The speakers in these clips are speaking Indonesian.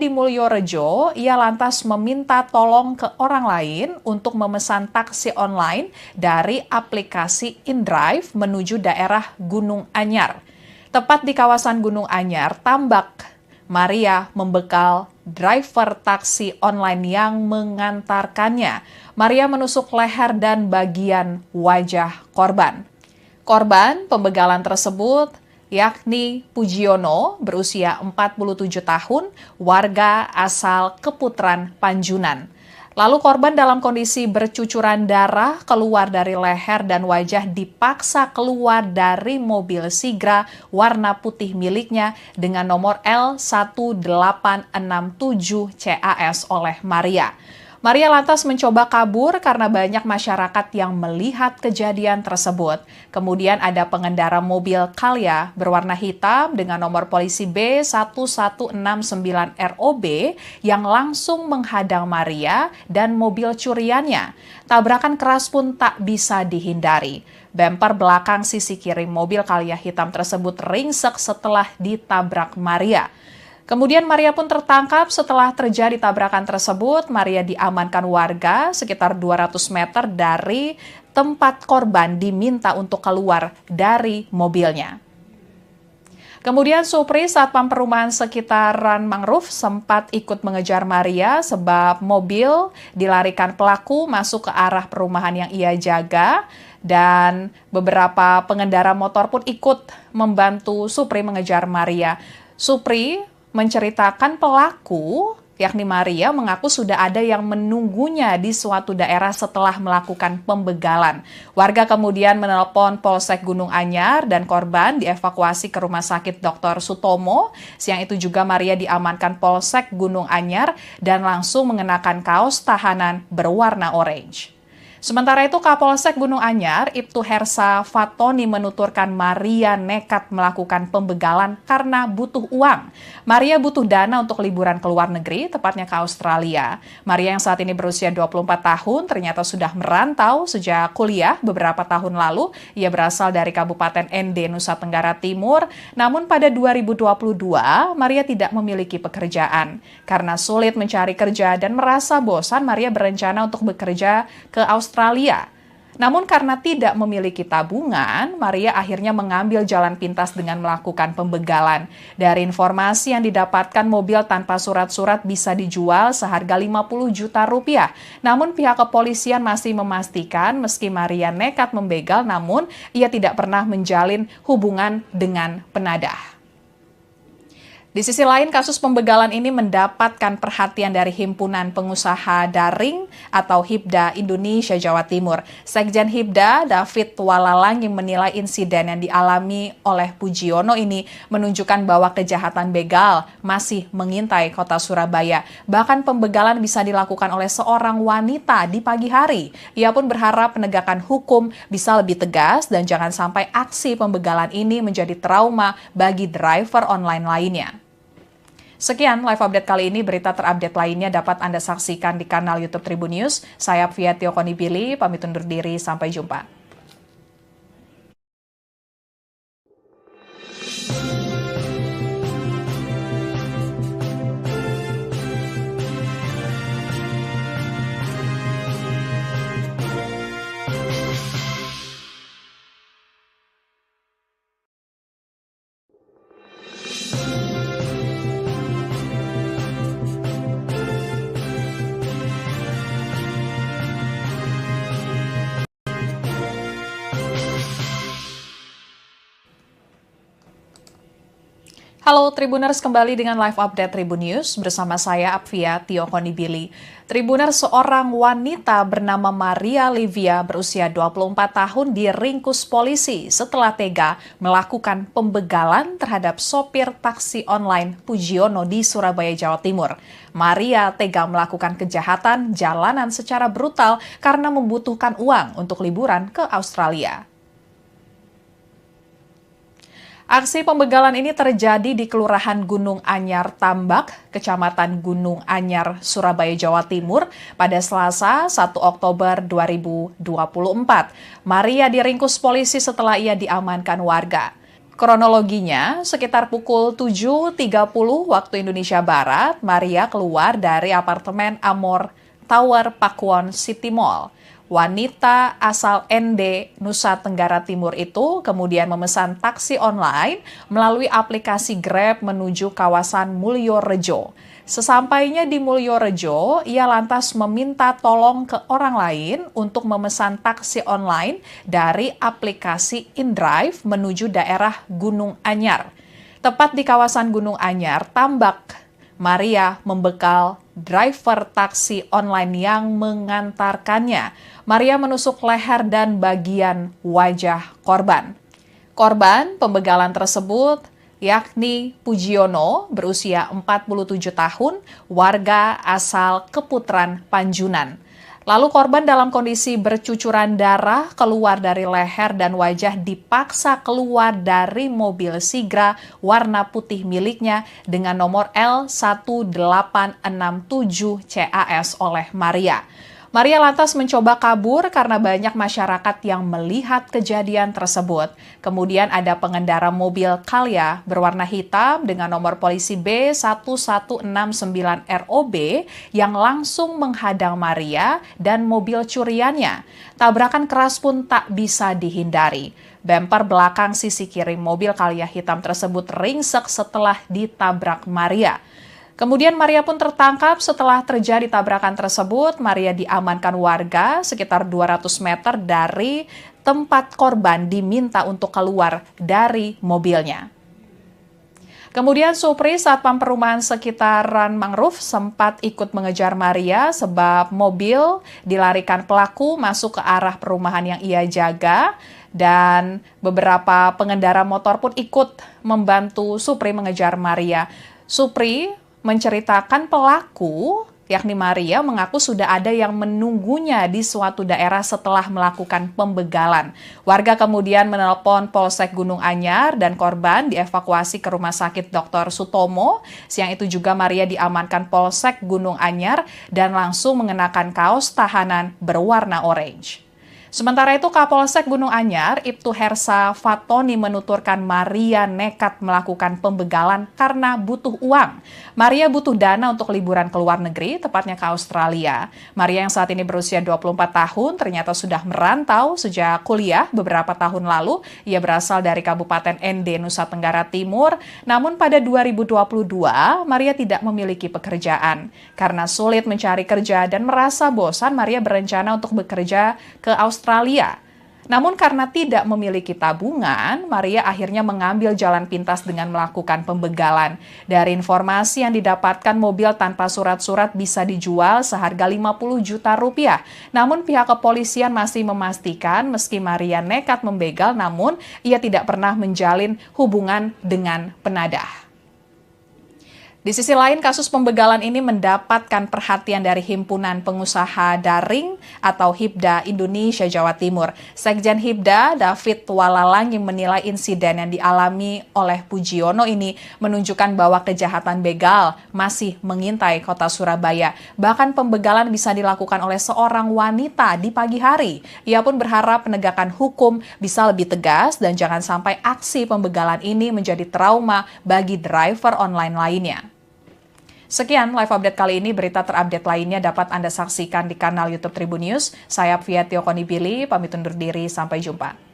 Di Mulyorejo, ia lantas meminta tolong ke orang lain untuk memesan taksi online dari aplikasi InDrive menuju daerah Gunung Anyar. Tepat di kawasan Gunung Anyar, Tambak, Maria membekal driver taksi online yang mengantarkannya. Maria menusuk leher dan bagian wajah korban. Korban pembegalan tersebut yakni Pujiono, berusia 47 tahun, warga asal Keputran, Panjunan. Lalu korban dalam kondisi bercucuran darah keluar dari leher dan wajah dipaksa keluar dari mobil Sigra warna putih miliknya dengan nomor L1867 CAS oleh Maria. Maria lantas mencoba kabur karena banyak masyarakat yang melihat kejadian tersebut. Kemudian ada pengendara mobil Calya berwarna hitam dengan nomor polisi B1169ROB yang langsung menghadang Maria dan mobil curiannya. Tabrakan keras pun tak bisa dihindari. Bemper belakang sisi kiri mobil Calya hitam tersebut ringsek setelah ditabrak Maria. Kemudian Maria pun tertangkap setelah terjadi tabrakan tersebut. Maria diamankan warga sekitar 200 meter dari tempat korban diminta untuk keluar dari mobilnya. Kemudian Supri, satpam perumahan sekitaran Mangrove, sempat ikut mengejar Maria sebab mobil dilarikan pelaku masuk ke arah perumahan yang ia jaga. Dan beberapa pengendara motor pun ikut membantu Supri mengejar Maria. Supri menceritakan pelaku, yakni Maria, mengaku sudah ada yang menunggunya di suatu daerah setelah melakukan pembegalan. Warga kemudian menelpon Polsek Gunung Anyar dan korban dievakuasi ke Rumah Sakit Dr. Sutomo. Siang itu juga Maria diamankan Polsek Gunung Anyar dan langsung mengenakan kaos tahanan berwarna orange. Sementara itu, Kapolsek Gunung Anyar, Ibtu Hersa Fatoni menuturkan Maria nekat melakukan pembegalan karena butuh uang. Maria butuh dana untuk liburan ke luar negeri, tepatnya ke Australia. Maria yang saat ini berusia 24 tahun ternyata sudah merantau sejak kuliah beberapa tahun lalu. Ia berasal dari Kabupaten Ende, Nusa Tenggara Timur. Namun pada 2022, Maria tidak memiliki pekerjaan. Karena sulit mencari kerja dan merasa bosan, Maria berencana untuk bekerja ke Australia. Namun karena tidak memiliki tabungan, Maria akhirnya mengambil jalan pintas dengan melakukan pembegalan. Dari informasi yang didapatkan, mobil tanpa surat-surat bisa dijual seharga 50 juta rupiah. Namun pihak kepolisian masih memastikan meski Maria nekat membegal, namun ia tidak pernah menjalin hubungan dengan penadah. Di sisi lain, kasus pembegalan ini mendapatkan perhatian dari Himpunan Pengusaha Daring atau HIPDA Indonesia Jawa Timur. Sekjen HIPDA, David Walalang, yang menilai insiden yang dialami oleh Pujiono ini menunjukkan bahwa kejahatan begal masih mengintai kota Surabaya. Bahkan pembegalan bisa dilakukan oleh seorang wanita di pagi hari. Ia pun berharap penegakan hukum bisa lebih tegas dan jangan sampai aksi pembegalan ini menjadi trauma bagi driver online lainnya. Sekian live update kali ini. Berita terupdate lainnya dapat Anda saksikan di kanal YouTube Tribun News. Saya Apvia Tiokonibili, pamit undur diri. Sampai jumpa. Halo Tribuners, kembali dengan live update Tribun News bersama saya Apvia Tiokonibili. Tribuners, seorang wanita bernama Maria Livia berusia 24 tahun diringkus polisi setelah tega melakukan pembegalan terhadap sopir taksi online Pujiono di Surabaya, Jawa Timur. Maria tega melakukan kejahatan jalanan secara brutal karena membutuhkan uang untuk liburan ke Australia. Aksi pembegalan ini terjadi di Kelurahan Gunung Anyar Tambak, Kecamatan Gunung Anyar, Surabaya, Jawa Timur pada Selasa 1 Oktober 2024. Maria diringkus polisi setelah ia diamankan warga. Kronologinya, sekitar pukul 7.30 waktu Indonesia Barat, Maria keluar dari apartemen Amor Tower Pakuwon City Mall. Wanita asal ND, Nusa Tenggara Timur itu kemudian memesan taksi online melalui aplikasi Grab menuju kawasan Mulyorejo. Sesampainya di Mulyorejo, ia lantas meminta tolong ke orang lain untuk memesan taksi online dari aplikasi InDrive menuju daerah Gunung Anyar. Tepat di kawasan Gunung Anyar, Tambak, Maria membekal driver taksi online yang mengantarkannya. Maria menusuk leher dan bagian wajah korban. Korban pembegalan tersebut yakni Pujiono, berusia 47 tahun, warga asal Keputran, Panjunan. Lalu korban dalam kondisi bercucuran darah keluar dari leher dan wajah dipaksa keluar dari mobil Sigra warna putih miliknya dengan nomor L1867 CAS oleh Maria. Maria lantas mencoba kabur karena banyak masyarakat yang melihat kejadian tersebut. Kemudian ada pengendara mobil Calya berwarna hitam dengan nomor polisi B1169ROB yang langsung menghadang Maria dan mobil curiannya. Tabrakan keras pun tak bisa dihindari. Bemper belakang sisi kiri mobil Calya hitam tersebut ringsek setelah ditabrak Maria. Kemudian Maria pun tertangkap setelah terjadi tabrakan tersebut. Maria diamankan warga sekitar 200 meter dari tempat korban diminta untuk keluar dari mobilnya. Kemudian Supri, satpam perumahan sekitaran Mangrove, sempat ikut mengejar Maria sebab mobil dilarikan pelaku masuk ke arah perumahan yang ia jaga. Dan beberapa pengendara motor pun ikut membantu Supri mengejar Maria. Supri menceritakan pelaku, yakni Maria, mengaku sudah ada yang menunggunya di suatu daerah setelah melakukan pembegalan. Warga kemudian menelpon Polsek Gunung Anyar dan korban dievakuasi ke Rumah Sakit Dr. Sutomo. Siang itu juga Maria diamankan Polsek Gunung Anyar dan langsung mengenakan kaos tahanan berwarna orange. Sementara itu, Kapolsek Gunung Anyar, Ibtu Hersa Fatoni menuturkan Maria nekat melakukan pembegalan karena butuh uang. Maria butuh dana untuk liburan ke luar negeri, tepatnya ke Australia. Maria yang saat ini berusia 24 tahun ternyata sudah merantau sejak kuliah beberapa tahun lalu. Ia berasal dari Kabupaten ND, Nusa Tenggara Timur. Namun pada 2022, Maria tidak memiliki pekerjaan. Karena sulit mencari kerja dan merasa bosan, Maria berencana untuk bekerja ke Australia. Namun karena tidak memiliki tabungan, Maria akhirnya mengambil jalan pintas dengan melakukan pembegalan. Dari informasi yang didapatkan, mobil tanpa surat-surat bisa dijual seharga 50 juta rupiah. Namun pihak kepolisian masih memastikan meski Maria nekat membegal, namun ia tidak pernah menjalin hubungan dengan penadah. Di sisi lain, kasus pembegalan ini mendapatkan perhatian dari Himpunan Pengusaha Daring atau HIPDA Indonesia Jawa Timur. Sekjen HIPDA, David Walalangi, menilai insiden yang dialami oleh Pujiono ini menunjukkan bahwa kejahatan begal masih mengintai kota Surabaya. Bahkan pembegalan bisa dilakukan oleh seorang wanita di pagi hari. Ia pun berharap penegakan hukum bisa lebih tegas dan jangan sampai aksi pembegalan ini menjadi trauma bagi driver online lainnya. Sekian live update kali ini. Berita terupdate lainnya dapat Anda saksikan di kanal YouTube Tribun News. Saya Apvia Tiokonibili, pamit undur diri. Sampai jumpa.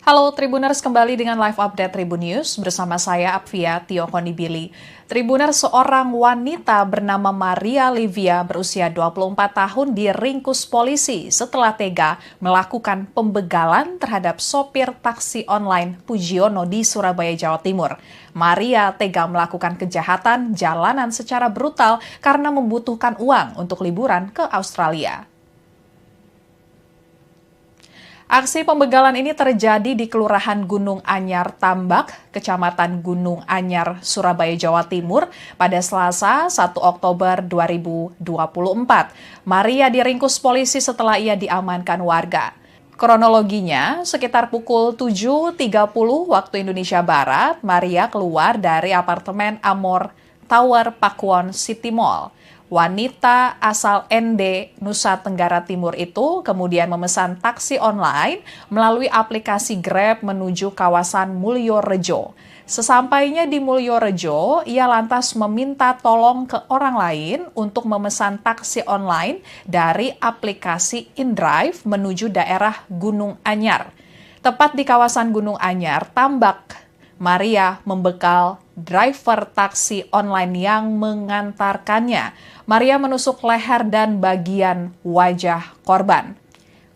Halo Tribuners, kembali dengan live update Tribun News bersama saya Apvia Tiokonibili. Tribuners, seorang wanita bernama Maria Livia berusia 24 tahun diringkus polisi setelah tega melakukan pembegalan terhadap sopir taksi online Pujiono di Surabaya, Jawa Timur. Maria tega melakukan kejahatan jalanan secara brutal karena membutuhkan uang untuk liburan ke Australia. Aksi pembegalan ini terjadi di Kelurahan Gunung Anyar Tambak, Kecamatan Gunung Anyar, Surabaya, Jawa Timur pada Selasa 1 Oktober 2024. Maria diringkus polisi setelah ia diamankan warga. Kronologinya, sekitar pukul 7.30 waktu Indonesia Barat, Maria keluar dari apartemen Amor Tower Pakuwon City Mall. Wanita asal ND, Nusa Tenggara Timur itu kemudian memesan taksi online melalui aplikasi Grab menuju kawasan Mulyorejo. Sesampainya di Mulyorejo, ia lantas meminta tolong ke orang lain untuk memesan taksi online dari aplikasi InDrive menuju daerah Gunung Anyar. Tepat di kawasan Gunung Anyar, Tambak, Maria membekal driver taksi online yang mengantarkannya. Maria menusuk leher dan bagian wajah korban.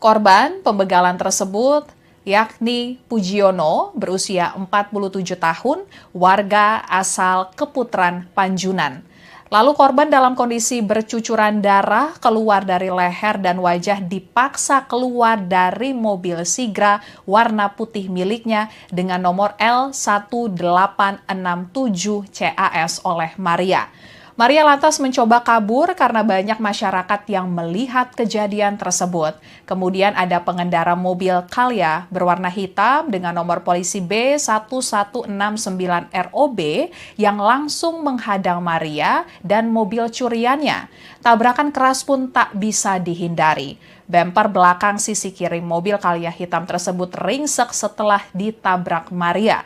Korban pembegalan tersebut yakni Pujiono, berusia 47 tahun, warga asal Keputaran Panjunan. Lalu korban dalam kondisi bercucuran darah keluar dari leher dan wajah dipaksa keluar dari mobil Sigra warna putih miliknya dengan nomor L1867 CAS oleh Maria. Maria lantas mencoba kabur karena banyak masyarakat yang melihat kejadian tersebut. Kemudian ada pengendara mobil Calya berwarna hitam dengan nomor polisi B1169ROB yang langsung menghadang Maria dan mobil curiannya. Tabrakan keras pun tak bisa dihindari. Bemper belakang sisi kiri mobil Calya hitam tersebut ringsek setelah ditabrak Maria.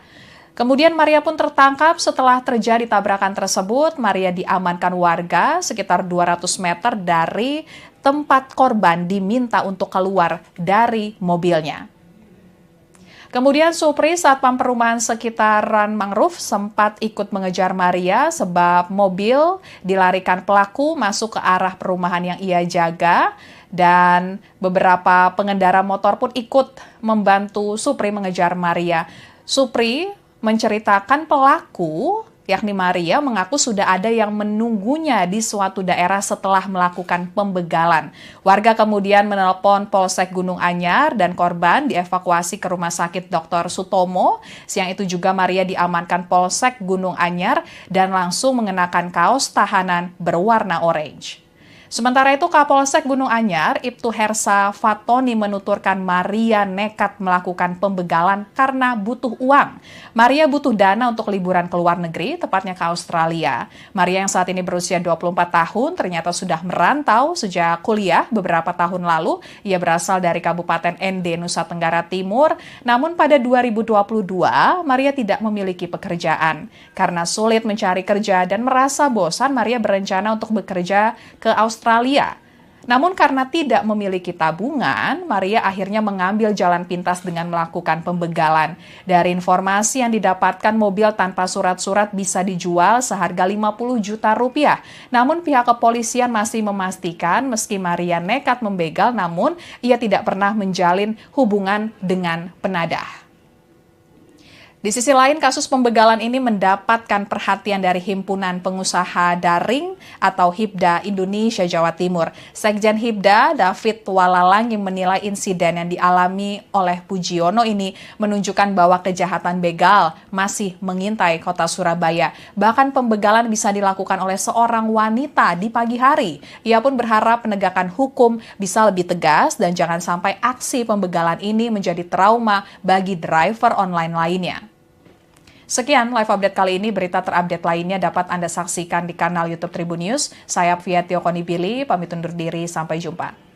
Kemudian Maria pun tertangkap setelah terjadi tabrakan tersebut. Maria diamankan warga sekitar 200 meter dari tempat korban diminta untuk keluar dari mobilnya. Kemudian Supri, satpam perumahan sekitaran Mangrove, sempat ikut mengejar Maria sebab mobil dilarikan pelaku masuk ke arah perumahan yang ia jaga. Dan beberapa pengendara motor pun ikut membantu Supri mengejar Maria. Supri menceritakan pelaku, yakni Maria, mengaku sudah ada yang menunggunya di suatu daerah setelah melakukan pembegalan. Warga kemudian menelpon Polsek Gunung Anyar dan korban dievakuasi ke Rumah Sakit Dr. Sutomo. Siang itu juga Maria diamankan Polsek Gunung Anyar dan langsung mengenakan kaos tahanan berwarna orange. Sementara itu, Kapolsek Gunung Anyar, Ibtu Hersa Fatoni menuturkan Maria nekat melakukan pembegalan karena butuh uang. Maria butuh dana untuk liburan ke luar negeri, tepatnya ke Australia. Maria yang saat ini berusia 24 tahun ternyata sudah merantau sejak kuliah beberapa tahun lalu. Ia berasal dari Kabupaten ND, Nusa Tenggara Timur. Namun pada 2022, Maria tidak memiliki pekerjaan. Karena sulit mencari kerja dan merasa bosan, Maria berencana untuk bekerja ke Australia. Namun karena tidak memiliki tabungan, Maria akhirnya mengambil jalan pintas dengan melakukan pembegalan. Dari informasi yang didapatkan, mobil tanpa surat-surat bisa dijual seharga 50 juta rupiah. Namun pihak kepolisian masih memastikan meski Maria nekat membegal, namun ia tidak pernah menjalin hubungan dengan penadah. Di sisi lain, kasus pembegalan ini mendapatkan perhatian dari Himpunan Pengusaha Daring atau HIPDA Indonesia Jawa Timur. Sekjen HIPDA, David Walalang, menilai insiden yang dialami oleh Pujiono ini menunjukkan bahwa kejahatan begal masih mengintai kota Surabaya. Bahkan pembegalan bisa dilakukan oleh seorang wanita di pagi hari. Ia pun berharap penegakan hukum bisa lebih tegas dan jangan sampai aksi pembegalan ini menjadi trauma bagi driver online lainnya. Sekian live update kali ini. Berita terupdate lainnya dapat Anda saksikan di kanal YouTube Tribun News. Saya Fiatio Konibili, pamit undur diri. Sampai jumpa.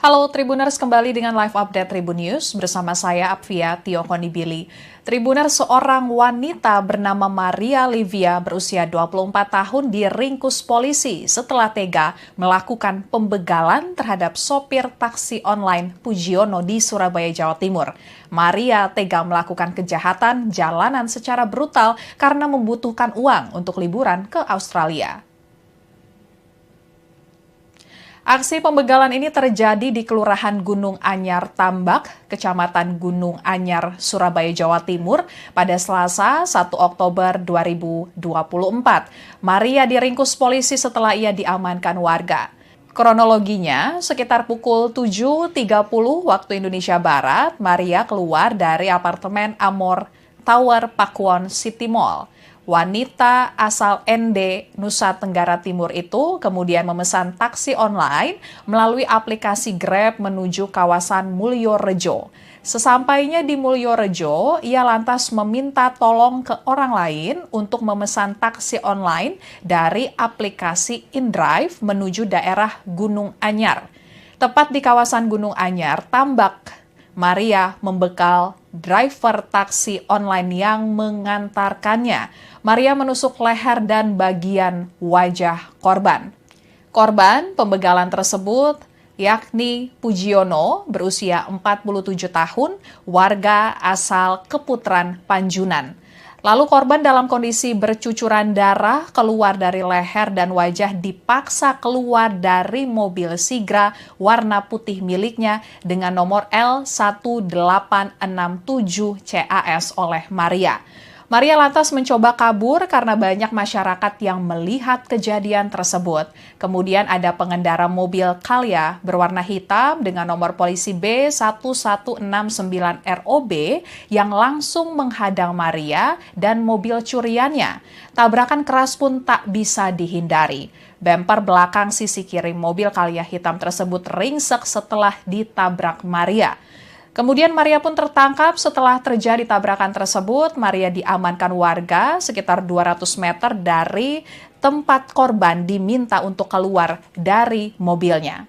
Halo Tribuners, kembali dengan live update Tribun News bersama saya Apvia Tiokonibili. Tribuners, seorang wanita bernama Maria Livia berusia 24 tahun diringkus polisi setelah tega melakukan pembegalan terhadap sopir taksi online Pujiono di Surabaya, Jawa Timur. Maria tega melakukan kejahatan jalanan secara brutal karena membutuhkan uang untuk liburan ke Australia. Aksi pembegalan ini terjadi di Kelurahan Gunung Anyar Tambak, Kecamatan Gunung Anyar, Surabaya, Jawa Timur pada Selasa 1 Oktober 2024. Maria diringkus polisi setelah ia diamankan warga. Kronologinya, sekitar pukul 7.30 waktu Indonesia Barat, Maria keluar dari apartemen Amor Tower Pakuwon City Mall. Wanita asal ND, Nusa Tenggara Timur itu kemudian memesan taksi online melalui aplikasi Grab menuju kawasan Mulyorejo. Sesampainya di Mulyorejo, ia lantas meminta tolong ke orang lain untuk memesan taksi online dari aplikasi InDrive menuju daerah Gunung Anyar. Tepat di kawasan Gunung Anyar, Tambak, Maria membekal driver taksi online yang mengantarkannya. Maria menusuk leher dan bagian wajah korban. Korban pembegalan tersebut yakni Pujiono berusia 47 tahun, warga asal Keputran, Panjunan. Lalu korban dalam kondisi bercucuran darah keluar dari leher dan wajah dipaksa keluar dari mobil Sigra warna putih miliknya dengan nomor L1867 CAS oleh Maria. Maria lantas mencoba kabur karena banyak masyarakat yang melihat kejadian tersebut. Kemudian ada pengendara mobil Calya berwarna hitam dengan nomor polisi B1169ROB yang langsung menghadang Maria dan mobil curiannya. Tabrakan keras pun tak bisa dihindari. Bemper belakang sisi kiri mobil Calya hitam tersebut ringsek setelah ditabrak Maria. Kemudian Maria pun tertangkap setelah terjadi tabrakan tersebut. Maria diamankan warga sekitar 200 meter dari tempat korban diminta untuk keluar dari mobilnya.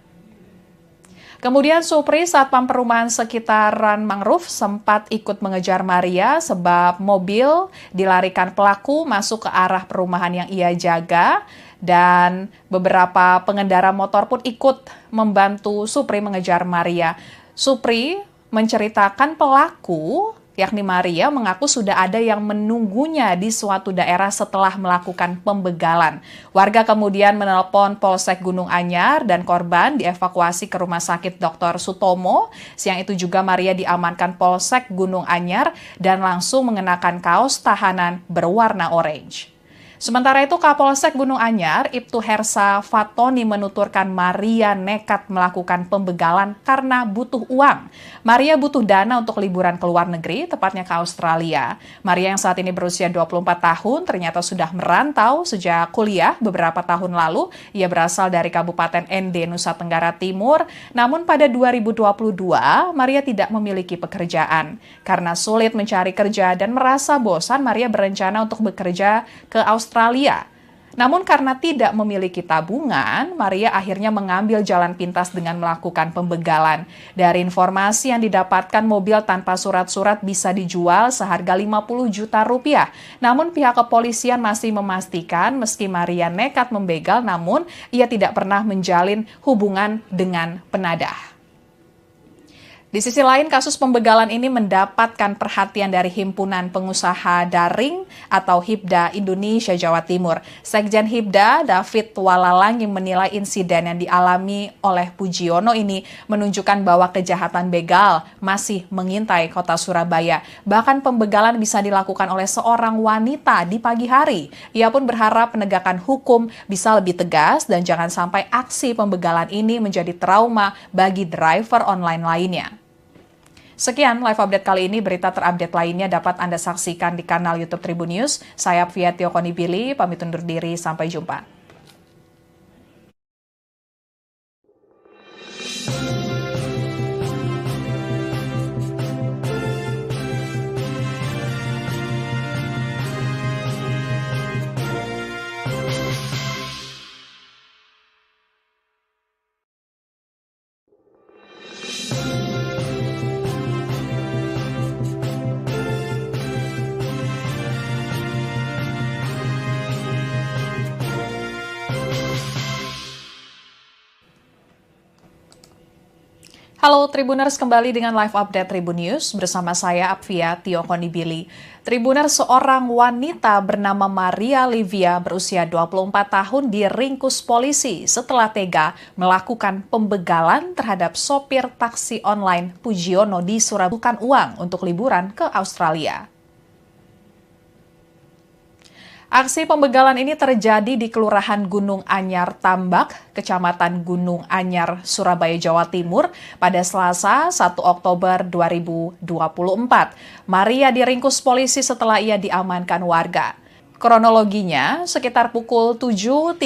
Kemudian Supri, satpam perumahan sekitaran Mangrove, sempat ikut mengejar Maria sebab mobil dilarikan pelaku masuk ke arah perumahan yang ia jaga. Dan beberapa pengendara motor pun ikut membantu Supri mengejar Maria. Supri menceritakan pelaku, yakni Maria, mengaku sudah ada yang menunggunya di suatu daerah setelah melakukan pembegalan. Warga kemudian menelpon Polsek Gunung Anyar dan korban dievakuasi ke Rumah Sakit Dr. Sutomo. Siang itu juga Maria diamankan Polsek Gunung Anyar dan langsung mengenakan kaos tahanan berwarna orange. Sementara itu, Kapolsek Gunung Anyar, Ibtu Hersa Fatoni menuturkan Maria nekat melakukan pembegalan karena butuh uang. Maria butuh dana untuk liburan ke luar negeri, tepatnya ke Australia. Maria yang saat ini berusia 24 tahun ternyata sudah merantau sejak kuliah beberapa tahun lalu. Ia berasal dari Kabupaten ND, Nusa Tenggara Timur. Namun pada 2022, Maria tidak memiliki pekerjaan. Karena sulit mencari kerja dan merasa bosan, Maria berencana untuk bekerja ke Australia. Namun karena tidak memiliki tabungan, Maria akhirnya mengambil jalan pintas dengan melakukan pembegalan. Dari informasi yang didapatkan, mobil tanpa surat-surat bisa dijual seharga 50 juta rupiah. Namun pihak kepolisian masih memastikan meski Maria nekat membegal, namun ia tidak pernah menjalin hubungan dengan penadah. Di sisi lain, kasus pembegalan ini mendapatkan perhatian dari Himpunan Pengusaha Daring atau HIPDA Indonesia Jawa Timur. Sekjen HIPDA, David Walalangi, menilai insiden yang dialami oleh Pujiono ini menunjukkan bahwa kejahatan begal masih mengintai kota Surabaya. Bahkan pembegalan bisa dilakukan oleh seorang wanita di pagi hari. Ia pun berharap penegakan hukum bisa lebih tegas dan jangan sampai aksi pembegalan ini menjadi trauma bagi driver online lainnya. Sekian live update kali ini. Berita terupdate lainnya dapat Anda saksikan di kanal YouTube Tribun News. Saya Apvia Tiokonibili, pamit undur diri. Sampai jumpa. Halo Tribuners, kembali dengan live update Tribun News bersama saya Apvia Tiokonibili. Tribuners, seorang wanita bernama Maria Livia berusia 24 tahun diringkus polisi setelah tega melakukan pembegalan terhadap sopir taksi online Pujiono di Surabaya uang untuk liburan ke Australia. Aksi pembegalan ini terjadi di Kelurahan Gunung Anyar Tambak, Kecamatan Gunung Anyar, Surabaya, Jawa Timur pada Selasa 1 Oktober 2024. Maria diringkus polisi setelah ia diamankan warga. Kronologinya, sekitar pukul 7.30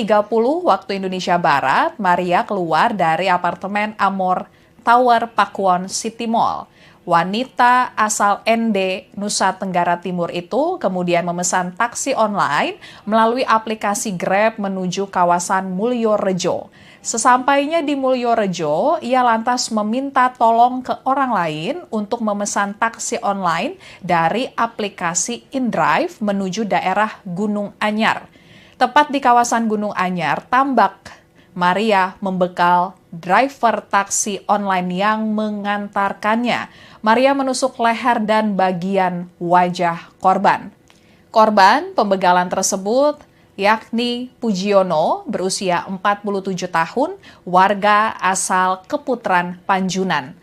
waktu Indonesia Barat, Maria keluar dari apartemen Amor Tower Pakuwon City Mall. Wanita asal ND, Nusa Tenggara Timur itu kemudian memesan taksi online melalui aplikasi Grab menuju kawasan Mulyorejo. Sesampainya di Mulyorejo, ia lantas meminta tolong ke orang lain untuk memesan taksi online dari aplikasi InDrive menuju daerah Gunung Anyar. Tepat di kawasan Gunung Anyar, Tambak, Maria membekal driver taksi online yang mengantarkannya. Maria menusuk leher dan bagian wajah korban. Korban pembegalan tersebut yakni Pujiono berusia 47 tahun, warga asal Keputaran Panjunan.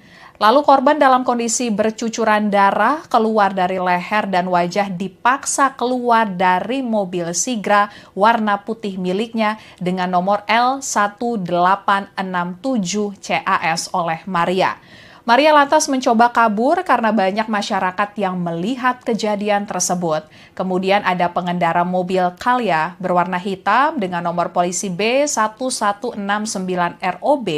Lalu korban dalam kondisi bercucuran darah keluar dari leher dan wajah dipaksa keluar dari mobil Sigra warna putih miliknya dengan nomor L1867 CAS oleh Maria. Maria lantas mencoba kabur karena banyak masyarakat yang melihat kejadian tersebut. Kemudian ada pengendara mobil Calya berwarna hitam dengan nomor polisi B1169ROB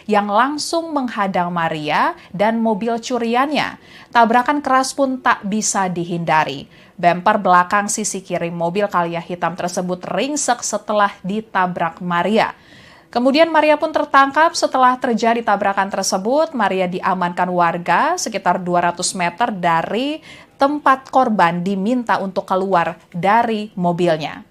yang langsung menghadang Maria dan mobil curiannya. Tabrakan keras pun tak bisa dihindari. Bemper belakang sisi kiri mobil Calya hitam tersebut ringsek setelah ditabrak Maria. Kemudian Maria pun tertangkap setelah terjadi tabrakan tersebut. Maria diamankan warga sekitar 200 meter dari tempat korban diminta untuk keluar dari mobilnya.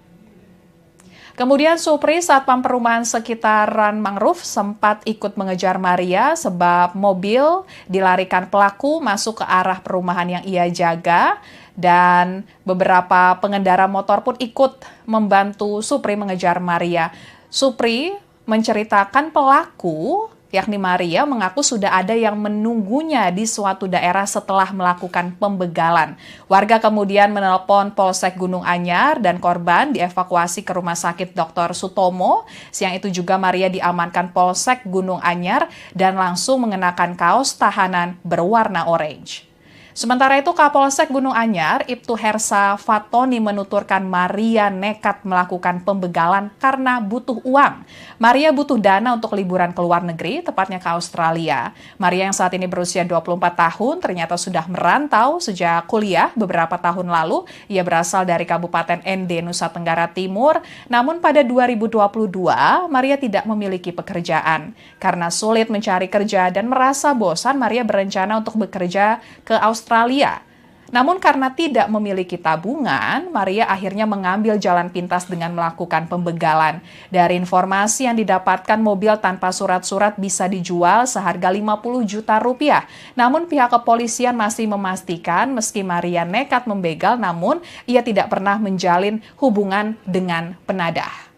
Kemudian Supri, Satpam Perumahan Sekitaran Mangrove, sempat ikut mengejar Maria sebab mobil dilarikan pelaku masuk ke arah perumahan yang ia jaga. Dan beberapa pengendara motor pun ikut membantu Supri mengejar Maria. Supri menceritakan pelaku, yakni Maria, mengaku sudah ada yang menunggunya di suatu daerah setelah melakukan pembegalan. Warga kemudian menelpon Polsek Gunung Anyar dan korban dievakuasi ke Rumah Sakit Dr. Sutomo. Siang itu juga Maria diamankan Polsek Gunung Anyar dan langsung mengenakan kaos tahanan berwarna orange. Sementara itu, Kapolsek Gunung Anyar, Ibtu Hersa Fatoni menuturkan Maria nekat melakukan pembegalan karena butuh uang. Maria butuh dana untuk liburan ke luar negeri, tepatnya ke Australia. Maria yang saat ini berusia 24 tahun ternyata sudah merantau sejak kuliah beberapa tahun lalu. Ia berasal dari Kabupaten ND, Nusa Tenggara Timur. Namun pada 2022, Maria tidak memiliki pekerjaan. Karena sulit mencari kerja dan merasa bosan, Maria berencana untuk bekerja ke Australia. Namun karena tidak memiliki tabungan, Maria akhirnya mengambil jalan pintas dengan melakukan pembegalan. Dari informasi yang didapatkan, mobil tanpa surat-surat bisa dijual seharga 50 juta rupiah. Namun pihak kepolisian masih memastikan meski Maria nekat membegal, namun ia tidak pernah menjalin hubungan dengan penadah.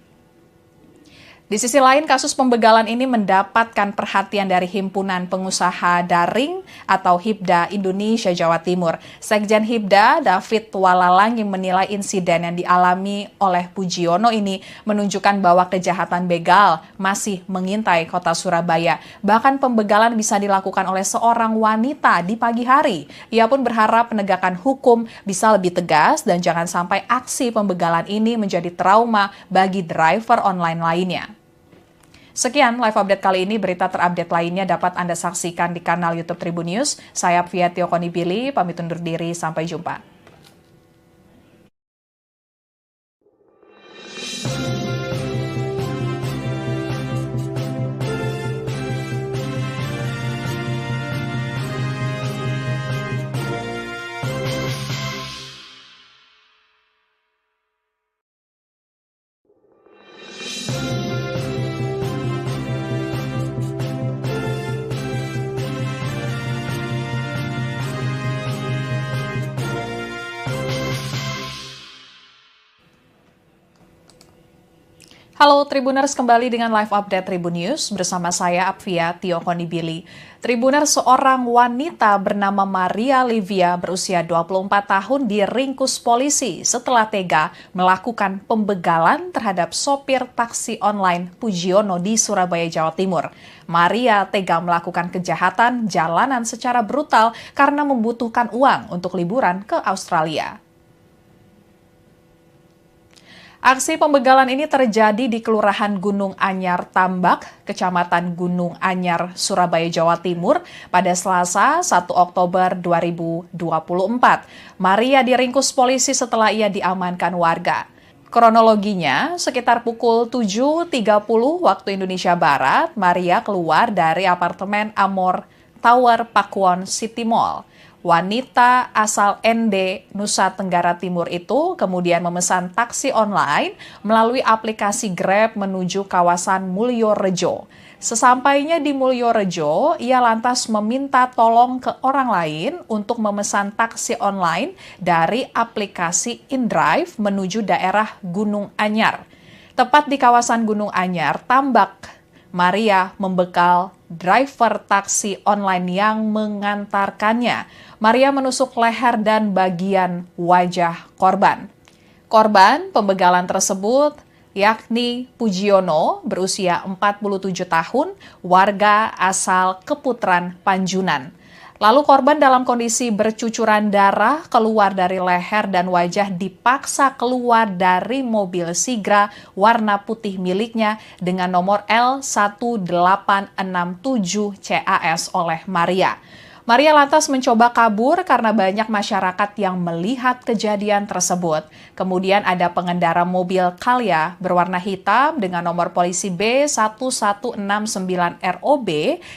Di sisi lain, kasus pembegalan ini mendapatkan perhatian dari Himpunan Pengusaha Daring atau HIPDA Indonesia Jawa Timur. Sekjen HIPDA, David Walalang, yang menilai insiden yang dialami oleh Pujiono ini menunjukkan bahwa kejahatan begal masih mengintai kota Surabaya. Bahkan pembegalan bisa dilakukan oleh seorang wanita di pagi hari. Ia pun berharap penegakan hukum bisa lebih tegas dan jangan sampai aksi pembegalan ini menjadi trauma bagi driver online lainnya. Sekian live update kali ini. Berita terupdate lainnya dapat Anda saksikan di kanal YouTube Tribun News. Saya Apvia Tiokonibili, pamit undur diri. Sampai jumpa. Halo Tribuners, kembali dengan live update Tribun News bersama saya Apvia Tiokonibili. Tribuners, seorang wanita bernama Maria Livia berusia 24 tahun diringkus polisi setelah tega melakukan pembegalan terhadap sopir taksi online Pujiono di Surabaya, Jawa Timur. Maria tega melakukan kejahatan jalanan secara brutal karena membutuhkan uang untuk liburan ke Australia. Aksi pembegalan ini terjadi di Kelurahan Gunung Anyar Tambak, Kecamatan Gunung Anyar, Surabaya, Jawa Timur pada Selasa 1 Oktober 2024. Maria diringkus polisi setelah ia diamankan warga. Kronologinya, sekitar pukul 7.30 waktu Indonesia Barat, Maria keluar dari apartemen Amor Tower Pakuwon City Mall. Wanita asal ND, Nusa Tenggara Timur itu kemudian memesan taksi online melalui aplikasi Grab menuju kawasan Mulyorejo. Sesampainya di Mulyorejo, ia lantas meminta tolong ke orang lain untuk memesan taksi online dari aplikasi InDrive menuju daerah Gunung Anyar. Tepat di kawasan Gunung Anyar, Tambak, Maria membekal driver taksi online yang mengantarkannya. Maria menusuk leher dan bagian wajah korban. Korban pembegalan tersebut yakni Pujiono berusia 47 tahun, warga asal Keputran, Panjunan. Lalu korban dalam kondisi bercucuran darah keluar dari leher dan wajah dipaksa keluar dari mobil Sigra warna putih miliknya dengan nomor L1867 CAS oleh Maria. Maria lantas mencoba kabur karena banyak masyarakat yang melihat kejadian tersebut. Kemudian ada pengendara mobil Calya berwarna hitam dengan nomor polisi B1169ROB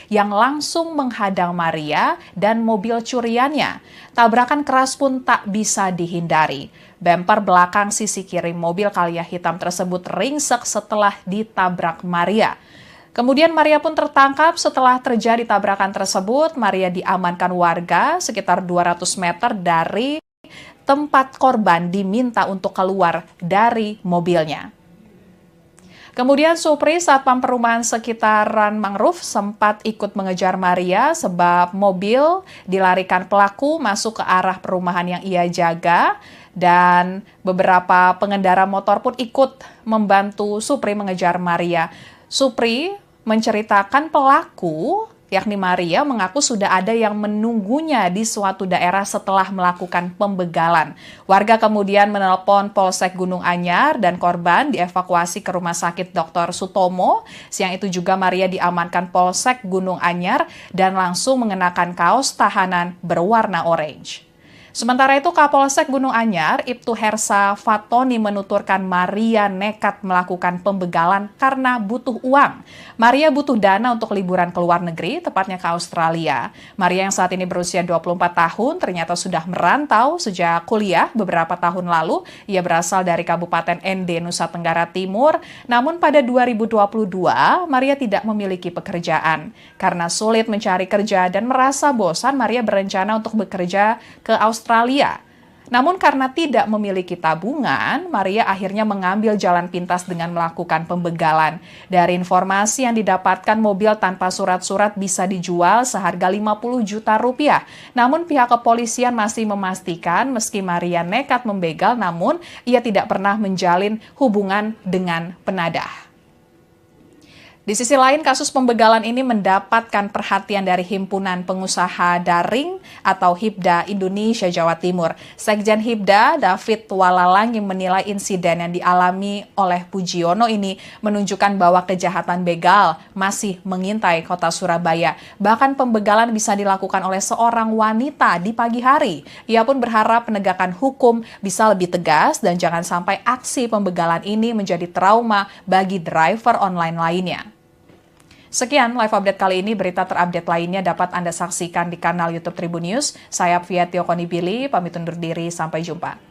yang langsung menghadang Maria dan mobil curiannya. Tabrakan keras pun tak bisa dihindari. Bemper belakang sisi kiri mobil Calya hitam tersebut ringsek setelah ditabrak Maria. Kemudian Maria pun tertangkap setelah terjadi tabrakan tersebut. Maria diamankan warga sekitar 200 meter dari tempat korban diminta untuk keluar dari mobilnya. Kemudian Supri, satpam perumahan sekitaran mangrove, sempat ikut mengejar Maria sebab mobil dilarikan pelaku masuk ke arah perumahan yang ia jaga. Dan beberapa pengendara motor pun ikut membantu Supri mengejar Maria. Supri menceritakan pelaku, yakni Maria, mengaku sudah ada yang menunggunya di suatu daerah setelah melakukan pembegalan. Warga kemudian menelpon Polsek Gunung Anyar dan korban dievakuasi ke Rumah Sakit Dr. Sutomo. Siang itu juga Maria diamankan Polsek Gunung Anyar dan langsung mengenakan kaos tahanan berwarna orange. Sementara itu, Kapolsek Gunung Anyar, Ibtu Hersa Fatoni menuturkan Maria nekat melakukan pembegalan karena butuh uang. Maria butuh dana untuk liburan ke luar negeri, tepatnya ke Australia. Maria yang saat ini berusia 24 tahun ternyata sudah merantau sejak kuliah beberapa tahun lalu. Ia berasal dari Kabupaten ND, Nusa Tenggara Timur. Namun pada 2022, Maria tidak memiliki pekerjaan. Karena sulit mencari kerja dan merasa bosan, Maria berencana untuk bekerja ke Australia. Namun karena tidak memiliki tabungan, Maria akhirnya mengambil jalan pintas dengan melakukan pembegalan. Dari informasi yang didapatkan, mobil tanpa surat-surat bisa dijual seharga 50 juta rupiah. Namun pihak kepolisian masih memastikan meski Maria nekat membegal, namun ia tidak pernah menjalin hubungan dengan penadah. Di sisi lain, kasus pembegalan ini mendapatkan perhatian dari Himpunan Pengusaha Daring atau HIPDA Indonesia Jawa Timur. Sekjen HIPDA, David Walalang, yang menilai insiden yang dialami oleh Pujiono ini menunjukkan bahwa kejahatan begal masih mengintai kota Surabaya. Bahkan pembegalan bisa dilakukan oleh seorang wanita di pagi hari. Ia pun berharap penegakan hukum bisa lebih tegas dan jangan sampai aksi pembegalan ini menjadi trauma bagi driver online lainnya. Sekian live update kali ini. Berita terupdate lainnya dapat Anda saksikan di kanal YouTube Tribun News. Saya Apvia Tiokonibili, pamit undur diri. Sampai jumpa.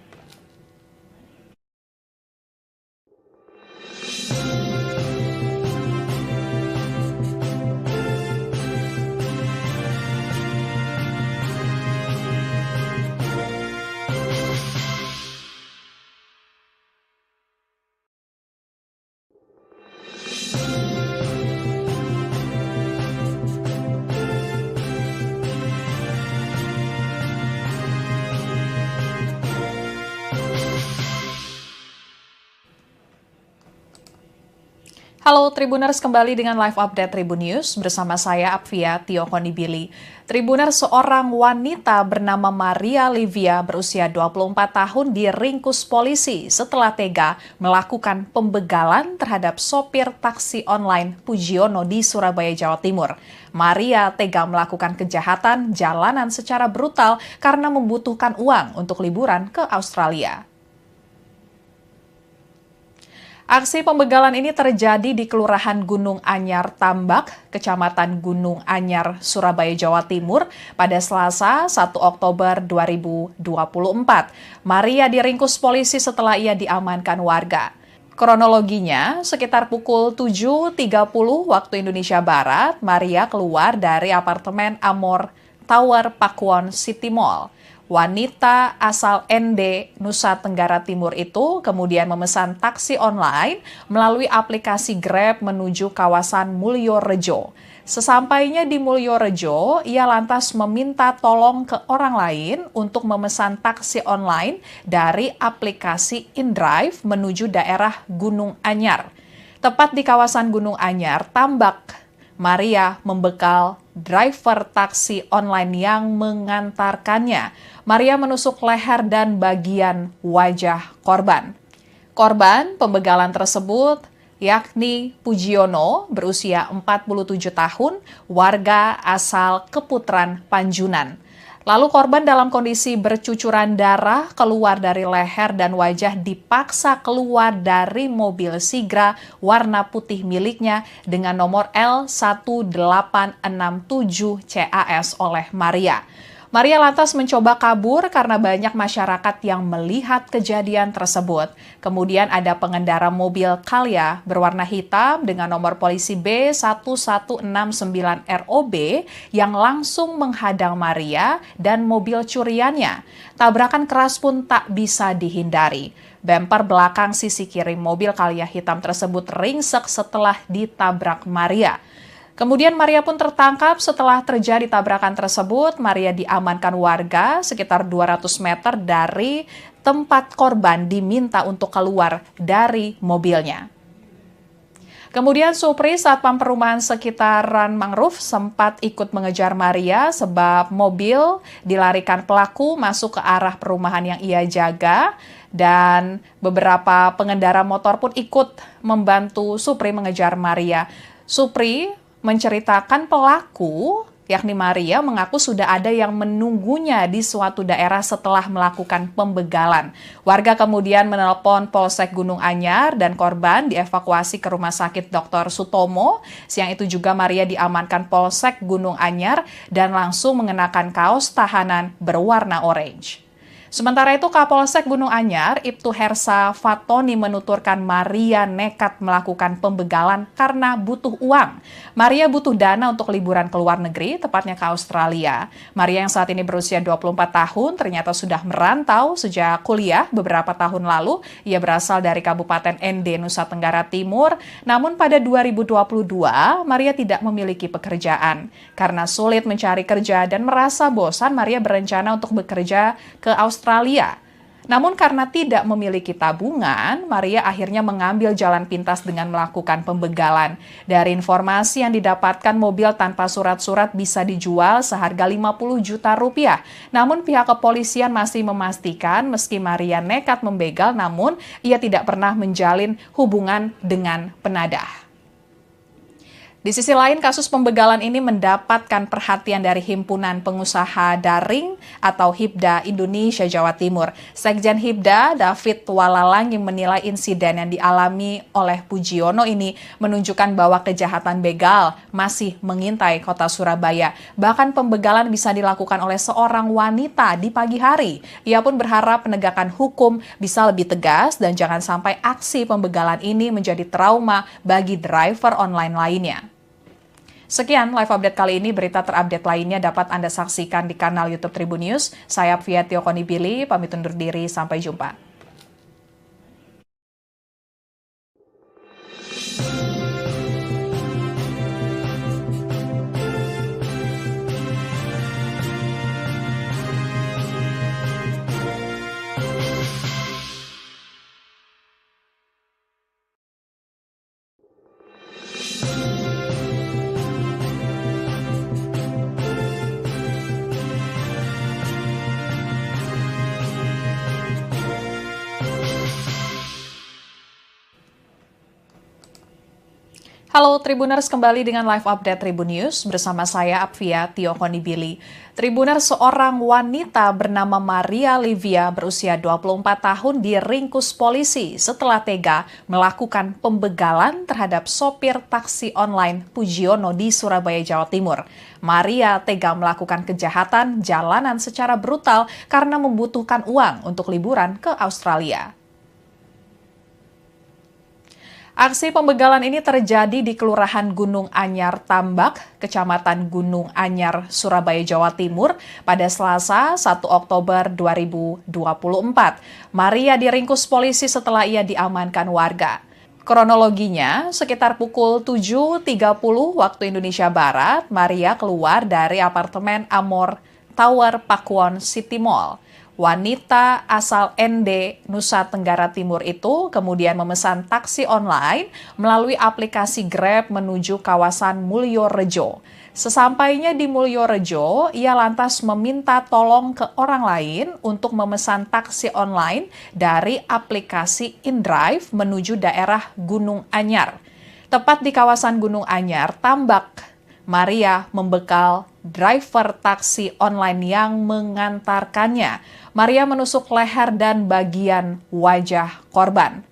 Halo Tribuners, kembali dengan live update Tribun News bersama saya Apvia Tio Konibili. Tribuners, seorang wanita bernama Maria Livia berusia 24 tahun diringkus polisi setelah tega melakukan pembegalan terhadap sopir taksi online Pujiono di Surabaya, Jawa Timur. Maria tega melakukan kejahatan jalanan secara brutal karena membutuhkan uang untuk liburan ke Australia. Aksi pembegalan ini terjadi di Kelurahan Gunung Anyar Tambak, Kecamatan Gunung Anyar, Surabaya, Jawa Timur pada Selasa 1 Oktober 2024. Maria diringkus polisi setelah ia diamankan warga. Kronologinya, sekitar pukul 7.30 waktu Indonesia Barat, Maria keluar dari apartemen Amor Tower Pakuwon City Mall. Wanita asal ND, Nusa Tenggara Timur itu kemudian memesan taksi online melalui aplikasi Grab menuju kawasan Mulyorejo. Sesampainya di Mulyorejo, ia lantas meminta tolong ke orang lain untuk memesan taksi online dari aplikasi InDrive menuju daerah Gunung Anyar. Tepat di kawasan Gunung Anyar, Tambak, Maria membekal driver taksi online yang mengantarkannya. Maria menusuk leher dan bagian wajah korban. Korban pembegalan tersebut yakni Pujiono berusia 47 tahun, warga asal Keputaran Panjunan. Lalu korban dalam kondisi bercucuran darah keluar dari leher dan wajah dipaksa keluar dari mobil Sigra warna putih miliknya dengan nomor L1867 CAS oleh Maria. Maria lantas mencoba kabur karena banyak masyarakat yang melihat kejadian tersebut. Kemudian ada pengendara mobil Calya berwarna hitam dengan nomor polisi B1169ROB yang langsung menghadang Maria dan mobil curiannya. Tabrakan keras pun tak bisa dihindari. Bemper belakang sisi kiri mobil Calya hitam tersebut ringsek setelah ditabrak Maria. Kemudian Maria pun tertangkap setelah terjadi tabrakan tersebut. Maria diamankan warga sekitar 200 meter dari tempat korban diminta untuk keluar dari mobilnya. Kemudian Supri, satpam perumahan sekitaran Mangrove, sempat ikut mengejar Maria sebab mobil dilarikan pelaku masuk ke arah perumahan yang ia jaga. Dan beberapa pengendara motor pun ikut membantu Supri mengejar Maria. Supri menceritakan pelaku, yakni Maria, mengaku sudah ada yang menunggunya di suatu daerah setelah melakukan pembegalan. Warga kemudian menelpon Polsek Gunung Anyar dan korban dievakuasi ke Rumah Sakit Dr. Sutomo. Siang itu juga Maria diamankan Polsek Gunung Anyar dan langsung mengenakan kaos tahanan berwarna orange. Sementara itu, Kapolsek Gunung Anyar, Ibtu Hersa Fatoni menuturkan Maria nekat melakukan pembegalan karena butuh uang. Maria butuh dana untuk liburan ke luar negeri, tepatnya ke Australia. Maria yang saat ini berusia 24 tahun ternyata sudah merantau sejak kuliah beberapa tahun lalu. Ia berasal dari Kabupaten ND, Nusa Tenggara Timur. Namun pada 2022, Maria tidak memiliki pekerjaan. Karena sulit mencari kerja dan merasa bosan, Maria berencana untuk bekerja ke Australia. Namun karena tidak memiliki tabungan, Maria akhirnya mengambil jalan pintas dengan melakukan pembegalan. Dari informasi yang didapatkan, mobil tanpa surat-surat bisa dijual seharga 50 juta rupiah. Namun pihak kepolisian masih memastikan meski Maria nekat membegal, namun ia tidak pernah menjalin hubungan dengan penadah. Di sisi lain, kasus pembegalan ini mendapatkan perhatian dari Himpunan Pengusaha Daring atau HIPDA Indonesia Jawa Timur. Sekjen HIPDA, David Walalang, yang menilai insiden yang dialami oleh Pujiono ini menunjukkan bahwa kejahatan begal masih mengintai kota Surabaya. Bahkan pembegalan bisa dilakukan oleh seorang wanita di pagi hari. Ia pun berharap penegakan hukum bisa lebih tegas dan jangan sampai aksi pembegalan ini menjadi trauma bagi driver online lainnya. Sekian live update kali ini. Berita terupdate lainnya dapat Anda saksikan di kanal YouTube Tribun News. Saya Apvia Tio Konibili, pamit undur diri. Sampai jumpa. Halo Tribuners, kembali dengan live update Tribun News bersama saya Apvia Tiokonibili. Tribuners, seorang wanita bernama Maria Livia berusia 24 tahun diringkus polisi setelah tega melakukan pembegalan terhadap sopir taksi online Pujiono di Surabaya, Jawa Timur. Maria tega melakukan kejahatan jalanan secara brutal karena membutuhkan uang untuk liburan ke Australia. Aksi pembegalan ini terjadi di Kelurahan Gunung Anyar Tambak, Kecamatan Gunung Anyar, Surabaya, Jawa Timur pada Selasa 1 Oktober 2024. Maria diringkus polisi setelah ia diamankan warga. Kronologinya, sekitar pukul 7.30 waktu Indonesia Barat, Maria keluar dari apartemen Amor Tower Pakuwon City Mall. Wanita asal ND, Nusa Tenggara Timur itu kemudian memesan taksi online melalui aplikasi Grab menuju kawasan Mulyorejo. Sesampainya di Mulyorejo, ia lantas meminta tolong ke orang lain untuk memesan taksi online dari aplikasi InDrive menuju daerah Gunung Anyar. Tepat di kawasan Gunung Anyar, Tambak, Maria membekal driver taksi online yang mengantarkannya. Maria menusuk leher dan bagian wajah korban.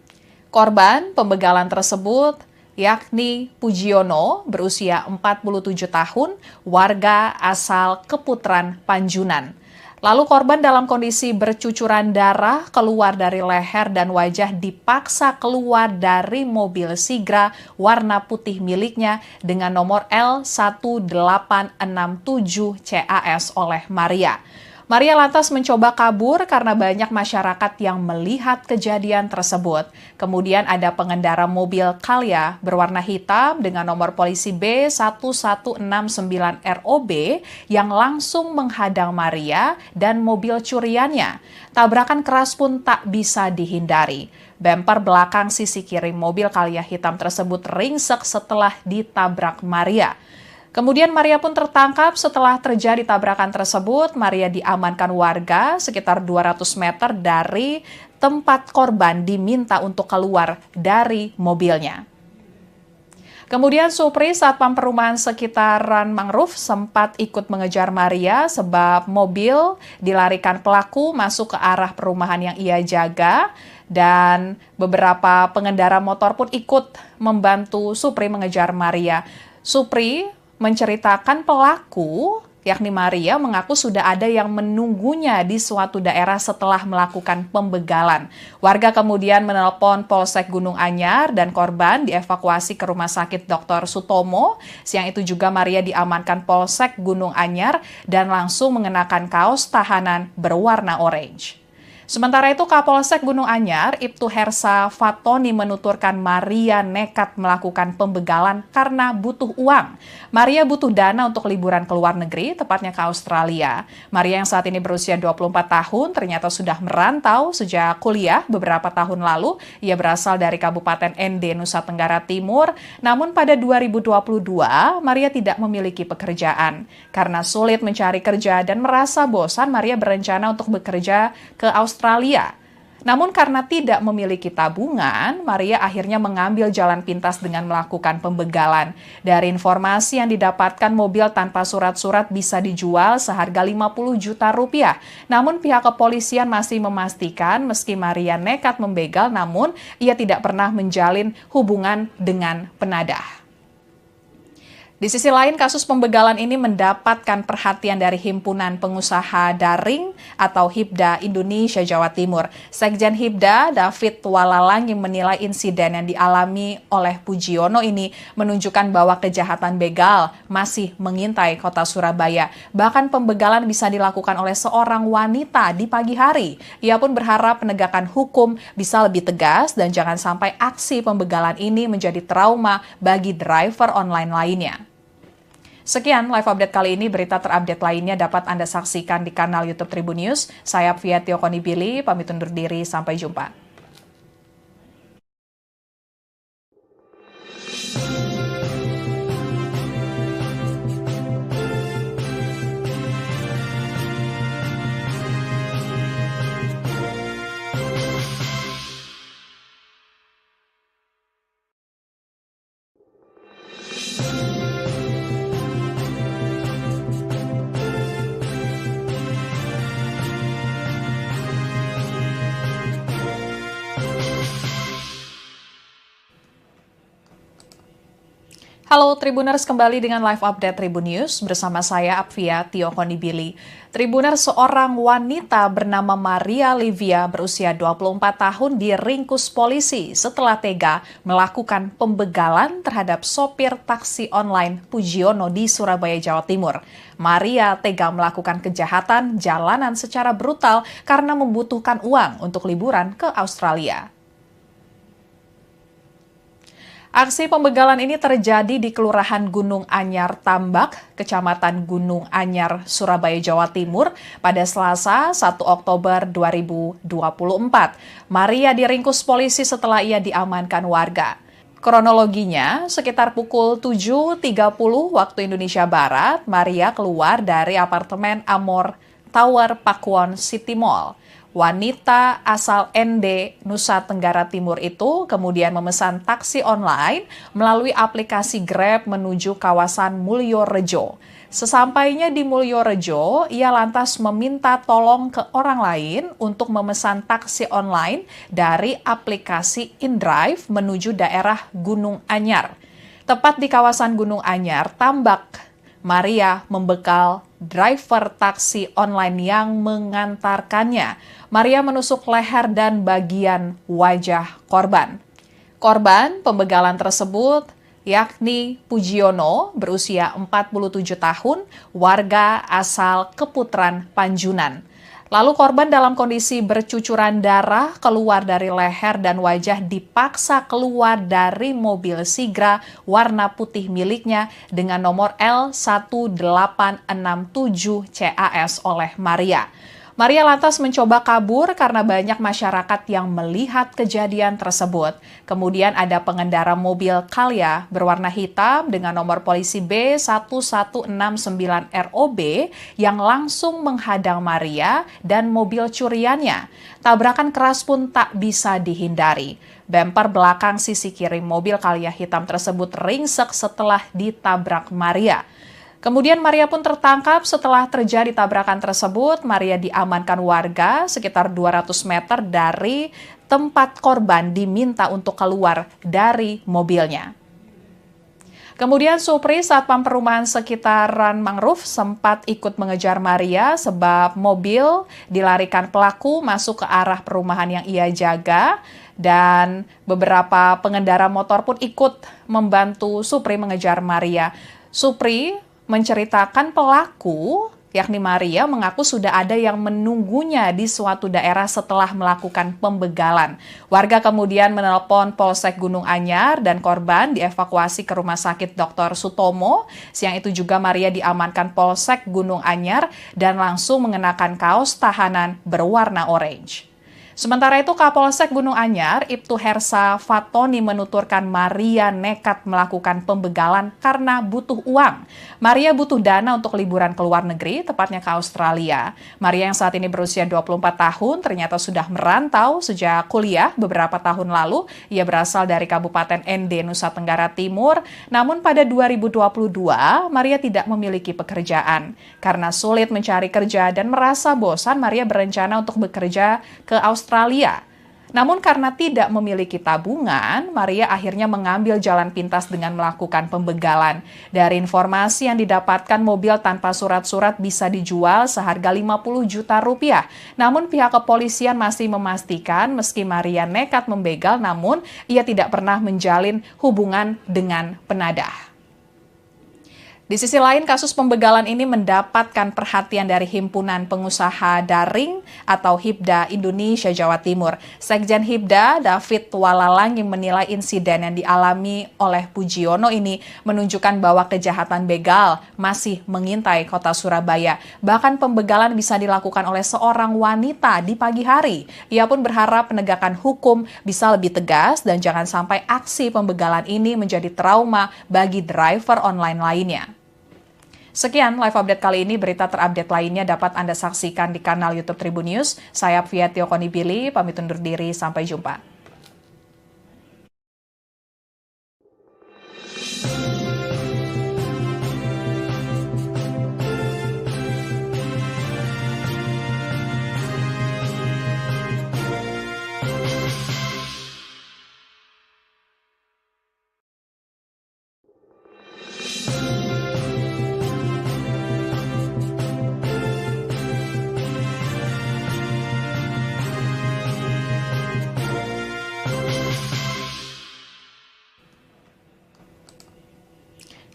Korban pembegalan tersebut yakni Pujiono berusia 47 tahun, warga asal Keputaran Panjunan. Lalu korban dalam kondisi bercucuran darah keluar dari leher dan wajah dipaksa keluar dari mobil Sigra warna putih miliknya dengan nomor L1867 CAS oleh Maria. Maria lantas mencoba kabur karena banyak masyarakat yang melihat kejadian tersebut. Kemudian ada pengendara mobil Calya berwarna hitam dengan nomor polisi B1169ROB yang langsung menghadang Maria dan mobil curiannya. Tabrakan keras pun tak bisa dihindari. Bemper belakang sisi kiri mobil Calya hitam tersebut ringsek setelah ditabrak Maria. Kemudian Maria pun tertangkap setelah terjadi tabrakan tersebut. Maria diamankan warga sekitar 200 meter dari tempat korban diminta untuk keluar dari mobilnya. Kemudian Supri, satpam perumahan sekitaran Mangrove, sempat ikut mengejar Maria sebab mobil dilarikan pelaku masuk ke arah perumahan yang ia jaga. Dan beberapa pengendara motor pun ikut membantu Supri mengejar Maria. Supri menceritakan pelaku, yakni Maria, mengaku sudah ada yang menunggunya di suatu daerah setelah melakukan pembegalan. Warga kemudian menelpon Polsek Gunung Anyar dan korban dievakuasi ke Rumah Sakit Dr. Sutomo. Siang itu juga Maria diamankan Polsek Gunung Anyar dan langsung mengenakan kaos tahanan berwarna orange. Sementara itu, Kapolsek Gunung Anyar, Ibtu Hersa Fatoni menuturkan Maria nekat melakukan pembegalan karena butuh uang. Maria butuh dana untuk liburan ke luar negeri, tepatnya ke Australia. Maria yang saat ini berusia 24 tahun ternyata sudah merantau sejak kuliah beberapa tahun lalu. Ia berasal dari Kabupaten ND, Nusa Tenggara Timur. Namun pada 2022, Maria tidak memiliki pekerjaan. Karena sulit mencari kerja dan merasa bosan, Maria berencana untuk bekerja ke Australia. Namun karena tidak memiliki tabungan, Maria akhirnya mengambil jalan pintas dengan melakukan pembegalan. Dari informasi yang didapatkan, mobil tanpa surat-surat bisa dijual seharga 50 juta rupiah. Namun pihak kepolisian masih memastikan meski Maria nekat membegal, namun ia tidak pernah menjalin hubungan dengan penadah. Di sisi lain, kasus pembegalan ini mendapatkan perhatian dari Himpunan Pengusaha Daring atau HIPDA Indonesia Jawa Timur. Sekjen HIPDA, David Walalang, yang menilai insiden yang dialami oleh Pujiono ini menunjukkan bahwa kejahatan begal masih mengintai kota Surabaya. Bahkan pembegalan bisa dilakukan oleh seorang wanita di pagi hari. Ia pun berharap penegakan hukum bisa lebih tegas dan jangan sampai aksi pembegalan ini menjadi trauma bagi driver online lainnya. Sekian live update kali ini. Berita terupdate lainnya dapat Anda saksikan di kanal YouTube Tribun News. Saya Apvia Tiokonibili, pamit undur diri. Sampai jumpa. Halo Tribuners, kembali dengan live update Tribun News bersama saya Apvia Tiokonibili. Tribuners, seorang wanita bernama Maria Livia berusia 24 tahun diringkus polisi setelah tega melakukan pembegalan terhadap sopir taksi online Pujiono di Surabaya, Jawa Timur. Maria tega melakukan kejahatan jalanan secara brutal karena membutuhkan uang untuk liburan ke Australia. Aksi pembegalan ini terjadi di Kelurahan Gunung Anyar Tambak, Kecamatan Gunung Anyar, Surabaya, Jawa Timur pada Selasa 1 Oktober 2024. Maria diringkus polisi setelah ia diamankan warga. Kronologinya, sekitar pukul 7.30 waktu Indonesia Barat, Maria keluar dari apartemen Amor Tower Pakuwon City Mall. Wanita asal ND, Nusa Tenggara Timur itu kemudian memesan taksi online melalui aplikasi Grab menuju kawasan Mulyorejo. Sesampainya di Mulyorejo, ia lantas meminta tolong ke orang lain untuk memesan taksi online dari aplikasi InDrive menuju daerah Gunung Anyar. Tepat di kawasan Gunung Anyar, Tambak, Maria membekal driver taksi online yang mengantarkannya. Maria menusuk leher dan bagian wajah korban. Korban pembegalan tersebut yakni Pujiono berusia 47 tahun, warga asal Keputran, Panjunan. Lalu korban dalam kondisi bercucuran darah keluar dari leher dan wajah dipaksa keluar dari mobil Sigra warna putih miliknya dengan nomor L1867 CAS oleh Maria. Maria lantas mencoba kabur karena banyak masyarakat yang melihat kejadian tersebut. Kemudian ada pengendara mobil Calya berwarna hitam dengan nomor polisi B1169ROB yang langsung menghadang Maria dan mobil curiannya. Tabrakan keras pun tak bisa dihindari. Bemper belakang sisi kiri mobil Calya hitam tersebut ringsek setelah ditabrak Maria. Kemudian Maria pun tertangkap setelah terjadi tabrakan tersebut. Maria diamankan warga sekitar 200 meter dari tempat korban diminta untuk keluar dari mobilnya. Kemudian Supri, satpam perumahan sekitaran Mangrove, sempat ikut mengejar Maria sebab mobil dilarikan pelaku masuk ke arah perumahan yang ia jaga. Dan beberapa pengendara motor pun ikut membantu Supri mengejar Maria. Supri menceritakan pelaku, yakni Maria, mengaku sudah ada yang menunggunya di suatu daerah setelah melakukan pembegalan. Warga kemudian menelpon Polsek Gunung Anyar dan korban dievakuasi ke Rumah Sakit Dr. Sutomo. Siang itu juga Maria diamankan Polsek Gunung Anyar dan langsung mengenakan kaos tahanan berwarna orange. Sementara itu, Kapolsek Gunung Anyar, Ibtu Hersa Fatoni menuturkan Maria nekat melakukan pembegalan karena butuh uang. Maria butuh dana untuk liburan ke luar negeri, tepatnya ke Australia. Maria yang saat ini berusia 24 tahun ternyata sudah merantau sejak kuliah beberapa tahun lalu. Ia berasal dari Kabupaten ND, Nusa Tenggara Timur. Namun pada 2022, Maria tidak memiliki pekerjaan. Karena sulit mencari kerja dan merasa bosan, Maria berencana untuk bekerja ke Australia. Namun karena tidak memiliki tabungan, Maria akhirnya mengambil jalan pintas dengan melakukan pembegalan. Dari informasi yang didapatkan, mobil tanpa surat-surat bisa dijual seharga 50 juta rupiah. Namun pihak kepolisian masih memastikan meski Maria nekat membegal, namun ia tidak pernah menjalin hubungan dengan penadah. Di sisi lain, kasus pembegalan ini mendapatkan perhatian dari Himpunan Pengusaha Daring atau HIPDA Indonesia Jawa Timur. Sekjen HIPDA, David Walalangi, menilai insiden yang dialami oleh Pujiono ini menunjukkan bahwa kejahatan begal masih mengintai kota Surabaya. Bahkan pembegalan bisa dilakukan oleh seorang wanita di pagi hari. Ia pun berharap penegakan hukum bisa lebih tegas dan jangan sampai aksi pembegalan ini menjadi trauma bagi driver online lainnya. Sekian live update kali ini. Berita terupdate lainnya dapat Anda saksikan di kanal YouTube Tribun News. Saya Apvia Tiokonibili, pamit undur diri. Sampai jumpa.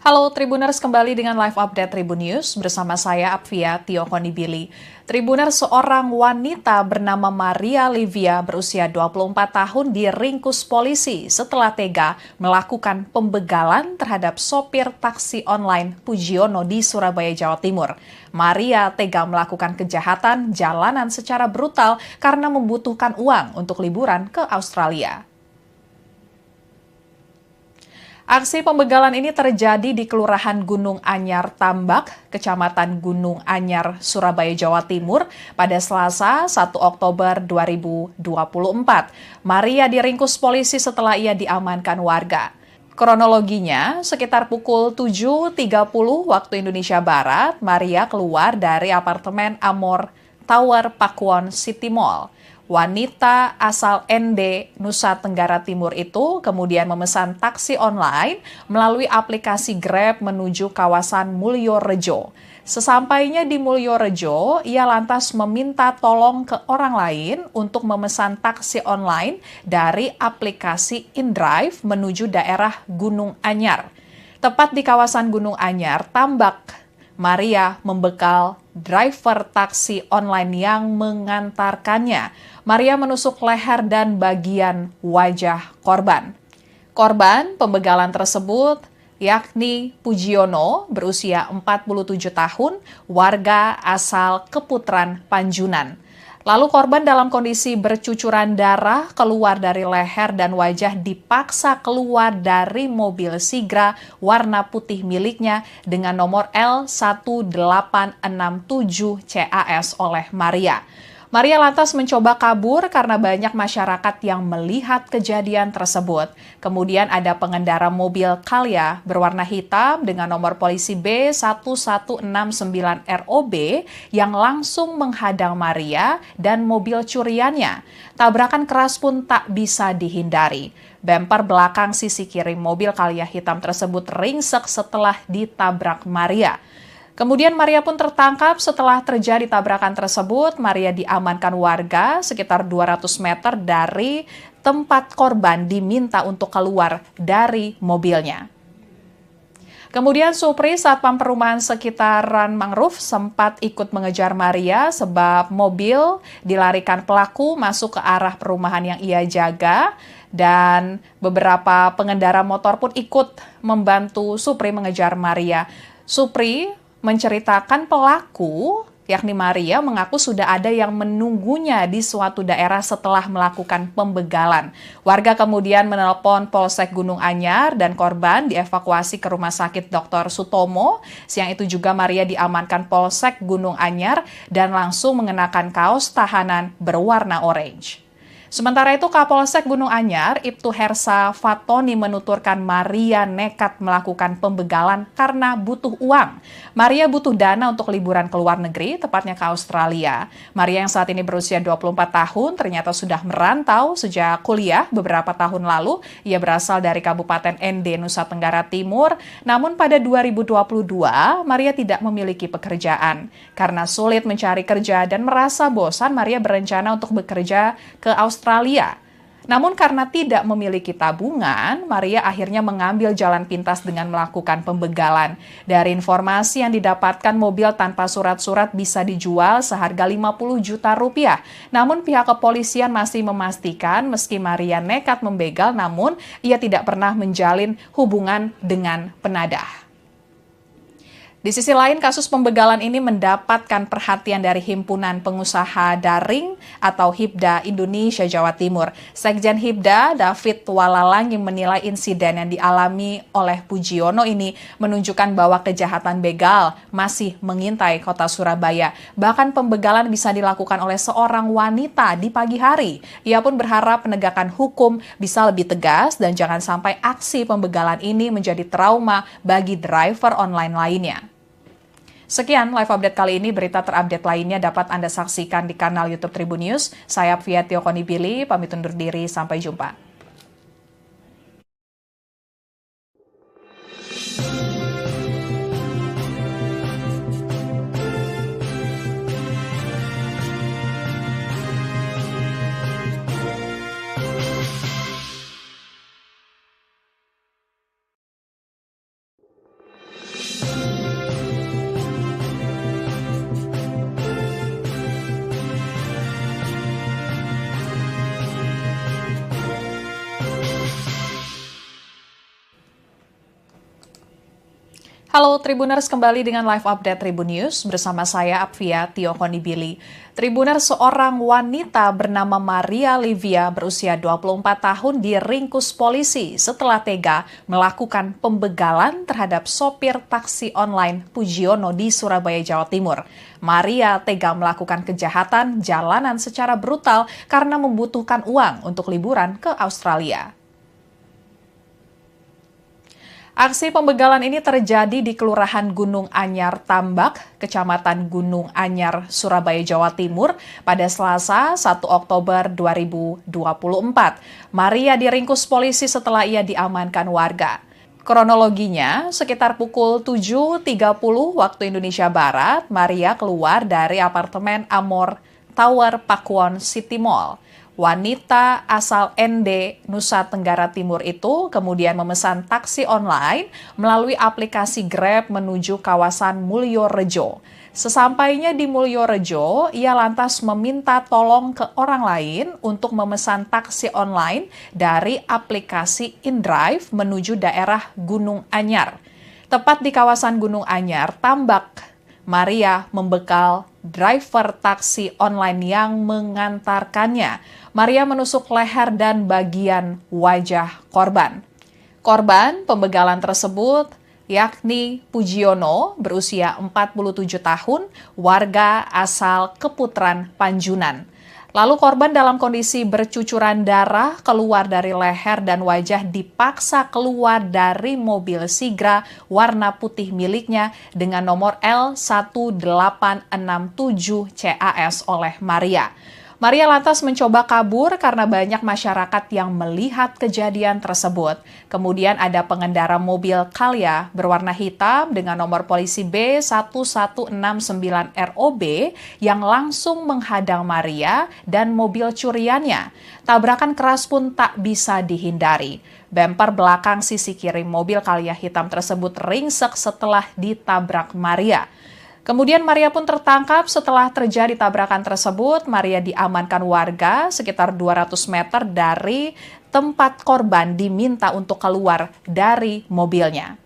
Halo Tribuners, kembali dengan live update Tribun News bersama saya Apvia Tiokonibili. Tribuners, seorang wanita bernama Maria Livia berusia 24 tahun diringkus polisi setelah tega melakukan pembegalan terhadap sopir taksi online Pujiono di Surabaya, Jawa Timur. Maria tega melakukan kejahatan jalanan secara brutal karena membutuhkan uang untuk liburan ke Australia. Aksi pembegalan ini terjadi di Kelurahan Gunung Anyar Tambak, Kecamatan Gunung Anyar, Surabaya, Jawa Timur pada Selasa 1 Oktober 2024. Maria diringkus polisi setelah ia diamankan warga. Kronologinya, sekitar pukul 7.30 waktu Indonesia Barat, Maria keluar dari apartemen Amor Tower Pakuwon City Mall. Wanita asal ND, Nusa Tenggara Timur itu kemudian memesan taksi online melalui aplikasi Grab menuju kawasan Mulyorejo. Sesampainya di Mulyorejo, ia lantas meminta tolong ke orang lain untuk memesan taksi online dari aplikasi InDrive menuju daerah Gunung Anyar. Tepat di kawasan Gunung Anyar, Tambak, Maria membekal driver taksi online yang mengantarkannya. Maria menusuk leher dan bagian wajah korban. Korban pembegalan tersebut yakni Pujiono berusia 47 tahun, warga asal Keputran, Panjunan. Lalu korban dalam kondisi bercucuran darah keluar dari leher dan wajah dipaksa keluar dari mobil Sigra warna putih miliknya dengan nomor L1867 CAS oleh Maria. Maria lantas mencoba kabur karena banyak masyarakat yang melihat kejadian tersebut. Kemudian ada pengendara mobil Calya berwarna hitam dengan nomor polisi B1169ROB yang langsung menghadang Maria dan mobil curiannya. Tabrakan keras pun tak bisa dihindari. Bemper belakang sisi kiri mobil Calya hitam tersebut ringsek setelah ditabrak Maria. Kemudian Maria pun tertangkap setelah terjadi tabrakan tersebut. Maria diamankan warga sekitar 200 meter dari tempat korban diminta untuk keluar dari mobilnya. Kemudian Supri, satpam perumahan sekitaran Mangrove, sempat ikut mengejar Maria sebab mobil dilarikan pelaku masuk ke arah perumahan yang ia jaga. Dan beberapa pengendara motor pun ikut membantu Supri mengejar Maria. Supri menceritakan pelaku, yakni Maria, mengaku sudah ada yang menunggunya di suatu daerah setelah melakukan pembegalan. Warga kemudian menelpon Polsek Gunung Anyar dan korban dievakuasi ke Rumah Sakit Dr. Sutomo. Siang itu juga Maria diamankan Polsek Gunung Anyar dan langsung mengenakan kaos tahanan berwarna orange. Sementara itu, Kapolsek Gunung Anyar, Ibtu Hersa Fatoni menuturkan Maria nekat melakukan pembegalan karena butuh uang. Maria butuh dana untuk liburan ke luar negeri, tepatnya ke Australia. Maria yang saat ini berusia 24 tahun ternyata sudah merantau sejak kuliah beberapa tahun lalu. Ia berasal dari Kabupaten ND, Nusa Tenggara Timur. Namun pada 2022, Maria tidak memiliki pekerjaan. Karena sulit mencari kerja dan merasa bosan, Maria berencana untuk bekerja ke Australia. Namun karena tidak memiliki tabungan, Maria akhirnya mengambil jalan pintas dengan melakukan pembegalan. Dari informasi yang didapatkan, mobil tanpa surat-surat bisa dijual seharga 50 juta rupiah. Namun pihak kepolisian masih memastikan meski Maria nekat membegal, namun ia tidak pernah menjalin hubungan dengan penadah. Di sisi lain, kasus pembegalan ini mendapatkan perhatian dari Himpunan Pengusaha Daring atau HIPDA Indonesia Jawa Timur. Sekjen HIPDA, David Walalang, yang menilai insiden yang dialami oleh Pujiono ini menunjukkan bahwa kejahatan begal masih mengintai kota Surabaya. Bahkan pembegalan bisa dilakukan oleh seorang wanita di pagi hari. Ia pun berharap penegakan hukum bisa lebih tegas dan jangan sampai aksi pembegalan ini menjadi trauma bagi driver online lainnya. Sekian live update kali ini. Berita terupdate lainnya dapat Anda saksikan di kanal YouTube Tribun News. Saya Apvia Tiokonibili, pamit undur diri. Sampai jumpa. Halo Tribuners, kembali dengan live update Tribun News bersama saya Apvia Tiokonibili. Tribuners, seorang wanita bernama Maria Livia berusia 24 tahun diringkus polisi setelah tega melakukan pembegalan terhadap sopir taksi online Pujiono di Surabaya, Jawa Timur. Maria tega melakukan kejahatan jalanan secara brutal karena membutuhkan uang untuk liburan ke Australia. Aksi pembegalan ini terjadi di Kelurahan Gunung Anyar Tambak, Kecamatan Gunung Anyar, Surabaya, Jawa Timur pada Selasa 1 Oktober 2024. Maria diringkus polisi setelah ia diamankan warga. Kronologinya, sekitar pukul 7.30 waktu Indonesia Barat, Maria keluar dari apartemen Amor Tower Pakuwon City Mall. Wanita asal ND, Nusa Tenggara Timur itu kemudian memesan taksi online melalui aplikasi Grab menuju kawasan Mulyorejo. Sesampainya di Mulyorejo, ia lantas meminta tolong ke orang lain untuk memesan taksi online dari aplikasi InDrive menuju daerah Gunung Anyar. Tepat di kawasan Gunung Anyar, Tambak, Maria membekal driver taksi online yang mengantarkannya. Maria menusuk leher dan bagian wajah korban. Korban pembegalan tersebut yakni Pujiono berusia 47 tahun, warga asal Keputran, Panjunan. Lalu korban dalam kondisi bercucuran darah keluar dari leher dan wajah dipaksa keluar dari mobil Sigra warna putih miliknya dengan nomor L1867 CAS oleh Maria. Maria lantas mencoba kabur karena banyak masyarakat yang melihat kejadian tersebut. Kemudian ada pengendara mobil Calya berwarna hitam dengan nomor polisi B1169ROB yang langsung menghadang Maria dan mobil curiannya. Tabrakan keras pun tak bisa dihindari. Bemper belakang sisi kiri mobil Calya hitam tersebut ringsek setelah ditabrak Maria. Kemudian Maria pun tertangkap setelah terjadi tabrakan tersebut. Maria diamankan warga sekitar 200 meter dari tempat korban diminta untuk keluar dari mobilnya.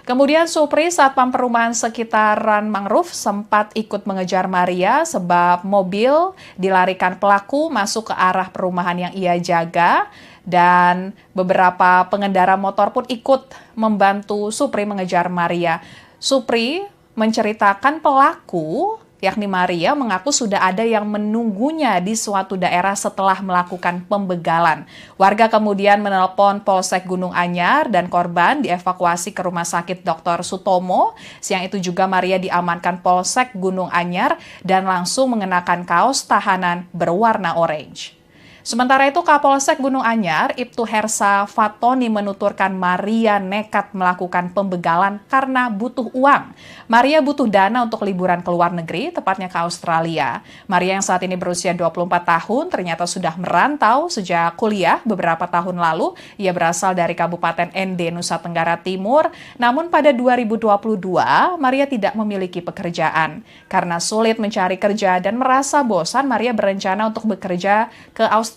Kemudian Supri, satpam perumahan sekitaran Mangrove, sempat ikut mengejar Maria sebab mobil dilarikan pelaku masuk ke arah perumahan yang ia jaga. Dan beberapa pengendara motor pun ikut membantu Supri mengejar Maria. Supri menceritakan pelaku, yakni Maria, mengaku sudah ada yang menunggunya di suatu daerah setelah melakukan pembegalan. Warga kemudian menelpon Polsek Gunung Anyar dan korban dievakuasi ke Rumah Sakit Dr. Sutomo. Siang itu juga Maria diamankan Polsek Gunung Anyar dan langsung mengenakan kaos tahanan berwarna orange. Sementara itu, Kapolsek Gunung Anyar, Ibtu Hersa Fatoni menuturkan Maria nekat melakukan pembegalan karena butuh uang. Maria butuh dana untuk liburan ke luar negeri, tepatnya ke Australia. Maria yang saat ini berusia 24 tahun ternyata sudah merantau sejak kuliah beberapa tahun lalu. Ia berasal dari Kabupaten ND, Nusa Tenggara Timur. Namun pada 2022, Maria tidak memiliki pekerjaan. Karena sulit mencari kerja dan merasa bosan, Maria berencana untuk bekerja ke Australia.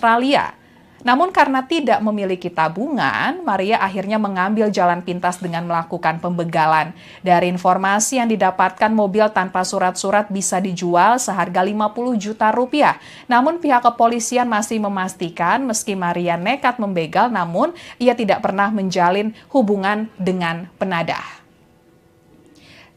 Namun karena tidak memiliki tabungan, Maria akhirnya mengambil jalan pintas dengan melakukan pembegalan. Dari informasi yang didapatkan, mobil tanpa surat-surat bisa dijual seharga 50 juta rupiah. Namun pihak kepolisian masih memastikan meski Maria nekat membegal, namun ia tidak pernah menjalin hubungan dengan penadah.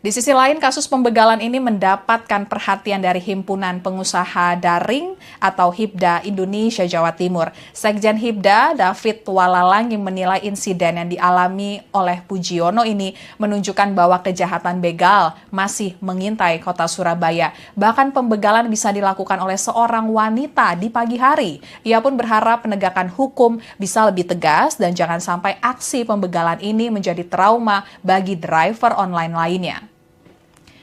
Di sisi lain, kasus pembegalan ini mendapatkan perhatian dari Himpunan Pengusaha Daring atau HIPDA Indonesia Jawa Timur. Sekjen HIPDA, David Walalangi, menilai insiden yang dialami oleh Pujiono ini menunjukkan bahwa kejahatan begal masih mengintai kota Surabaya. Bahkan pembegalan bisa dilakukan oleh seorang wanita di pagi hari. Ia pun berharap penegakan hukum bisa lebih tegas dan jangan sampai aksi pembegalan ini menjadi trauma bagi driver online lainnya.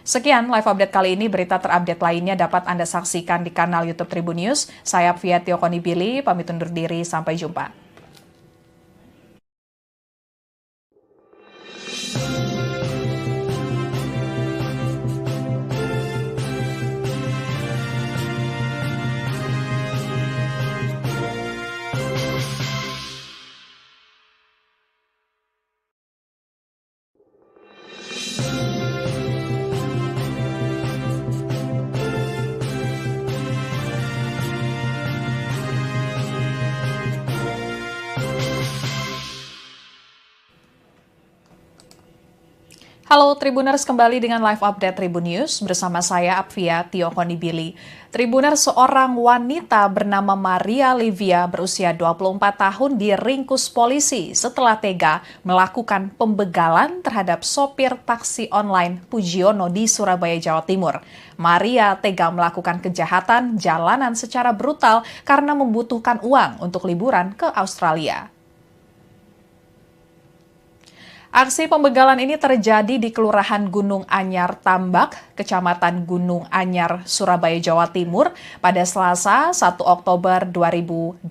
Sekian live update kali ini. Berita terupdate lainnya dapat Anda saksikan di kanal YouTube Tribun News. Saya Apvia Tiokonibili, pamit undur diri. Sampai jumpa. Halo Tribuners, kembali dengan live update Tribun News bersama saya Apvia Tiokonibili. Tribuners, seorang wanita bernama Maria Livia berusia 24 tahun diringkus polisi setelah tega melakukan pembegalan terhadap sopir taksi online Pujiono di Surabaya, Jawa Timur. Maria tega melakukan kejahatan jalanan secara brutal karena membutuhkan uang untuk liburan ke Australia. Aksi pembegalan ini terjadi di Kelurahan Gunung Anyar Tambak, Kecamatan Gunung Anyar, Surabaya, Jawa Timur pada Selasa 1 Oktober 2024.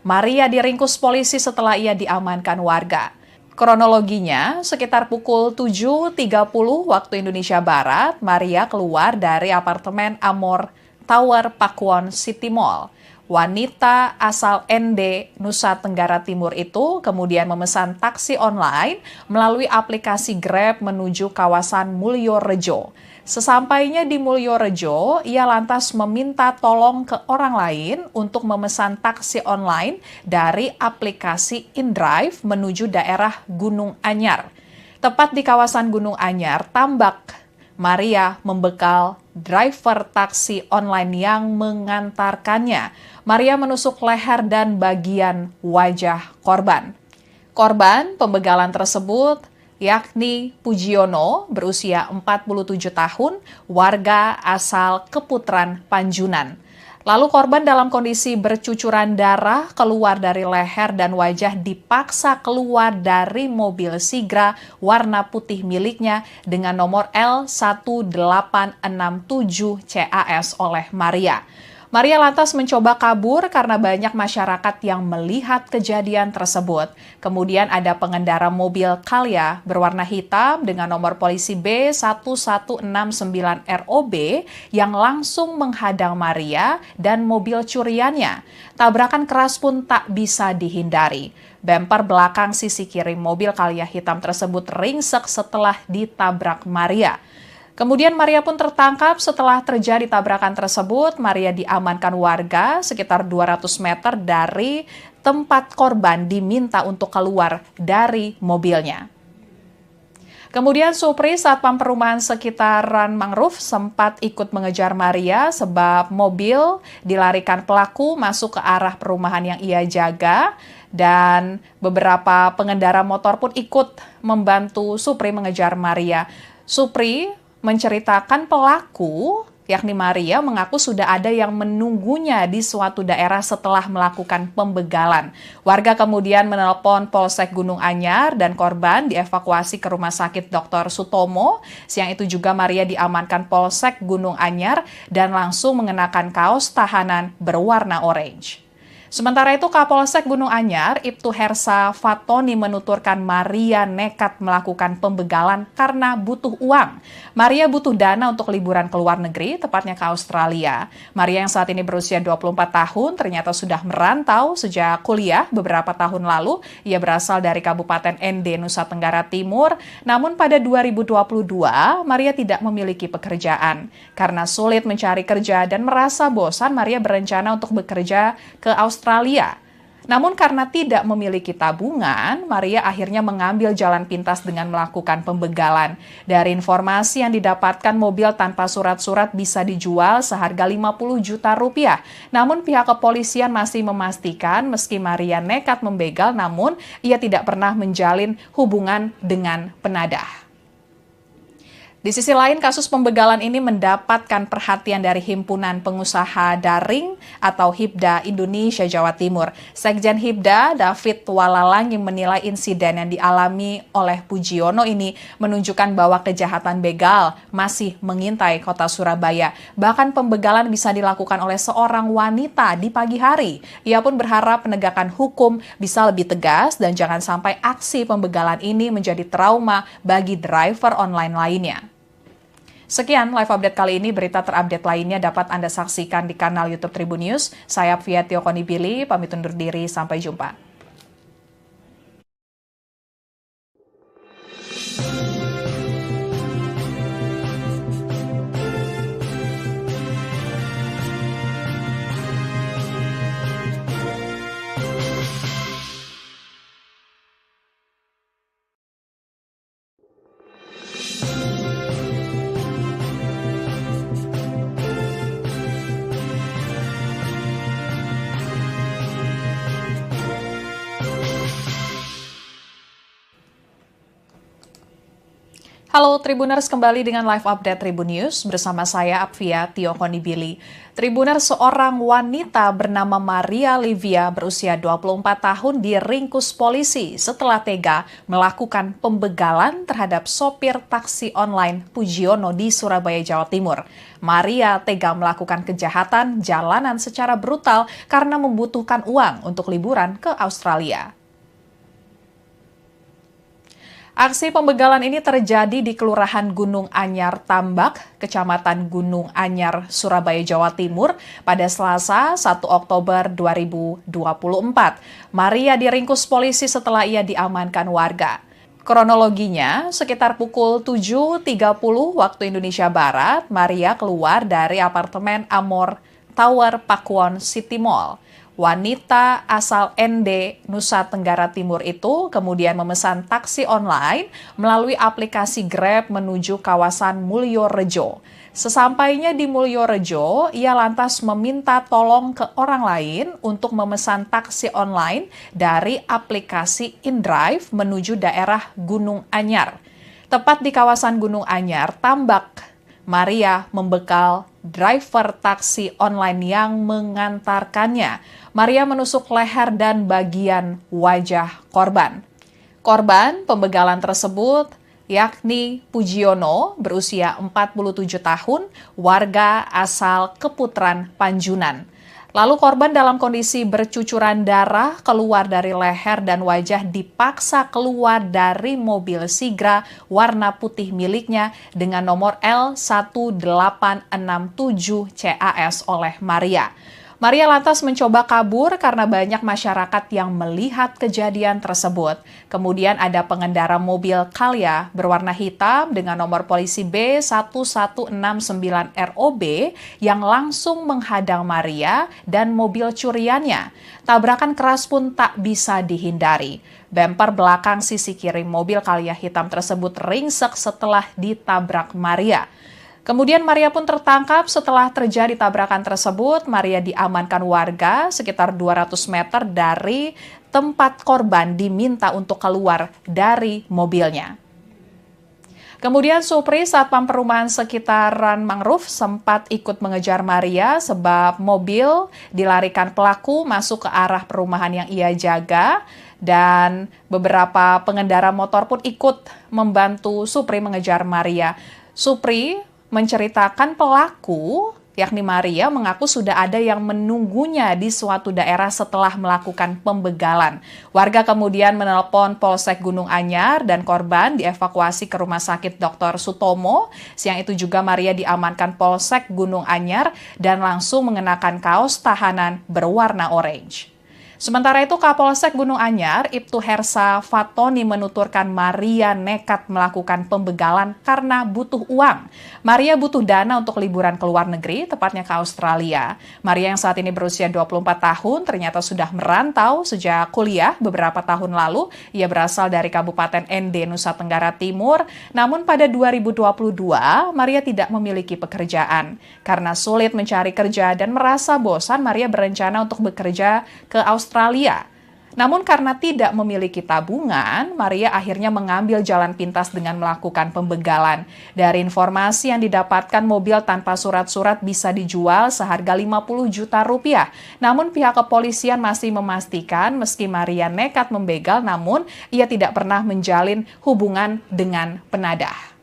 Maria diringkus polisi setelah ia diamankan warga. Kronologinya, sekitar pukul 7.30 waktu Indonesia Barat, Maria keluar dari apartemen Amor Tower Pakuwon City Mall. Wanita asal ND, Nusa Tenggara Timur itu kemudian memesan taksi online melalui aplikasi Grab menuju kawasan Mulyorejo. Sesampainya di Mulyorejo, ia lantas meminta tolong ke orang lain untuk memesan taksi online dari aplikasi InDrive menuju daerah Gunung Anyar. Tepat di kawasan Gunung Anyar, Tambak, Maria membekal driver taksi online yang mengantarkannya. Maria menusuk leher dan bagian wajah korban. Korban pembegalan tersebut yakni Pujiono berusia 47 tahun, warga asal Keputran, Panjunan. Lalu korban dalam kondisi bercucuran darah keluar dari leher dan wajah dipaksa keluar dari mobil Sigra warna putih miliknya dengan nomor L1867 CAS oleh Maria. Maria lantas mencoba kabur karena banyak masyarakat yang melihat kejadian tersebut. Kemudian ada pengendara mobil Calya berwarna hitam dengan nomor polisi B1169ROB yang langsung menghadang Maria dan mobil curiannya. Tabrakan keras pun tak bisa dihindari. Bemper belakang sisi kiri mobil Calya hitam tersebut ringsek setelah ditabrak Maria. Kemudian Maria pun tertangkap setelah terjadi tabrakan tersebut. Maria diamankan warga sekitar 200 meter dari tempat korban diminta untuk keluar dari mobilnya. Kemudian Supri, satpam perumahan sekitaran Mangrove, sempat ikut mengejar Maria sebab mobil dilarikan pelaku masuk ke arah perumahan yang ia jaga. Dan beberapa pengendara motor pun ikut membantu Supri mengejar Maria. Supri menceritakan pelaku, yakni Maria, mengaku sudah ada yang menunggunya di suatu daerah setelah melakukan pembegalan. Warga kemudian menelpon Polsek Gunung Anyar dan korban dievakuasi ke Rumah Sakit Dr. Sutomo. Siang itu juga Maria diamankan Polsek Gunung Anyar dan langsung mengenakan kaos tahanan berwarna orange. Sementara itu, Kapolsek Gunung Anyar, Ibtu Hersa Fatoni menuturkan Maria nekat melakukan pembegalan karena butuh uang. Maria butuh dana untuk liburan ke luar negeri, tepatnya ke Australia. Maria yang saat ini berusia 24 tahun ternyata sudah merantau sejak kuliah beberapa tahun lalu. Ia berasal dari Kabupaten ND, Nusa Tenggara Timur. Namun pada 2022, Maria tidak memiliki pekerjaan. Karena sulit mencari kerja dan merasa bosan, Maria berencana untuk bekerja ke Australia. Namun karena tidak memiliki tabungan, Maria akhirnya mengambil jalan pintas dengan melakukan pembegalan. Dari informasi yang didapatkan, mobil tanpa surat-surat bisa dijual seharga 50 juta rupiah. Namun pihak kepolisian masih memastikan meski Maria nekat membegal, namun ia tidak pernah menjalin hubungan dengan penadah. Di sisi lain, kasus pembegalan ini mendapatkan perhatian dari Himpunan Pengusaha Daring atau HIPDA Indonesia Jawa Timur. Sekjen HIPDA, David Walalangi, menilai insiden yang dialami oleh Pujiono ini menunjukkan bahwa kejahatan begal masih mengintai kota Surabaya. Bahkan pembegalan bisa dilakukan oleh seorang wanita di pagi hari. Ia pun berharap penegakan hukum bisa lebih tegas dan jangan sampai aksi pembegalan ini menjadi trauma bagi driver online lainnya. Sekian live update kali ini. Berita terupdate lainnya dapat Anda saksikan di kanal YouTube Tribun News. Saya Apvia Tiokonibili, pamit undur diri. Sampai jumpa. Halo Tribuners, kembali dengan live update Tribun News bersama saya Apvia Tiokonibili. Tribuners, seorang wanita bernama Maria Livia berusia 24 tahun diringkus polisi setelah tega melakukan pembegalan terhadap sopir taksi online Pujiono di Surabaya, Jawa Timur. Maria tega melakukan kejahatan jalanan secara brutal karena membutuhkan uang untuk liburan ke Australia. Aksi pembegalan ini terjadi di Kelurahan Gunung Anyar Tambak, Kecamatan Gunung Anyar, Surabaya, Jawa Timur pada Selasa 1 Oktober 2024. Maria diringkus polisi setelah ia diamankan warga. Kronologinya, sekitar pukul 7.30 waktu Indonesia Barat, Maria keluar dari apartemen Amor Tower Pakuwon City Mall. Wanita asal ND, Nusa Tenggara Timur itu kemudian memesan taksi online melalui aplikasi Grab menuju kawasan Mulyorejo. Sesampainya di Mulyorejo, ia lantas meminta tolong ke orang lain untuk memesan taksi online dari aplikasi InDrive menuju daerah Gunung Anyar. Tepat di kawasan Gunung Anyar, Tambak, Maria membekal driver taksi online yang mengantarkannya. Maria menusuk leher dan bagian wajah korban. Korban pembegalan tersebut yakni Pujiono berusia 47 tahun, warga asal Keputran, Panjunan. Lalu korban dalam kondisi bercucuran darah keluar dari leher dan wajah dipaksa keluar dari mobil Sigra warna putih miliknya dengan nomor L1867 CAS oleh Maria. Maria lantas mencoba kabur karena banyak masyarakat yang melihat kejadian tersebut. Kemudian ada pengendara mobil Calya berwarna hitam dengan nomor polisi B1169ROB yang langsung menghadang Maria dan mobil curiannya. Tabrakan keras pun tak bisa dihindari. Bemper belakang sisi kiri mobil Calya hitam tersebut ringsek setelah ditabrak Maria. Kemudian Maria pun tertangkap setelah terjadi tabrakan tersebut. Maria diamankan warga sekitar 200 meter dari tempat korban diminta untuk keluar dari mobilnya. Kemudian Supri, satpam perumahan sekitaran Mangrove, sempat ikut mengejar Maria sebab mobil dilarikan pelaku masuk ke arah perumahan yang ia jaga. Dan beberapa pengendara motor pun ikut membantu Supri mengejar Maria. Supri menceritakan pelaku, yakni Maria, mengaku sudah ada yang menunggunya di suatu daerah setelah melakukan pembegalan. Warga kemudian menelpon Polsek Gunung Anyar dan korban dievakuasi ke Rumah Sakit Dr. Sutomo. Siang itu juga Maria diamankan Polsek Gunung Anyar dan langsung mengenakan kaos tahanan berwarna orange. Sementara itu, Kapolsek Gunung Anyar, Ibtu Hersa Fatoni menuturkan Maria nekat melakukan pembegalan karena butuh uang. Maria butuh dana untuk liburan ke luar negeri, tepatnya ke Australia. Maria yang saat ini berusia 24 tahun ternyata sudah merantau sejak kuliah beberapa tahun lalu. Ia berasal dari Kabupaten ND, Nusa Tenggara Timur. Namun pada 2022, Maria tidak memiliki pekerjaan. Karena sulit mencari kerja dan merasa bosan, Maria berencana untuk bekerja ke Australia. Namun karena tidak memiliki tabungan, Maria akhirnya mengambil jalan pintas dengan melakukan pembegalan. Dari informasi yang didapatkan, mobil tanpa surat-surat bisa dijual seharga 50 juta rupiah. Namun pihak kepolisian masih memastikan meski Maria nekat membegal, namun ia tidak pernah menjalin hubungan dengan penadah.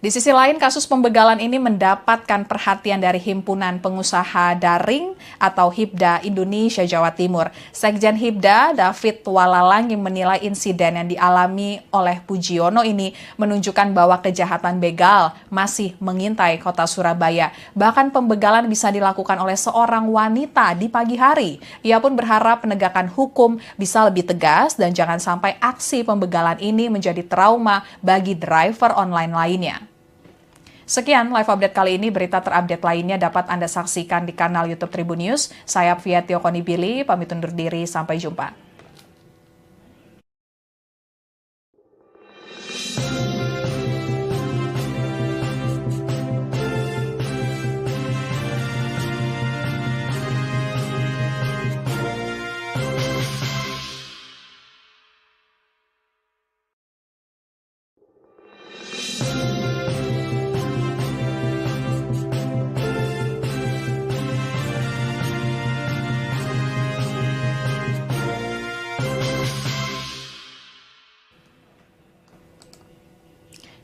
Di sisi lain, kasus pembegalan ini mendapatkan perhatian dari Himpunan Pengusaha Daring atau HIPDA Indonesia Jawa Timur. Sekjen HIPDA, David Walalangi, menilai insiden yang dialami oleh Pujiono ini menunjukkan bahwa kejahatan begal masih mengintai kota Surabaya. Bahkan pembegalan bisa dilakukan oleh seorang wanita di pagi hari. Ia pun berharap penegakan hukum bisa lebih tegas dan jangan sampai aksi pembegalan ini menjadi trauma bagi driver online lainnya. Sekian live update kali ini. Berita terupdate lainnya dapat Anda saksikan di kanal YouTube Tribun News. Saya Apvia Tiokonibili, pamit undur diri. Sampai jumpa.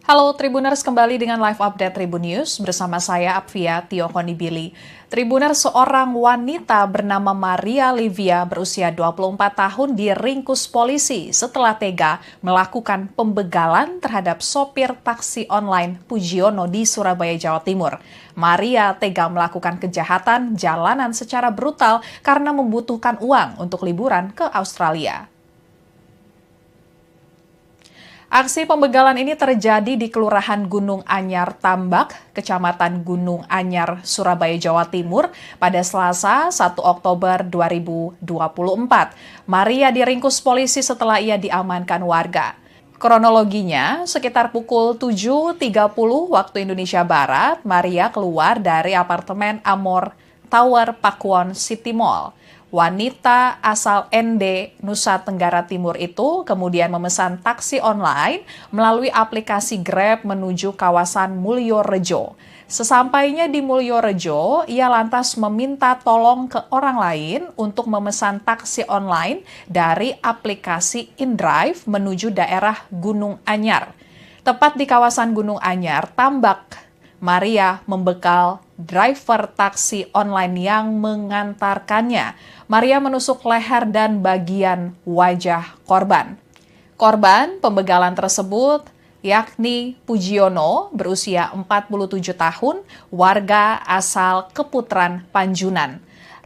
Halo Tribuners, kembali dengan live update Tribun News bersama saya Apvia Tiokonibili. Tribuners, seorang wanita bernama Maria Livia berusia 24 tahun diringkus polisi setelah tega melakukan pembegalan terhadap sopir taksi online Pujiono di Surabaya, Jawa Timur. Maria tega melakukan kejahatan jalanan secara brutal karena membutuhkan uang untuk liburan ke Australia. Aksi pembegalan ini terjadi di Kelurahan Gunung Anyar Tambak, Kecamatan Gunung Anyar, Surabaya, Jawa Timur pada Selasa 1 Oktober 2024. Maria diringkus polisi setelah ia diamankan warga. Kronologinya, sekitar pukul 7.30 waktu Indonesia Barat, Maria keluar dari apartemen Amor Tower Pakuwon City Mall. Wanita asal ND, Nusa Tenggara Timur itu kemudian memesan taksi online melalui aplikasi Grab menuju kawasan Mulyorejo. Sesampainya di Mulyorejo, ia lantas meminta tolong ke orang lain untuk memesan taksi online dari aplikasi InDrive menuju daerah Gunung Anyar. Tepat di kawasan Gunung Anyar, Tambak, Maria membekal driver taksi online yang mengantarkannya. Maria menusuk leher dan bagian wajah korban. Korban pembegalan tersebut yakni Pujiono berusia 47 tahun, warga asal Keputran, Panjunan.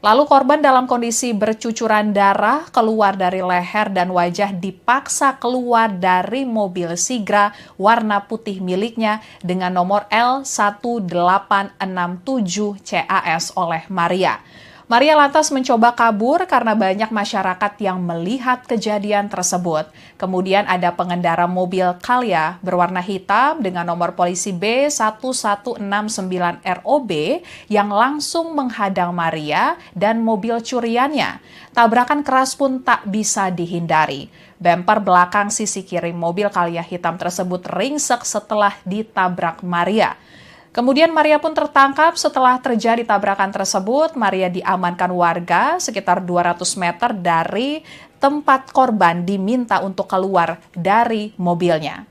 Lalu korban dalam kondisi bercucuran darah keluar dari leher dan wajah dipaksa keluar dari mobil Sigra warna putih miliknya dengan nomor L1867 CAS oleh Maria. Maria lantas mencoba kabur karena banyak masyarakat yang melihat kejadian tersebut. Kemudian ada pengendara mobil Calya berwarna hitam dengan nomor polisi B1169ROB yang langsung menghadang Maria dan mobil curiannya. Tabrakan keras pun tak bisa dihindari. Bemper belakang sisi kiri mobil Calya hitam tersebut ringsek setelah ditabrak Maria. Kemudian Maria pun tertangkap setelah terjadi tabrakan tersebut. Maria diamankan warga sekitar 200 meter dari tempat korban diminta untuk keluar dari mobilnya.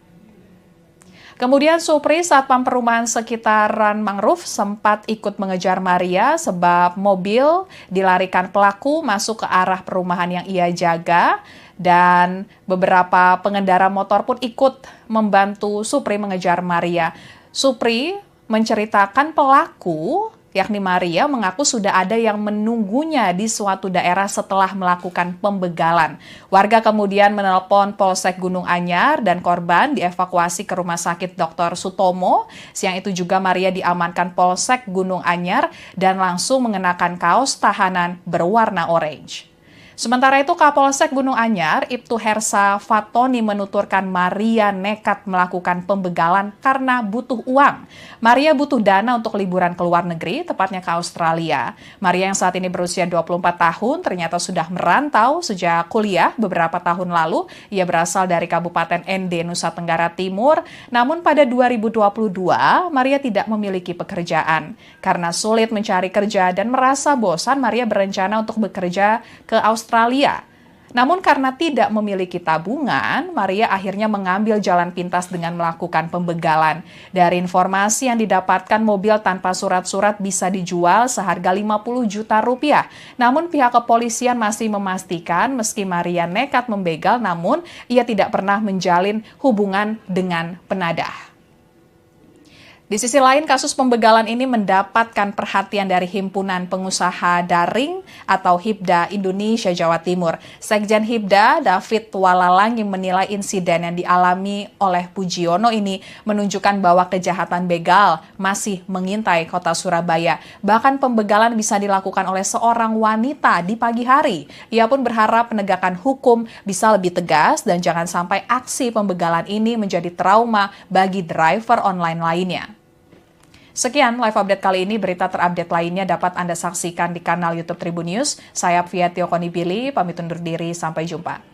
Kemudian Supri, Satpam Perumahan Sekitaran Mangrove, sempat ikut mengejar Maria sebab mobil dilarikan pelaku masuk ke arah perumahan yang ia jaga. Dan beberapa pengendara motor pun ikut membantu Supri mengejar Maria. Supri menceritakan pelaku, yakni Maria, mengaku sudah ada yang menunggunya di suatu daerah setelah melakukan pembegalan. Warga kemudian menelpon Polsek Gunung Anyar dan korban dievakuasi ke Rumah Sakit Dr. Sutomo. Siang itu juga Maria diamankan Polsek Gunung Anyar dan langsung mengenakan kaos tahanan berwarna orange. Sementara itu, Kapolsek Gunung Anyar, Ibtu Hersa Fatoni menuturkan Maria nekat melakukan pembegalan karena butuh uang. Maria butuh dana untuk liburan ke luar negeri, tepatnya ke Australia. Maria yang saat ini berusia 24 tahun ternyata sudah merantau sejak kuliah beberapa tahun lalu. Ia berasal dari Kabupaten ND, Nusa Tenggara Timur. Namun pada 2022, Maria tidak memiliki pekerjaan. Karena sulit mencari kerja dan merasa bosan, Maria berencana untuk bekerja ke Australia. Namun karena tidak memiliki tabungan, Maria akhirnya mengambil jalan pintas dengan melakukan pembegalan. Dari informasi yang didapatkan, mobil tanpa surat-surat bisa dijual seharga 50 juta rupiah. Namun pihak kepolisian masih memastikan meski Maria nekat membegal, namun ia tidak pernah menjalin hubungan dengan penadah. Di sisi lain, kasus pembegalan ini mendapatkan perhatian dari Himpunan Pengusaha Daring atau HIPDA Indonesia Jawa Timur. Sekjen HIPDA, David Walalang, yang menilai insiden yang dialami oleh Pujiono ini menunjukkan bahwa kejahatan begal masih mengintai kota Surabaya. Bahkan pembegalan bisa dilakukan oleh seorang wanita di pagi hari. Ia pun berharap penegakan hukum bisa lebih tegas dan jangan sampai aksi pembegalan ini menjadi trauma bagi driver online lainnya. Sekian live update kali ini. Berita terupdate lainnya dapat Anda saksikan di kanal YouTube Tribun News. Saya Apvia Tiokonibili, pamit undur diri. Sampai jumpa.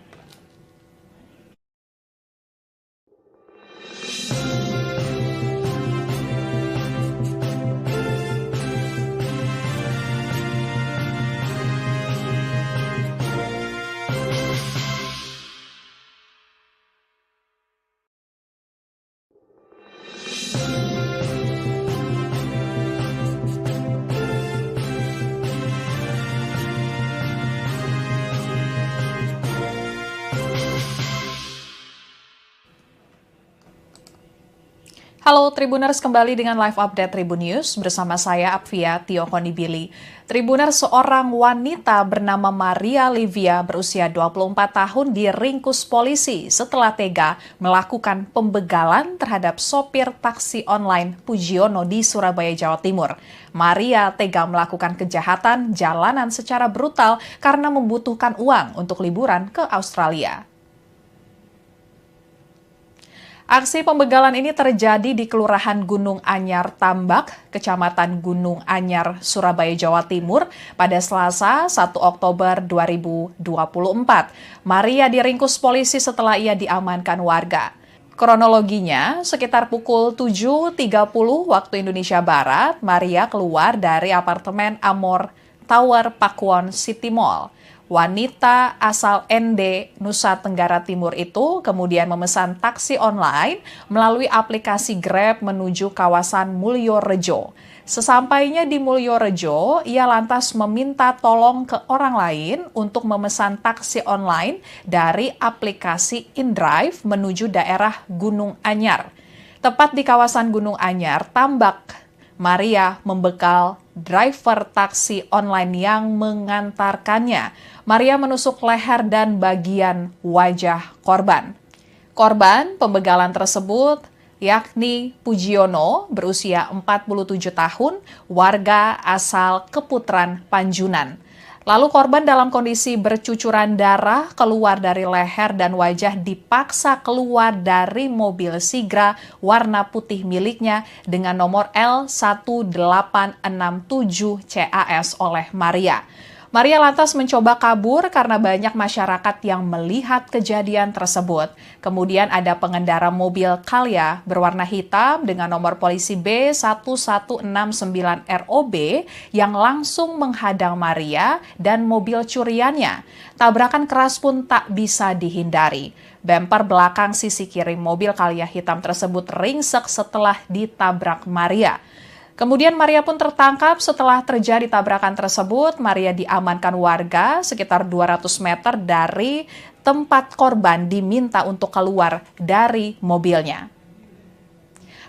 Halo Tribuners, kembali dengan live update Tribun News bersama saya Apvia Tiokonibili. Tribuners, seorang wanita bernama Maria Livia berusia 24 tahun diringkus polisi setelah tega melakukan pembegalan terhadap sopir taksi online Pujiono di Surabaya, Jawa Timur. Maria tega melakukan kejahatan jalanan secara brutal karena membutuhkan uang untuk liburan ke Australia. Aksi pembegalan ini terjadi di Kelurahan Gunung Anyar Tambak, Kecamatan Gunung Anyar, Surabaya, Jawa Timur pada Selasa 1 Oktober 2024. Maria diringkus polisi setelah ia diamankan warga. Kronologinya, sekitar pukul 7.30 waktu Indonesia Barat, Maria keluar dari apartemen Amor Tower Pakuwon City Mall. Wanita asal ND, Nusa Tenggara Timur itu kemudian memesan taksi online melalui aplikasi Grab menuju kawasan Mulyorejo. Sesampainya di Mulyorejo, ia lantas meminta tolong ke orang lain untuk memesan taksi online dari aplikasi InDrive menuju daerah Gunung Anyar. Tepat di kawasan Gunung Anyar, Tambak, Maria membekal driver taksi online yang mengantarkannya. Maria menusuk leher dan bagian wajah korban. Korban pembegalan tersebut yakni Pujiono berusia 47 tahun, warga asal Keputran, Panjunan. Lalu korban dalam kondisi bercucuran darah keluar dari leher dan wajah dipaksa keluar dari mobil Sigra warna putih miliknya dengan nomor L1867 CAS oleh Maria. Maria lantas mencoba kabur karena banyak masyarakat yang melihat kejadian tersebut. Kemudian ada pengendara mobil Calya berwarna hitam dengan nomor polisi B1169ROB yang langsung menghadang Maria dan mobil curiannya. Tabrakan keras pun tak bisa dihindari. Bemper belakang sisi kiri mobil Calya hitam tersebut ringsek setelah ditabrak Maria. Kemudian Maria pun tertangkap setelah terjadi tabrakan tersebut. Maria diamankan warga sekitar 200 meter dari tempat korban diminta untuk keluar dari mobilnya.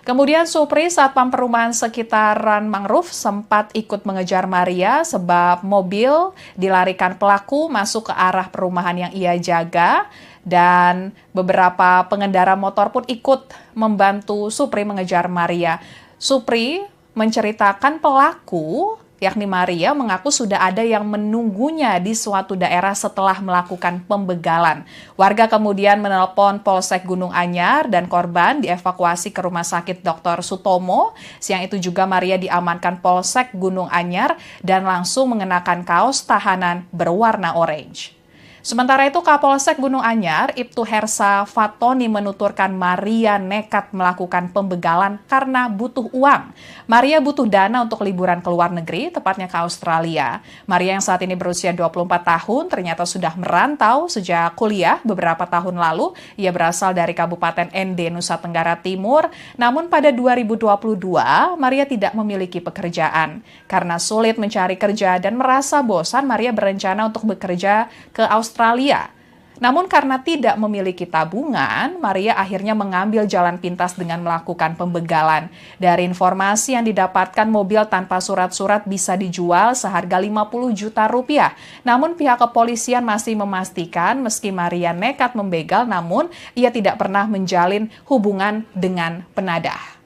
Kemudian Supri, Satpam Perumahan Sekitaran Mangrove, sempat ikut mengejar Maria sebab mobil dilarikan pelaku masuk ke arah perumahan yang ia jaga. Dan beberapa pengendara motor pun ikut membantu Supri mengejar Maria. Supri menceritakan pelaku, yakni Maria, mengaku sudah ada yang menunggunya di suatu daerah setelah melakukan pembegalan. Warga kemudian menelpon Polsek Gunung Anyar dan korban dievakuasi ke Rumah Sakit Dr. Sutomo. Siang itu juga Maria diamankan Polsek Gunung Anyar dan langsung mengenakan kaos tahanan berwarna orange. Sementara itu, Kapolsek Gunung Anyar, Ibtu Hersa Fatoni menuturkan Maria nekat melakukan pembegalan karena butuh uang. Maria butuh dana untuk liburan ke luar negeri, tepatnya ke Australia. Maria yang saat ini berusia 24 tahun ternyata sudah merantau sejak kuliah beberapa tahun lalu. Ia berasal dari Kabupaten ND, Nusa Tenggara Timur. Namun pada 2022, Maria tidak memiliki pekerjaan. Karena sulit mencari kerja dan merasa bosan, Maria berencana untuk bekerja ke Australia. Namun karena tidak memiliki tabungan, Maria akhirnya mengambil jalan pintas dengan melakukan pembegalan. Dari informasi yang didapatkan, mobil tanpa surat-surat bisa dijual seharga 50 juta rupiah. Namun pihak kepolisian masih memastikan meski Maria nekat membegal, namun ia tidak pernah menjalin hubungan dengan penadah.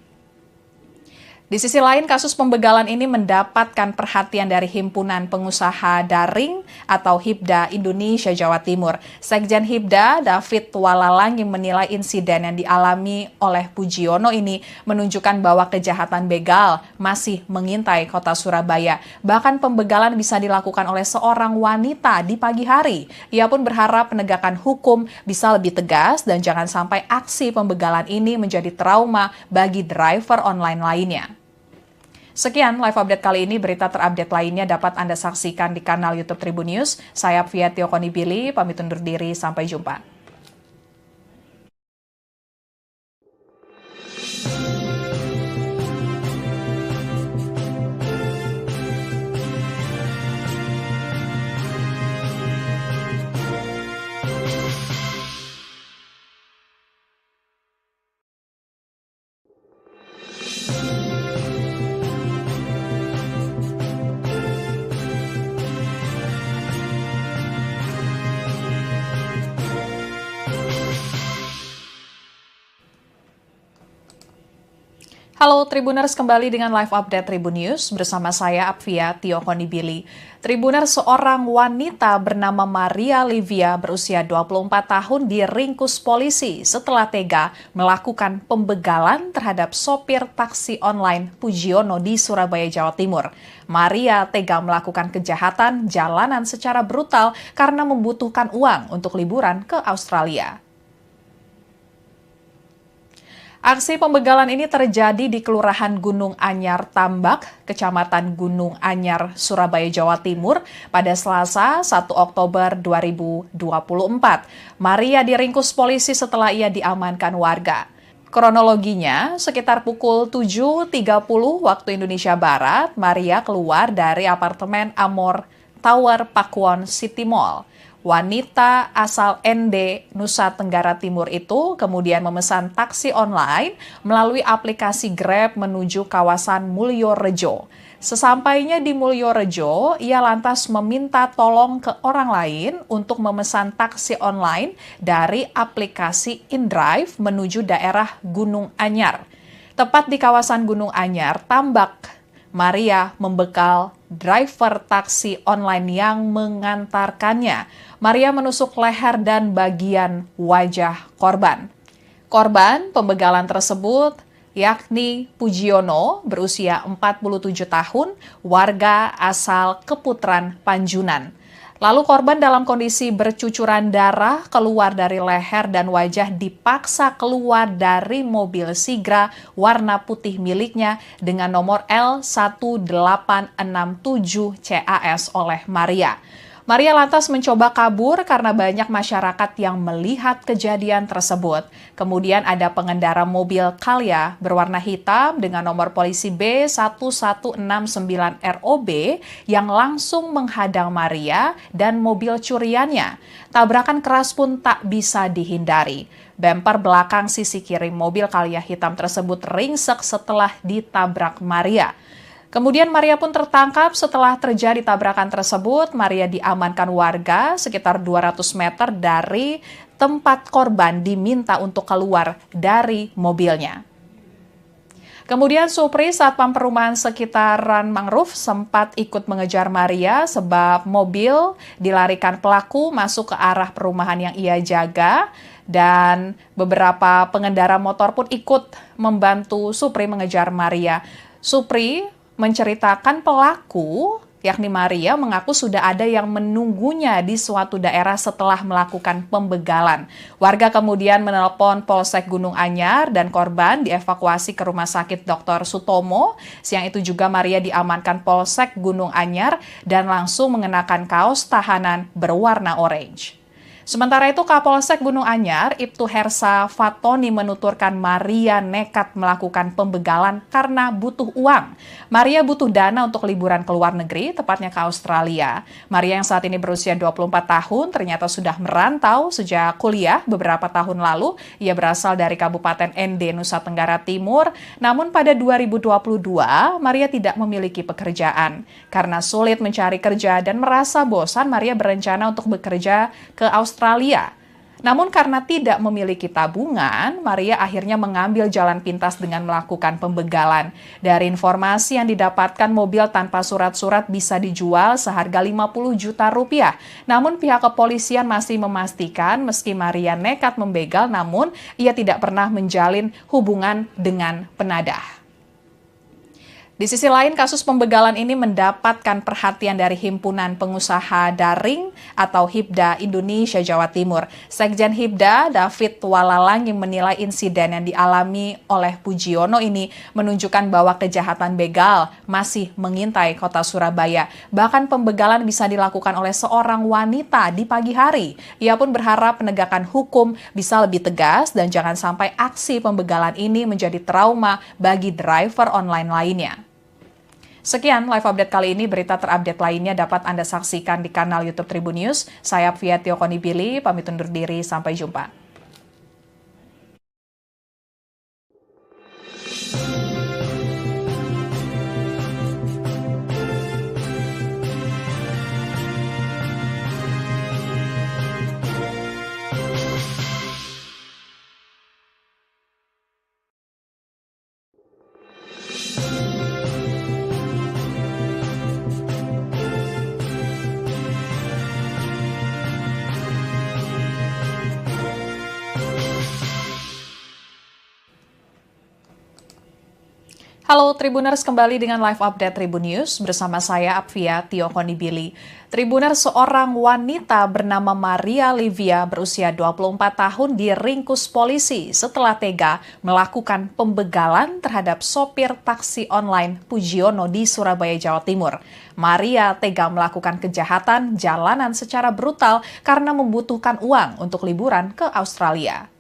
Di sisi lain, kasus pembegalan ini mendapatkan perhatian dari Himpunan Pengusaha Daring atau HIPDA Indonesia Jawa Timur. Sekjen HIPDA, David Walalang, yang menilai insiden yang dialami oleh Pujiono ini menunjukkan bahwa kejahatan begal masih mengintai kota Surabaya. Bahkan pembegalan bisa dilakukan oleh seorang wanita di pagi hari. Ia pun berharap penegakan hukum bisa lebih tegas dan jangan sampai aksi pembegalan ini menjadi trauma bagi driver online lainnya. Sekian live update kali ini. Berita terupdate lainnya dapat Anda saksikan di kanal YouTube Tribun News. Saya Apvia Tiokonibili, pamit undur diri. Sampai jumpa. Halo Tribuners, kembali dengan live update Tribun News bersama saya Apvia Tiokonibili. Tribuners, seorang wanita bernama Maria Livia berusia 24 tahun diringkus polisi setelah tega melakukan pembegalan terhadap sopir taksi online Pujiono di Surabaya, Jawa Timur. Maria tega melakukan kejahatan jalanan secara brutal karena membutuhkan uang untuk liburan ke Australia. Aksi pembegalan ini terjadi di Kelurahan Gunung Anyar Tambak, Kecamatan Gunung Anyar, Surabaya, Jawa Timur pada Selasa 1 Oktober 2024. Maria diringkus polisi setelah ia diamankan warga. Kronologinya, sekitar pukul 7.30 waktu Indonesia Barat, Maria keluar dari apartemen Amor Tower Pakuwon City Mall. Wanita asal ND, Nusa Tenggara Timur itu kemudian memesan taksi online melalui aplikasi Grab menuju kawasan Mulyorejo. Sesampainya di Mulyorejo, ia lantas meminta tolong ke orang lain untuk memesan taksi online dari aplikasi InDrive menuju daerah Gunung Anyar. Tepat di kawasan Gunung Anyar, Tambak, Maria membekal driver taksi online yang mengantarkannya. Maria menusuk leher dan bagian wajah korban. Korban pembegalan tersebut yakni Pujiono berusia 47 tahun, warga asal Keputran, Panjunan. Lalu korban dalam kondisi bercucuran darah keluar dari leher dan wajah dipaksa keluar dari mobil Sigra warna putih miliknya dengan nomor L1867 CAS oleh Maria. Maria lantas mencoba kabur karena banyak masyarakat yang melihat kejadian tersebut. Kemudian ada pengendara mobil Calya berwarna hitam dengan nomor polisi B1169ROB yang langsung menghadang Maria dan mobil curiannya. Tabrakan keras pun tak bisa dihindari. Bemper belakang sisi kiri mobil Calya hitam tersebut ringsek setelah ditabrak Maria. Kemudian Maria pun tertangkap setelah terjadi tabrakan tersebut. Maria diamankan warga sekitar 200 meter dari tempat korban diminta untuk keluar dari mobilnya. Kemudian Supri, satpam perumahan sekitaran Mangrove, sempat ikut mengejar Maria sebab mobil dilarikan pelaku masuk ke arah perumahan yang ia jaga. Dan beberapa pengendara motor pun ikut membantu Supri mengejar Maria. Supri menceritakan pelaku, yakni Maria, mengaku sudah ada yang menunggunya di suatu daerah setelah melakukan pembegalan. Warga kemudian menelpon Polsek Gunung Anyar dan korban dievakuasi ke Rumah Sakit Dr. Sutomo. Siang itu juga Maria diamankan Polsek Gunung Anyar dan langsung mengenakan kaos tahanan berwarna orange. Sementara itu, Kapolsek Gunung Anyar, Ibtu Hersa Fatoni menuturkan Maria nekat melakukan pembegalan karena butuh uang. Maria butuh dana untuk liburan ke luar negeri, tepatnya ke Australia. Maria yang saat ini berusia 24 tahun ternyata sudah merantau sejak kuliah beberapa tahun lalu. Ia berasal dari Kabupaten ND, Nusa Tenggara Timur. Namun pada 2022, Maria tidak memiliki pekerjaan. Karena sulit mencari kerja dan merasa bosan, Maria berencana untuk bekerja ke Australia. Namun karena tidak memiliki tabungan, Maria akhirnya mengambil jalan pintas dengan melakukan pembegalan. Dari informasi yang didapatkan, mobil tanpa surat-surat bisa dijual seharga 50 juta rupiah. Namun pihak kepolisian masih memastikan meski Maria nekat membegal, namun ia tidak pernah menjalin hubungan dengan penadah. Di sisi lain, kasus pembegalan ini mendapatkan perhatian dari Himpunan Pengusaha Daring atau HIPDA Indonesia Jawa Timur. Sekjen HIPDA, David Walalang, yang menilai insiden yang dialami oleh Pujiono ini menunjukkan bahwa kejahatan begal masih mengintai kota Surabaya. Bahkan pembegalan bisa dilakukan oleh seorang wanita di pagi hari. Ia pun berharap penegakan hukum bisa lebih tegas dan jangan sampai aksi pembegalan ini menjadi trauma bagi driver online lainnya. Sekian live update kali ini. Berita terupdate lainnya dapat Anda saksikan di kanal YouTube Tribun News. Saya Apvia Tiokonibili, pamit undur diri. Sampai jumpa. Halo Tribuners, kembali dengan live update Tribun News bersama saya Apvia Tiokonibili. Tribuners, seorang wanita bernama Maria Livia berusia 24 tahun diringkus polisi setelah tega melakukan pembegalan terhadap sopir taksi online Pujiono di Surabaya, Jawa Timur. Maria tega melakukan kejahatan jalanan secara brutal karena membutuhkan uang untuk liburan ke Australia.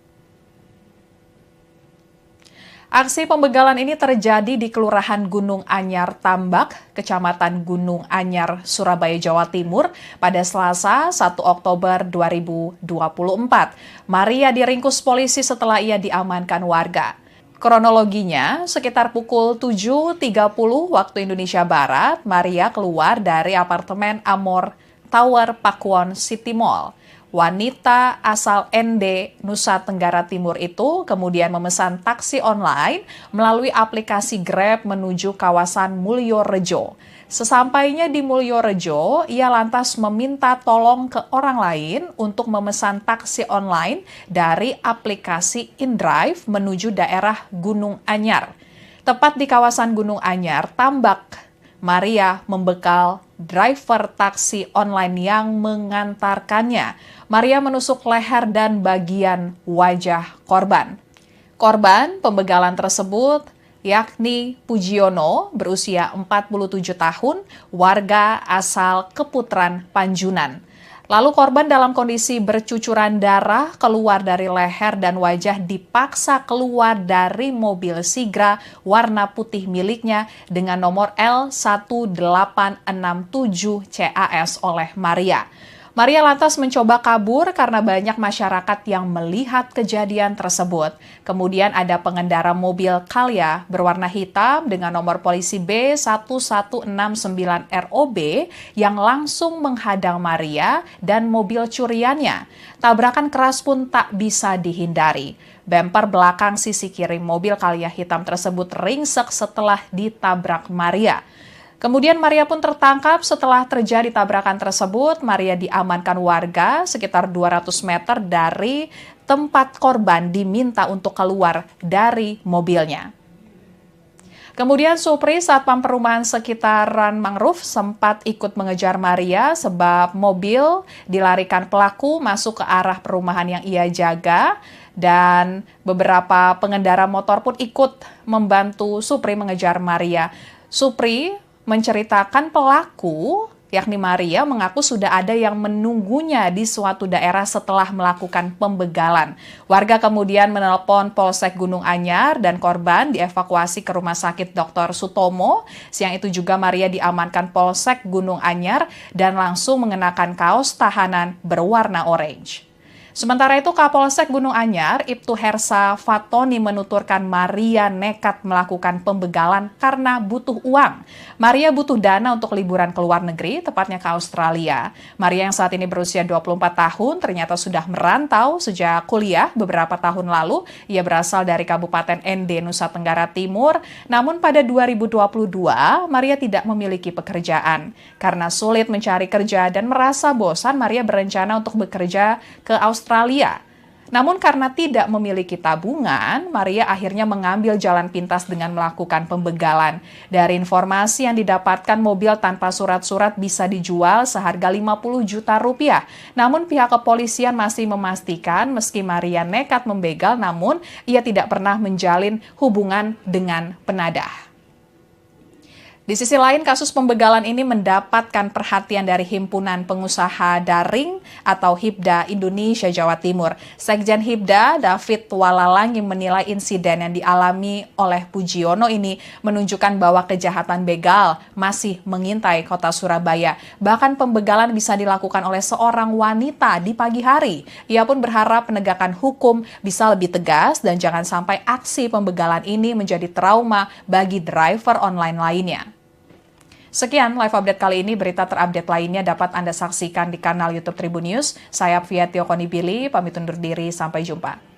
Aksi pembegalan ini terjadi di Kelurahan Gunung Anyar Tambak, Kecamatan Gunung Anyar, Surabaya, Jawa Timur pada Selasa 1 Oktober 2024. Maria diringkus polisi setelah ia diamankan warga. Kronologinya, sekitar pukul 7.30 waktu Indonesia Barat, Maria keluar dari apartemen Amor Tower Pakuwon City Mall. Wanita asal ND, Nusa Tenggara Timur itu kemudian memesan taksi online melalui aplikasi Grab menuju kawasan Mulyorejo. Sesampainya di Mulyorejo, ia lantas meminta tolong ke orang lain untuk memesan taksi online dari aplikasi InDrive menuju daerah Gunung Anyar. Tepat di kawasan Gunung Anyar, Tambak, Maria membekal driver taksi online yang mengantarkannya. Maria menusuk leher dan bagian wajah korban. Korban pembegalan tersebut yakni Pujiono berusia 47 tahun, warga asal Keputran, Panjunan. Lalu korban dalam kondisi bercucuran darah keluar dari leher dan wajah dipaksa keluar dari mobil Sigra warna putih miliknya dengan nomor L1867 CAS oleh Maria. Maria lantas mencoba kabur karena banyak masyarakat yang melihat kejadian tersebut. Kemudian ada pengendara mobil Calya berwarna hitam dengan nomor polisi B1169ROB yang langsung menghadang Maria dan mobil curiannya. Tabrakan keras pun tak bisa dihindari. Bemper belakang sisi kiri mobil Calya hitam tersebut ringsek setelah ditabrak Maria. Kemudian Maria pun tertangkap setelah terjadi tabrakan tersebut. Maria diamankan warga sekitar 200 meter dari tempat korban diminta untuk keluar dari mobilnya. Kemudian Supri, satpam perumahan sekitaran Mangrove, sempat ikut mengejar Maria sebab mobil dilarikan pelaku masuk ke arah perumahan yang ia jaga. Dan beberapa pengendara motor pun ikut membantu Supri mengejar Maria. Supri menceritakan pelaku, yakni Maria, mengaku sudah ada yang menunggunya di suatu daerah setelah melakukan pembegalan. Warga kemudian menelpon Polsek Gunung Anyar dan korban dievakuasi ke Rumah Sakit Dr. Sutomo. Siang itu juga Maria diamankan Polsek Gunung Anyar dan langsung mengenakan kaos tahanan berwarna orange. Sementara itu, Kapolsek Gunung Anyar, Ibtu Hersa Fatoni menuturkan Maria nekat melakukan pembegalan karena butuh uang. Maria butuh dana untuk liburan ke luar negeri, tepatnya ke Australia. Maria yang saat ini berusia 24 tahun ternyata sudah merantau sejak kuliah beberapa tahun lalu. Ia berasal dari Kabupaten ND, Nusa Tenggara Timur. Namun pada 2022, Maria tidak memiliki pekerjaan. Karena sulit mencari kerja dan merasa bosan, Maria berencana untuk bekerja ke Australia. Namun karena tidak memiliki tabungan, Maria akhirnya mengambil jalan pintas dengan melakukan pembegalan. Dari informasi yang didapatkan, mobil tanpa surat-surat bisa dijual seharga 50 juta rupiah. Namun pihak kepolisian masih memastikan meski Maria nekat membegal, namun ia tidak pernah menjalin hubungan dengan penadah. Di sisi lain, kasus pembegalan ini mendapatkan perhatian dari Himpunan Pengusaha Daring atau HIPDA Indonesia Jawa Timur. Sekjen HIPDA, David Walalangi, menilai insiden yang dialami oleh Pujiono ini menunjukkan bahwa kejahatan begal masih mengintai kota Surabaya. Bahkan pembegalan bisa dilakukan oleh seorang wanita di pagi hari. Ia pun berharap penegakan hukum bisa lebih tegas dan jangan sampai aksi pembegalan ini menjadi trauma bagi driver online lainnya. Sekian live update kali ini. Berita terupdate lainnya dapat Anda saksikan di kanal YouTube Tribun News. Saya Apvia Tiokonibili, pamit undur diri. Sampai jumpa.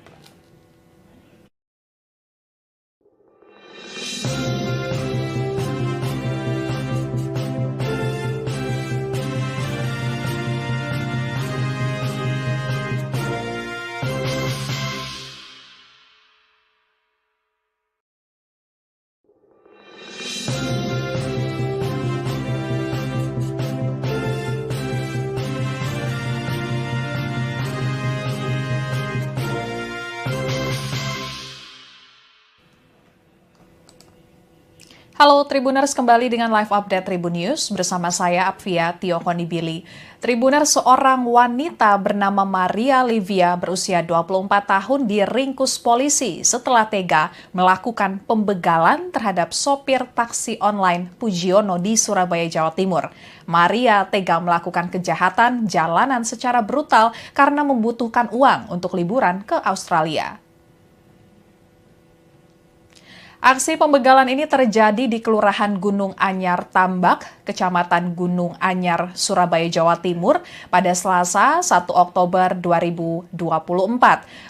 Halo Tribuners, kembali dengan live update Tribun News bersama saya Apvia Tiokonibili. Tribuners, seorang wanita bernama Maria Livia berusia 24 tahun diringkus polisi setelah tega melakukan pembegalan terhadap sopir taksi online Pujiono di Surabaya, Jawa Timur. Maria tega melakukan kejahatan jalanan secara brutal karena membutuhkan uang untuk liburan ke Australia. Aksi pembegalan ini terjadi di Kelurahan Gunung Anyar Tambak, Kecamatan Gunung Anyar, Surabaya, Jawa Timur pada Selasa 1 Oktober 2024.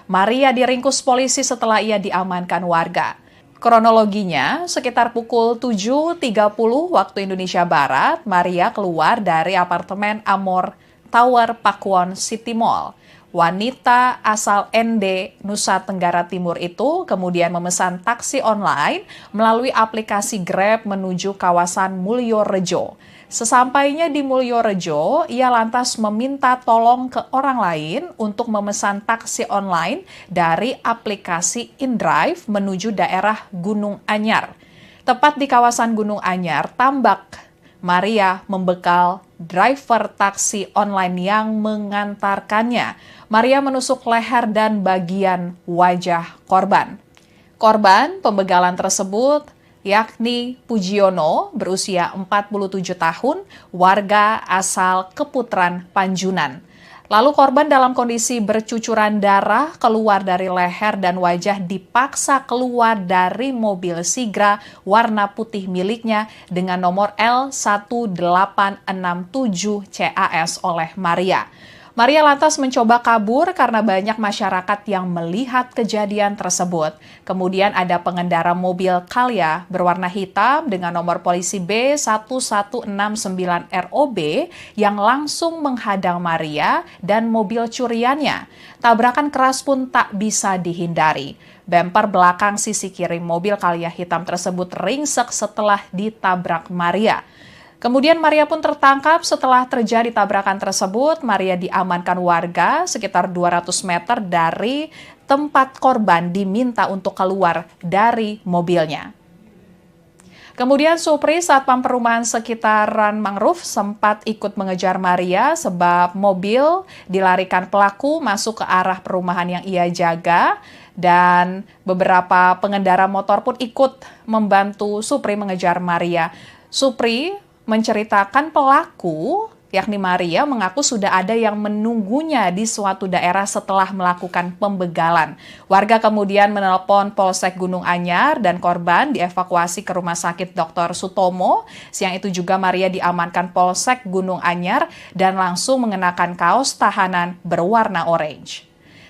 Maria diringkus polisi setelah ia diamankan warga. Kronologinya, sekitar pukul 7.30 waktu Indonesia Barat, Maria keluar dari apartemen Amor Tower Pakuwon City Mall. Wanita asal ND, Nusa Tenggara Timur itu kemudian memesan taksi online melalui aplikasi Grab menuju kawasan Mulyorejo. Sesampainya di Mulyorejo, ia lantas meminta tolong ke orang lain untuk memesan taksi online dari aplikasi InDrive menuju daerah Gunung Anyar. Tepat di kawasan Gunung Anyar, Tambak, Maria membekal driver taksi online yang mengantarkannya. Maria menusuk leher dan bagian wajah korban. Korban pembegalan tersebut yakni Pujiono berusia 47 tahun, warga asal Keputran, Panjunan. Lalu korban dalam kondisi bercucuran darah keluar dari leher dan wajah dipaksa keluar dari mobil Sigra warna putih miliknya dengan nomor L1867 CAS oleh Maria. Maria lantas mencoba kabur karena banyak masyarakat yang melihat kejadian tersebut. Kemudian ada pengendara mobil Calya berwarna hitam dengan nomor polisi B1169ROB yang langsung menghadang Maria dan mobil curiannya. Tabrakan keras pun tak bisa dihindari. Bemper belakang sisi kiri mobil Calya hitam tersebut ringsek setelah ditabrak Maria. Kemudian Maria pun tertangkap setelah terjadi tabrakan tersebut. Maria diamankan warga sekitar 200 meter dari tempat korban diminta untuk keluar dari mobilnya. Kemudian Supri, satpam perumahan sekitaran Mangrove, sempat ikut mengejar Maria sebab mobil dilarikan pelaku masuk ke arah perumahan yang ia jaga. Dan beberapa pengendara motor pun ikut membantu Supri mengejar Maria. Supri menceritakan pelaku, yakni Maria, mengaku sudah ada yang menunggunya di suatu daerah setelah melakukan pembegalan. Warga kemudian menelpon Polsek Gunung Anyar dan korban dievakuasi ke Rumah Sakit Dr. Sutomo. Siang itu juga Maria diamankan Polsek Gunung Anyar dan langsung mengenakan kaos tahanan berwarna orange.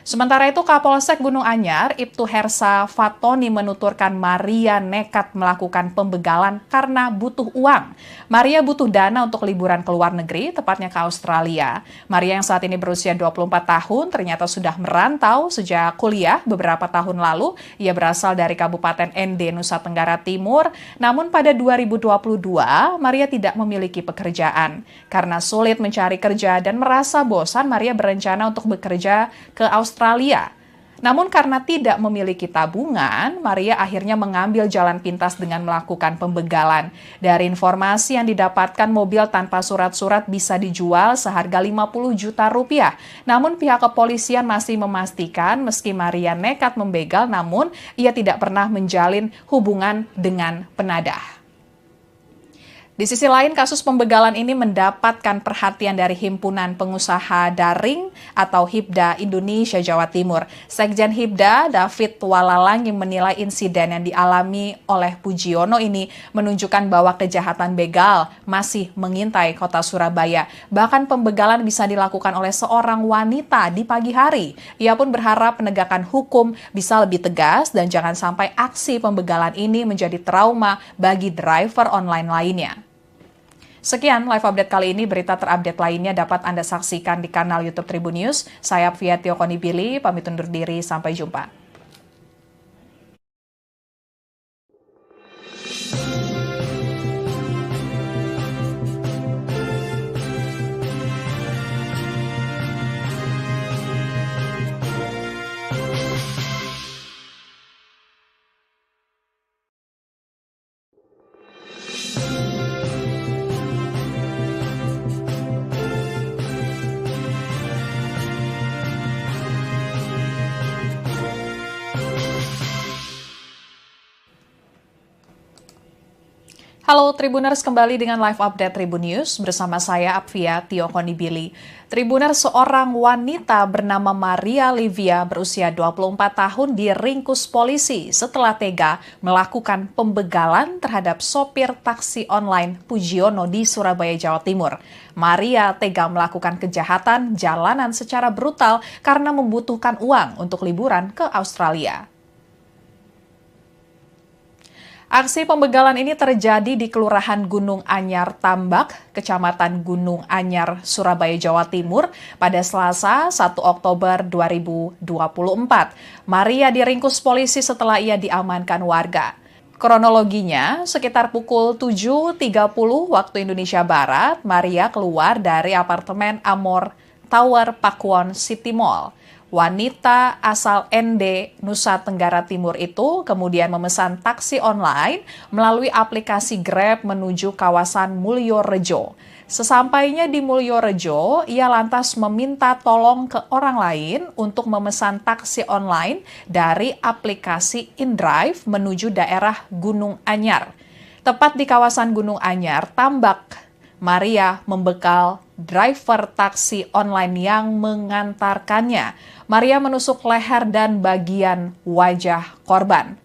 Sementara itu, Kapolsek Gunung Anyar, Ibtu Hersa Fatoni menuturkan Maria nekat melakukan pembegalan karena butuh uang. Maria butuh dana untuk liburan ke luar negeri, tepatnya ke Australia. Maria yang saat ini berusia 24 tahun ternyata sudah merantau sejak kuliah beberapa tahun lalu. Ia berasal dari Kabupaten ND, Nusa Tenggara Timur. Namun pada 2022, Maria tidak memiliki pekerjaan. Karena sulit mencari kerja dan merasa bosan, Maria berencana untuk bekerja ke Australia. Namun karena tidak memiliki tabungan, Maria akhirnya mengambil jalan pintas dengan melakukan pembegalan. Dari informasi yang didapatkan, mobil tanpa surat-surat bisa dijual seharga 50 juta rupiah. Namun pihak kepolisian masih memastikan meski Maria nekat membegal, namun ia tidak pernah menjalin hubungan dengan penadah. Di sisi lain, kasus pembegalan ini mendapatkan perhatian dari Himpunan Pengusaha Daring atau HIPDA Indonesia Jawa Timur. Sekjen HIPDA, David Walalangi, menilai insiden yang dialami oleh Pujiono ini menunjukkan bahwa kejahatan begal masih mengintai kota Surabaya. Bahkan pembegalan bisa dilakukan oleh seorang wanita di pagi hari. Ia pun berharap penegakan hukum bisa lebih tegas dan jangan sampai aksi pembegalan ini menjadi trauma bagi driver online lainnya. Sekian live update kali ini. Berita terupdate lainnya dapat Anda saksikan di kanal YouTube Tribun News. Saya Apvia Tiokonibili, pamit undur diri. Sampai jumpa. Halo Tribuners, kembali dengan live update Tribun News bersama saya Apvia Tiokonibili. Tribuners, seorang wanita bernama Maria Livia berusia 24 tahun diringkus polisi setelah tega melakukan pembegalan terhadap sopir taksi online Pujiono di Surabaya, Jawa Timur. Maria tega melakukan kejahatan jalanan secara brutal karena membutuhkan uang untuk liburan ke Australia. Aksi pembegalan ini terjadi di Kelurahan Gunung Anyar Tambak, Kecamatan Gunung Anyar, Surabaya, Jawa Timur pada Selasa 1 Oktober 2024. Maria diringkus polisi setelah ia diamankan warga. Kronologinya, sekitar pukul 7.30 waktu Indonesia Barat, Maria keluar dari apartemen Amor Tower Pakuwon City Mall. Wanita asal ND, Nusa Tenggara Timur itu kemudian memesan taksi online melalui aplikasi Grab menuju kawasan Mulyorejo. Sesampainya di Mulyorejo, ia lantas meminta tolong ke orang lain untuk memesan taksi online dari aplikasi InDrive menuju daerah Gunung Anyar. Tepat di kawasan Gunung Anyar, Tambak, Maria membekal driver taksi online yang mengantarkannya. Maria menusuk leher dan bagian wajah korban.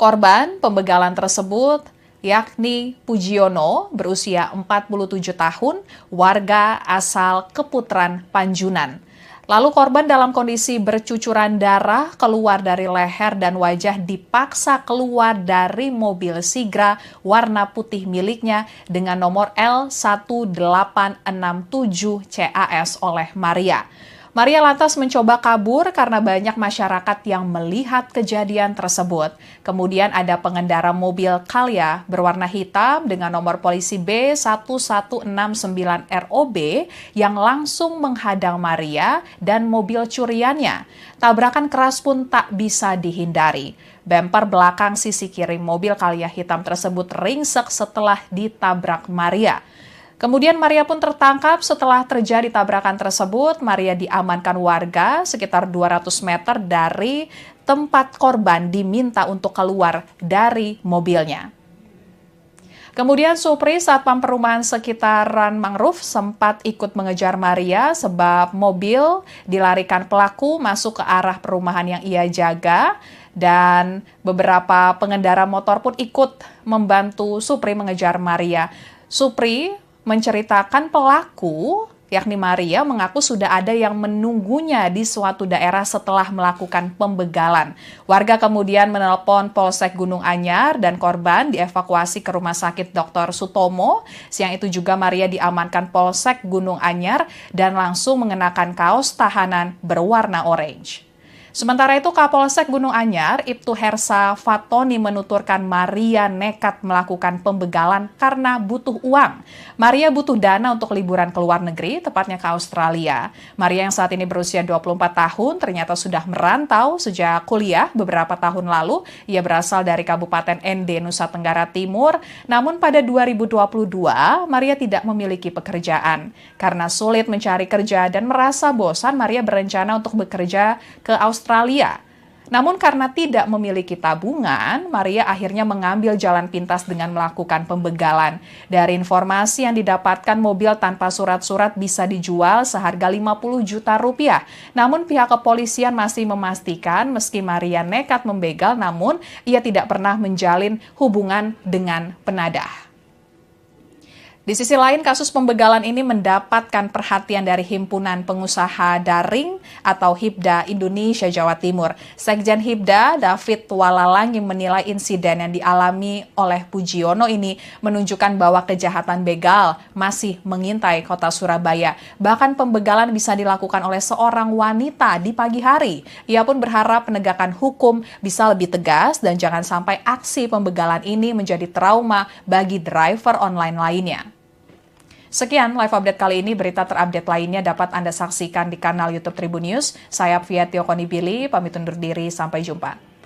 Korban pembegalan tersebut yakni Pujiono berusia 47 tahun, warga asal Keputran, Panjunan. Lalu korban dalam kondisi bercucuran darah keluar dari leher dan wajah dipaksa keluar dari mobil Sigra warna putih miliknya dengan nomor L1867 CAS oleh Maria. Maria lantas mencoba kabur karena banyak masyarakat yang melihat kejadian tersebut. Kemudian ada pengendara mobil Calya berwarna hitam dengan nomor polisi B1169ROB yang langsung menghadang Maria dan mobil curiannya. Tabrakan keras pun tak bisa dihindari. Bemper belakang sisi kiri mobil Calya hitam tersebut ringsek setelah ditabrak Maria. Kemudian Maria pun tertangkap setelah terjadi tabrakan tersebut. Maria diamankan warga sekitar 200 meter dari tempat korban diminta untuk keluar dari mobilnya. Kemudian Supri, satpam perumahan sekitaran Mangrove, sempat ikut mengejar Maria sebab mobil dilarikan pelaku masuk ke arah perumahan yang ia jaga. Dan beberapa pengendara motor pun ikut membantu Supri mengejar Maria. Supri menceritakan pelaku, yakni Maria, mengaku sudah ada yang menunggunya di suatu daerah setelah melakukan pembegalan. Warga kemudian menelpon Polsek Gunung Anyar dan korban dievakuasi ke Rumah Sakit Dr. Sutomo. Siang itu juga Maria diamankan Polsek Gunung Anyar dan langsung mengenakan kaos tahanan berwarna orange. Sementara itu, Kapolsek Gunung Anyar, Ibtu Hersa Fatoni menuturkan Maria nekat melakukan pembegalan karena butuh uang. Maria butuh dana untuk liburan ke luar negeri, tepatnya ke Australia. Maria yang saat ini berusia 24 tahun ternyata sudah merantau sejak kuliah beberapa tahun lalu. Ia berasal dari Kabupaten ND, Nusa Tenggara Timur. Namun pada 2022, Maria tidak memiliki pekerjaan. Karena sulit mencari kerja dan merasa bosan, Maria berencana untuk bekerja ke Australia. Namun karena tidak memiliki tabungan, Maria akhirnya mengambil jalan pintas dengan melakukan pembegalan. Dari informasi yang didapatkan, mobil tanpa surat-surat bisa dijual seharga 50 juta rupiah. Namun pihak kepolisian masih memastikan meski Maria nekat membegal, namun ia tidak pernah menjalin hubungan dengan penadah. Di sisi lain, kasus pembegalan ini mendapatkan perhatian dari Himpunan Pengusaha Daring atau HIPDA Indonesia Jawa Timur. Sekjen HIPDA, David Walalangi, menilai insiden yang dialami oleh Pujiono ini menunjukkan bahwa kejahatan begal masih mengintai kota Surabaya. Bahkan pembegalan bisa dilakukan oleh seorang wanita di pagi hari. Ia pun berharap penegakan hukum bisa lebih tegas dan jangan sampai aksi pembegalan ini menjadi trauma bagi driver online lainnya. Sekian live update kali ini. Berita terupdate lainnya dapat Anda saksikan di kanal YouTube Tribun News. Saya Apvia Tiokonibili, pamit undur diri. Sampai jumpa.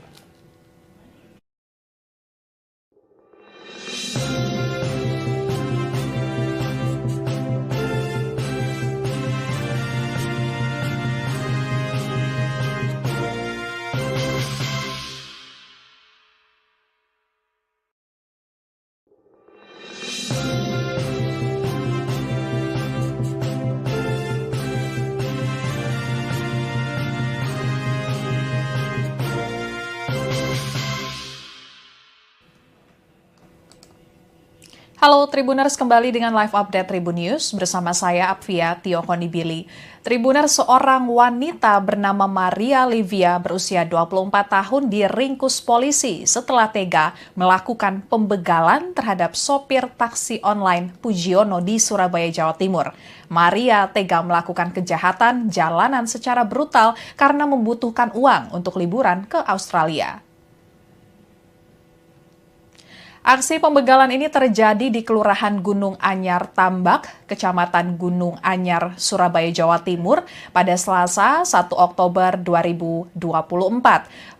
Halo Tribuners, kembali dengan live update Tribun News bersama saya Apvia Tiokonibili. Tribuners, seorang wanita bernama Maria Livia berusia 24 tahun diringkus polisi setelah tega melakukan pembegalan terhadap sopir taksi online Pujiono di Surabaya, Jawa Timur. Maria tega melakukan kejahatan jalanan secara brutal karena membutuhkan uang untuk liburan ke Australia. Aksi pembegalan ini terjadi di Kelurahan Gunung Anyar Tambak, Kecamatan Gunung Anyar, Surabaya, Jawa Timur pada Selasa 1 Oktober 2024.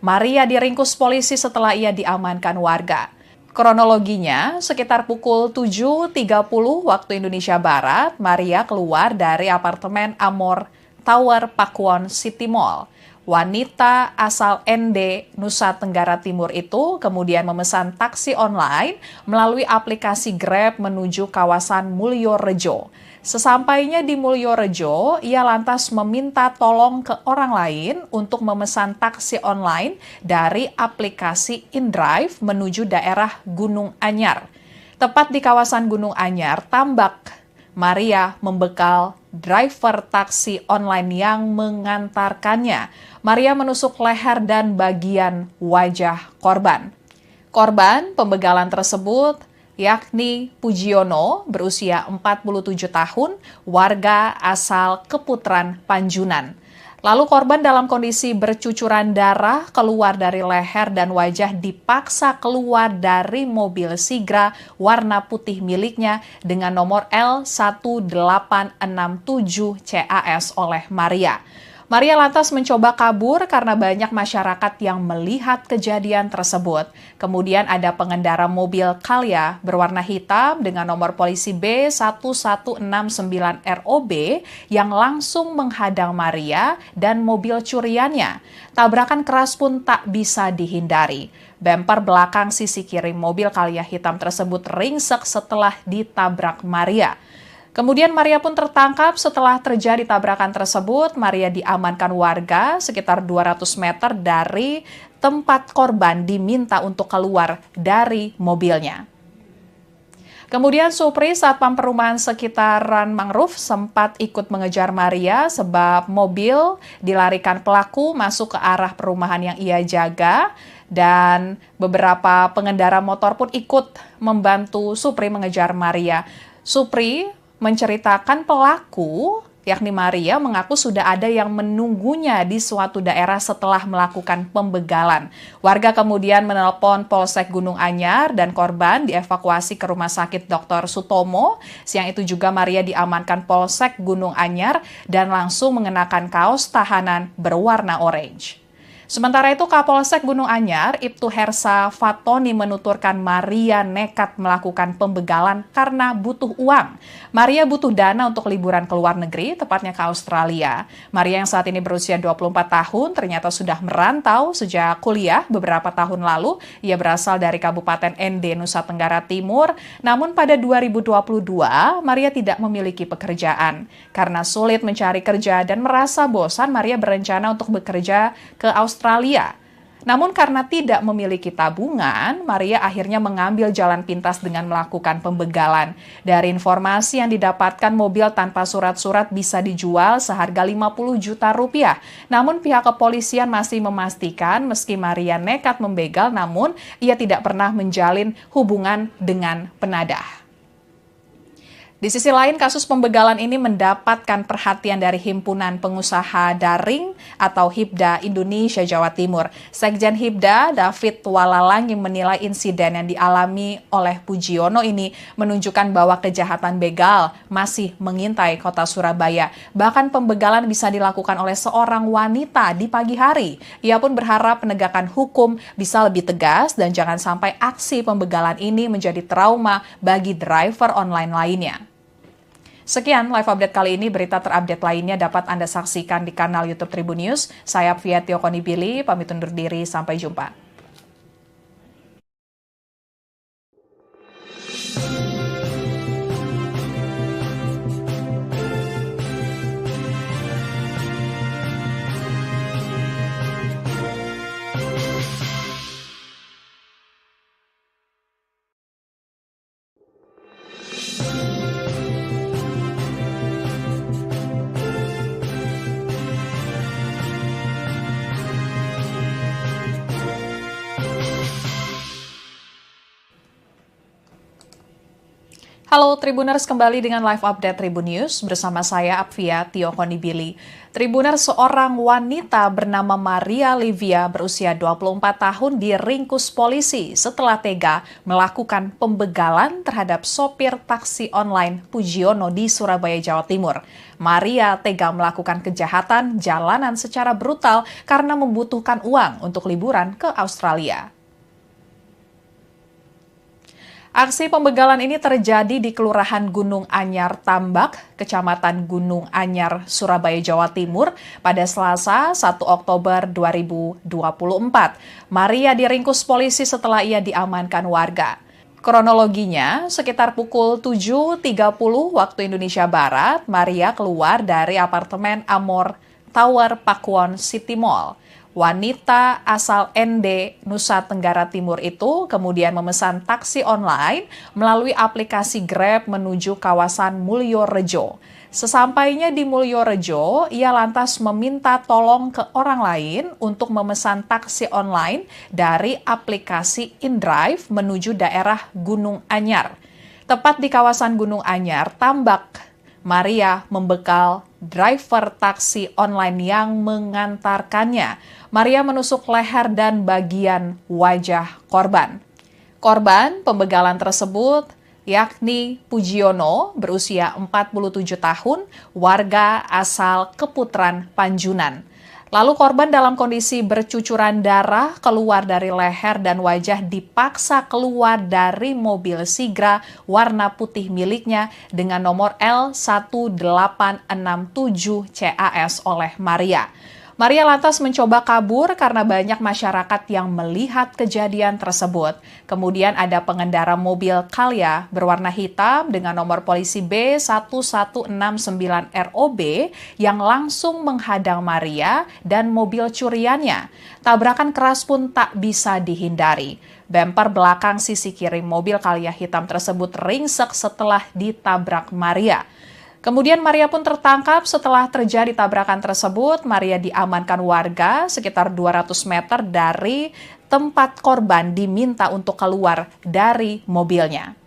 Maria diringkus polisi setelah ia diamankan warga. Kronologinya, sekitar pukul 7.30 waktu Indonesia Barat, Maria keluar dari apartemen Amor Tower Pakuwon City Mall. Wanita asal ND, Nusa Tenggara Timur itu kemudian memesan taksi online melalui aplikasi Grab menuju kawasan Mulyorejo. Sesampainya di Mulyorejo, ia lantas meminta tolong ke orang lain untuk memesan taksi online dari aplikasi InDrive menuju daerah Gunung Anyar. Tepat di kawasan Gunung Anyar, Tambak, Maria membekal driver taksi online yang mengantarkannya. Maria menusuk leher dan bagian wajah korban. Korban pembegalan tersebut yakni Pujiono berusia 47 tahun, warga asal Keputran, Panjunan. Lalu korban dalam kondisi bercucuran darah keluar dari leher dan wajah dipaksa keluar dari mobil Sigra warna putih miliknya dengan nomor L1867 CAS oleh Maria. Maria lantas mencoba kabur karena banyak masyarakat yang melihat kejadian tersebut. Kemudian ada pengendara mobil Calya berwarna hitam dengan nomor polisi B1169ROB yang langsung menghadang Maria dan mobil curiannya. Tabrakan keras pun tak bisa dihindari. Bemper belakang sisi kiri mobil Calya hitam tersebut ringsek setelah ditabrak Maria. Kemudian Maria pun tertangkap setelah terjadi tabrakan tersebut. Maria diamankan warga sekitar 200 meter dari tempat korban diminta untuk keluar dari mobilnya. Kemudian Supri, satpam perumahan sekitaran Mangrove, sempat ikut mengejar Maria sebab mobil dilarikan pelaku masuk ke arah perumahan yang ia jaga. Dan beberapa pengendara motor pun ikut membantu Supri mengejar Maria. Supri menceritakan pelaku, yakni Maria, mengaku sudah ada yang menunggunya di suatu daerah setelah melakukan pembegalan. Warga kemudian menelpon Polsek Gunung Anyar dan korban dievakuasi ke Rumah Sakit Dr. Sutomo. Siang itu juga Maria diamankan Polsek Gunung Anyar dan langsung mengenakan kaos tahanan berwarna orange. Sementara itu, Kapolsek Gunung Anyar, Ibtu Hersa Fatoni menuturkan Maria nekat melakukan pembegalan karena butuh uang. Maria butuh dana untuk liburan ke luar negeri, tepatnya ke Australia. Maria yang saat ini berusia 24 tahun ternyata sudah merantau sejak kuliah beberapa tahun lalu. Ia berasal dari Kabupaten ND, Nusa Tenggara Timur. Namun pada 2022, Maria tidak memiliki pekerjaan. Karena sulit mencari kerja dan merasa bosan, Maria berencana untuk bekerja ke Australia. Namun karena tidak memiliki tabungan, Maria akhirnya mengambil jalan pintas dengan melakukan pembegalan. Dari informasi yang didapatkan, mobil tanpa surat-surat bisa dijual seharga 50 juta rupiah. Namun pihak kepolisian masih memastikan meski Maria nekat membegal, namun ia tidak pernah menjalin hubungan dengan penadah. Di sisi lain, kasus pembegalan ini mendapatkan perhatian dari Himpunan Pengusaha Daring atau HIPDA Indonesia Jawa Timur. Sekjen HIPDA, David Walalang, yang menilai insiden yang dialami oleh Pujiono ini menunjukkan bahwa kejahatan begal masih mengintai kota Surabaya. Bahkan pembegalan bisa dilakukan oleh seorang wanita di pagi hari. Ia pun berharap penegakan hukum bisa lebih tegas dan jangan sampai aksi pembegalan ini menjadi trauma bagi driver online lainnya. Sekian live update kali ini. Berita terupdate lainnya dapat Anda saksikan di kanal YouTube Tribun News. Saya Apvia Tiokonibili, pamit undur diri. Sampai jumpa. Halo Tribuners, kembali dengan live update Tribun News bersama saya Apvia Tio Konibili. Tribuners, seorang wanita bernama Maria Livia berusia 24 tahun diringkus polisi setelah tega melakukan pembegalan terhadap sopir taksi online Pujiono di Surabaya, Jawa Timur. Maria tega melakukan kejahatan jalanan secara brutal karena membutuhkan uang untuk liburan ke Australia. Aksi pembegalan ini terjadi di Kelurahan Gunung Anyar Tambak, Kecamatan Gunung Anyar, Surabaya, Jawa Timur pada Selasa 1 Oktober 2024. Maria diringkus polisi setelah ia diamankan warga. Kronologinya, sekitar pukul 7.30 waktu Indonesia Barat, Maria keluar dari apartemen Amor Tower Pakuwon City Mall. Wanita asal ND, Nusa Tenggara Timur itu kemudian memesan taksi online melalui aplikasi Grab menuju kawasan Mulyorejo. Sesampainya di Mulyorejo, ia lantas meminta tolong ke orang lain untuk memesan taksi online dari aplikasi InDrive menuju daerah Gunung Anyar. Tepat di kawasan Gunung Anyar, Tambak, Maria membekal driver taksi online yang mengantarkannya. Maria menusuk leher dan bagian wajah korban. Korban pembegalan tersebut yakni Pujiono berusia 47 tahun, warga asal Keputaran Panjunan. Lalu korban dalam kondisi bercucuran darah keluar dari leher dan wajah dipaksa keluar dari mobil Sigra warna putih miliknya dengan nomor L1867 CAS oleh Maria. Maria lantas mencoba kabur karena banyak masyarakat yang melihat kejadian tersebut. Kemudian ada pengendara mobil Calya berwarna hitam dengan nomor polisi B1169ROB yang langsung menghadang Maria dan mobil curiannya. Tabrakan keras pun tak bisa dihindari. Bemper belakang sisi kiri mobil Calya hitam tersebut ringsek setelah ditabrak Maria. Kemudian Maria pun tertangkap setelah terjadi tabrakan tersebut. Maria diamankan warga sekitar 200 meter dari tempat korban diminta untuk keluar dari mobilnya.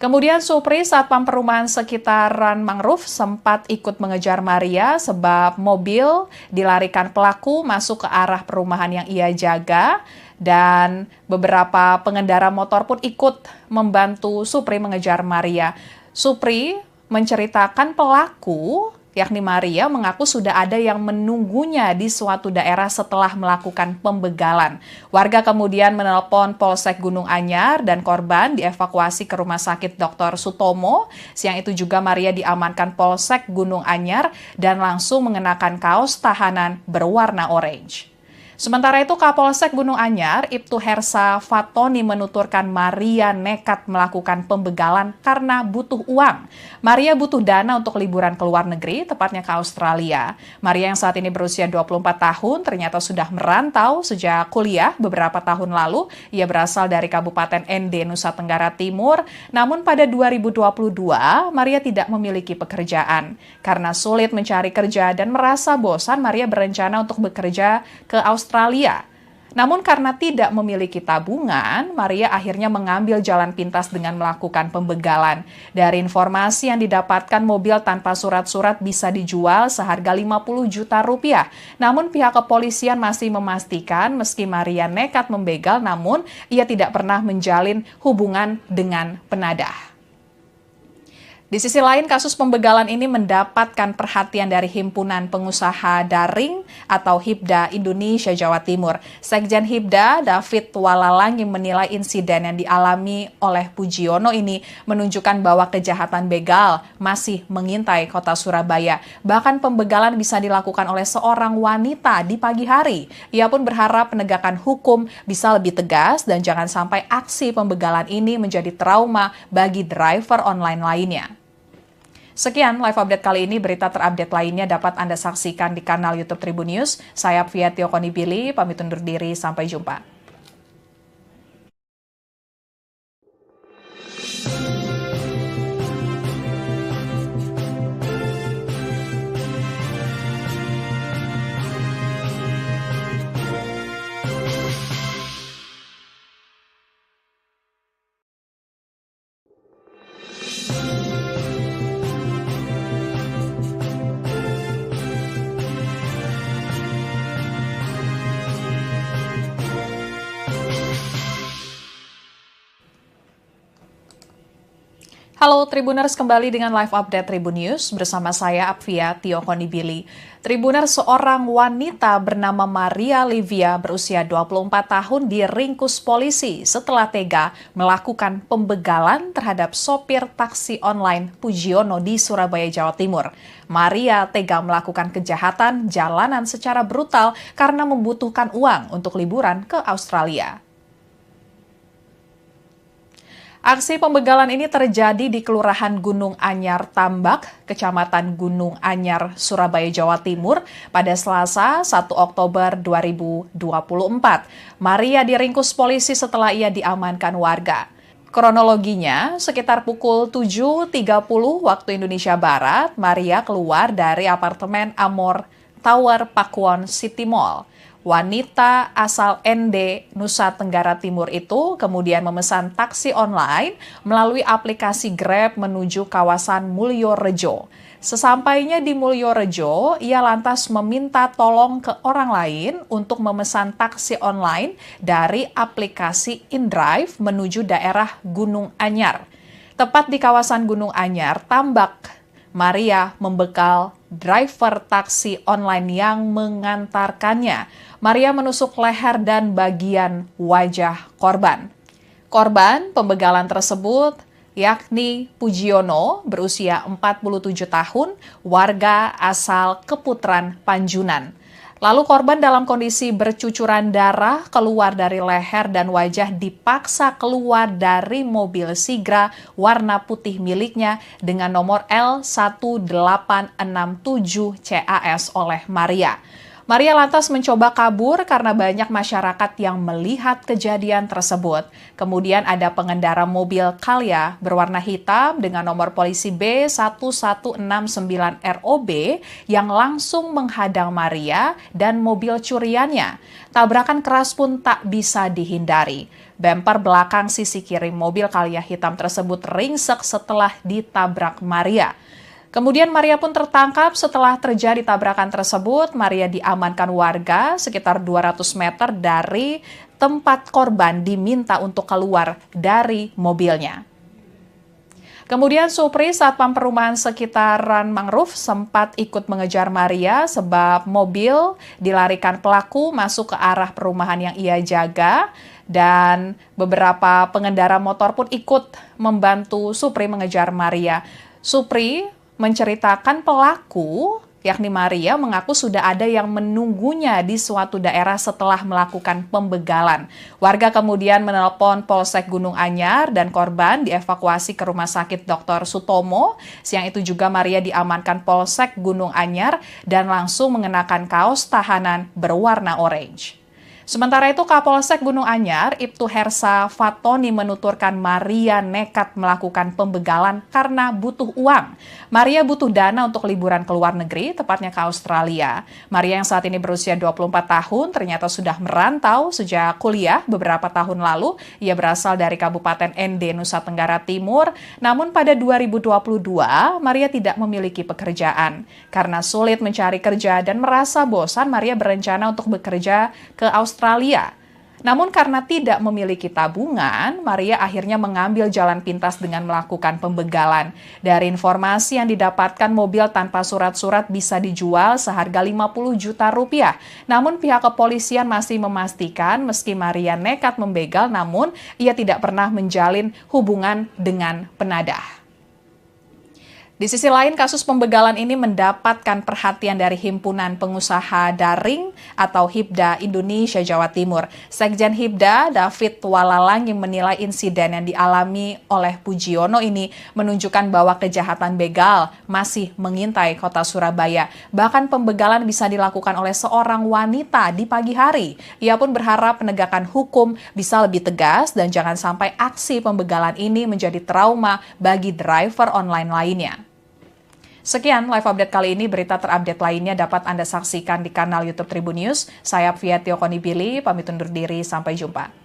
Kemudian Supri, satpam perumahan sekitaran Mangrove, sempat ikut mengejar Maria sebab mobil dilarikan pelaku masuk ke arah perumahan yang ia jaga. Dan beberapa pengendara motor pun ikut membantu Supri mengejar Maria. Supri menceritakan pelaku, yakni Maria, mengaku sudah ada yang menunggunya di suatu daerah setelah melakukan pembegalan. Warga kemudian menelpon Polsek Gunung Anyar dan korban dievakuasi ke Rumah Sakit Dr. Sutomo. Siang itu juga Maria diamankan Polsek Gunung Anyar dan langsung mengenakan kaos tahanan berwarna orange. Sementara itu, Kapolsek Gunung Anyar, Ibtu Hersa Fatoni menuturkan Maria nekat melakukan pembegalan karena butuh uang. Maria butuh dana untuk liburan ke luar negeri, tepatnya ke Australia. Maria yang saat ini berusia 24 tahun ternyata sudah merantau sejak kuliah beberapa tahun lalu. Ia berasal dari Kabupaten ND, Nusa Tenggara Timur. Namun pada 2022, Maria tidak memiliki pekerjaan. Karena sulit mencari kerja dan merasa bosan, Maria berencana untuk bekerja ke Australia. Namun karena tidak memiliki tabungan, Maria akhirnya mengambil jalan pintas dengan melakukan pembegalan. Dari informasi yang didapatkan, mobil tanpa surat-surat bisa dijual seharga 50 juta rupiah. Namun pihak kepolisian masih memastikan meski Maria nekat membegal, namun ia tidak pernah menjalin hubungan dengan penadah. Di sisi lain, kasus pembegalan ini mendapatkan perhatian dari Himpunan Pengusaha Daring atau HIPDA Indonesia Jawa Timur. Sekjen HIPDA, David Walalangi, menilai insiden yang dialami oleh Pujiono ini menunjukkan bahwa kejahatan begal masih mengintai kota Surabaya. Bahkan pembegalan bisa dilakukan oleh seorang wanita di pagi hari. Ia pun berharap penegakan hukum bisa lebih tegas dan jangan sampai aksi pembegalan ini menjadi trauma bagi driver online lainnya. Sekian live update kali ini. Berita terupdate lainnya dapat Anda saksikan di kanal YouTube Tribun News. Saya Apvia Tio Konibili, pamit undur diri. Sampai jumpa. Halo Tribuners, kembali dengan live update Tribun News bersama saya Apvia Tiokonibili. Tribuners, seorang wanita bernama Maria Livia berusia 24 tahun diringkus polisi setelah tega melakukan pembegalan terhadap sopir taksi online Pujiono di Surabaya, Jawa Timur. Maria tega melakukan kejahatan jalanan secara brutal karena membutuhkan uang untuk liburan ke Australia. Aksi pembegalan ini terjadi di Kelurahan Gunung Anyar Tambak, Kecamatan Gunung Anyar, Surabaya, Jawa Timur pada Selasa 1 Oktober 2024. Maria diringkus polisi setelah ia diamankan warga. Kronologinya, sekitar pukul 7.30 waktu Indonesia Barat, Maria keluar dari apartemen Amor Tower Pakuwon City Mall. Wanita asal ND, Nusa Tenggara Timur itu kemudian memesan taksi online melalui aplikasi Grab menuju kawasan Mulyorejo. Sesampainya di Mulyorejo, ia lantas meminta tolong ke orang lain untuk memesan taksi online dari aplikasi InDrive menuju daerah Gunung Anyar. Tepat di kawasan Gunung Anyar, Tambak, Maria membekal driver taksi online yang mengantarkannya. Maria menusuk leher dan bagian wajah korban. Korban pembegalan tersebut yakni Pujiono berusia 47 tahun, warga asal Keputaran Panjunan. Lalu korban dalam kondisi bercucuran darah keluar dari leher dan wajah dipaksa keluar dari mobil Sigra warna putih miliknya dengan nomor L1867 CAS oleh Maria. Maria lantas mencoba kabur karena banyak masyarakat yang melihat kejadian tersebut. Kemudian ada pengendara mobil Calya berwarna hitam dengan nomor polisi B1169ROB yang langsung menghadang Maria dan mobil curiannya. Tabrakan keras pun tak bisa dihindari. Bemper belakang sisi kiri mobil Calya hitam tersebut ringsek setelah ditabrak Maria. Kemudian Maria pun tertangkap setelah terjadi tabrakan tersebut. Maria diamankan warga sekitar 200 meter dari tempat korban diminta untuk keluar dari mobilnya. Kemudian Supri, Satpam Perumahan Sekitaran Mangrove, sempat ikut mengejar Maria sebab mobil dilarikan pelaku masuk ke arah perumahan yang ia jaga. Dan beberapa pengendara motor pun ikut membantu Supri mengejar Maria. Supri menceritakan pelaku, yakni Maria, mengaku sudah ada yang menunggunya di suatu daerah setelah melakukan pembegalan. Warga kemudian menelpon Polsek Gunung Anyar dan korban dievakuasi ke Rumah Sakit Dr. Sutomo. Siang itu juga Maria diamankan Polsek Gunung Anyar dan langsung mengenakan kaos tahanan berwarna orange. Sementara itu, Kapolsek Gunung Anyar, Ibtu Hersa Fatoni menuturkan Maria nekat melakukan pembegalan karena butuh uang. Maria butuh dana untuk liburan ke luar negeri, tepatnya ke Australia. Maria yang saat ini berusia 24 tahun ternyata sudah merantau sejak kuliah beberapa tahun lalu. Ia berasal dari Kabupaten ND, Nusa Tenggara Timur. Namun pada 2022, Maria tidak memiliki pekerjaan. Karena sulit mencari kerja dan merasa bosan, Maria berencana untuk bekerja ke Australia. Namun karena tidak memiliki tabungan, Maria akhirnya mengambil jalan pintas dengan melakukan pembegalan. Dari informasi yang didapatkan, mobil tanpa surat-surat bisa dijual seharga 50 juta rupiah. Namun pihak kepolisian masih memastikan meski Maria nekat membegal, namun ia tidak pernah menjalin hubungan dengan penadah. Di sisi lain, kasus pembegalan ini mendapatkan perhatian dari Himpunan Pengusaha Daring atau HIPDA Indonesia Jawa Timur. Sekjen HIPDA, David Walalang, yang menilai insiden yang dialami oleh Pujiono ini menunjukkan bahwa kejahatan begal masih mengintai kota Surabaya. Bahkan pembegalan bisa dilakukan oleh seorang wanita di pagi hari. Ia pun berharap penegakan hukum bisa lebih tegas dan jangan sampai aksi pembegalan ini menjadi trauma bagi driver online lainnya. Sekian live update kali ini. Berita terupdate lainnya dapat Anda saksikan di kanal YouTube Tribun News. Saya Apvia Tiokonibili, pamit undur diri. Sampai jumpa.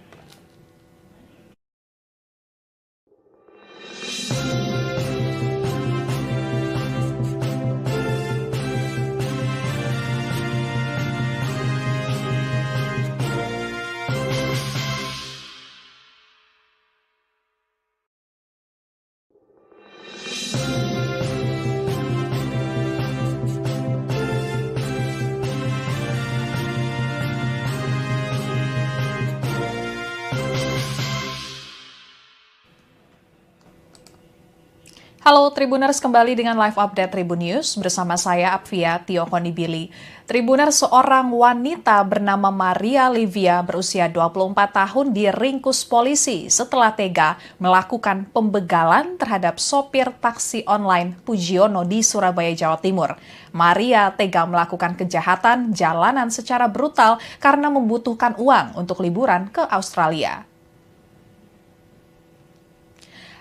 Halo Tribuners, kembali dengan live update Tribun News bersama saya Apvia Tiokonibili. Tribuners, seorang wanita bernama Maria Livia berusia 24 tahun diringkus polisi setelah tega melakukan pembegalan terhadap sopir taksi online Pujiono di Surabaya, Jawa Timur. Maria tega melakukan kejahatan jalanan secara brutal karena membutuhkan uang untuk liburan ke Australia.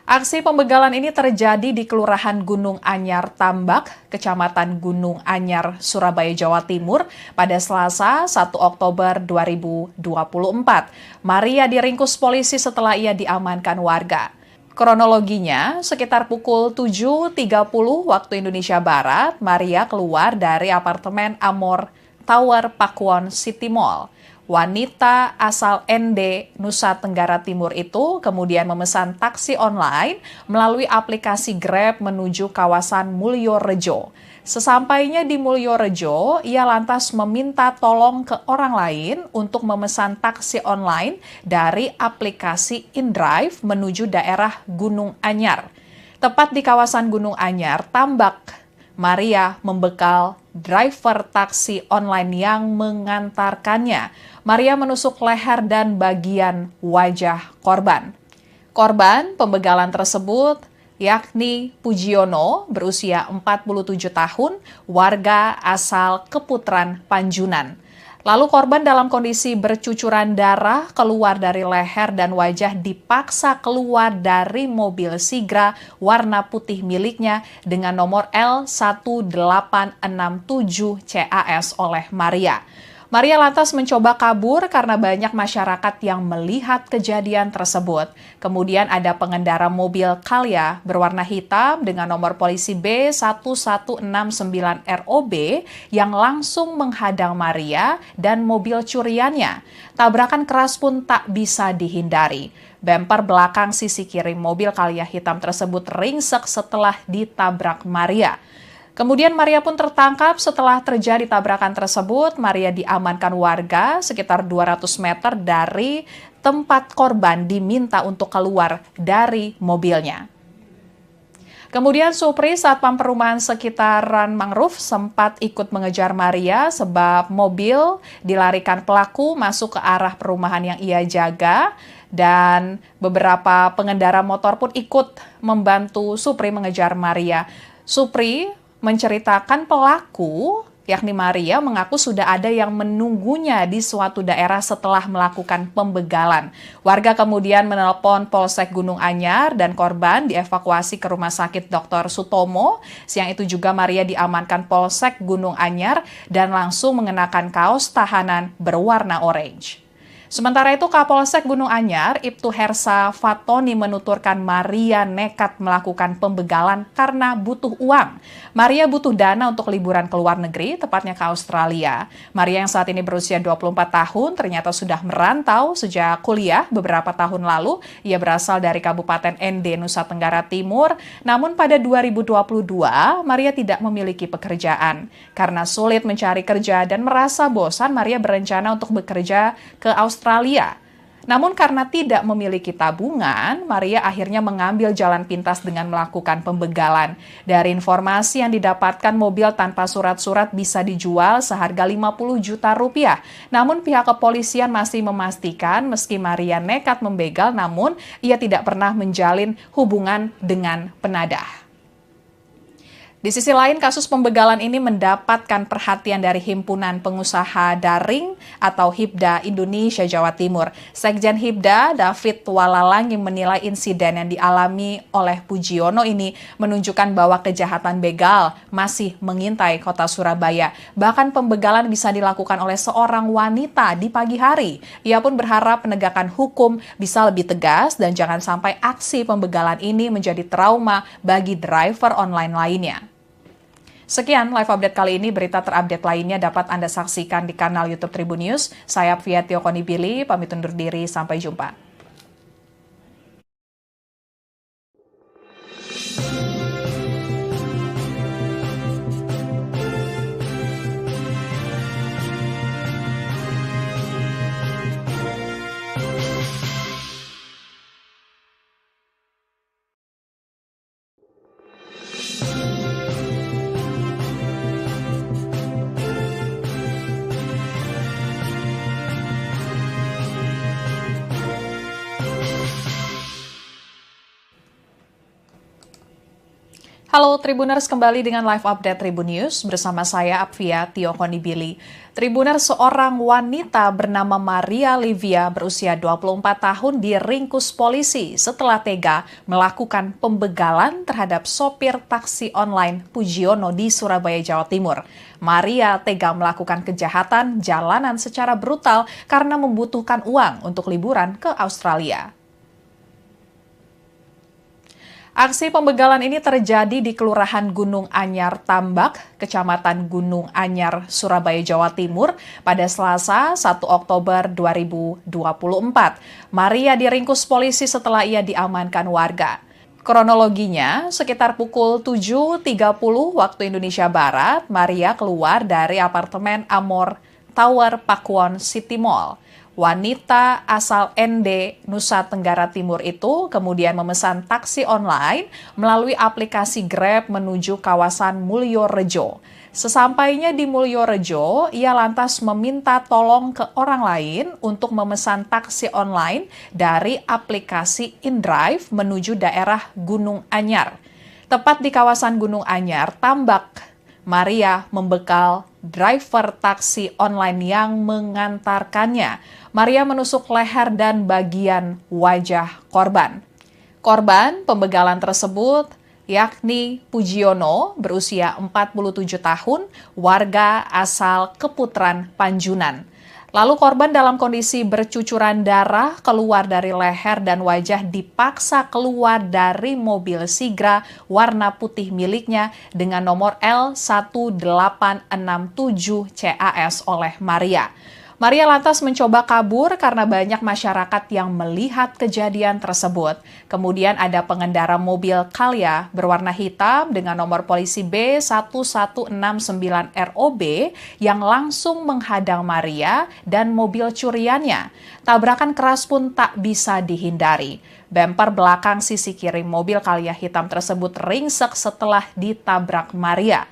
Aksi pembegalan ini terjadi di Kelurahan Gunung Anyar Tambak, Kecamatan Gunung Anyar, Surabaya, Jawa Timur pada Selasa 1 Oktober 2024. Maria diringkus polisi setelah ia diamankan warga. Kronologinya, sekitar pukul 7.30 waktu Indonesia Barat, Maria keluar dari apartemen Amor Tower Pakuwon City Mall. Wanita asal ND, Nusa Tenggara Timur itu kemudian memesan taksi online melalui aplikasi Grab menuju kawasan Mulyorejo. Sesampainya di Mulyorejo, ia lantas meminta tolong ke orang lain untuk memesan taksi online dari aplikasi InDrive menuju daerah Gunung Anyar. Tepat di kawasan Gunung Anyar, Tambak, Maria membekal driver taksi online yang mengantarkannya. Maria menusuk leher dan bagian wajah korban. Korban pembegalan tersebut yakni Pujiono berusia 47 tahun, warga asal Keputran, Panjunan. Lalu korban dalam kondisi bercucuran darah keluar dari leher dan wajah dipaksa keluar dari mobil Sigra warna putih miliknya dengan nomor L1867 CAS oleh Maria. Maria lantas mencoba kabur karena banyak masyarakat yang melihat kejadian tersebut. Kemudian ada pengendara mobil Calya berwarna hitam dengan nomor polisi B1169ROB yang langsung menghadang Maria dan mobil curiannya. Tabrakan keras pun tak bisa dihindari. Bemper belakang sisi kiri mobil Calya hitam tersebut ringsek setelah ditabrak Maria. Kemudian Maria pun tertangkap setelah terjadi tabrakan tersebut. Maria diamankan warga sekitar 200 meter dari tempat korban diminta untuk keluar dari mobilnya. Kemudian Supri, satpam perumahan sekitaran mangrove, sempat ikut mengejar Maria sebab mobil dilarikan pelaku masuk ke arah perumahan yang ia jaga. Dan beberapa pengendara motor pun ikut membantu Supri mengejar Maria. Supri menceritakan pelaku, yakni Maria, mengaku sudah ada yang menunggunya di suatu daerah setelah melakukan pembegalan. Warga kemudian menelpon Polsek Gunung Anyar dan korban dievakuasi ke Rumah Sakit Dr. Sutomo. Siang itu juga Maria diamankan Polsek Gunung Anyar dan langsung mengenakan kaos tahanan berwarna orange. Sementara itu, Kapolsek Gunung Anyar, Ibtu Hersa Fatoni menuturkan Maria nekat melakukan pembegalan karena butuh uang. Maria butuh dana untuk liburan ke luar negeri, tepatnya ke Australia. Maria yang saat ini berusia 24 tahun ternyata sudah merantau sejak kuliah beberapa tahun lalu. Ia berasal dari Kabupaten ND, Nusa Tenggara Timur. Namun pada 2022, Maria tidak memiliki pekerjaan. Karena sulit mencari kerja dan merasa bosan, Maria berencana untuk bekerja ke Australia. Namun karena tidak memiliki tabungan, Maria akhirnya mengambil jalan pintas dengan melakukan pembegalan. Dari informasi yang didapatkan, mobil tanpa surat-surat bisa dijual seharga 50 juta rupiah. Namun pihak kepolisian masih memastikan meski Maria nekat membegal, namun ia tidak pernah menjalin hubungan dengan penadah. Di sisi lain, kasus pembegalan ini mendapatkan perhatian dari Himpunan Pengusaha Daring atau HIPDA Indonesia Jawa Timur. Sekjen HIPDA, David Walalangi, menilai insiden yang dialami oleh Pujiono ini menunjukkan bahwa kejahatan begal masih mengintai kota Surabaya. Bahkan pembegalan bisa dilakukan oleh seorang wanita di pagi hari. Ia pun berharap penegakan hukum bisa lebih tegas dan jangan sampai aksi pembegalan ini menjadi trauma bagi driver online lainnya. Sekian live update kali ini. Berita terupdate lainnya dapat Anda saksikan di kanal YouTube Tribun News. Saya Apvia Tiokonibili, pamit undur diri. Sampai jumpa. Halo Tribuners, kembali dengan live update Tribun News bersama saya Apvia Tiokonibili. Tribuners, seorang wanita bernama Maria Livia berusia 24 tahun diringkus polisi setelah tega melakukan pembegalan terhadap sopir taksi online Pujiono di Surabaya, Jawa Timur. Maria tega melakukan kejahatan jalanan secara brutal karena membutuhkan uang untuk liburan ke Australia. Aksi pembegalan ini terjadi di Kelurahan Gunung Anyar Tambak, Kecamatan Gunung Anyar, Surabaya, Jawa Timur pada Selasa 1 Oktober 2024. Maria diringkus polisi setelah ia diamankan warga. Kronologinya, sekitar pukul 7.30 waktu Indonesia Barat, Maria keluar dari apartemen Amor Tower Pakuwon City Mall. Wanita asal ND, Nusa Tenggara Timur itu kemudian memesan taksi online melalui aplikasi Grab menuju kawasan Mulyorejo. Sesampainya di Mulyorejo, ia lantas meminta tolong ke orang lain untuk memesan taksi online dari aplikasi InDrive menuju daerah Gunung Anyar. Tepat di kawasan Gunung Anyar, Tambak, Maria membekal driver taksi online yang mengantarkannya. Maria menusuk leher dan bagian wajah korban. Korban pembegalan tersebut yakni Pujiono berusia 47 tahun, warga asal Keputran, Panjunan. Lalu korban dalam kondisi bercucuran darah keluar dari leher dan wajah dipaksa keluar dari mobil Sigra warna putih miliknya dengan nomor L1867 CAS oleh Maria. Maria lantas mencoba kabur karena banyak masyarakat yang melihat kejadian tersebut. Kemudian ada pengendara mobil Calya berwarna hitam dengan nomor polisi B1169ROB yang langsung menghadang Maria dan mobil curiannya. Tabrakan keras pun tak bisa dihindari. Bemper belakang sisi kiri mobil Calya hitam tersebut ringsek setelah ditabrak Maria.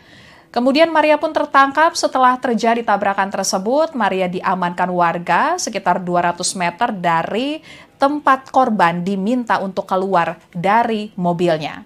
Kemudian Maria pun tertangkap setelah terjadi tabrakan tersebut. Maria diamankan warga sekitar 200 meter dari tempat korban diminta untuk keluar dari mobilnya.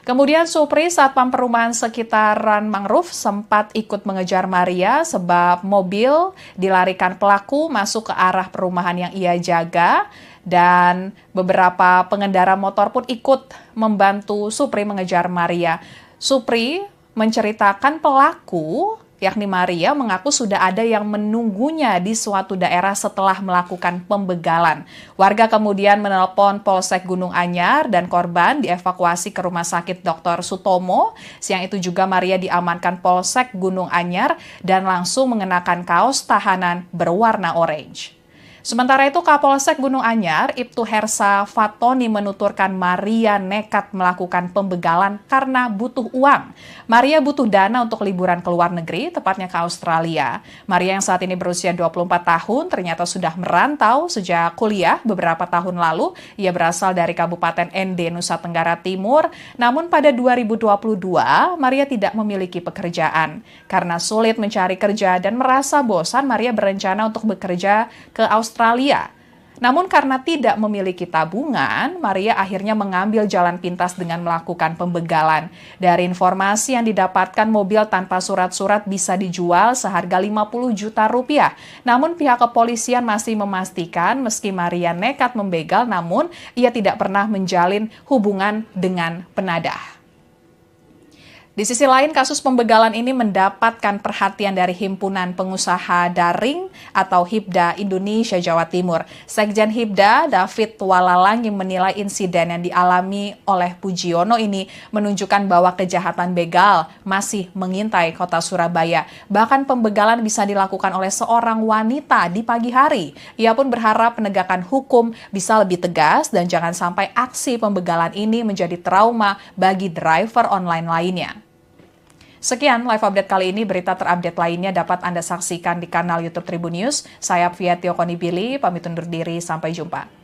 Kemudian Supri, satpam perumahan sekitaran Mangrove, sempat ikut mengejar Maria sebab mobil dilarikan pelaku masuk ke arah perumahan yang ia jaga. Dan beberapa pengendara motor pun ikut membantu Supri mengejar Maria. Supri menceritakan pelaku, yakni Maria, mengaku sudah ada yang menunggunya di suatu daerah setelah melakukan pembegalan. Warga kemudian menelpon Polsek Gunung Anyar dan korban dievakuasi ke Rumah Sakit Dr. Sutomo. Siang itu juga Maria diamankan Polsek Gunung Anyar dan langsung mengenakan kaos tahanan berwarna orange. Sementara itu, Kapolsek Gunung Anyar, Ibtu Hersa Fatoni menuturkan Maria nekat melakukan pembegalan karena butuh uang. Maria butuh dana untuk liburan ke luar negeri, tepatnya ke Australia. Maria yang saat ini berusia 24 tahun ternyata sudah merantau sejak kuliah beberapa tahun lalu. Ia berasal dari Kabupaten ND, Nusa Tenggara Timur. Namun pada 2022, Maria tidak memiliki pekerjaan. Karena sulit mencari kerja dan merasa bosan, Maria berencana untuk bekerja ke Australia. Namun karena tidak memiliki tabungan, Maria akhirnya mengambil jalan pintas dengan melakukan pembegalan. Dari informasi yang didapatkan, mobil tanpa surat-surat bisa dijual seharga 50 juta rupiah. Namun pihak kepolisian masih memastikan meski Maria nekat membegal, namun ia tidak pernah menjalin hubungan dengan penadah. Di sisi lain, kasus pembegalan ini mendapatkan perhatian dari Himpunan Pengusaha Daring atau HIPDA Indonesia Jawa Timur. Sekjen HIPDA, David Walalang, yang menilai insiden yang dialami oleh Pujiono ini menunjukkan bahwa kejahatan begal masih mengintai kota Surabaya. Bahkan pembegalan bisa dilakukan oleh seorang wanita di pagi hari. Ia pun berharap penegakan hukum bisa lebih tegas dan jangan sampai aksi pembegalan ini menjadi trauma bagi driver online lainnya. Sekian live update kali ini. Berita terupdate lainnya dapat Anda saksikan di kanal YouTube Tribun News. Saya Apvia Tiokonibili, pamit undur diri. Sampai jumpa.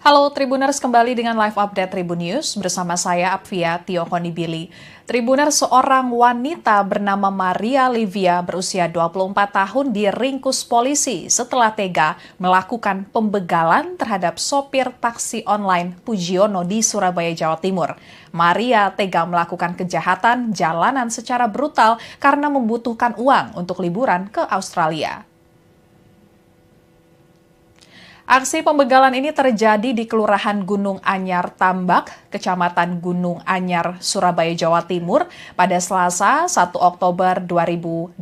Halo Tribuners, kembali dengan live update Tribun News bersama saya Apvia Tiokonibili. Tribuners, seorang wanita bernama Maria Livia berusia 24 tahun diringkus polisi setelah tega melakukan pembegalan terhadap sopir taksi online Pujiono di Surabaya, Jawa Timur. Maria tega melakukan kejahatan jalanan secara brutal karena membutuhkan uang untuk liburan ke Australia. Aksi pembegalan ini terjadi di Kelurahan Gunung Anyar Tambak, Kecamatan Gunung Anyar, Surabaya, Jawa Timur pada Selasa 1 Oktober 2024.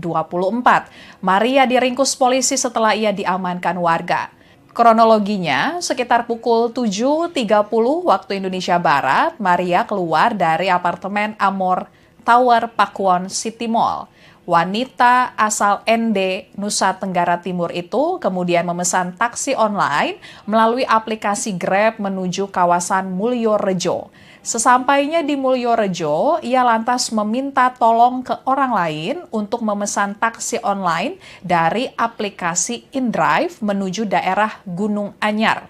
Maria diringkus polisi setelah ia diamankan warga. Kronologinya, sekitar pukul 7.30 waktu Indonesia Barat, Maria keluar dari apartemen Amor Tower Pakuwon City Mall. Wanita asal ND, Nusa Tenggara Timur itu kemudian memesan taksi online melalui aplikasi Grab menuju kawasan Mulyorejo. Sesampainya di Mulyorejo, ia lantas meminta tolong ke orang lain untuk memesan taksi online dari aplikasi InDrive menuju daerah Gunung Anyar.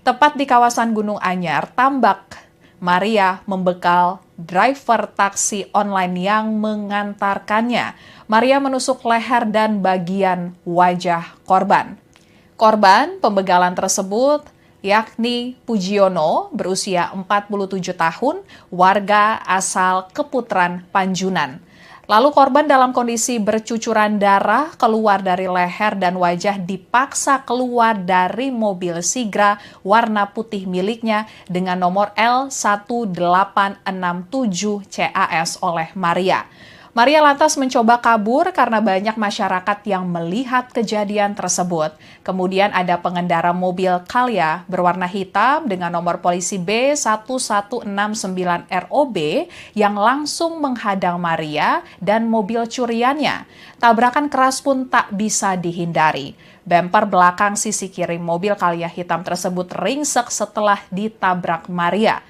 Tepat di kawasan Gunung Anyar, Tambak, Maria membekal driver taksi online yang mengantarkannya. Maria menusuk leher dan bagian wajah korban. Korban pembegalan tersebut yakni Pujiono berusia 47 tahun, warga asal Keputran, Panjunan. Lalu korban dalam kondisi bercucuran darah keluar dari leher dan wajah dipaksa keluar dari mobil Sigra warna putih miliknya dengan nomor L1867 CAS oleh Maria. Maria lantas mencoba kabur karena banyak masyarakat yang melihat kejadian tersebut. Kemudian ada pengendara mobil Calya berwarna hitam dengan nomor polisi B1169ROB yang langsung menghadang Maria dan mobil curiannya. Tabrakan keras pun tak bisa dihindari. Bemper belakang sisi kiri mobil Calya hitam tersebut ringsek setelah ditabrak Maria.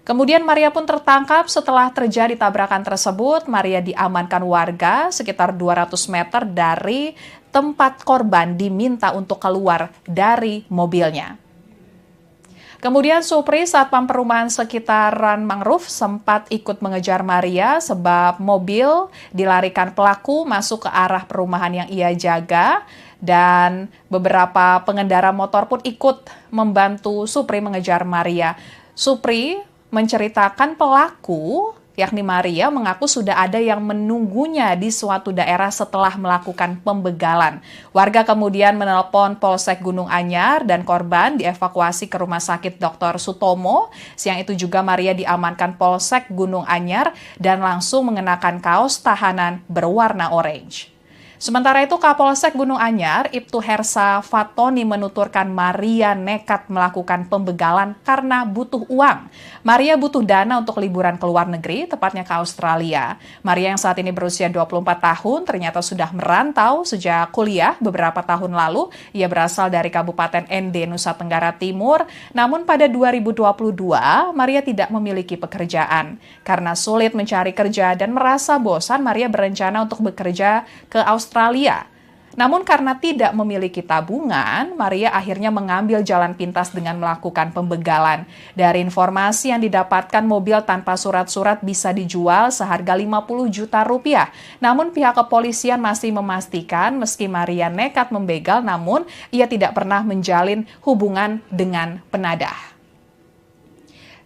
Kemudian Maria pun tertangkap setelah terjadi tabrakan tersebut. Maria diamankan warga sekitar 200 meter dari tempat korban diminta untuk keluar dari mobilnya. Kemudian Supri, satpam perumahan sekitaran Mangrove, sempat ikut mengejar Maria sebab mobil dilarikan pelaku masuk ke arah perumahan yang ia jaga. Dan beberapa pengendara motor pun ikut membantu Supri mengejar Maria. Supri menceritakan pelaku, yakni Maria, mengaku sudah ada yang menunggunya di suatu daerah setelah melakukan pembegalan. Warga kemudian menelpon Polsek Gunung Anyar dan korban dievakuasi ke Rumah Sakit Dr. Sutomo. Siang itu juga Maria diamankan Polsek Gunung Anyar dan langsung mengenakan kaos tahanan berwarna orange. Sementara itu, Kapolsek Gunung Anyar, Ibtu Hersa Fatoni menuturkan Maria nekat melakukan pembegalan karena butuh uang. Maria butuh dana untuk liburan ke luar negeri, tepatnya ke Australia. Maria yang saat ini berusia 24 tahun ternyata sudah merantau sejak kuliah beberapa tahun lalu. Ia berasal dari Kabupaten ND, Nusa Tenggara Timur. Namun pada 2022, Maria tidak memiliki pekerjaan. Karena sulit mencari kerja dan merasa bosan, Maria berencana untuk bekerja ke Australia. Namun karena tidak memiliki tabungan, Maria akhirnya mengambil jalan pintas dengan melakukan pembegalan. Dari informasi yang didapatkan, mobil tanpa surat-surat bisa dijual seharga 50 juta rupiah. Namun pihak kepolisian masih memastikan meski Maria nekat membegal, namun ia tidak pernah menjalin hubungan dengan penadah.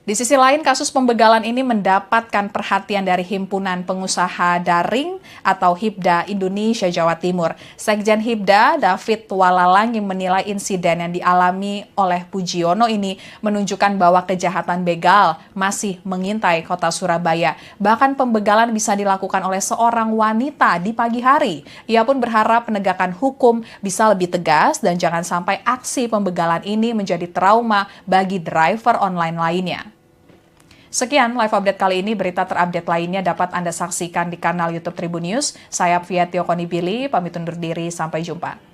Di sisi lain, kasus pembegalan ini mendapatkan perhatian dari Himpunan Pengusaha Daring atau HIPDA Indonesia Jawa Timur. Sekjen HIPDA, David Walalang, yang menilai insiden yang dialami oleh Pujiono ini menunjukkan bahwa kejahatan begal masih mengintai kota Surabaya. Bahkan pembegalan bisa dilakukan oleh seorang wanita di pagi hari. Ia pun berharap penegakan hukum bisa lebih tegas dan jangan sampai aksi pembegalan ini menjadi trauma bagi driver online lainnya. Sekian live update kali ini. Berita terupdate lainnya dapat Anda saksikan di kanal YouTube Tribun News. Saya Apvia Tiokonibili, pamit undur diri. Sampai jumpa.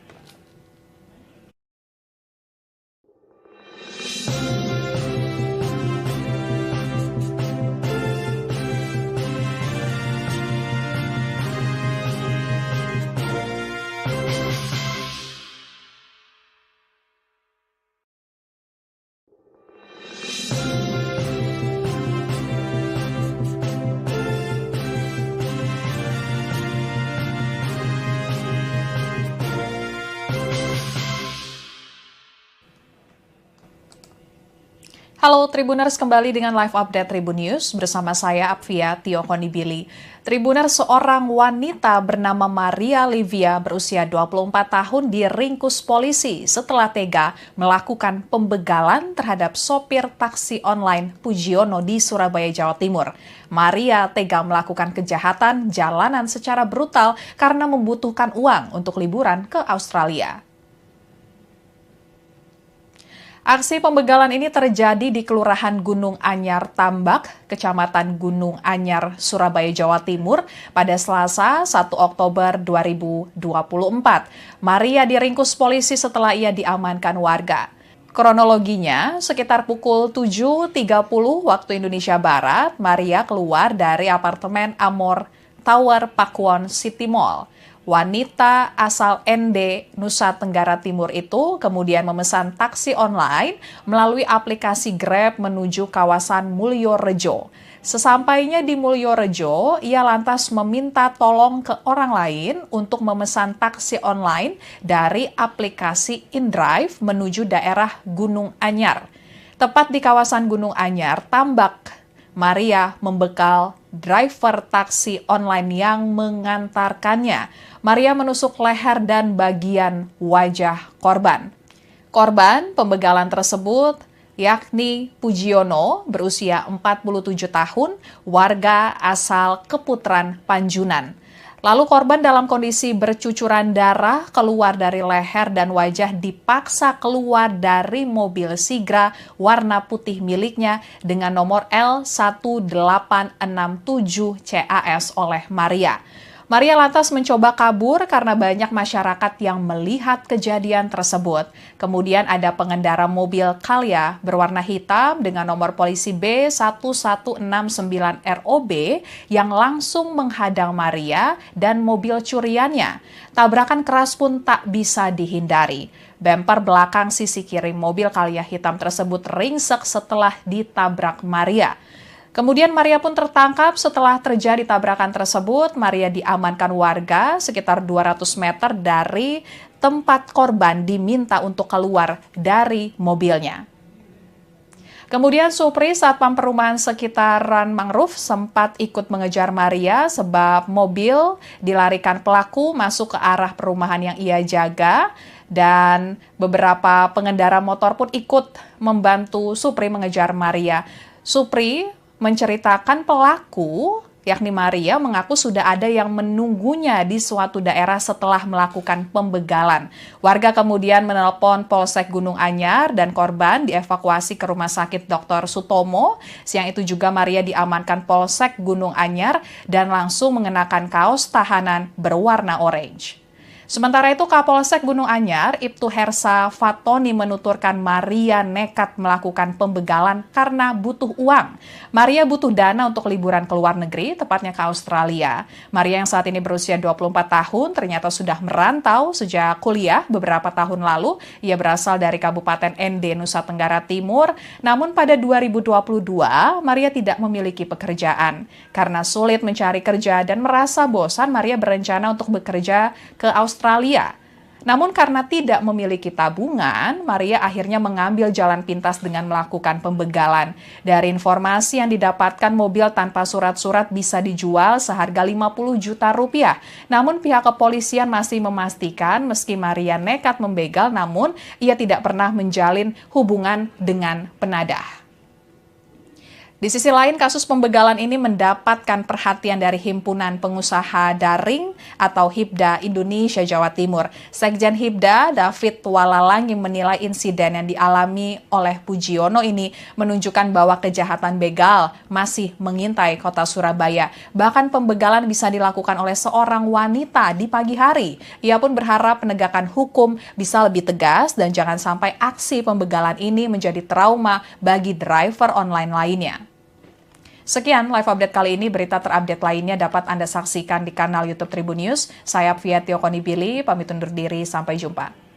Halo Tribuners, kembali dengan live update Tribun News bersama saya Apvia Tiokonibili. Tribuners, seorang wanita bernama Maria Livia berusia 24 tahun diringkus polisi setelah tega melakukan pembegalan terhadap sopir taksi online Pujiono di Surabaya, Jawa Timur. Maria tega melakukan kejahatan jalanan secara brutal karena membutuhkan uang untuk liburan ke Australia. Aksi pembegalan ini terjadi di Kelurahan Gunung Anyar Tambak, Kecamatan Gunung Anyar, Surabaya, Jawa Timur pada Selasa 1 Oktober 2024. Maria diringkus polisi setelah ia diamankan warga. Kronologinya, sekitar pukul 7.30 waktu Indonesia Barat, Maria keluar dari apartemen Amor Tower Pakuwon City Mall. Wanita asal ND, Nusa Tenggara Timur itu kemudian memesan taksi online melalui aplikasi Grab menuju kawasan Mulyorejo. Sesampainya di Mulyorejo, ia lantas meminta tolong ke orang lain untuk memesan taksi online dari aplikasi InDrive menuju daerah Gunung Anyar. Tepat di kawasan Gunung Anyar, Tambak, Maria membekal driver taksi online yang mengantarkannya. Maria menusuk leher dan bagian wajah korban. Korban pembegalan tersebut yakni Pujiono berusia 47 tahun, warga asal Keputran, Panjunan. Lalu korban dalam kondisi bercucuran darah keluar dari leher dan wajah dipaksa keluar dari mobil Sigra warna putih miliknya dengan nomor L1867 CAS oleh Maria. Maria lantas mencoba kabur karena banyak masyarakat yang melihat kejadian tersebut. Kemudian ada pengendara mobil Calya berwarna hitam dengan nomor polisi B1169ROB yang langsung menghadang Maria dan mobil curiannya. Tabrakan keras pun tak bisa dihindari. Bemper belakang sisi kiri mobil Calya hitam tersebut ringsek setelah ditabrak Maria. Kemudian Maria pun tertangkap setelah terjadi tabrakan tersebut. Maria diamankan warga sekitar 200 meter dari tempat korban diminta untuk keluar dari mobilnya. Kemudian Supri, satpam perumahan sekitaran Mangrove, sempat ikut mengejar Maria sebab mobil dilarikan pelaku masuk ke arah perumahan yang ia jaga. Dan beberapa pengendara motor pun ikut membantu Supri mengejar Maria. Supri menceritakan pelaku, yakni Maria, mengaku sudah ada yang menunggunya di suatu daerah setelah melakukan pembegalan. Warga kemudian menelpon Polsek Gunung Anyar dan korban dievakuasi ke Rumah Sakit Dr. Sutomo. Siang itu juga Maria diamankan Polsek Gunung Anyar dan langsung mengenakan kaos tahanan berwarna orange. Sementara itu, Kapolsek Gunung Anyar, Ibtu Hersa Fatoni menuturkan Maria nekat melakukan pembegalan karena butuh uang. Maria butuh dana untuk liburan ke luar negeri, tepatnya ke Australia. Maria yang saat ini berusia 24 tahun ternyata sudah merantau sejak kuliah beberapa tahun lalu. Ia berasal dari Kabupaten ND, Nusa Tenggara Timur. Namun pada 2022, Maria tidak memiliki pekerjaan. Karena sulit mencari kerja dan merasa bosan, Maria berencana untuk bekerja ke Australia. Namun karena tidak memiliki tabungan, Maria akhirnya mengambil jalan pintas dengan melakukan pembegalan. Dari informasi yang didapatkan, mobil tanpa surat-surat bisa dijual seharga 50 juta rupiah. Namun pihak kepolisian masih memastikan meski Maria nekat membegal, namun ia tidak pernah menjalin hubungan dengan penadah. Di sisi lain, kasus pembegalan ini mendapatkan perhatian dari Himpunan Pengusaha Daring atau HIPDA Indonesia Jawa Timur. Sekjen HIPDA, David Walalangi, menilai insiden yang dialami oleh Pujiono ini menunjukkan bahwa kejahatan begal masih mengintai kota Surabaya. Bahkan pembegalan bisa dilakukan oleh seorang wanita di pagi hari. Ia pun berharap penegakan hukum bisa lebih tegas dan jangan sampai aksi pembegalan ini menjadi trauma bagi driver online lainnya. Sekian live update kali ini. Berita terupdate lainnya dapat Anda saksikan di kanal YouTube Tribun News. Saya Apvia Tiokonibili, pamit undur diri. Sampai jumpa.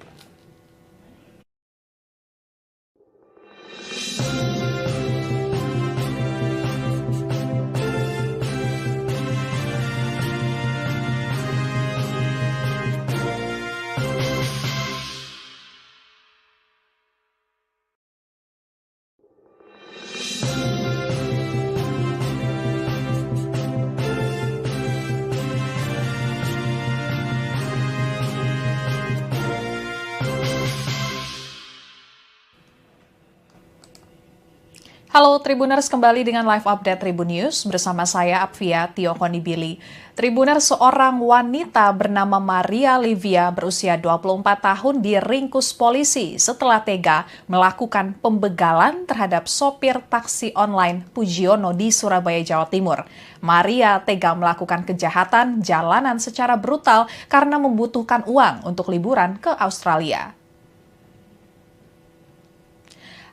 Halo Tribuners, kembali dengan live update Tribun News bersama saya Apvia Tiokonibili. Tribuners, seorang wanita bernama Maria Livia berusia 24 tahun diringkus polisi setelah tega melakukan pembegalan terhadap sopir taksi online Pujiono di Surabaya, Jawa Timur. Maria tega melakukan kejahatan jalanan secara brutal karena membutuhkan uang untuk liburan ke Australia.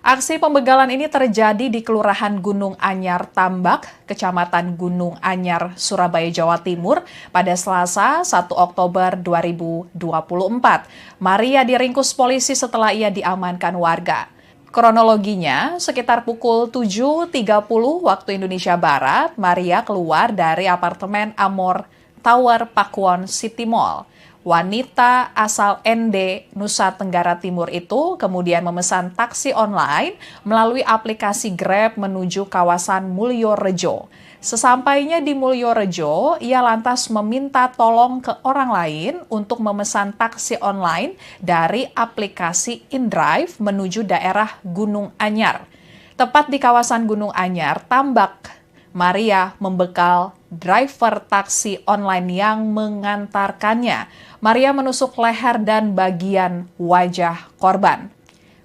Aksi pembegalan ini terjadi di Kelurahan Gunung Anyar Tambak, Kecamatan Gunung Anyar, Surabaya, Jawa Timur pada Selasa 1 Oktober 2024. Maria diringkus polisi setelah ia diamankan warga. Kronologinya, sekitar pukul 7.30 waktu Indonesia Barat, Maria keluar dari apartemen Amor Tower Pakuwon City Mall. Wanita asal ND, Nusa Tenggara Timur itu kemudian memesan taksi online melalui aplikasi Grab menuju kawasan Mulyorejo. Sesampainya di Mulyorejo, ia lantas meminta tolong ke orang lain untuk memesan taksi online dari aplikasi InDrive menuju daerah Gunung Anyar. Tepat di kawasan Gunung Anyar, Tambak, Maria membekal driver taksi online yang mengantarkannya. Maria menusuk leher dan bagian wajah korban.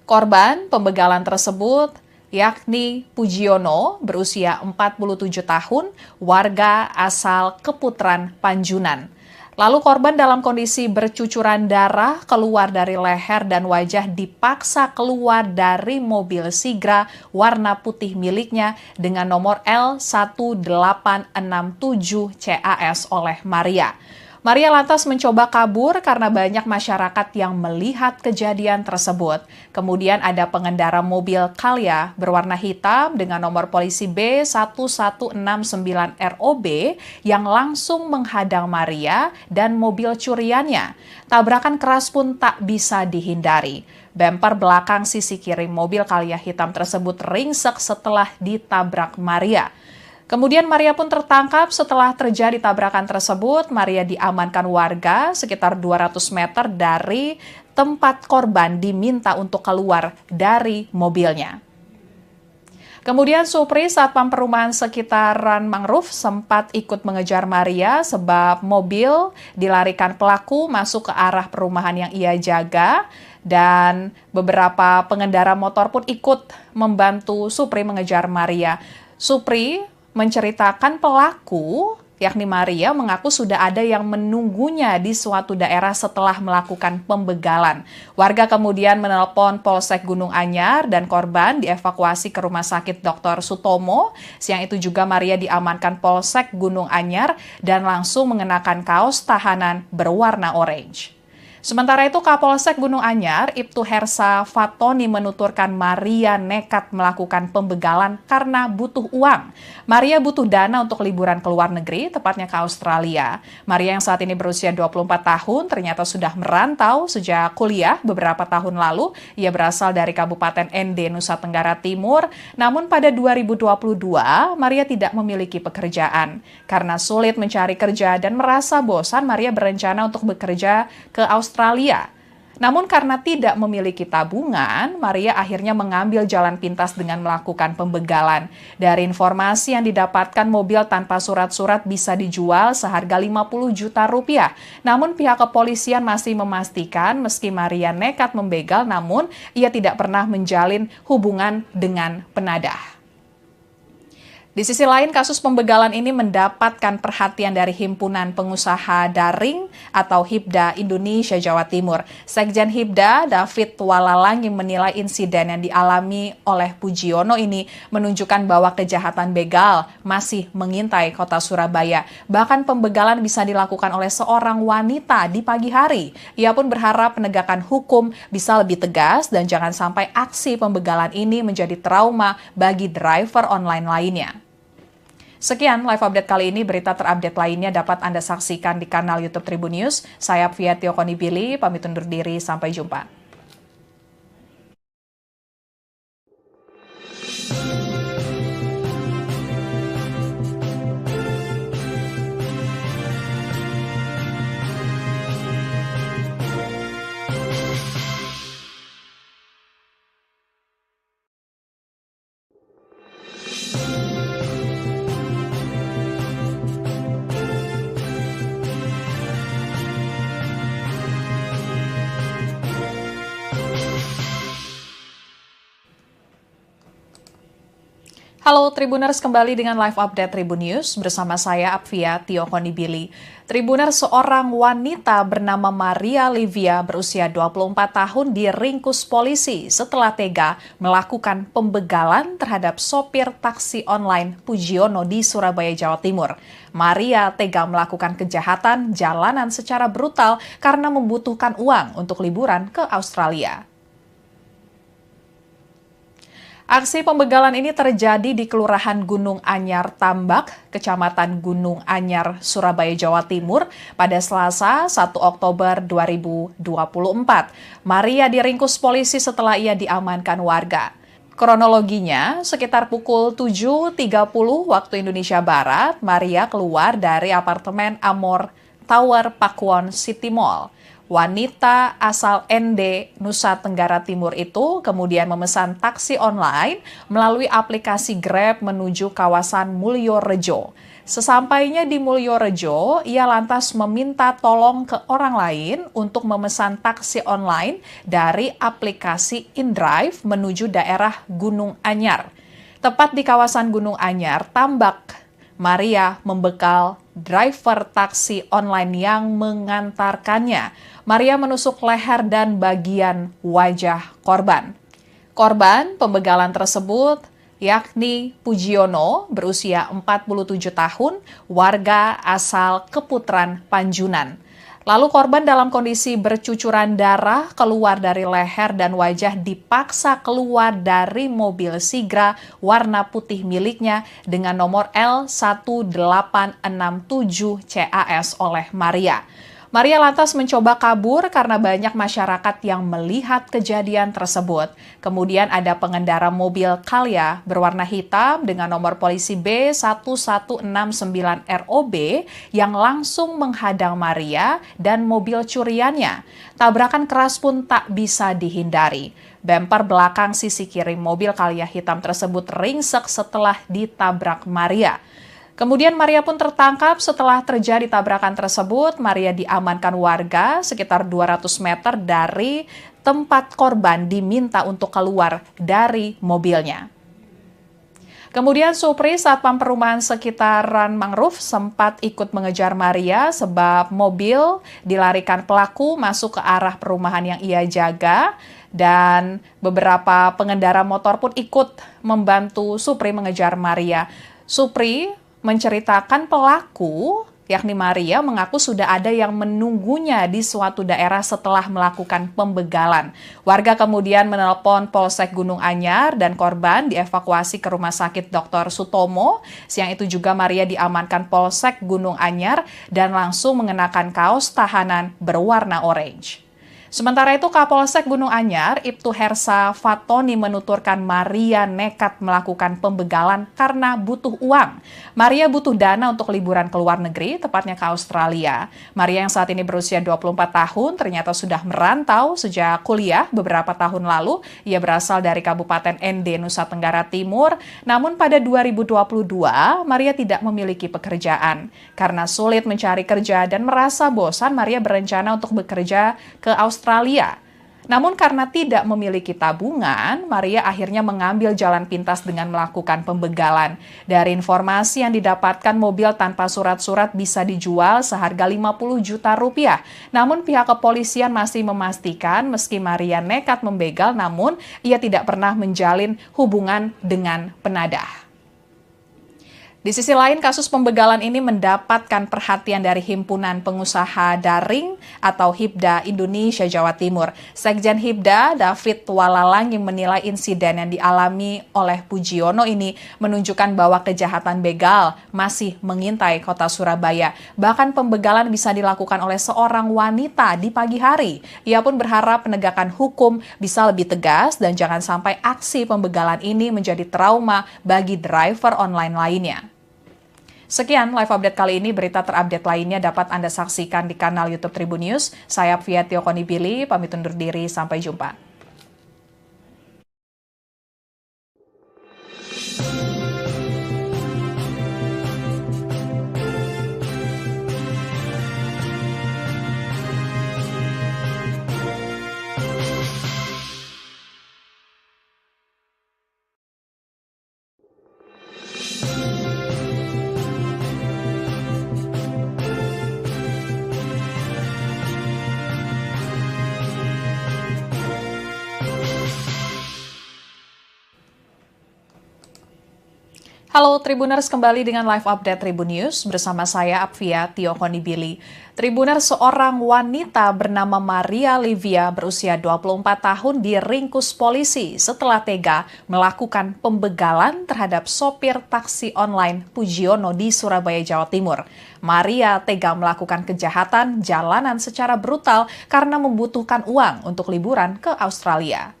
Korban pembegalan tersebut yakni Pujiono berusia 47 tahun, warga asal Keputran, Panjunan. Lalu korban dalam kondisi bercucuran darah keluar dari leher dan wajah dipaksa keluar dari mobil Sigra warna putih miliknya dengan nomor L1867 CAS oleh Maria. Maria lantas mencoba kabur karena banyak masyarakat yang melihat kejadian tersebut. Kemudian ada pengendara mobil Calya berwarna hitam dengan nomor polisi B1169ROB yang langsung menghadang Maria dan mobil curiannya. Tabrakan keras pun tak bisa dihindari. Bemper belakang sisi kiri mobil Calya hitam tersebut ringsek setelah ditabrak Maria. Kemudian Maria pun tertangkap setelah terjadi tabrakan tersebut. Maria diamankan warga sekitar 200 meter dari tempat korban diminta untuk keluar dari mobilnya. Kemudian Supri, satpam perumahan sekitaran Mangrove, sempat ikut mengejar Maria sebab mobil dilarikan pelaku masuk ke arah perumahan yang ia jaga. Dan beberapa pengendara motor pun ikut membantu Supri mengejar Maria. Supri menceritakan pelaku, yakni Maria, mengaku sudah ada yang menunggunya di suatu daerah setelah melakukan pembegalan. Warga kemudian menelpon Polsek Gunung Anyar dan korban dievakuasi ke Rumah Sakit Dr. Sutomo. Siang itu juga Maria diamankan Polsek Gunung Anyar dan langsung mengenakan kaos tahanan berwarna orange. Sementara itu, Kapolsek Gunung Anyar, Ibtu Hersa Fatoni menuturkan Maria nekat melakukan pembegalan karena butuh uang. Maria butuh dana untuk liburan ke luar negeri, tepatnya ke Australia. Maria yang saat ini berusia 24 tahun ternyata sudah merantau sejak kuliah beberapa tahun lalu. Ia berasal dari Kabupaten ND, Nusa Tenggara Timur. Namun pada 2022, Maria tidak memiliki pekerjaan. Karena sulit mencari kerja dan merasa bosan, Maria berencana untuk bekerja ke Australia. Namun karena tidak memiliki tabungan, Maria akhirnya mengambil jalan pintas dengan melakukan pembegalan. Dari informasi yang didapatkan, mobil tanpa surat-surat bisa dijual seharga 50 juta rupiah. Namun pihak kepolisian masih memastikan meski Maria nekat membegal, namun ia tidak pernah menjalin hubungan dengan penadah. Di sisi lain, kasus pembegalan ini mendapatkan perhatian dari Himpunan Pengusaha Daring atau HIPDA Indonesia Jawa Timur. Sekjen HIPDA, David Walalangi, menilai insiden yang dialami oleh Pujiono ini menunjukkan bahwa kejahatan begal masih mengintai kota Surabaya. Bahkan pembegalan bisa dilakukan oleh seorang wanita di pagi hari. Ia pun berharap penegakan hukum bisa lebih tegas dan jangan sampai aksi pembegalan ini menjadi trauma bagi driver online lainnya. Sekian live update kali ini. Berita terupdate lainnya dapat Anda saksikan di kanal YouTube Tribun News. Saya Apvia Tiokonibili, pamit undur diri. Sampai jumpa. Halo Tribuners, kembali dengan live update Tribun News bersama saya Apvia Tiokonibili. Tribuners, seorang wanita bernama Maria Livia berusia 24 tahun diringkus polisi setelah tega melakukan pembegalan terhadap sopir taksi online Pujiono di Surabaya, Jawa Timur. Maria tega melakukan kejahatan jalanan secara brutal karena membutuhkan uang untuk liburan ke Australia. Aksi pembegalan ini terjadi di Kelurahan Gunung Anyar Tambak, Kecamatan Gunung Anyar, Surabaya, Jawa Timur pada Selasa 1 Oktober 2024. Maria diringkus polisi setelah ia diamankan warga. Kronologinya, sekitar pukul 7.30 waktu Indonesia Barat, Maria keluar dari apartemen Amor Tower Pakuwon City Mall. Wanita asal ND, Nusa Tenggara Timur itu kemudian memesan taksi online melalui aplikasi Grab menuju kawasan Mulyorejo. Sesampainya di Mulyorejo, ia lantas meminta tolong ke orang lain untuk memesan taksi online dari aplikasi InDrive menuju daerah Gunung Anyar. Tepat di kawasan Gunung Anyar, Tambak, Maria membekal driver taksi online yang mengantarkannya. Maria menusuk leher dan bagian wajah korban. Korban pembegalan tersebut yakni Pujiono berusia 47 tahun, warga asal Keputran, Panjunan. Lalu korban dalam kondisi bercucuran darah keluar dari leher dan wajah dipaksa keluar dari mobil Sigra warna putih miliknya dengan nomor L1867 CAS oleh Maria. Maria lantas mencoba kabur karena banyak masyarakat yang melihat kejadian tersebut. Kemudian ada pengendara mobil Calya berwarna hitam dengan nomor polisi B1169ROB yang langsung menghadang Maria dan mobil curiannya. Tabrakan keras pun tak bisa dihindari. Bemper belakang sisi kiri mobil Calya hitam tersebut ringsek setelah ditabrak Maria. Kemudian Maria pun tertangkap setelah terjadi tabrakan tersebut. Maria diamankan warga sekitar 200 meter dari tempat korban diminta untuk keluar dari mobilnya. Kemudian Supri, satpam perumahan sekitaran Mangrove, sempat ikut mengejar Maria sebab mobil dilarikan pelaku masuk ke arah perumahan yang ia jaga. Dan beberapa pengendara motor pun ikut membantu Supri mengejar Maria. Supri menceritakan pelaku, yakni Maria, mengaku sudah ada yang menunggunya di suatu daerah setelah melakukan pembegalan. Warga kemudian menelpon Polsek Gunung Anyar dan korban dievakuasi ke Rumah Sakit Dr. Sutomo. Siang itu juga Maria diamankan Polsek Gunung Anyar dan langsung mengenakan kaos tahanan berwarna orange. Sementara itu, Kapolsek Gunung Anyar, Ibtu Hersa Fatoni menuturkan Maria nekat melakukan pembegalan karena butuh uang. Maria butuh dana untuk liburan ke luar negeri, tepatnya ke Australia. Maria yang saat ini berusia 24 tahun ternyata sudah merantau sejak kuliah beberapa tahun lalu. Ia berasal dari Kabupaten ND, Nusa Tenggara Timur. Namun pada 2022, Maria tidak memiliki pekerjaan. Karena sulit mencari kerja dan merasa bosan, Maria berencana untuk bekerja ke Australia. Namun karena tidak memiliki tabungan, Maria akhirnya mengambil jalan pintas dengan melakukan pembegalan. Dari informasi yang didapatkan, mobil tanpa surat-surat bisa dijual seharga 50 juta rupiah. Namun pihak kepolisian masih memastikan meski Maria nekat membegal, namun ia tidak pernah menjalin hubungan dengan penadah. Di sisi lain, kasus pembegalan ini mendapatkan perhatian dari Himpunan Pengusaha Daring atau HIPDA Indonesia Jawa Timur. Sekjen HIPDA, David Walalang, yang menilai insiden yang dialami oleh Pujiono ini menunjukkan bahwa kejahatan begal masih mengintai kota Surabaya. Bahkan pembegalan bisa dilakukan oleh seorang wanita di pagi hari. Ia pun berharap penegakan hukum bisa lebih tegas dan jangan sampai aksi pembegalan ini menjadi trauma bagi driver online lainnya. Sekian live update kali ini. Berita terupdate lainnya dapat Anda saksikan di kanal YouTube Tribun News. Saya Apvia Tiokonibili, pamit undur diri. Sampai jumpa. Halo Tribuners, kembali dengan live update Tribun News bersama saya Apvia Tio Konibili. Tribuners, seorang wanita bernama Maria Livia berusia 24 tahun diringkus polisi setelah tega melakukan pembegalan terhadap sopir taksi online Pujiono di Surabaya, Jawa Timur. Maria tega melakukan kejahatan jalanan secara brutal karena membutuhkan uang untuk liburan ke Australia.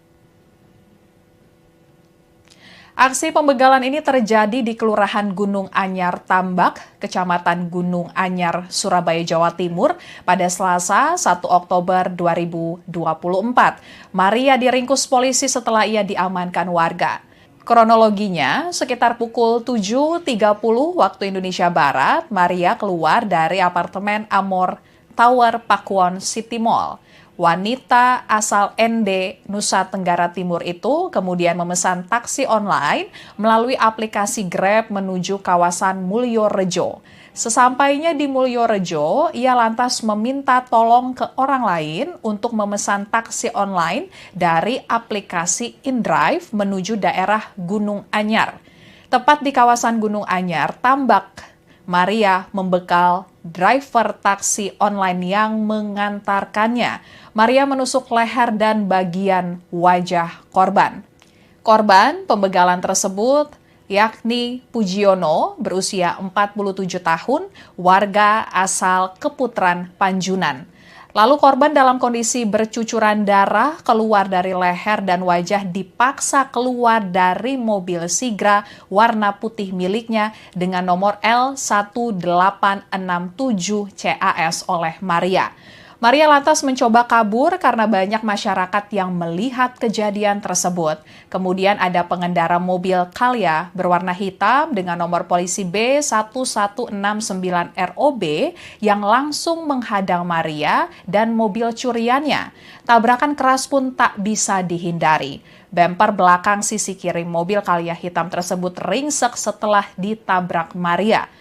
Aksi pembegalan ini terjadi di Kelurahan Gunung Anyar Tambak, Kecamatan Gunung Anyar, Surabaya, Jawa Timur pada Selasa 1 Oktober 2024. Maria diringkus polisi setelah ia diamankan warga. Kronologinya, sekitar pukul 7.30 waktu Indonesia Barat, Maria keluar dari apartemen Amor Tower Pakuwon City Mall. Wanita asal ND, Nusa Tenggara Timur itu kemudian memesan taksi online melalui aplikasi Grab menuju kawasan Mulyorejo. Sesampainya di Mulyorejo, ia lantas meminta tolong ke orang lain untuk memesan taksi online dari aplikasi InDrive menuju daerah Gunung Anyar. Tepat di kawasan Gunung Anyar, Tambak, Maria membekal driver taksi online yang mengantarkannya. Maria menusuk leher dan bagian wajah korban. Korban pembegalan tersebut yakni Pujiono berusia 47 tahun, warga asal Keputaran Panjunan. Lalu korban dalam kondisi bercucuran darah keluar dari leher dan wajah dipaksa keluar dari mobil Sigra warna putih miliknya dengan nomor L1867 CAS oleh Maria. Maria lantas mencoba kabur karena banyak masyarakat yang melihat kejadian tersebut. Kemudian ada pengendara mobil Calya berwarna hitam dengan nomor polisi B1169ROB yang langsung menghadang Maria dan mobil curiannya. Tabrakan keras pun tak bisa dihindari. Bemper belakang sisi kiri mobil Calya hitam tersebut ringsek setelah ditabrak Maria.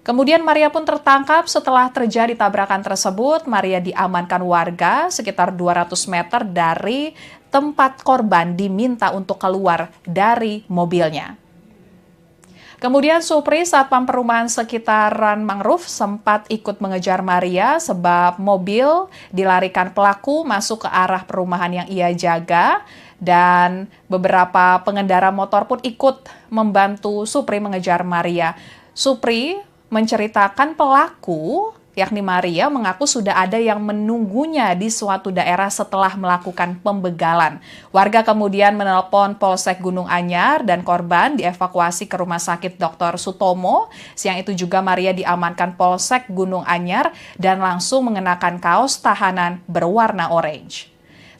Kemudian Maria pun tertangkap setelah terjadi tabrakan tersebut. Maria diamankan warga sekitar 200 meter dari tempat korban diminta untuk keluar dari mobilnya. Kemudian Supri, Satpam Perumahan Sekitaran Mangrove, sempat ikut mengejar Maria sebab mobil dilarikan pelaku masuk ke arah perumahan yang ia jaga. Dan beberapa pengendara motor pun ikut membantu Supri mengejar Maria. Supri menceritakan pelaku, yakni Maria, mengaku sudah ada yang menunggunya di suatu daerah setelah melakukan pembegalan. Warga kemudian menelpon Polsek Gunung Anyar dan korban dievakuasi ke Rumah Sakit Dr. Sutomo. Siang itu juga Maria diamankan Polsek Gunung Anyar dan langsung mengenakan kaos tahanan berwarna orange.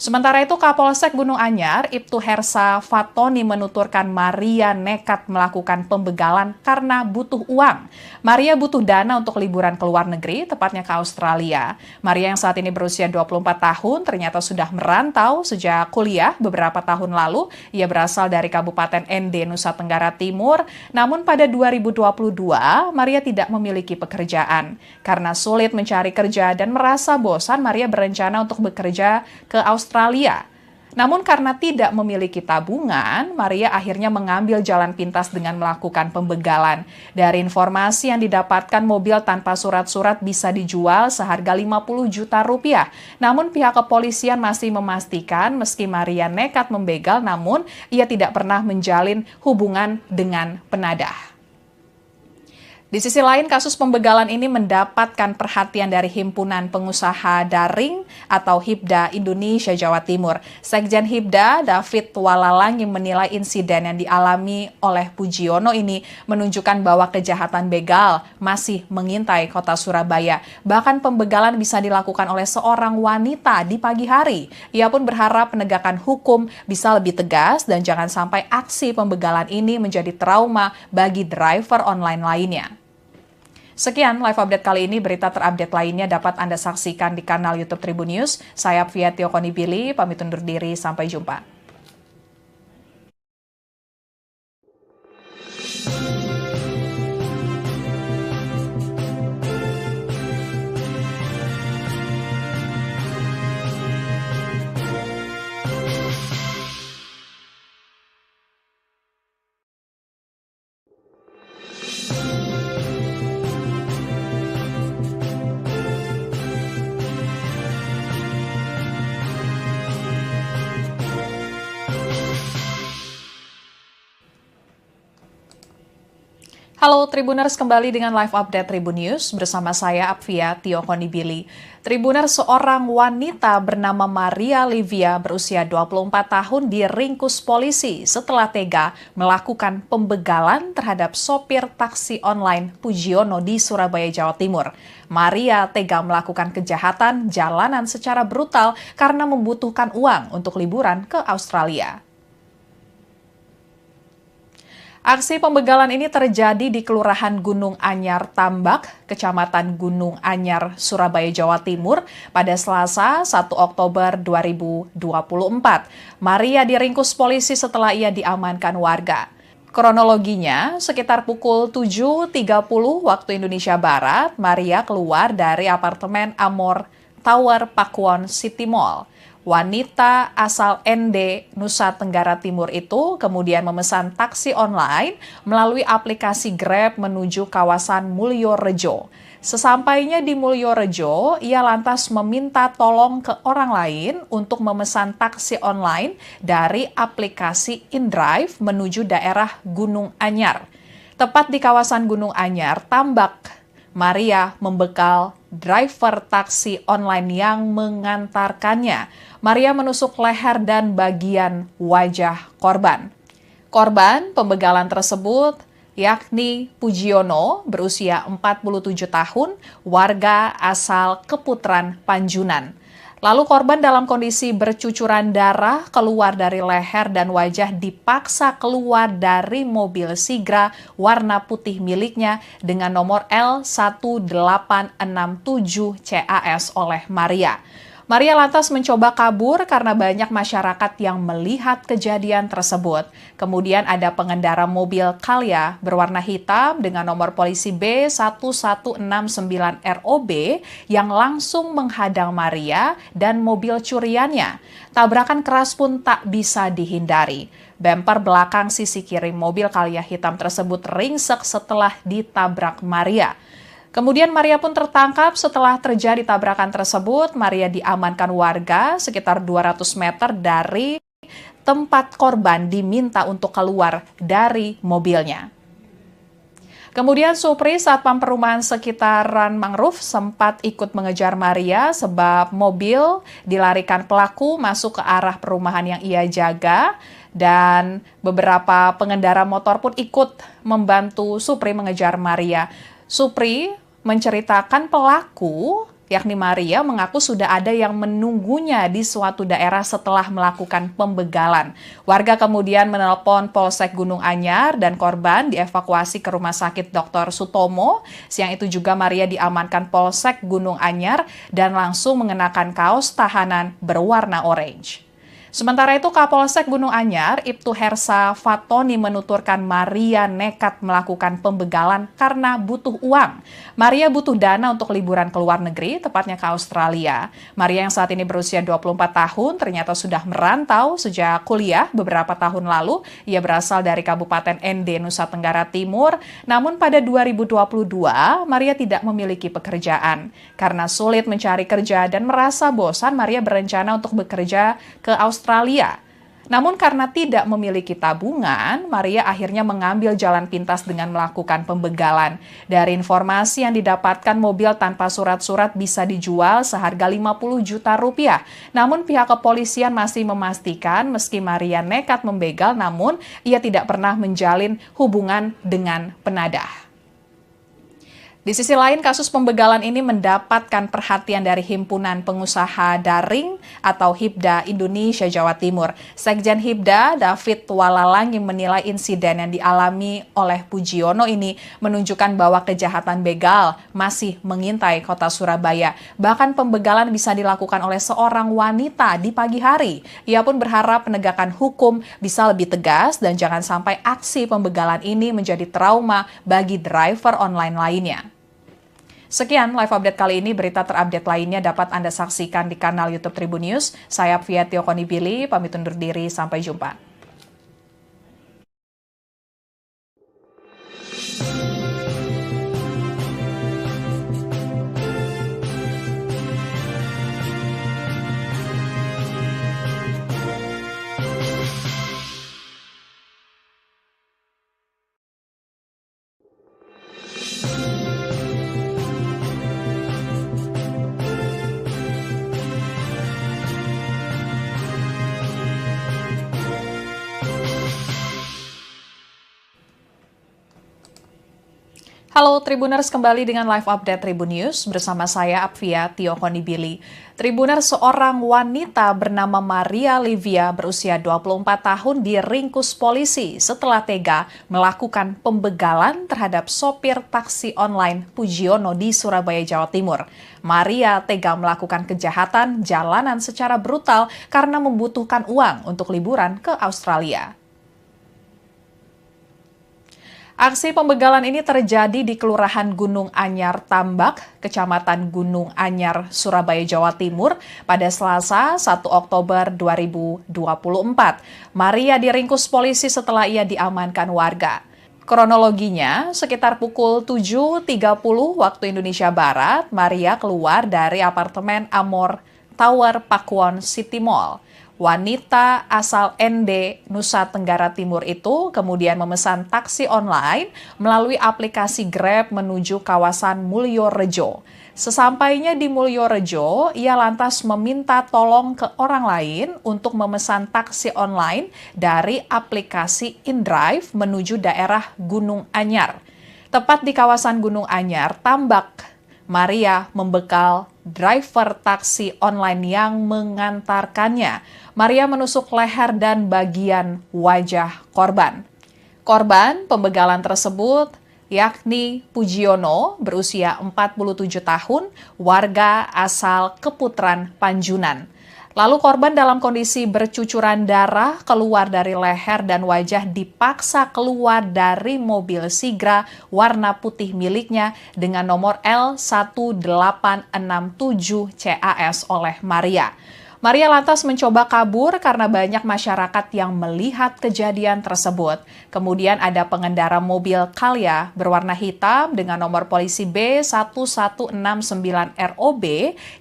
Sementara itu, Kapolsek Gunung Anyar, Ibtu Hersa Fatoni menuturkan Maria nekat melakukan pembegalan karena butuh uang. Maria butuh dana untuk liburan ke luar negeri, tepatnya ke Australia. Maria yang saat ini berusia 24 tahun ternyata sudah merantau sejak kuliah beberapa tahun lalu. Ia berasal dari Kabupaten ND, Nusa Tenggara Timur. Namun pada 2022, Maria tidak memiliki pekerjaan. Karena sulit mencari kerja dan merasa bosan, Maria berencana untuk bekerja ke Australia. Namun karena tidak memiliki tabungan, Maria akhirnya mengambil jalan pintas dengan melakukan pembegalan. Dari informasi yang didapatkan, mobil tanpa surat-surat bisa dijual seharga 50 juta rupiah. Namun pihak kepolisian masih memastikan meski Maria nekat membegal, namun ia tidak pernah menjalin hubungan dengan penadah. Di sisi lain, kasus pembegalan ini mendapatkan perhatian dari Himpunan Pengusaha Daring atau HIPDA Indonesia Jawa Timur. Sekjen HIPDA, David Walalang, yang menilai insiden yang dialami oleh Pujiono ini menunjukkan bahwa kejahatan begal masih mengintai kota Surabaya. Bahkan pembegalan bisa dilakukan oleh seorang wanita di pagi hari. Ia pun berharap penegakan hukum bisa lebih tegas dan jangan sampai aksi pembegalan ini menjadi trauma bagi driver online lainnya. Sekian live update kali ini. Berita terupdate lainnya dapat Anda saksikan di kanal YouTube Tribun News. Saya Apvia Tio Konibili, pamit undur diri. Sampai jumpa. Halo Tribuners, kembali dengan live update Tribun News bersama saya Apvia Tio Konibili. Tribuners, seorang wanita bernama Maria Livia berusia 24 tahun diringkus polisi setelah tega melakukan pembegalan terhadap sopir taksi online Pujiono di Surabaya, Jawa Timur. Maria tega melakukan kejahatan jalanan secara brutal karena membutuhkan uang untuk liburan ke Australia. Aksi pembegalan ini terjadi di Kelurahan Gunung Anyar Tambak, Kecamatan Gunung Anyar, Surabaya, Jawa Timur pada Selasa 1 Oktober 2024. Maria diringkus polisi setelah ia diamankan warga. Kronologinya, sekitar pukul 7.30 waktu Indonesia Barat, Maria keluar dari apartemen Amor Tower Pakuwon City Mall. Wanita asal ND, Nusa Tenggara Timur itu kemudian memesan taksi online melalui aplikasi Grab menuju kawasan Mulyorejo. Sesampainya di Mulyorejo, ia lantas meminta tolong ke orang lain untuk memesan taksi online dari aplikasi InDrive menuju daerah Gunung Anyar. Tepat di kawasan Gunung Anyar, Tambak, Maria membekal driver taksi online yang mengantarkannya. Maria menusuk leher dan bagian wajah korban. Korban pembegalan tersebut yakni Pujiono berusia 47 tahun, warga asal Keputaran Panjunan. Lalu korban dalam kondisi bercucuran darah keluar dari leher dan wajah dipaksa keluar dari mobil Sigra warna putih miliknya dengan nomor L1867 CAS oleh Maria. Maria lantas mencoba kabur karena banyak masyarakat yang melihat kejadian tersebut. Kemudian ada pengendara mobil Calya berwarna hitam dengan nomor polisi B1169ROB yang langsung menghadang Maria dan mobil curiannya. Tabrakan keras pun tak bisa dihindari. Bemper belakang sisi kiri mobil Calya hitam tersebut ringsek setelah ditabrak Maria. Kemudian Maria pun tertangkap setelah terjadi tabrakan tersebut. Maria diamankan warga sekitar 200 meter dari tempat korban diminta untuk keluar dari mobilnya. Kemudian Supri, satpam perumahan sekitaran Mangrove, sempat ikut mengejar Maria sebab mobil dilarikan pelaku masuk ke arah perumahan yang ia jaga. Dan beberapa pengendara motor pun ikut membantu Supri mengejar Maria. Supri menceritakan pelaku, yakni Maria, mengaku sudah ada yang menunggunya di suatu daerah setelah melakukan pembegalan. Warga kemudian menelpon Polsek Gunung Anyar dan korban dievakuasi ke Rumah Sakit Dr. Sutomo. Siang itu juga Maria diamankan Polsek Gunung Anyar dan langsung mengenakan kaos tahanan berwarna orange. Sementara itu, Kapolsek Gunung Anyar, Ibtu Hersa Fatoni menuturkan Maria nekat melakukan pembegalan karena butuh uang. Maria butuh dana untuk liburan ke luar negeri, tepatnya ke Australia. Maria yang saat ini berusia 24 tahun ternyata sudah merantau sejak kuliah beberapa tahun lalu. Ia berasal dari Kabupaten ND, Nusa Tenggara Timur. Namun pada 2022, Maria tidak memiliki pekerjaan. Karena sulit mencari kerja dan merasa bosan, Maria berencana untuk bekerja ke Australia. Namun karena tidak memiliki tabungan, Maria akhirnya mengambil jalan pintas dengan melakukan pembegalan. Dari informasi yang didapatkan, mobil tanpa surat-surat bisa dijual seharga 50 juta rupiah. Namun pihak kepolisian masih memastikan meski Maria nekat membegal, namun ia tidak pernah menjalin hubungan dengan penadah. Di sisi lain, kasus pembegalan ini mendapatkan perhatian dari Himpunan Pengusaha Daring atau HIPDA Indonesia Jawa Timur. Sekjen HIPDA, David Walalangi, menilai insiden yang dialami oleh Pujiono ini menunjukkan bahwa kejahatan begal masih mengintai kota Surabaya. Bahkan pembegalan bisa dilakukan oleh seorang wanita di pagi hari. Ia pun berharap penegakan hukum bisa lebih tegas dan jangan sampai aksi pembegalan ini menjadi trauma bagi driver online lainnya. Sekian live update kali ini. Berita terupdate lainnya dapat Anda saksikan di kanal YouTube Tribun News. Saya Apvia Tio Konibili, pamit undur diri. Sampai jumpa. Halo Tribuners, kembali dengan live update Tribun News bersama saya Apvia Tiokonibili. Tribuners, seorang wanita bernama Maria Livia berusia 24 tahun diringkus polisi setelah tega melakukan pembegalan terhadap sopir taksi online Pujiono di Surabaya, Jawa Timur. Maria tega melakukan kejahatan jalanan secara brutal karena membutuhkan uang untuk liburan ke Australia. Aksi pembegalan ini terjadi di Kelurahan Gunung Anyar Tambak, Kecamatan Gunung Anyar, Surabaya, Jawa Timur pada Selasa 1 Oktober 2024. Maria diringkus polisi setelah ia diamankan warga. Kronologinya, sekitar pukul 7.30 waktu Indonesia Barat, Maria keluar dari apartemen Amor Tower Pakuwon City Mall. Wanita asal ND, Nusa Tenggara Timur itu kemudian memesan taksi online melalui aplikasi Grab menuju kawasan Mulyorejo. Sesampainya di Mulyorejo, ia lantas meminta tolong ke orang lain untuk memesan taksi online dari aplikasi InDrive menuju daerah Gunung Anyar. Tepat di kawasan Gunung Anyar, Tambak, Maria membekal driver taksi online yang mengantarkannya. Maria menusuk leher dan bagian wajah korban. Korban pembegalan tersebut yakni Pujiono berusia 47 tahun, warga asal Keputran, Panjunan. Lalu korban dalam kondisi bercucuran darah keluar dari leher dan wajah dipaksa keluar dari mobil Sigra warna putih miliknya dengan nomor L1867 CAS oleh Maria. Maria lantas mencoba kabur karena banyak masyarakat yang melihat kejadian tersebut. Kemudian ada pengendara mobil Calya berwarna hitam dengan nomor polisi B1169ROB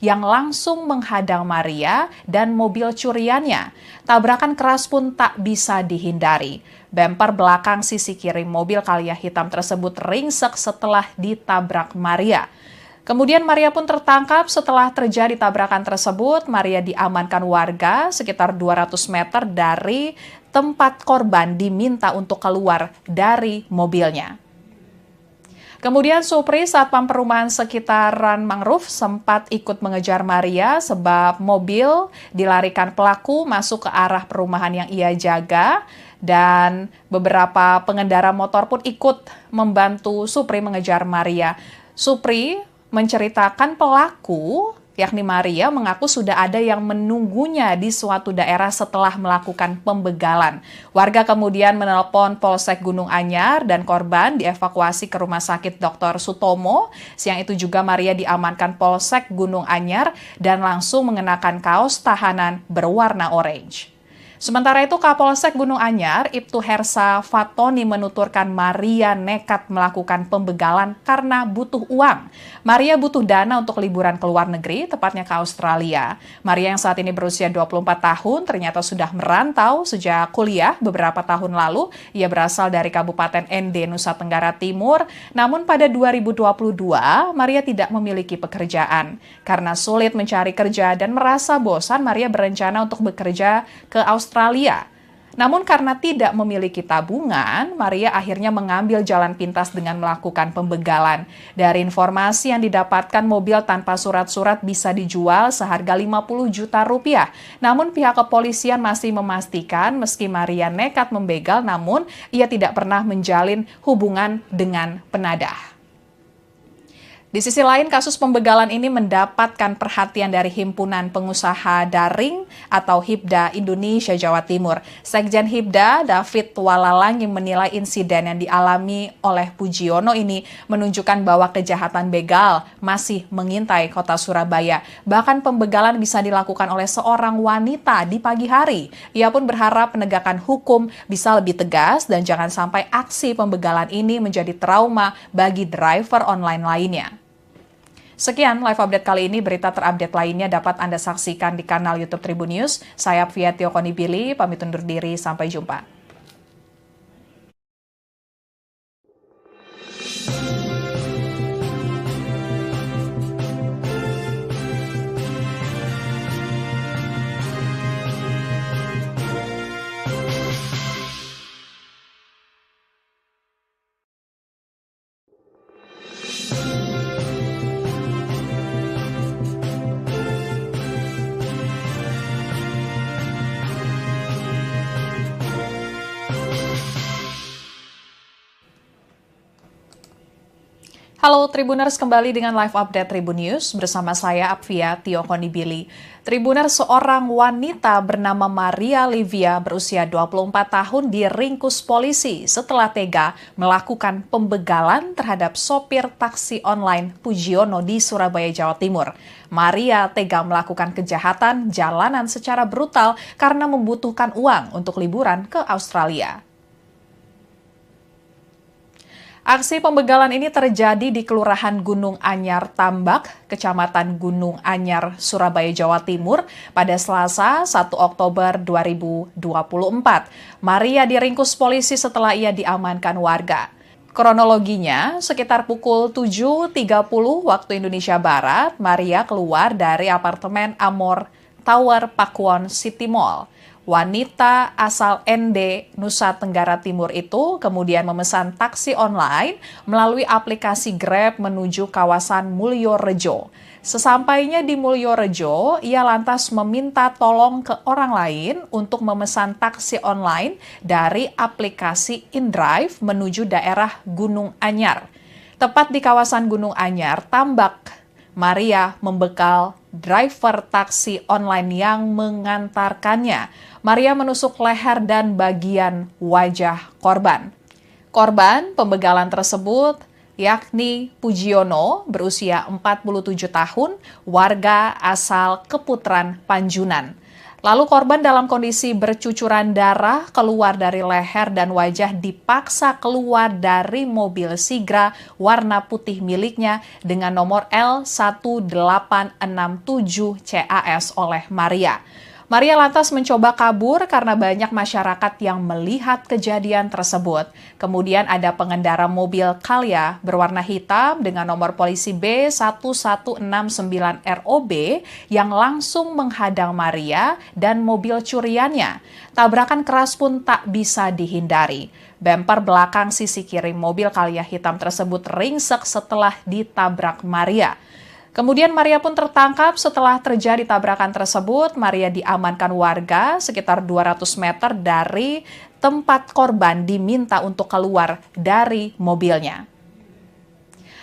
yang langsung menghadang Maria dan mobil curiannya. Tabrakan keras pun tak bisa dihindari. Bemper belakang sisi kiri mobil Calya hitam tersebut ringsek setelah ditabrak Maria. Kemudian Maria pun tertangkap setelah terjadi tabrakan tersebut. Maria diamankan warga sekitar 200 meter dari tempat korban diminta untuk keluar dari mobilnya. Kemudian Supri, satpam perumahan sekitaran Mangrove, sempat ikut mengejar Maria sebab mobil dilarikan pelaku masuk ke arah perumahan yang ia jaga. Dan beberapa pengendara motor pun ikut membantu Supri mengejar Maria. Supri menceritakan pelaku, yakni Maria, mengaku sudah ada yang menunggunya di suatu daerah setelah melakukan pembegalan. Warga kemudian menelpon Polsek Gunung Anyar dan korban dievakuasi ke Rumah Sakit Dr. Sutomo. Siang itu juga Maria diamankan Polsek Gunung Anyar dan langsung mengenakan kaos tahanan berwarna orange. Sementara itu, Kapolsek Gunung Anyar, Ibtu Hersa Fatoni menuturkan Maria nekat melakukan pembegalan karena butuh uang. Maria butuh dana untuk liburan ke luar negeri, tepatnya ke Australia. Maria yang saat ini berusia 24 tahun ternyata sudah merantau sejak kuliah beberapa tahun lalu. Ia berasal dari Kabupaten ND, Nusa Tenggara Timur. Namun pada 2022, Maria tidak memiliki pekerjaan. Karena sulit mencari kerja dan merasa bosan, Maria berencana untuk bekerja ke Australia. Namun karena tidak memiliki tabungan, Maria akhirnya mengambil jalan pintas dengan melakukan pembegalan. Dari informasi yang didapatkan, mobil tanpa surat-surat bisa dijual seharga 50 juta rupiah. Namun pihak kepolisian masih memastikan meski Maria nekat membegal, namun ia tidak pernah menjalin hubungan dengan penadah. Di sisi lain, kasus pembegalan ini mendapatkan perhatian dari Himpunan Pengusaha Daring atau HIPDA Indonesia Jawa Timur. Sekjen HIPDA, David Walalangi, menilai insiden yang dialami oleh Pujiono ini menunjukkan bahwa kejahatan begal masih mengintai kota Surabaya. Bahkan pembegalan bisa dilakukan oleh seorang wanita di pagi hari. Ia pun berharap penegakan hukum bisa lebih tegas dan jangan sampai aksi pembegalan ini menjadi trauma bagi driver online lainnya. Sekian live update kali ini. Berita terupdate lainnya dapat Anda saksikan di kanal YouTube Tribun News. Saya Apvia Tiokonibili, pamit undur diri. Sampai jumpa. Halo Tribuners, kembali dengan live update Tribun News bersama saya Apvia Tiokonibili. Tribuners, seorang wanita bernama Maria Livia berusia 24 tahun diringkus polisi setelah tega melakukan pembegalan terhadap sopir taksi online Pujiono di Surabaya, Jawa Timur. Maria tega melakukan kejahatan jalanan secara brutal karena membutuhkan uang untuk liburan ke Australia. Aksi pembegalan ini terjadi di Kelurahan Gunung Anyar Tambak, Kecamatan Gunung Anyar, Surabaya, Jawa Timur pada Selasa 1 Oktober 2024. Maria diringkus polisi setelah ia diamankan warga. Kronologinya, sekitar pukul 7.30 waktu Indonesia Barat, Maria keluar dari apartemen Amor Tower Pakuwon City Mall. Wanita asal ND, Nusa Tenggara Timur itu kemudian memesan taksi online melalui aplikasi Grab menuju kawasan Mulyorejo. Sesampainya di Mulyorejo, ia lantas meminta tolong ke orang lain untuk memesan taksi online dari aplikasi InDrive menuju daerah Gunung Anyar. Tepat di kawasan Gunung Anyar, Tambak, Maria membekal driver taksi online yang mengantarkannya. Maria menusuk leher dan bagian wajah korban. Korban pembegalan tersebut yakni Pujiono berusia 47 tahun, warga asal Keputran, Panjunan. Lalu korban dalam kondisi bercucuran darah keluar dari leher dan wajah dipaksa keluar dari mobil Sigra warna putih miliknya dengan nomor L1867 CAS oleh Maria. Maria lantas mencoba kabur karena banyak masyarakat yang melihat kejadian tersebut. Kemudian ada pengendara mobil Calya berwarna hitam dengan nomor polisi B1169ROB yang langsung menghadang Maria dan mobil curiannya. Tabrakan keras pun tak bisa dihindari. Bemper belakang sisi kiri mobil Calya hitam tersebut ringsek setelah ditabrak Maria. Kemudian Maria pun tertangkap setelah terjadi tabrakan tersebut. Maria diamankan warga sekitar 200 meter dari tempat korban diminta untuk keluar dari mobilnya.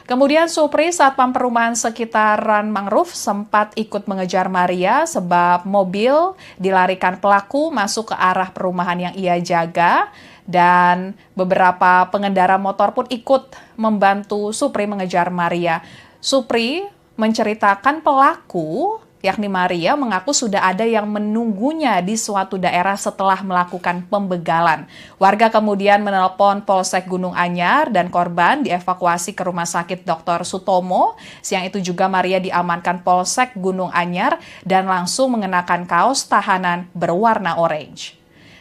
Kemudian Supri, satpam perumahan sekitaran mangrove, sempat ikut mengejar Maria sebab mobil dilarikan pelaku masuk ke arah perumahan yang ia jaga. Dan beberapa pengendara motor pun ikut membantu Supri mengejar Maria. Supri menceritakan pelaku, yakni Maria, mengaku sudah ada yang menunggunya di suatu daerah setelah melakukan pembegalan. Warga kemudian menelpon Polsek Gunung Anyar dan korban dievakuasi ke Rumah Sakit Dr. Sutomo. Siang itu juga Maria diamankan Polsek Gunung Anyar dan langsung mengenakan kaos tahanan berwarna orange.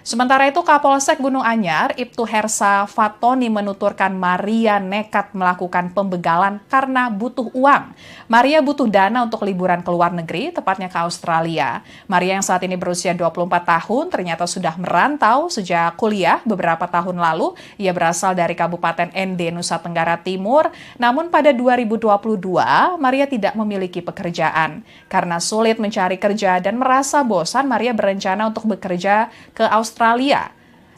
Sementara itu, Kapolsek Gunung Anyar, Ibtu Hersa Fatoni menuturkan Maria nekat melakukan pembegalan karena butuh uang. Maria butuh dana untuk liburan ke luar negeri, tepatnya ke Australia. Maria yang saat ini berusia 24 tahun ternyata sudah merantau sejak kuliah beberapa tahun lalu. Ia berasal dari Kabupaten ND, Nusa Tenggara Timur. Namun pada 2022, Maria tidak memiliki pekerjaan. Karena sulit mencari kerja dan merasa bosan, Maria berencana untuk bekerja ke Australia.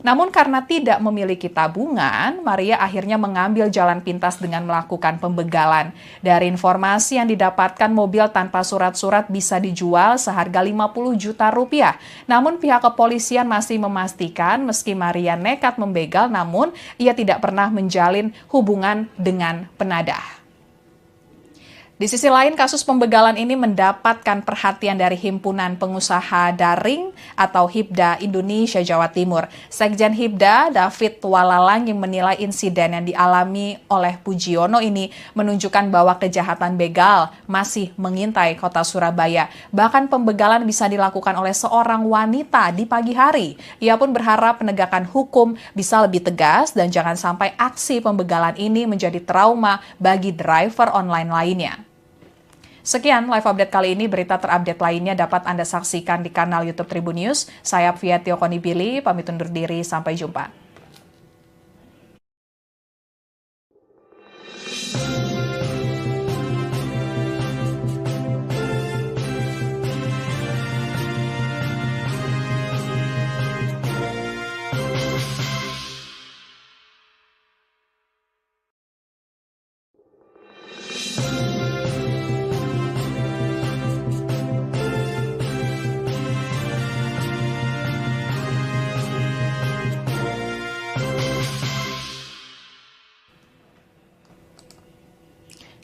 Namun karena tidak memiliki tabungan, Maria akhirnya mengambil jalan pintas dengan melakukan pembegalan. Dari informasi yang didapatkan, mobil tanpa surat-surat bisa dijual seharga 50 juta rupiah. Namun pihak kepolisian masih memastikan meski Maria nekat membegal, namun ia tidak pernah menjalin hubungan dengan penadah. Di sisi lain, kasus pembegalan ini mendapatkan perhatian dari Himpunan Pengusaha Daring atau HIPDA Indonesia Jawa Timur. Sekjen HIPDA, David Walalang, yang menilai insiden yang dialami oleh Pujiono ini menunjukkan bahwa kejahatan begal masih mengintai kota Surabaya. Bahkan pembegalan bisa dilakukan oleh seorang wanita di pagi hari. Ia pun berharap penegakan hukum bisa lebih tegas dan jangan sampai aksi pembegalan ini menjadi trauma bagi driver online lainnya. Sekian live update kali ini. Berita terupdate lainnya dapat Anda saksikan di kanal YouTube Tribun News. Saya Apvia Tiokonibili, pamit undur diri. Sampai jumpa.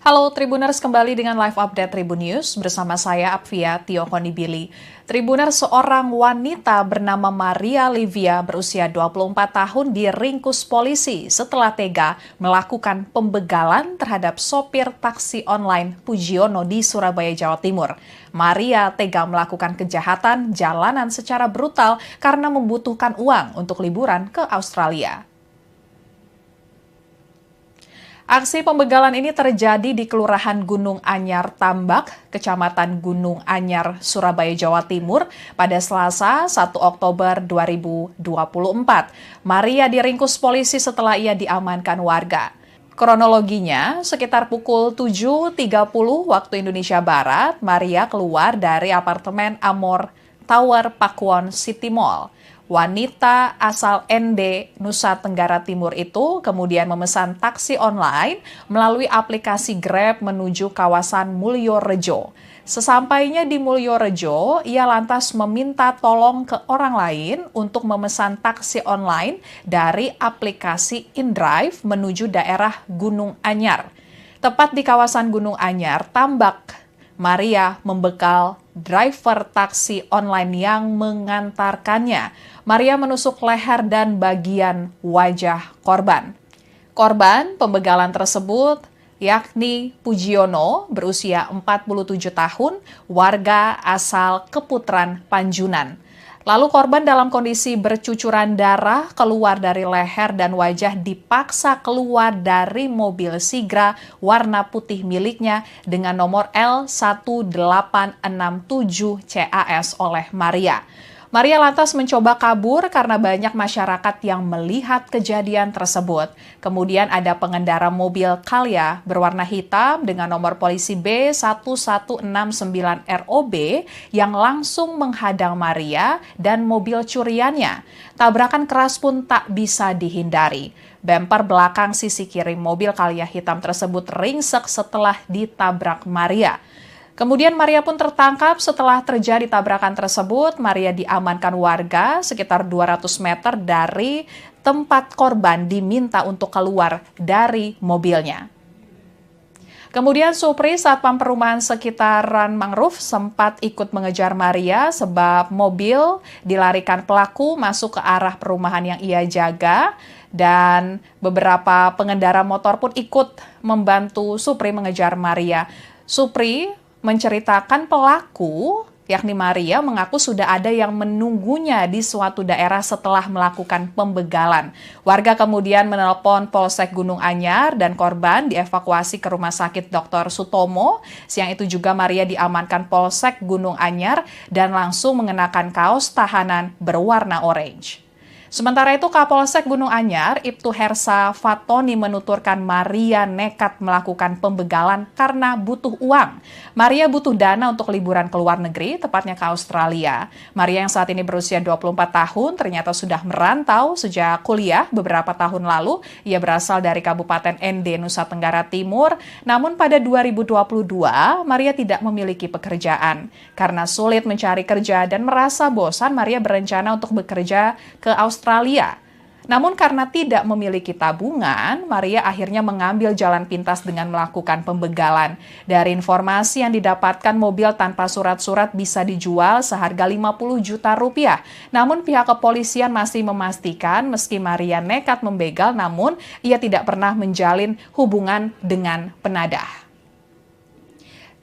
Halo Tribuners, kembali dengan live update Tribun News bersama saya Apvia Tiokonibili. Tribuners, seorang wanita bernama Maria Livia berusia 24 tahun diringkus polisi setelah tega melakukan pembegalan terhadap sopir taksi online Pujiono di Surabaya, Jawa Timur. Maria tega melakukan kejahatan jalanan secara brutal karena membutuhkan uang untuk liburan ke Australia. Aksi pembegalan ini terjadi di Kelurahan Gunung Anyar Tambak, Kecamatan Gunung Anyar, Surabaya, Jawa Timur pada Selasa 1 Oktober 2024. Maria diringkus polisi setelah ia diamankan warga. Kronologinya, sekitar pukul 7.30 waktu Indonesia Barat, Maria keluar dari apartemen Amor Tower Pakuwon City Mall. Wanita asal ND, Nusa Tenggara Timur itu kemudian memesan taksi online melalui aplikasi Grab menuju kawasan Mulyorejo. Sesampainya di Mulyorejo, ia lantas meminta tolong ke orang lain untuk memesan taksi online dari aplikasi InDrive menuju daerah Gunung Anyar. Tepat di kawasan Gunung Anyar, Tambak, Maria membekal driver taksi online yang mengantarkannya. Maria menusuk leher dan bagian wajah korban. Korban pembegalan tersebut yakni Pujiono berusia 47 tahun, warga asal Keputran, Panjunan. Lalu korban dalam kondisi bercucuran darah keluar dari leher dan wajah dipaksa keluar dari mobil Sigra warna putih miliknya dengan nomor L1867 CAS oleh Maria. Maria lantas mencoba kabur karena banyak masyarakat yang melihat kejadian tersebut. Kemudian ada pengendara mobil Calya berwarna hitam dengan nomor polisi B1169ROB yang langsung menghadang Maria dan mobil curiannya. Tabrakan keras pun tak bisa dihindari. Bemper belakang sisi kiri mobil Calya hitam tersebut ringsek setelah ditabrak Maria. Kemudian Maria pun tertangkap setelah terjadi tabrakan tersebut. Maria diamankan warga sekitar 200 meter dari tempat korban diminta untuk keluar dari mobilnya. Kemudian Supri, Satpam Perumahan Sekitaran Mangrove, sempat ikut mengejar Maria sebab mobil dilarikan pelaku masuk ke arah perumahan yang ia jaga. Dan beberapa pengendara motor pun ikut membantu Supri mengejar Maria. Supri menceritakan pelaku, yakni Maria, mengaku sudah ada yang menunggunya di suatu daerah setelah melakukan pembegalan. Warga kemudian menelpon Polsek Gunung Anyar dan korban dievakuasi ke Rumah Sakit Dr. Sutomo. Siang itu juga Maria diamankan Polsek Gunung Anyar dan langsung mengenakan kaos tahanan berwarna orange. Sementara itu, Kapolsek Gunung Anyar, Ibtu Hersa Fatoni menuturkan Maria nekat melakukan pembegalan karena butuh uang. Maria butuh dana untuk liburan ke luar negeri, tepatnya ke Australia. Maria yang saat ini berusia 24 tahun ternyata sudah merantau sejak kuliah beberapa tahun lalu. Ia berasal dari Kabupaten ND, Nusa Tenggara Timur. Namun pada 2022, Maria tidak memiliki pekerjaan. Karena sulit mencari kerja dan merasa bosan, Maria berencana untuk bekerja ke Australia. Namun karena tidak memiliki tabungan, Maria akhirnya mengambil jalan pintas dengan melakukan pembegalan. Dari informasi yang didapatkan, mobil tanpa surat-surat bisa dijual seharga 50 juta rupiah. Namun pihak kepolisian masih memastikan meski Maria nekat membegal, namun ia tidak pernah menjalin hubungan dengan penadah.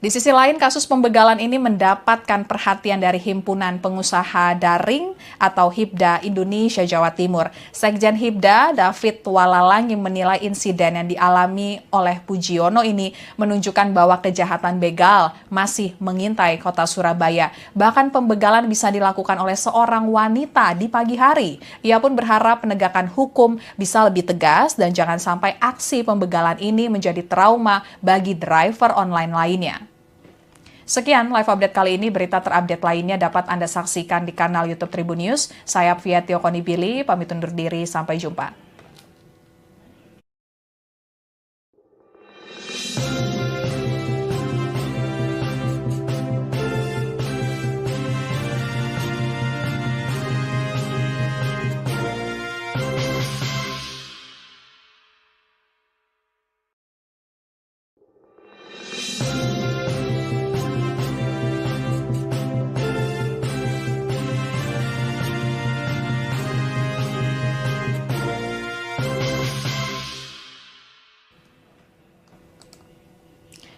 Di sisi lain, kasus pembegalan ini mendapatkan perhatian dari Himpunan Pengusaha Daring atau HIPDA Indonesia Jawa Timur. Sekjen HIPDA, David Walalang, yang menilai insiden yang dialami oleh Pujiono ini menunjukkan bahwa kejahatan begal masih mengintai kota Surabaya. Bahkan pembegalan bisa dilakukan oleh seorang wanita di pagi hari. Ia pun berharap penegakan hukum bisa lebih tegas dan jangan sampai aksi pembegalan ini menjadi trauma bagi driver online lainnya. Sekian live update kali ini. Berita terupdate lainnya dapat Anda saksikan di kanal YouTube Tribun News. Saya Apvia Tiokonibili, pamit undur diri. Sampai jumpa.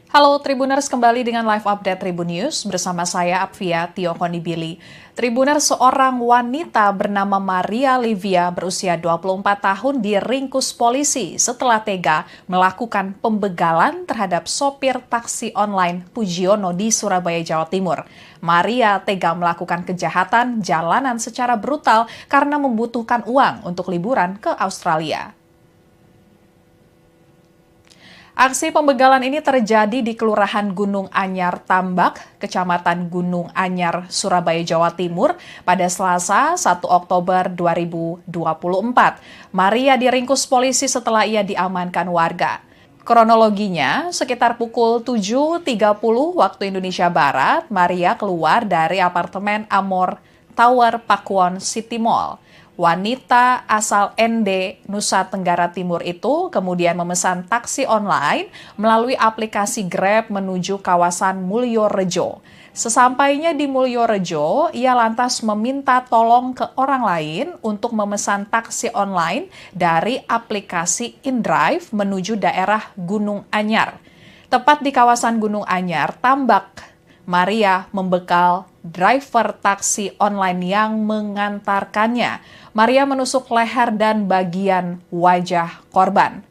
Halo Tribuners, kembali dengan live update Tribun News bersama saya Apvia Tiokonibili. Tribuners, seorang wanita bernama Maria Livia berusia 24 tahun diringkus polisi setelah tega melakukan pembegalan terhadap sopir taksi online Pujiono di Surabaya, Jawa Timur. Maria tega melakukan kejahatan jalanan secara brutal karena membutuhkan uang untuk liburan ke Australia. Aksi pembegalan ini terjadi di Kelurahan Gunung Anyar Tambak, Kecamatan Gunung Anyar, Surabaya, Jawa Timur pada Selasa 1 Oktober 2024. Maria diringkus polisi setelah ia diamankan warga. Kronologinya, sekitar pukul 7.30 waktu Indonesia Barat, Maria keluar dari apartemen Amor Tower Pakuwon City Mall. Wanita asal ND, Nusa Tenggara Timur itu kemudian memesan taksi online melalui aplikasi Grab menuju kawasan Mulyorejo. Sesampainya di Mulyorejo, ia lantas meminta tolong ke orang lain untuk memesan taksi online dari aplikasi InDrive menuju daerah Gunung Anyar. Tepat di kawasan Gunung Anyar, Tambak, Maria membekal driver taksi online yang mengantarkannya. Maria menusuk leher dan bagian wajah korban.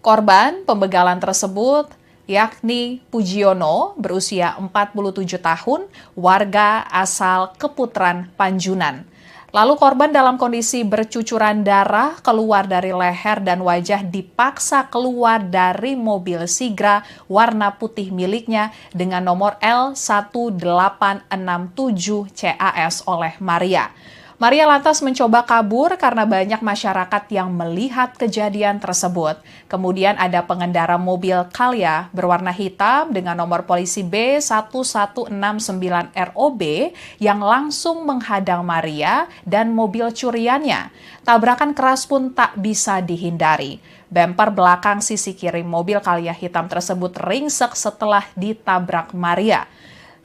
Korban pembegalan tersebut yakni Pujiono berusia 47 tahun, warga asal Keputran, Panjunan. Lalu korban dalam kondisi bercucuran darah keluar dari leher dan wajah dipaksa keluar dari mobil Sigra warna putih miliknya dengan nomor L1867 CAS oleh Maria. Maria lantas mencoba kabur karena banyak masyarakat yang melihat kejadian tersebut. Kemudian ada pengendara mobil Calya berwarna hitam dengan nomor polisi B1169ROB yang langsung menghadang Maria dan mobil curiannya. Tabrakan keras pun tak bisa dihindari. Bemper belakang sisi kiri mobil Calya hitam tersebut ringsek setelah ditabrak Maria.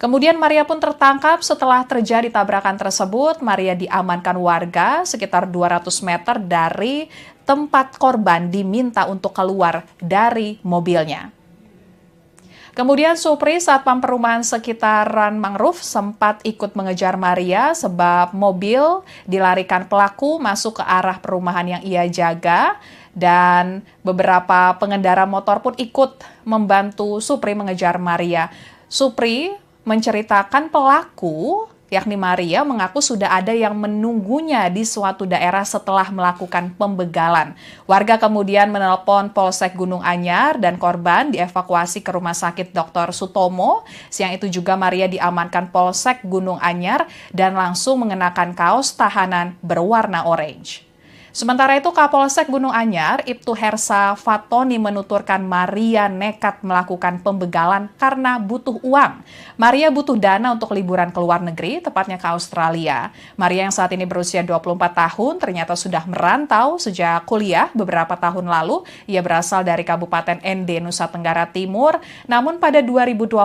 Kemudian Maria pun tertangkap setelah terjadi tabrakan tersebut. Maria diamankan warga sekitar 200 meter dari tempat korban diminta untuk keluar dari mobilnya. Kemudian Supri, Satpam Perumahan Sekitaran Mangrove, sempat ikut mengejar Maria sebab mobil dilarikan pelaku masuk ke arah perumahan yang ia jaga. Dan beberapa pengendara motor pun ikut membantu Supri mengejar Maria. Supri menceritakan pelaku, yakni Maria, mengaku sudah ada yang menunggunya di suatu daerah setelah melakukan pembegalan. Warga kemudian menelpon Polsek Gunung Anyar dan korban dievakuasi ke Rumah Sakit Dr. Sutomo. Siang itu juga Maria diamankan Polsek Gunung Anyar dan langsung mengenakan kaos tahanan berwarna orange. Sementara itu, Kapolsek Gunung Anyar, Ibtu Hersa Fatoni menuturkan Maria nekat melakukan pembegalan karena butuh uang. Maria butuh dana untuk liburan ke luar negeri, tepatnya ke Australia. Maria yang saat ini berusia 24 tahun ternyata sudah merantau sejak kuliah beberapa tahun lalu. Ia berasal dari Kabupaten ND, Nusa Tenggara Timur. Namun pada 2022,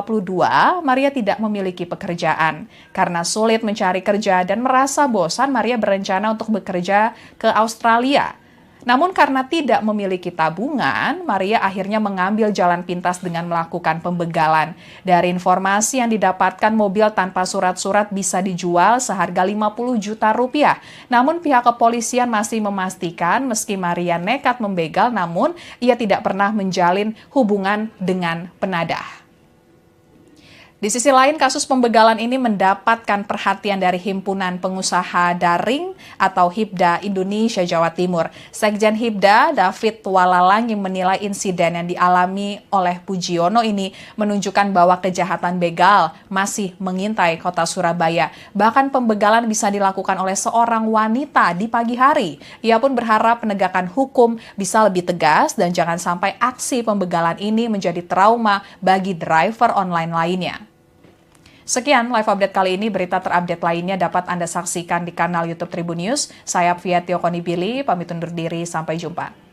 Maria tidak memiliki pekerjaan. Karena sulit mencari kerja dan merasa bosan, Maria berencana untuk bekerja ke Australia. Namun karena tidak memiliki tabungan, Maria akhirnya mengambil jalan pintas dengan melakukan pembegalan. Dari informasi yang didapatkan, mobil tanpa surat-surat bisa dijual seharga 50 juta rupiah. Namun pihak kepolisian masih memastikan meski Maria nekat membegal, namun ia tidak pernah menjalin hubungan dengan penadah. Di sisi lain, kasus pembegalan ini mendapatkan perhatian dari Himpunan Pengusaha Daring atau HIPDA Indonesia Jawa Timur. Sekjen HIPDA, David Walalang, yang menilai insiden yang dialami oleh Pujiono ini menunjukkan bahwa kejahatan begal masih mengintai kota Surabaya. Bahkan pembegalan bisa dilakukan oleh seorang wanita di pagi hari. Ia pun berharap penegakan hukum bisa lebih tegas dan jangan sampai aksi pembegalan ini menjadi trauma bagi driver online lainnya. Sekian live update kali ini. Berita terupdate lainnya dapat Anda saksikan di kanal YouTube Tribun News. Saya Apvia Tiokonibili, pamit undur diri. Sampai jumpa.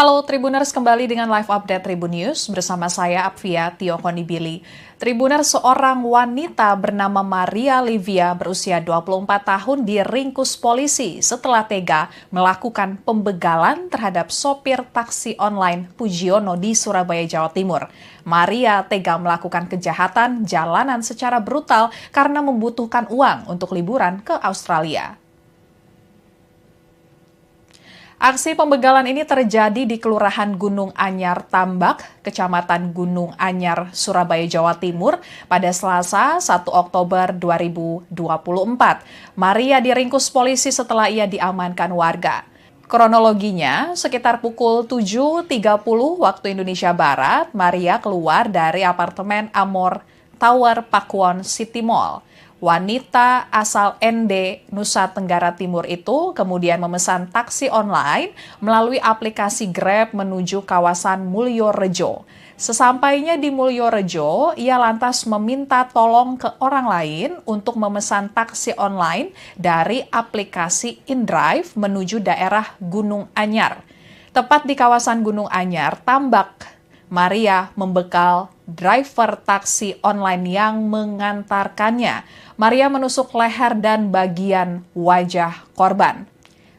Halo Tribuners, kembali dengan live update Tribun News bersama saya Apvia Tiokonibili. Tribuners, seorang wanita bernama Maria Livia berusia 24 tahun diringkus polisi setelah tega melakukan pembegalan terhadap sopir taksi online Pujiono di Surabaya, Jawa Timur. Maria tega melakukan kejahatan jalanan secara brutal karena membutuhkan uang untuk liburan ke Australia. Aksi pembegalan ini terjadi di Kelurahan Gunung Anyar Tambak, Kecamatan Gunung Anyar, Surabaya, Jawa Timur pada Selasa 1 Oktober 2024. Maria diringkus polisi setelah ia diamankan warga. Kronologinya, sekitar pukul 7.30 waktu Indonesia Barat, Maria keluar dari apartemen Amor Tower Pakuwon City Mall. Wanita asal ND, Nusa Tenggara Timur itu kemudian memesan taksi online melalui aplikasi Grab menuju kawasan Mulyorejo. Sesampainya di Mulyorejo, ia lantas meminta tolong ke orang lain untuk memesan taksi online dari aplikasi InDrive menuju daerah Gunung Anyar. Tepat di kawasan Gunung Anyar, Tambak, Maria membekal driver taksi online yang mengantarkannya. Maria menusuk leher dan bagian wajah korban.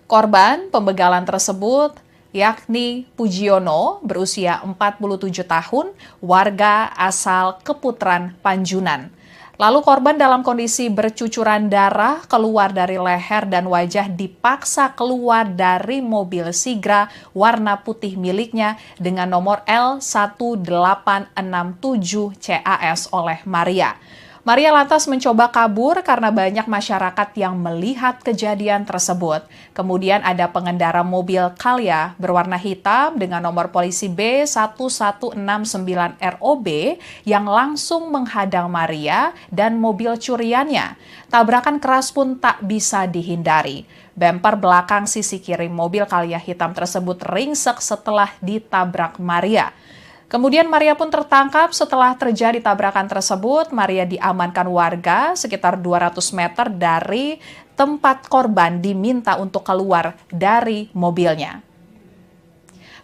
Korban pembegalan tersebut yakni Pujiono berusia 47 tahun, warga asal Keputran, Panjunan. Lalu korban dalam kondisi bercucuran darah keluar dari leher dan wajah dipaksa keluar dari mobil Sigra warna putih miliknya dengan nomor L1867 CAS oleh Maria. Maria lantas mencoba kabur karena banyak masyarakat yang melihat kejadian tersebut. Kemudian ada pengendara mobil Calya berwarna hitam dengan nomor polisi B1169ROB yang langsung menghadang Maria dan mobil curiannya. Tabrakan keras pun tak bisa dihindari. Bemper belakang sisi kiri mobil Calya hitam tersebut ringsek setelah ditabrak Maria. Kemudian Maria pun tertangkap setelah terjadi tabrakan tersebut. Maria diamankan warga sekitar 200 meter dari tempat korban diminta untuk keluar dari mobilnya.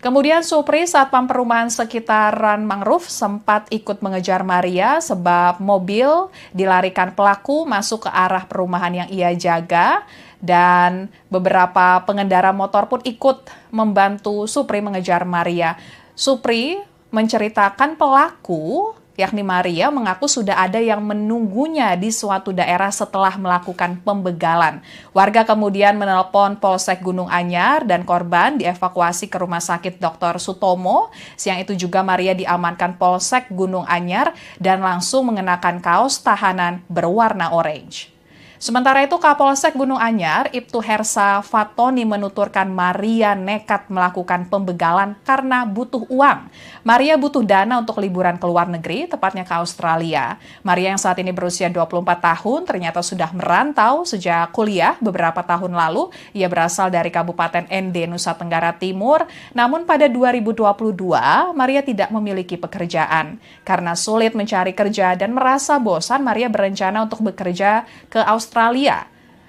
Kemudian Supri, satpam perumahan sekitaran Mangrove, sempat ikut mengejar Maria sebab mobil dilarikan pelaku masuk ke arah perumahan yang ia jaga. Dan beberapa pengendara motor pun ikut membantu Supri mengejar Maria. Supri menceritakan pelaku, yakni Maria, mengaku sudah ada yang menunggunya di suatu daerah setelah melakukan pembegalan. Warga kemudian menelpon Polsek Gunung Anyar dan korban dievakuasi ke Rumah Sakit Dr. Sutomo. Siang itu juga Maria diamankan Polsek Gunung Anyar dan langsung mengenakan kaos tahanan berwarna orange. Sementara itu, Kapolsek Gunung Anyar, Ibtu Hersa Fatoni menuturkan Maria nekat melakukan pembegalan karena butuh uang. Maria butuh dana untuk liburan ke luar negeri, tepatnya ke Australia. Maria yang saat ini berusia 24 tahun ternyata sudah merantau sejak kuliah beberapa tahun lalu. Ia berasal dari Kabupaten ND, Nusa Tenggara Timur. Namun pada 2022, Maria tidak memiliki pekerjaan. Karena sulit mencari kerja dan merasa bosan, Maria berencana untuk bekerja ke Australia.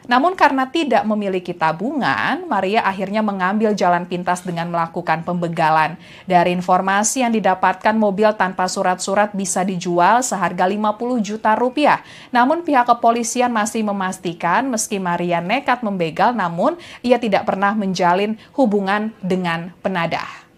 Namun karena tidak memiliki tabungan, Maria akhirnya mengambil jalan pintas dengan melakukan pembegalan. Dari informasi yang didapatkan, mobil tanpa surat-surat bisa dijual seharga 50 juta rupiah. Namun pihak kepolisian masih memastikan meski Maria nekat membegal, namun ia tidak pernah menjalin hubungan dengan penadah.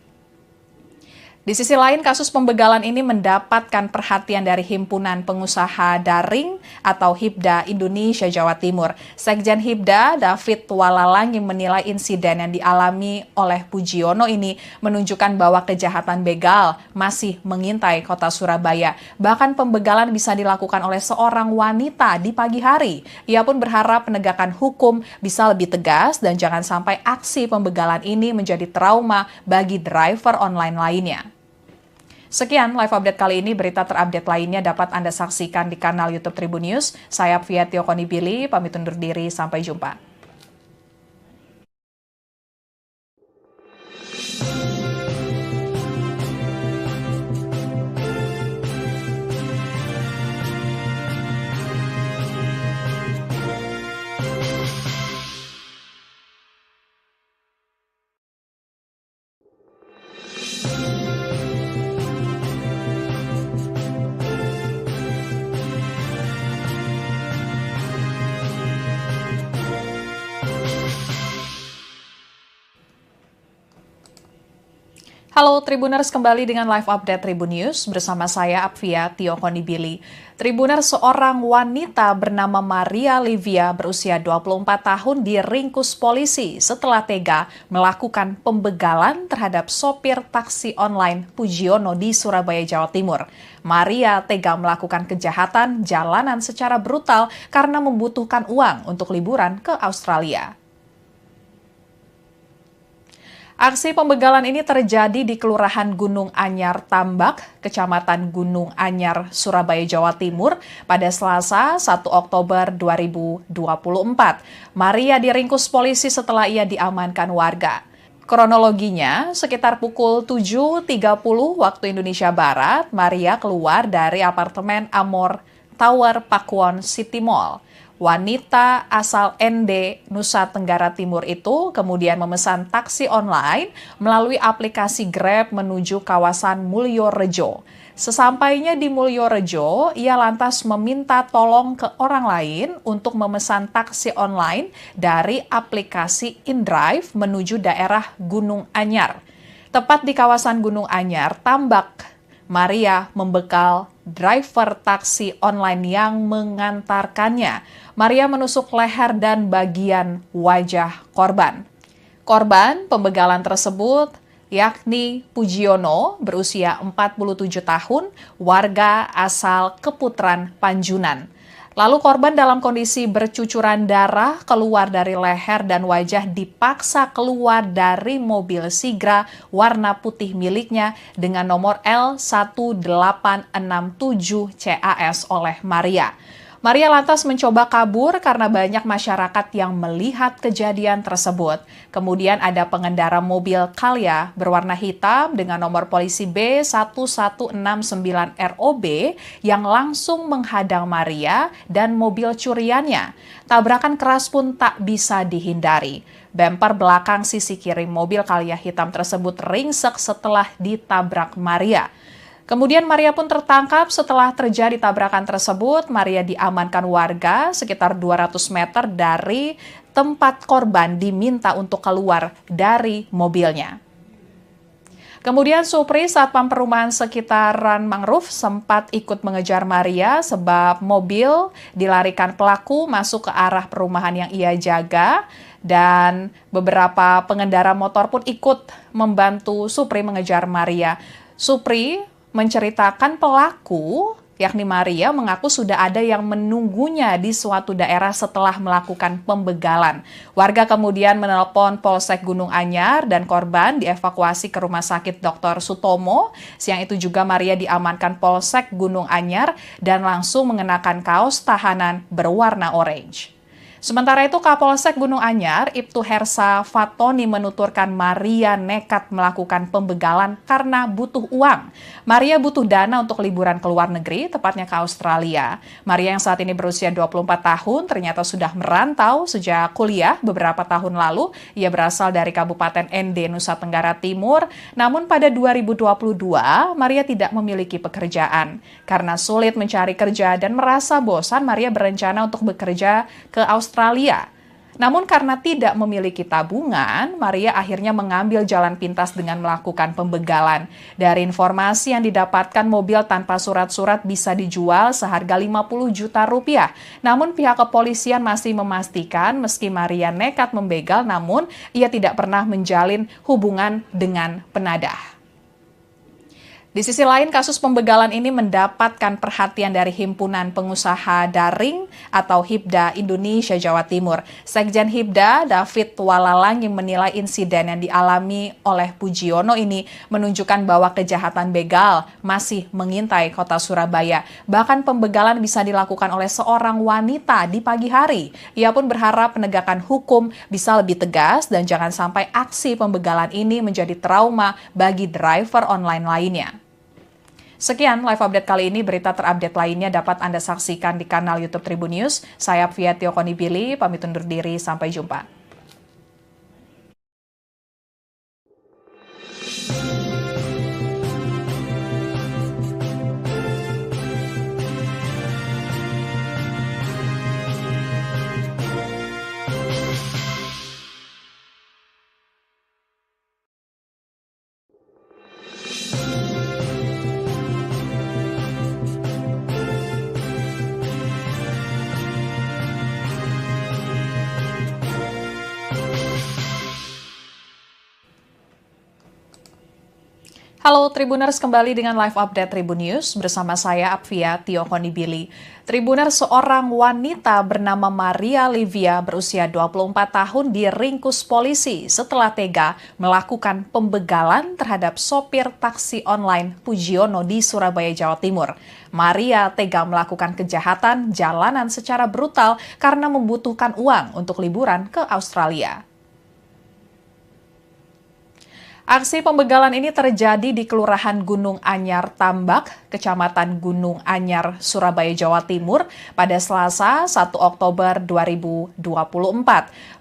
Di sisi lain, kasus pembegalan ini mendapatkan perhatian dari Himpunan Pengusaha Daring atau HIPDA Indonesia Jawa Timur. Sekjen HIPDA, David Walalangi, menilai insiden yang dialami oleh Pujiono ini menunjukkan bahwa kejahatan begal masih mengintai kota Surabaya. Bahkan pembegalan bisa dilakukan oleh seorang wanita di pagi hari. Ia pun berharap penegakan hukum bisa lebih tegas dan jangan sampai aksi pembegalan ini menjadi trauma bagi driver online lainnya. Sekian live update kali ini. Berita terupdate lainnya dapat Anda saksikan di kanal YouTube Tribun News. Saya Apvia Tiokonibili, pamit undur diri. Sampai jumpa. Halo Tribuners, kembali dengan live update Tribun News bersama saya Apvia Tiokonibili. Tribuners, seorang wanita bernama Maria Livia berusia 24 tahun diringkus polisi setelah tega melakukan pembegalan terhadap sopir taksi online Pujiono di Surabaya, Jawa Timur. Maria tega melakukan kejahatan jalanan secara brutal karena membutuhkan uang untuk liburan ke Australia. Aksi pembegalan ini terjadi di Kelurahan Gunung Anyar Tambak, Kecamatan Gunung Anyar, Surabaya, Jawa Timur pada Selasa 1 Oktober 2024. Maria diringkus polisi setelah ia diamankan warga. Kronologinya, sekitar pukul 7.30 waktu Indonesia Barat, Maria keluar dari apartemen Amor Tower Pakuwon City Mall. Wanita asal ND, Nusa Tenggara Timur itu kemudian memesan taksi online melalui aplikasi Grab menuju kawasan Mulyorejo. Sesampainya di Mulyorejo, ia lantas meminta tolong ke orang lain untuk memesan taksi online dari aplikasi InDrive menuju daerah Gunung Anyar. Tepat di kawasan Gunung Anyar, Tambak, Maria membekal driver taksi online yang mengantarkannya. Maria menusuk leher dan bagian wajah korban. Korban pembegalan tersebut yakni Pujiono berusia 47 tahun, warga asal Keputran, Panjunan. Lalu korban dalam kondisi bercucuran darah keluar dari leher dan wajah dipaksa keluar dari mobil Sigra warna putih miliknya dengan nomor L1867 CAS oleh Maria. Maria lantas mencoba kabur karena banyak masyarakat yang melihat kejadian tersebut. Kemudian ada pengendara mobil Calya berwarna hitam dengan nomor polisi B1169ROB yang langsung menghadang Maria dan mobil curiannya. Tabrakan keras pun tak bisa dihindari. Bemper belakang sisi kiri mobil Calya hitam tersebut ringsek setelah ditabrak Maria. Kemudian Maria pun tertangkap setelah terjadi tabrakan tersebut. Maria diamankan warga sekitar 200 meter dari tempat korban diminta untuk keluar dari mobilnya. Kemudian Supri, satpam perumahan sekitaran Mangrove, sempat ikut mengejar Maria sebab mobil dilarikan pelaku masuk ke arah perumahan yang ia jaga. Dan beberapa pengendara motor pun ikut membantu Supri mengejar Maria. Supri menceritakan pelaku, yakni Maria, mengaku sudah ada yang menunggunya di suatu daerah setelah melakukan pembegalan. Warga kemudian menelpon Polsek Gunung Anyar dan korban dievakuasi ke Rumah Sakit Dr. Sutomo. Siang itu juga Maria diamankan Polsek Gunung Anyar dan langsung mengenakan kaos tahanan berwarna orange. Sementara itu, Kapolsek Gunung Anyar, Ibtu Hersa Fatoni menuturkan Maria nekat melakukan pembegalan karena butuh uang. Maria butuh dana untuk liburan ke luar negeri, tepatnya ke Australia. Maria yang saat ini berusia 24 tahun ternyata sudah merantau sejak kuliah beberapa tahun lalu. Ia berasal dari Kabupaten ND, Nusa Tenggara Timur. Namun pada 2022, Maria tidak memiliki pekerjaan. Karena sulit mencari kerja dan merasa bosan, Maria berencana untuk bekerja ke Australia. Namun karena tidak memiliki tabungan, Maria akhirnya mengambil jalan pintas dengan melakukan pembegalan. Dari informasi yang didapatkan, mobil tanpa surat-surat bisa dijual seharga 50 juta rupiah. Namun pihak kepolisian masih memastikan meski Maria nekat membegal, namun ia tidak pernah menjalin hubungan dengan penadah. Di sisi lain, kasus pembegalan ini mendapatkan perhatian dari Himpunan Pengusaha Daring atau HIPDA Indonesia Jawa Timur. Sekjen HIPDA, David Walalang, yang menilai insiden yang dialami oleh Pujiono ini menunjukkan bahwa kejahatan begal masih mengintai kota Surabaya. Bahkan pembegalan bisa dilakukan oleh seorang wanita di pagi hari. Ia pun berharap penegakan hukum bisa lebih tegas dan jangan sampai aksi pembegalan ini menjadi trauma bagi driver online lainnya. Sekian live update kali ini. Berita terupdate lainnya dapat Anda saksikan di kanal YouTube Tribun News. Saya Apvia Tiokonibili, pamit undur diri. Sampai jumpa. Halo Tribuners, kembali dengan live update Tribun News bersama saya Apvia Tiokonibili. Tribuners, seorang wanita bernama Maria Livia berusia 24 tahun diringkus polisi setelah tega melakukan pembegalan terhadap sopir taksi online Pujiono di Surabaya, Jawa Timur. Maria tega melakukan kejahatan jalanan secara brutal karena membutuhkan uang untuk liburan ke Australia. Aksi pembegalan ini terjadi di Kelurahan Gunung Anyar Tambak, Kecamatan Gunung Anyar, Surabaya, Jawa Timur pada Selasa 1 Oktober 2024.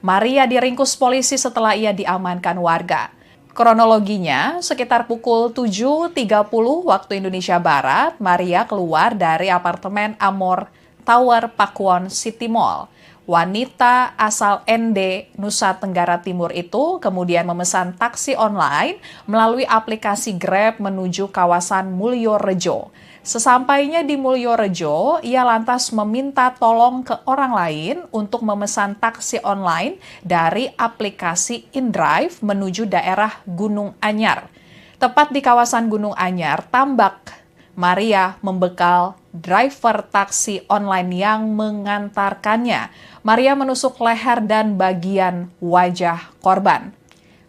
Maria diringkus polisi setelah ia diamankan warga. Kronologinya, sekitar pukul 7.30 waktu Indonesia Barat, Maria keluar dari apartemen Amor Tower Pakuwon City Mall. Wanita asal ND, Nusa Tenggara Timur itu kemudian memesan taksi online melalui aplikasi Grab menuju kawasan Mulyorejo. Sesampainya di Mulyorejo, ia lantas meminta tolong ke orang lain untuk memesan taksi online dari aplikasi InDrive menuju daerah Gunung Anyar. Tepat di kawasan Gunung Anyar, Tambak, Maria membekal driver taksi online yang mengantarkannya. Maria menusuk leher dan bagian wajah korban.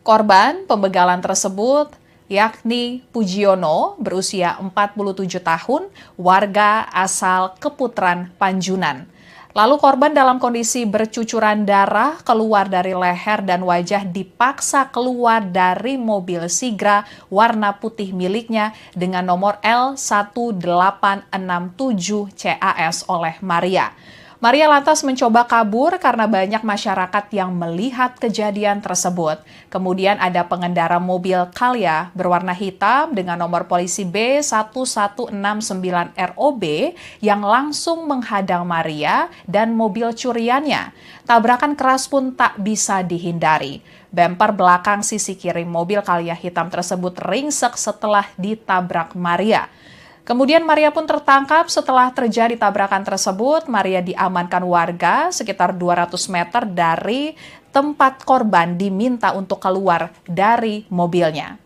Korban pembegalan tersebut yakni Pujiono berusia 47 tahun, warga asal Keputaran Panjunan. Lalu korban dalam kondisi bercucuran darah keluar dari leher dan wajah dipaksa keluar dari mobil Sigra warna putih miliknya dengan nomor L1867 CAS oleh Maria. Maria lantas mencoba kabur karena banyak masyarakat yang melihat kejadian tersebut. Kemudian ada pengendara mobil Calya berwarna hitam dengan nomor polisi B1169ROB yang langsung menghadang Maria dan mobil curiannya. Tabrakan keras pun tak bisa dihindari. Bemper belakang sisi kiri mobil Calya hitam tersebut ringsek setelah ditabrak Maria. Kemudian Maria pun tertangkap setelah terjadi tabrakan tersebut. Maria diamankan warga sekitar 200 meter dari tempat korban diminta untuk keluar dari mobilnya.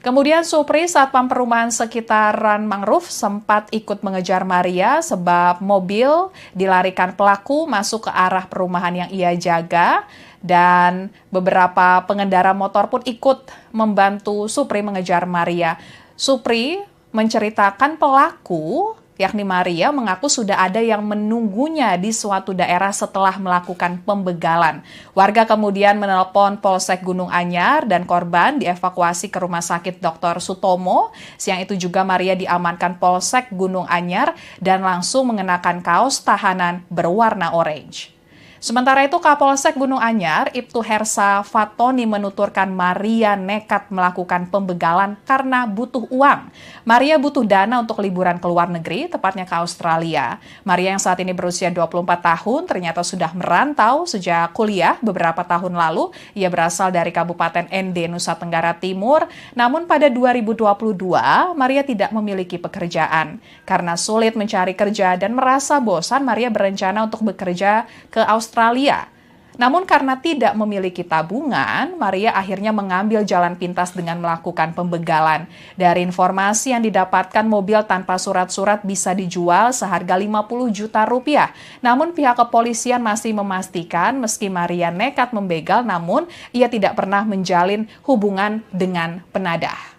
Kemudian Supri, satpam perumahan sekitaran Mangrove, sempat ikut mengejar Maria sebab mobil dilarikan pelaku masuk ke arah perumahan yang ia jaga. Dan beberapa pengendara motor pun ikut membantu Supri mengejar Maria. Supri menceritakan pelaku, yakni Maria, mengaku sudah ada yang menunggunya di suatu daerah setelah melakukan pembegalan. Warga kemudian menelpon Polsek Gunung Anyar dan korban dievakuasi ke Rumah Sakit Dr. Sutomo. Siang itu juga Maria diamankan Polsek Gunung Anyar dan langsung mengenakan kaos tahanan berwarna orange. Sementara itu, Kapolsek Gunung Anyar, Ibtu Hersa Fatoni menuturkan Maria nekat melakukan pembegalan karena butuh uang. Maria butuh dana untuk liburan ke luar negeri, tepatnya ke Australia. Maria yang saat ini berusia 24 tahun ternyata sudah merantau sejak kuliah beberapa tahun lalu. Ia berasal dari Kabupaten ND, Nusa Tenggara Timur. Namun pada 2022, Maria tidak memiliki pekerjaan. Karena sulit mencari kerja dan merasa bosan, Maria berencana untuk bekerja ke Australia. Namun karena tidak memiliki tabungan, Maria akhirnya mengambil jalan pintas dengan melakukan pembegalan. Dari informasi yang didapatkan, mobil tanpa surat-surat bisa dijual seharga 50 juta rupiah. Namun pihak kepolisian masih memastikan meski Maria nekat membegal, namun ia tidak pernah menjalin hubungan dengan penadah.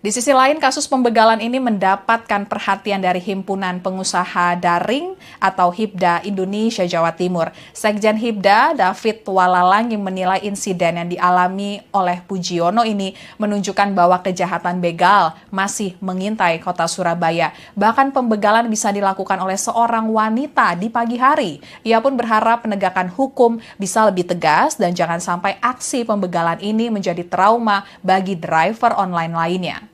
Di sisi lain, kasus pembegalan ini mendapatkan perhatian dari Himpunan Pengusaha Daring atau HIPDA Indonesia Jawa Timur. Sekjen HIPDA, David Walalangi, menilai insiden yang dialami oleh Pujiono ini menunjukkan bahwa kejahatan begal masih mengintai kota Surabaya. Bahkan pembegalan bisa dilakukan oleh seorang wanita di pagi hari. Ia pun berharap penegakan hukum bisa lebih tegas dan jangan sampai aksi pembegalan ini menjadi trauma bagi driver online lainnya.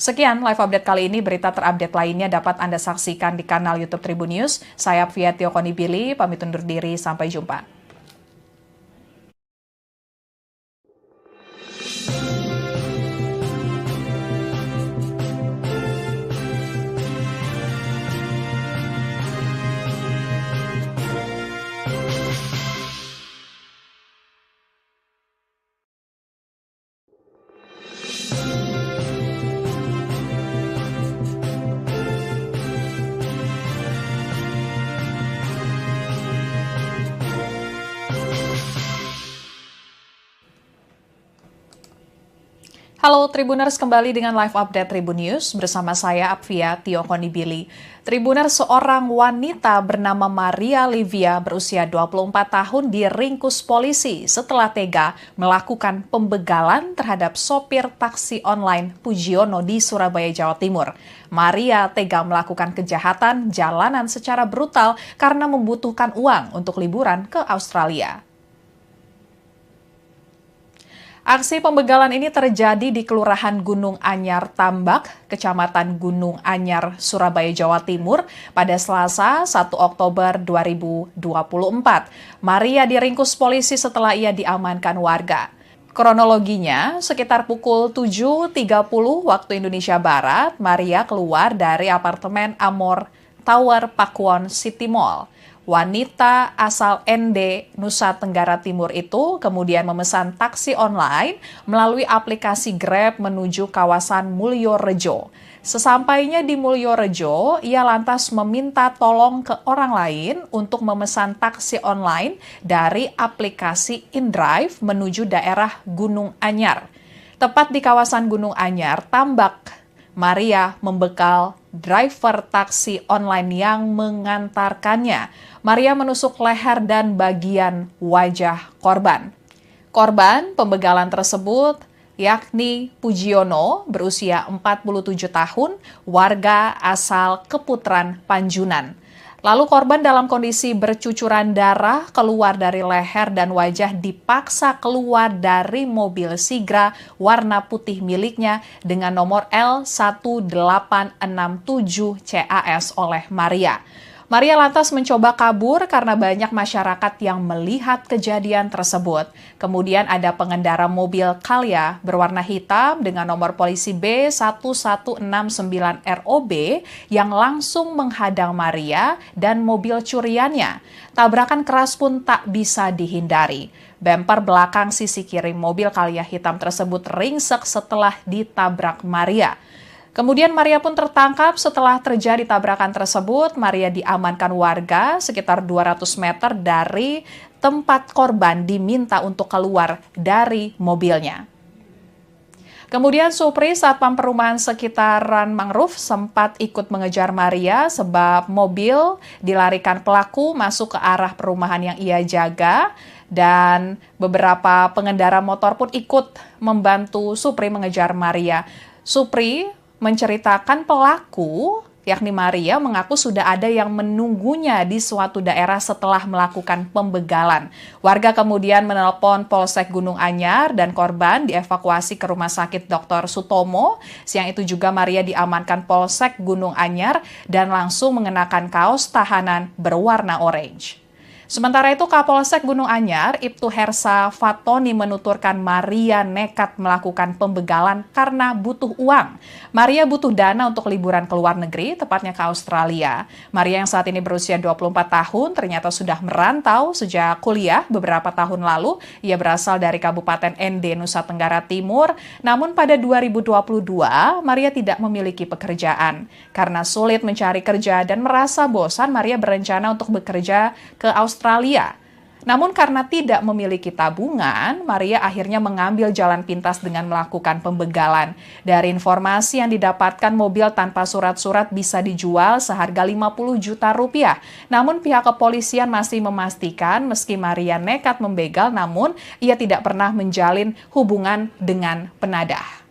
Sekian live update kali ini. Berita terupdate lainnya dapat Anda saksikan di kanal YouTube Tribun News. Saya Apvia Tiokonibili, pamit undur diri. Sampai jumpa. Halo Tribuners, kembali dengan live update Tribun News bersama saya Apvia Tiokonibili. Tribuners, seorang wanita bernama Maria Livia berusia 24 tahun diringkus polisi setelah tega melakukan pembegalan terhadap sopir taksi online Pujiono di Surabaya, Jawa Timur. Maria tega melakukan kejahatan jalanan secara brutal karena membutuhkan uang untuk liburan ke Australia. Aksi pembegalan ini terjadi di Kelurahan Gunung Anyar Tambak, Kecamatan Gunung Anyar, Surabaya, Jawa Timur pada Selasa 1 Oktober 2024. Maria diringkus polisi setelah ia diamankan warga. Kronologinya, sekitar pukul 7.30 waktu Indonesia Barat, Maria keluar dari apartemen Amor Tower Pakuwon City Mall. Wanita asal ND, Nusa Tenggara Timur itu kemudian memesan taksi online melalui aplikasi Grab menuju kawasan Mulyorejo. Sesampainya di Mulyorejo, ia lantas meminta tolong ke orang lain untuk memesan taksi online dari aplikasi InDrive menuju daerah Gunung Anyar. Tepat di kawasan Gunung Anyar, Tambak, Maria membekal driver taksi online yang mengantarkannya. Maria menusuk leher dan bagian wajah korban. Korban pembegalan tersebut yakni Pujiono berusia 47 tahun, warga asal Keputran, Panjunan. Lalu korban dalam kondisi bercucuran darah keluar dari leher dan wajah dipaksa keluar dari mobil Sigra warna putih miliknya dengan nomor L1867 CAS oleh Maria. Maria lantas mencoba kabur karena banyak masyarakat yang melihat kejadian tersebut. Kemudian ada pengendara mobil Calya berwarna hitam dengan nomor polisi B1169ROB yang langsung menghadang Maria dan mobil curiannya. Tabrakan keras pun tak bisa dihindari. Bemper belakang sisi kiri mobil Calya hitam tersebut ringsek setelah ditabrak Maria. Kemudian Maria pun tertangkap setelah terjadi tabrakan tersebut. Maria diamankan warga sekitar 200 meter dari tempat korban diminta untuk keluar dari mobilnya. Kemudian Supri, satpam perumahan sekitaran Mangrove, sempat ikut mengejar Maria sebab mobil dilarikan pelaku masuk ke arah perumahan yang ia jaga. Dan beberapa pengendara motor pun ikut membantu Supri mengejar Maria. Supri menceritakan pelaku, yakni Maria, mengaku sudah ada yang menunggunya di suatu daerah setelah melakukan pembegalan. Warga kemudian menelpon Polsek Gunung Anyar dan korban dievakuasi ke Rumah Sakit Dr. Sutomo. Siang itu juga Maria diamankan Polsek Gunung Anyar dan langsung mengenakan kaos tahanan berwarna orange. Sementara itu, Kapolsek Gunung Anyar, Ibtu Hersa Fatoni menuturkan Maria nekat melakukan pembegalan karena butuh uang. Maria butuh dana untuk liburan ke luar negeri, tepatnya ke Australia. Maria yang saat ini berusia 24 tahun ternyata sudah merantau sejak kuliah beberapa tahun lalu. Ia berasal dari Kabupaten ND, Nusa Tenggara Timur. Namun pada 2022, Maria tidak memiliki pekerjaan. Karena sulit mencari kerja dan merasa bosan, Maria berencana untuk bekerja ke Australia. Namun karena tidak memiliki tabungan, Maria akhirnya mengambil jalan pintas dengan melakukan pembegalan. Dari informasi yang didapatkan, mobil tanpa surat-surat bisa dijual seharga 50 juta rupiah. Namun pihak kepolisian masih memastikan meski Maria nekat membegal, namun ia tidak pernah menjalin hubungan dengan penadah.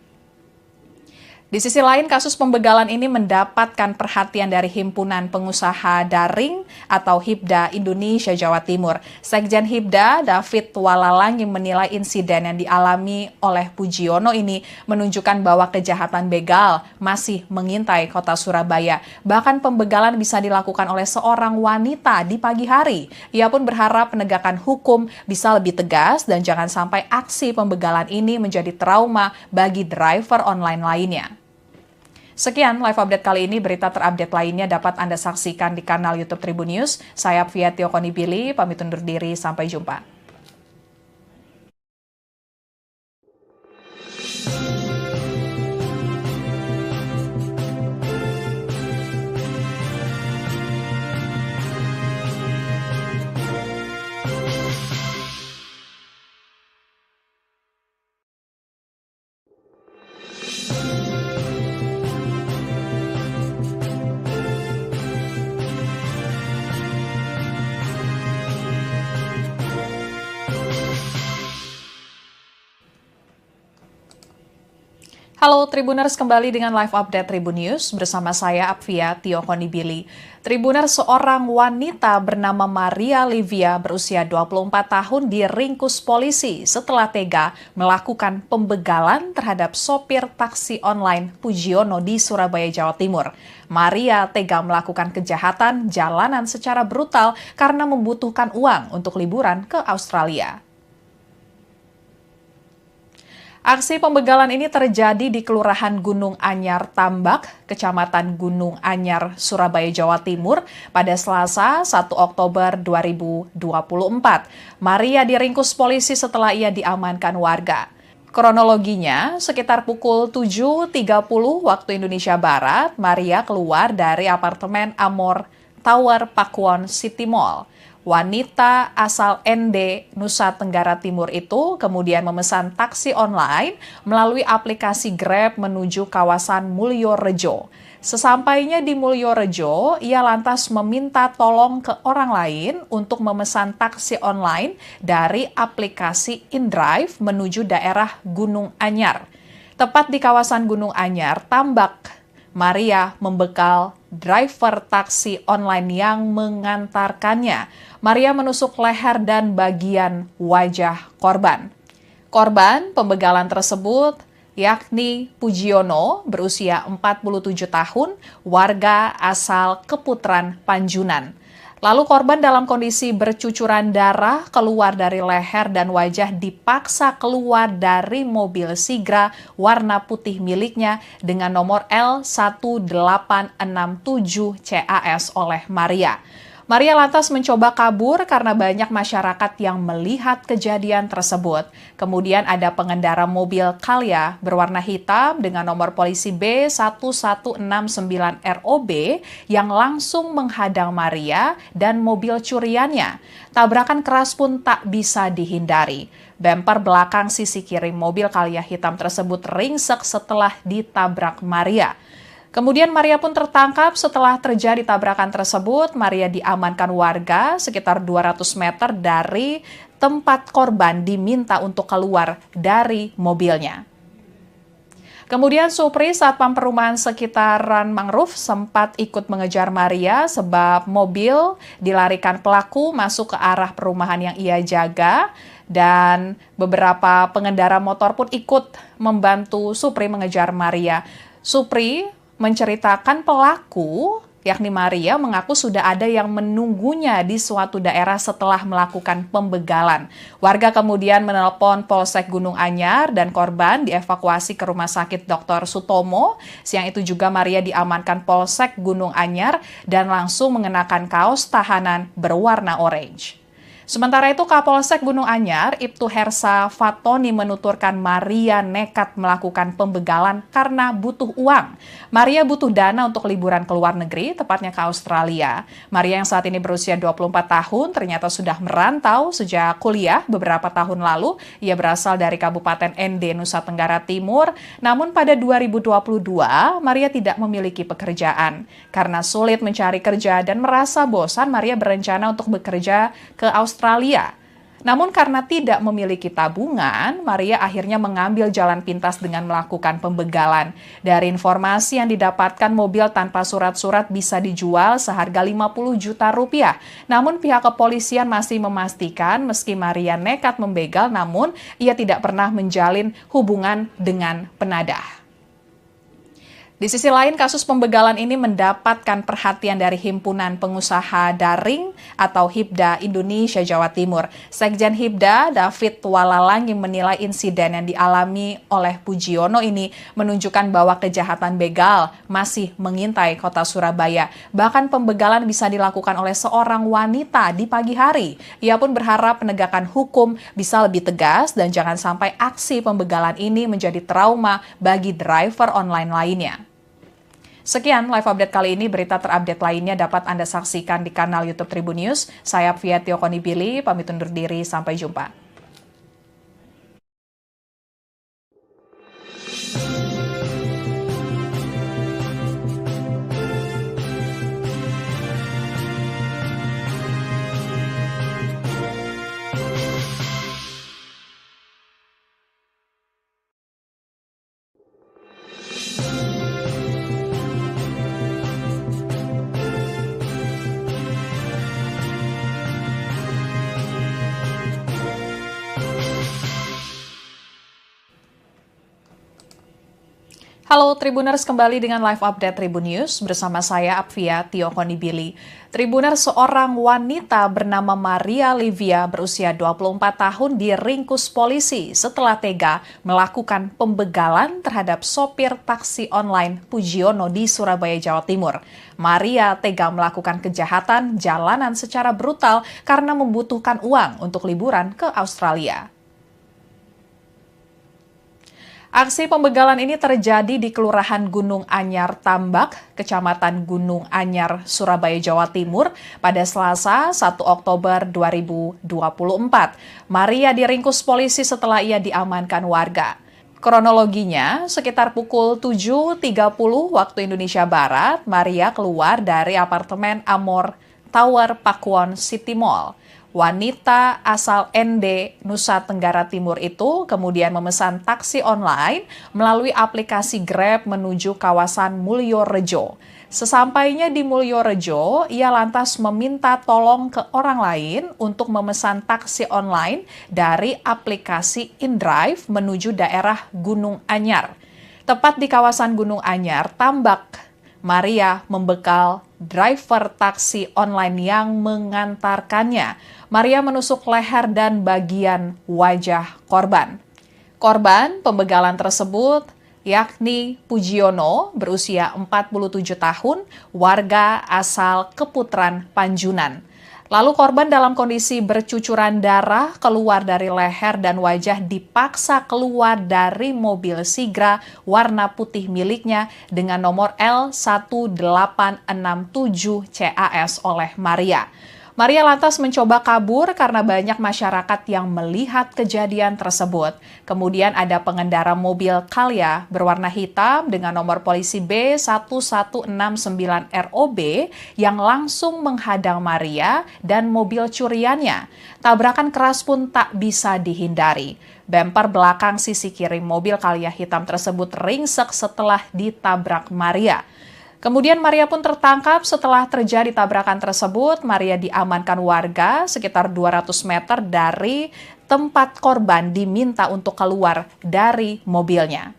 Di sisi lain, kasus pembegalan ini mendapatkan perhatian dari Himpunan Pengusaha Daring atau HIPDA Indonesia Jawa Timur. Sekjen HIPDA, David Walalang, yang menilai insiden yang dialami oleh Pujiono ini menunjukkan bahwa kejahatan begal masih mengintai kota Surabaya. Bahkan pembegalan bisa dilakukan oleh seorang wanita di pagi hari. Ia pun berharap penegakan hukum bisa lebih tegas dan jangan sampai aksi pembegalan ini menjadi trauma bagi driver online lainnya. Sekian live update kali ini. Berita terupdate lainnya dapat Anda saksikan di kanal YouTube Tribun News. Saya Apvia Tiokonibili, pamit undur diri. Sampai jumpa. Halo Tribuners, kembali dengan live update Tribun News bersama saya Apvia Tio Konibili. Tribuners, seorang wanita bernama Maria Livia berusia 24 tahun diringkus polisi setelah tega melakukan pembegalan terhadap sopir taksi online Pujiono di Surabaya, Jawa Timur. Maria tega melakukan kejahatan jalanan secara brutal karena membutuhkan uang untuk liburan ke Australia. Aksi pembegalan ini terjadi di Kelurahan Gunung Anyar Tambak, Kecamatan Gunung Anyar, Surabaya, Jawa Timur pada Selasa 1 Oktober 2024. Maria diringkus polisi setelah ia diamankan warga. Kronologinya, sekitar pukul 7.30 waktu Indonesia Barat, Maria keluar dari apartemen Amor Tower Pakuwon City Mall. Wanita asal ND, Nusa Tenggara Timur itu kemudian memesan taksi online melalui aplikasi Grab menuju kawasan Mulyorejo. Sesampainya di Mulyorejo, ia lantas meminta tolong ke orang lain untuk memesan taksi online dari aplikasi InDrive menuju daerah Gunung Anyar. Tepat di kawasan Gunung Anyar, Tambak, Maria membekal driver taksi online yang mengantarkannya. Maria menusuk leher dan bagian wajah korban. Korban pembegalan tersebut yakni Pujiono berusia 47 tahun, warga asal Keputran, Panjunan. Lalu korban dalam kondisi bercucuran darah keluar dari leher dan wajah dipaksa keluar dari mobil Sigra warna putih miliknya dengan nomor L1867 CAS oleh Maria. Maria lantas mencoba kabur karena banyak masyarakat yang melihat kejadian tersebut. Kemudian ada pengendara mobil Calya berwarna hitam dengan nomor polisi B1169ROB yang langsung menghadang Maria dan mobil curiannya. Tabrakan keras pun tak bisa dihindari. Bemper belakang sisi kiri mobil Calya hitam tersebut ringsek setelah ditabrak Maria. Kemudian Maria pun tertangkap setelah terjadi tabrakan tersebut. Maria diamankan warga sekitar 200 meter dari tempat korban diminta untuk keluar dari mobilnya. Kemudian Supri, satpam perumahan sekitaran Mangrove, sempat ikut mengejar Maria sebab mobil dilarikan pelaku masuk ke arah perumahan yang ia jaga. Dan beberapa pengendara motor pun ikut membantu Supri mengejar Maria. Supri menceritakan pelaku, yakni Maria, mengaku sudah ada yang menunggunya di suatu daerah setelah melakukan pembegalan. Warga kemudian menelpon Polsek Gunung Anyar dan korban dievakuasi ke Rumah Sakit Dr. Sutomo. Siang itu juga Maria diamankan Polsek Gunung Anyar dan langsung mengenakan kaos tahanan berwarna orange. Sementara itu, Kapolsek Gunung Anyar, Ibtu Hersa Fatoni menuturkan Maria nekat melakukan pembegalan karena butuh uang. Maria butuh dana untuk liburan ke luar negeri, tepatnya ke Australia. Maria yang saat ini berusia 24 tahun ternyata sudah merantau sejak kuliah beberapa tahun lalu. Ia berasal dari Kabupaten ND, Nusa Tenggara Timur. Namun pada 2022, Maria tidak memiliki pekerjaan. Karena sulit mencari kerja dan merasa bosan, Maria berencana untuk bekerja ke Australia. Namun karena tidak memiliki tabungan, Maria akhirnya mengambil jalan pintas dengan melakukan pembegalan. Dari informasi yang didapatkan, mobil tanpa surat-surat bisa dijual seharga 50 juta rupiah. Namun pihak kepolisian masih memastikan meski Maria nekat membegal, namun ia tidak pernah menjalin hubungan dengan penadah. Di sisi lain, kasus pembegalan ini mendapatkan perhatian dari Himpunan Pengusaha Daring atau HIPDA Indonesia Jawa Timur. Sekjen HIPDA, David Walalangi, menilai insiden yang dialami oleh Pujiono ini menunjukkan bahwa kejahatan begal masih mengintai kota Surabaya. Bahkan pembegalan bisa dilakukan oleh seorang wanita di pagi hari. Ia pun berharap penegakan hukum bisa lebih tegas dan jangan sampai aksi pembegalan ini menjadi trauma bagi driver online lainnya. Sekian live update kali ini. Berita terupdate lainnya dapat Anda saksikan di kanal YouTube Tribun News. Saya Apvia Tio Konibili, pamit undur diri. Sampai jumpa. Halo Tribuners, kembali dengan live update Tribun News bersama saya Apvia Tiokonibili. Tribuners, seorang wanita bernama Maria Livia berusia 24 tahun diringkus polisi setelah tega melakukan pembegalan terhadap sopir taksi online Pujiono di Surabaya, Jawa Timur. Maria tega melakukan kejahatan jalanan secara brutal karena membutuhkan uang untuk liburan ke Australia. Aksi pembegalan ini terjadi di Kelurahan Gunung Anyar Tambak, Kecamatan Gunung Anyar, Surabaya, Jawa Timur pada Selasa 1 Oktober 2024. Maria diringkus polisi setelah ia diamankan warga. Kronologinya, sekitar pukul 7.30 waktu Indonesia Barat, Maria keluar dari apartemen Amor Tower Pakuwon City Mall. Wanita asal ND, Nusa Tenggara Timur itu kemudian memesan taksi online melalui aplikasi Grab menuju kawasan Mulyorejo. Sesampainya di Mulyorejo, ia lantas meminta tolong ke orang lain untuk memesan taksi online dari aplikasi InDrive menuju daerah Gunung Anyar. Tepat di kawasan Gunung Anyar, Tambak, Maria membekal driver taksi online yang mengantarkannya. Maria menusuk leher dan bagian wajah korban. Korban pembegalan tersebut yakni Pujiono berusia 47 tahun, warga asal Keputran, Panjunan. Lalu korban dalam kondisi bercucuran darah keluar dari leher dan wajah dipaksa keluar dari mobil Sigra warna putih miliknya dengan nomor L1867 CAS oleh Maria. Maria lantas mencoba kabur karena banyak masyarakat yang melihat kejadian tersebut. Kemudian ada pengendara mobil Calya berwarna hitam dengan nomor polisi B1169ROB yang langsung menghadang Maria dan mobil curiannya. Tabrakan keras pun tak bisa dihindari. Bemper belakang sisi kiri mobil Calya hitam tersebut ringsek setelah ditabrak Maria. Kemudian Maria pun tertangkap setelah terjadi tabrakan tersebut. Maria diamankan warga sekitar 200 meter dari tempat korban diminta untuk keluar dari mobilnya.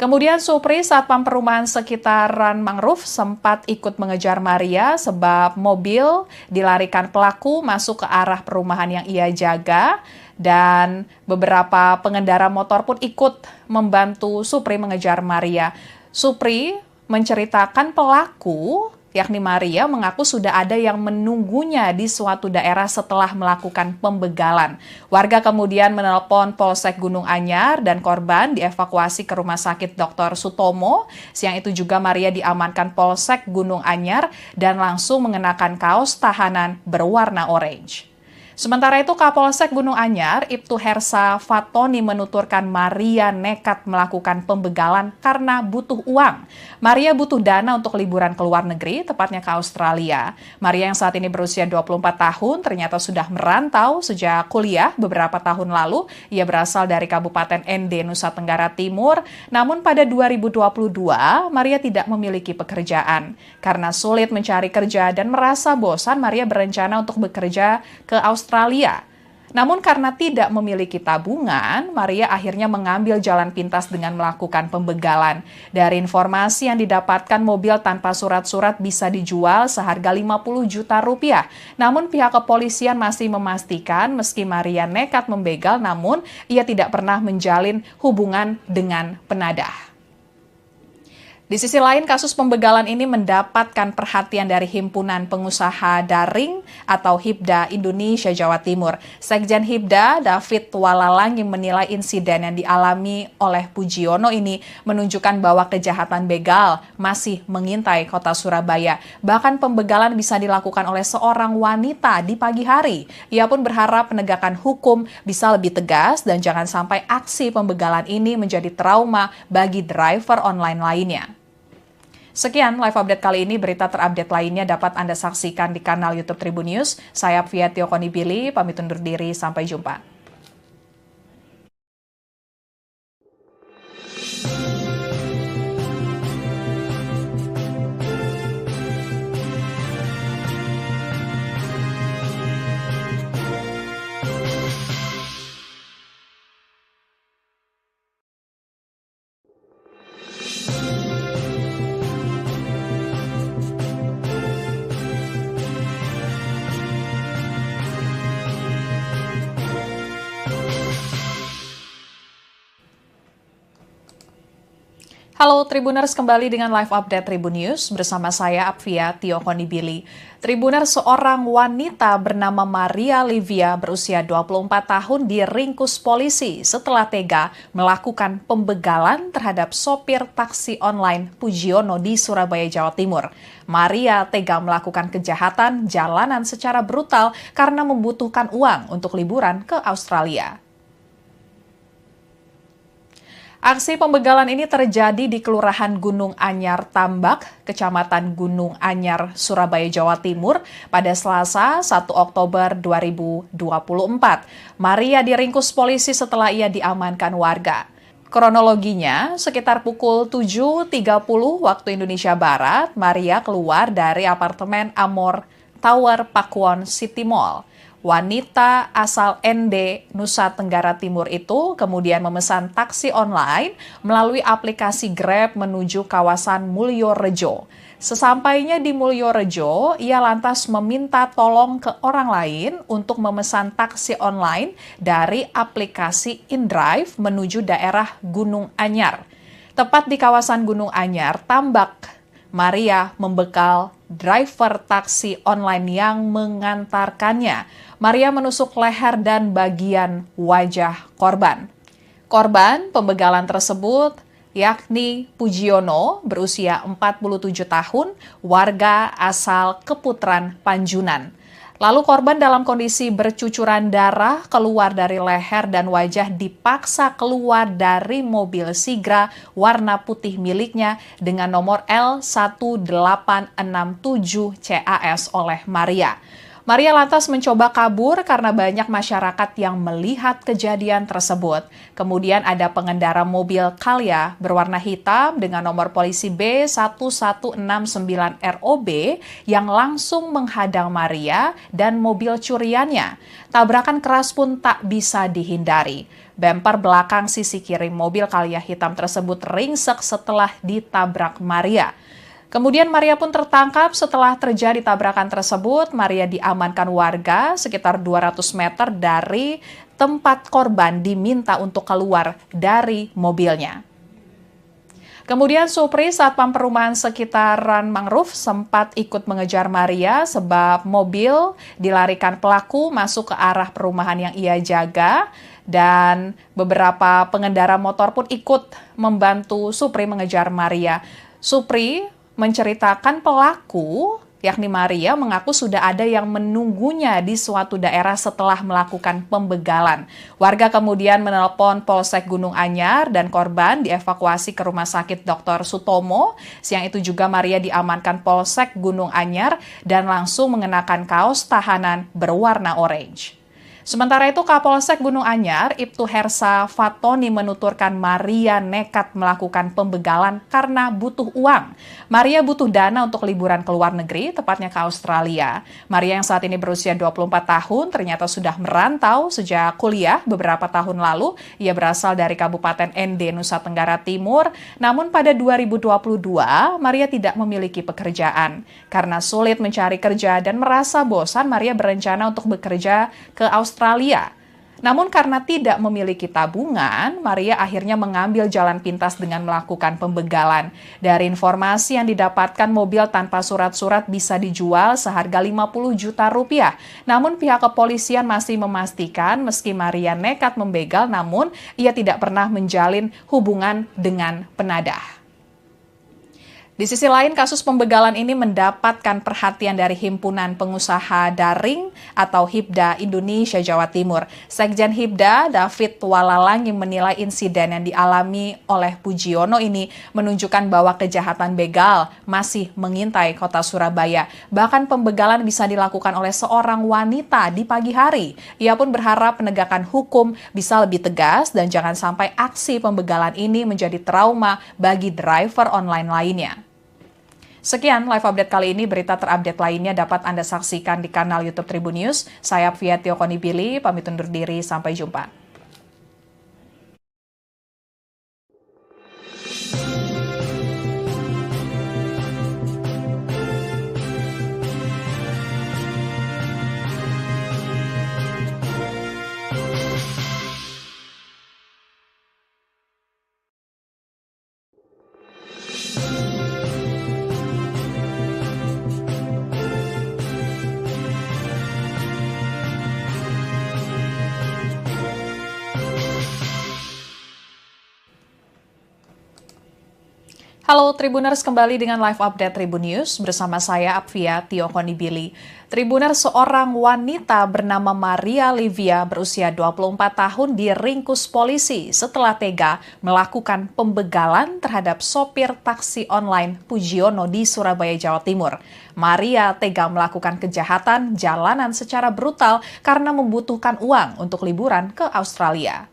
Kemudian Supri, Satpam Perumahan Sekitaran Mangrove, sempat ikut mengejar Maria sebab mobil dilarikan pelaku masuk ke arah perumahan yang ia jaga. Dan beberapa pengendara motor pun ikut membantu Supri mengejar Maria. Supri menceritakan pelaku, yakni Maria, mengaku sudah ada yang menunggunya di suatu daerah setelah melakukan pembegalan. Warga kemudian menelpon Polsek Gunung Anyar dan korban dievakuasi ke Rumah Sakit Dr. Sutomo. Siang itu juga Maria diamankan Polsek Gunung Anyar dan langsung mengenakan kaos tahanan berwarna orange. Sementara itu, Kapolsek Gunung Anyar, Ibtu Hersa Fatoni menuturkan Maria nekat melakukan pembegalan karena butuh uang. Maria butuh dana untuk liburan ke luar negeri, tepatnya ke Australia. Maria yang saat ini berusia 24 tahun ternyata sudah merantau sejak kuliah beberapa tahun lalu. Ia berasal dari Kabupaten ND, Nusa Tenggara Timur. Namun pada 2022, Maria tidak memiliki pekerjaan. Karena sulit mencari kerja dan merasa bosan, Maria berencana untuk bekerja ke Australia. Namun karena tidak memiliki tabungan, Maria akhirnya mengambil jalan pintas dengan melakukan pembegalan. Dari informasi yang didapatkan, mobil tanpa surat-surat bisa dijual seharga 50 juta rupiah. Namun pihak kepolisian masih memastikan meski Maria nekat membegal, namun ia tidak pernah menjalin hubungan dengan penadah. Di sisi lain, kasus pembegalan ini mendapatkan perhatian dari Himpunan Pengusaha Daring atau HIPDA Indonesia Jawa Timur. Sekjen HIPDA, David Walalang, yang menilai insiden yang dialami oleh Pujiono ini menunjukkan bahwa kejahatan begal masih mengintai kota Surabaya. Bahkan pembegalan bisa dilakukan oleh seorang wanita di pagi hari. Ia pun berharap penegakan hukum bisa lebih tegas dan jangan sampai aksi pembegalan ini menjadi trauma bagi driver online lainnya. Sekian live update kali ini. Berita terupdate lainnya dapat Anda saksikan di kanal YouTube Tribun News. Saya Apvia Tiokonibili, pamit undur diri. Sampai jumpa. Halo Tribuners, kembali dengan live update Tribun News bersama saya Apvia Tiokonibili. Tribuners, seorang wanita bernama Maria Livia berusia 24 tahun diringkus polisi setelah tega melakukan pembegalan terhadap sopir taksi online Pujiono di Surabaya, Jawa Timur. Maria tega melakukan kejahatan jalanan secara brutal karena membutuhkan uang untuk liburan ke Australia. Aksi pembegalan ini terjadi di Kelurahan Gunung Anyar Tambak, Kecamatan Gunung Anyar, Surabaya, Jawa Timur pada Selasa 1 Oktober 2024. Maria diringkus polisi setelah ia diamankan warga. Kronologinya, sekitar pukul 7.30 waktu Indonesia Barat, Maria keluar dari apartemen Amor Tower Pakuwon City Mall. Wanita asal ND, Nusa Tenggara Timur itu kemudian memesan taksi online melalui aplikasi Grab menuju kawasan Mulyorejo. Sesampainya di Mulyorejo, ia lantas meminta tolong ke orang lain untuk memesan taksi online dari aplikasi InDrive menuju daerah Gunung Anyar. Tepat di kawasan Gunung Anyar, Tambak, Maria membekal driver taksi online yang mengantarkannya. Maria menusuk leher dan bagian wajah korban. Korban pembegalan tersebut yakni Pujiono berusia 47 tahun, warga asal Keputran, Panjunan. Lalu korban dalam kondisi bercucuran darah keluar dari leher dan wajah dipaksa keluar dari mobil Sigra warna putih miliknya dengan nomor L1867 CAS oleh Maria. Maria lantas mencoba kabur karena banyak masyarakat yang melihat kejadian tersebut. Kemudian ada pengendara mobil Calya berwarna hitam dengan nomor polisi B1169ROB yang langsung menghadang Maria dan mobil curiannya. Tabrakan keras pun tak bisa dihindari. Bemper belakang sisi kiri mobil Calya hitam tersebut ringsek setelah ditabrak Maria. Kemudian Maria pun tertangkap setelah terjadi tabrakan tersebut. Maria diamankan warga sekitar 200 meter dari tempat korban diminta untuk keluar dari mobilnya. Kemudian Supri, satpam perumahan sekitaran Mangrove, sempat ikut mengejar Maria sebab mobil dilarikan pelaku masuk ke arah perumahan yang ia jaga. Dan beberapa pengendara motor pun ikut membantu Supri mengejar Maria. Supri menceritakan pelaku, yakni Maria, mengaku sudah ada yang menunggunya di suatu daerah setelah melakukan pembegalan. Warga kemudian menelpon Polsek Gunung Anyar dan korban dievakuasi ke Rumah Sakit Dr. Sutomo. Siang itu juga Maria diamankan Polsek Gunung Anyar dan langsung mengenakan kaos tahanan berwarna orange. Sementara itu, Kapolsek Gunung Anyar, Ibtu Hersa Fatoni menuturkan Maria nekat melakukan pembegalan karena butuh uang. Maria butuh dana untuk liburan ke luar negeri, tepatnya ke Australia. Maria yang saat ini berusia 24 tahun ternyata sudah merantau sejak kuliah beberapa tahun lalu. Ia berasal dari Kabupaten ND, Nusa Tenggara Timur. Namun pada 2022, Maria tidak memiliki pekerjaan. Karena sulit mencari kerja dan merasa bosan, Maria berencana untuk bekerja ke Australia. Namun karena tidak memiliki tabungan, Maria akhirnya mengambil jalan pintas dengan melakukan pembegalan. Dari informasi yang didapatkan, mobil tanpa surat-surat bisa dijual seharga 50 juta rupiah. Namun pihak kepolisian masih memastikan meski Maria nekat membegal, namun ia tidak pernah menjalin hubungan dengan penadah. Di sisi lain, kasus pembegalan ini mendapatkan perhatian dari Himpunan Pengusaha Daring atau HIPDA Indonesia Jawa Timur. Sekjen HIPDA, David Walalangi, menilai insiden yang dialami oleh Pujiono ini menunjukkan bahwa kejahatan begal masih mengintai kota Surabaya. Bahkan pembegalan bisa dilakukan oleh seorang wanita di pagi hari. Ia pun berharap penegakan hukum bisa lebih tegas dan jangan sampai aksi pembegalan ini menjadi trauma bagi driver online lainnya. Sekian live update kali ini. Berita terupdate lainnya dapat Anda saksikan di kanal YouTube Tribun News. Saya Apvia Tiokonibili, pamit undur diri. Sampai jumpa. Halo Tribuners, kembali dengan live update Tribun News bersama saya Apvia Tiokonibili. Tribuners, seorang wanita bernama Maria Livia berusia 24 tahun diringkus polisi setelah tega melakukan pembegalan terhadap sopir taksi online Pujiono di Surabaya, Jawa Timur. Maria tega melakukan kejahatan jalanan secara brutal karena membutuhkan uang untuk liburan ke Australia.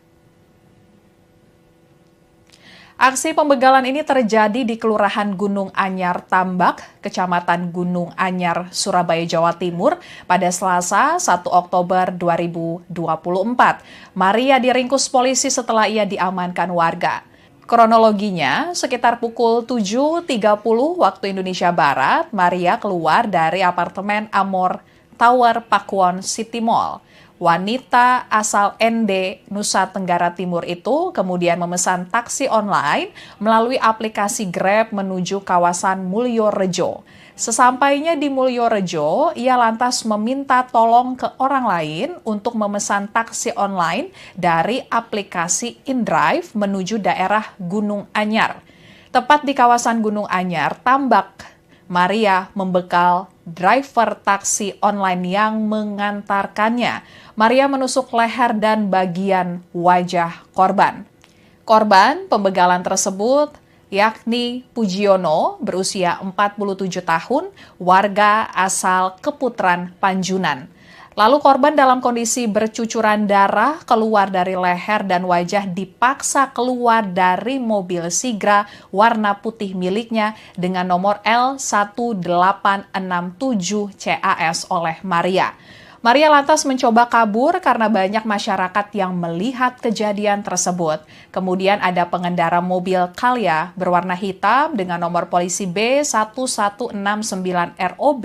Aksi pembegalan ini terjadi di Kelurahan Gunung Anyar Tambak, Kecamatan Gunung Anyar, Surabaya, Jawa Timur pada Selasa 1 Oktober 2024. Maria diringkus polisi setelah ia diamankan warga. Kronologinya, sekitar pukul 7.30 waktu Indonesia Barat, Maria keluar dari apartemen Amor Tower Pakuwon City Mall. Wanita asal ND, Nusa Tenggara Timur itu kemudian memesan taksi online melalui aplikasi Grab menuju kawasan Mulyorejo. Sesampainya di Mulyorejo, ia lantas meminta tolong ke orang lain untuk memesan taksi online dari aplikasi InDrive menuju daerah Gunung Anyar. Tepat di kawasan Gunung Anyar, Tambak, Maria membekal driver taksi online yang mengantarkannya. Maria menusuk leher dan bagian wajah korban. Korban pembegalan tersebut yakni Pujiono berusia 47 tahun, warga asal Keputran, Panjunan. Lalu korban dalam kondisi bercucuran darah keluar dari leher dan wajah dipaksa keluar dari mobil Sigra warna putih miliknya dengan nomor L1867 CAS oleh Maria. Maria lantas mencoba kabur karena banyak masyarakat yang melihat kejadian tersebut. Kemudian ada pengendara mobil Calya berwarna hitam dengan nomor polisi B1169ROB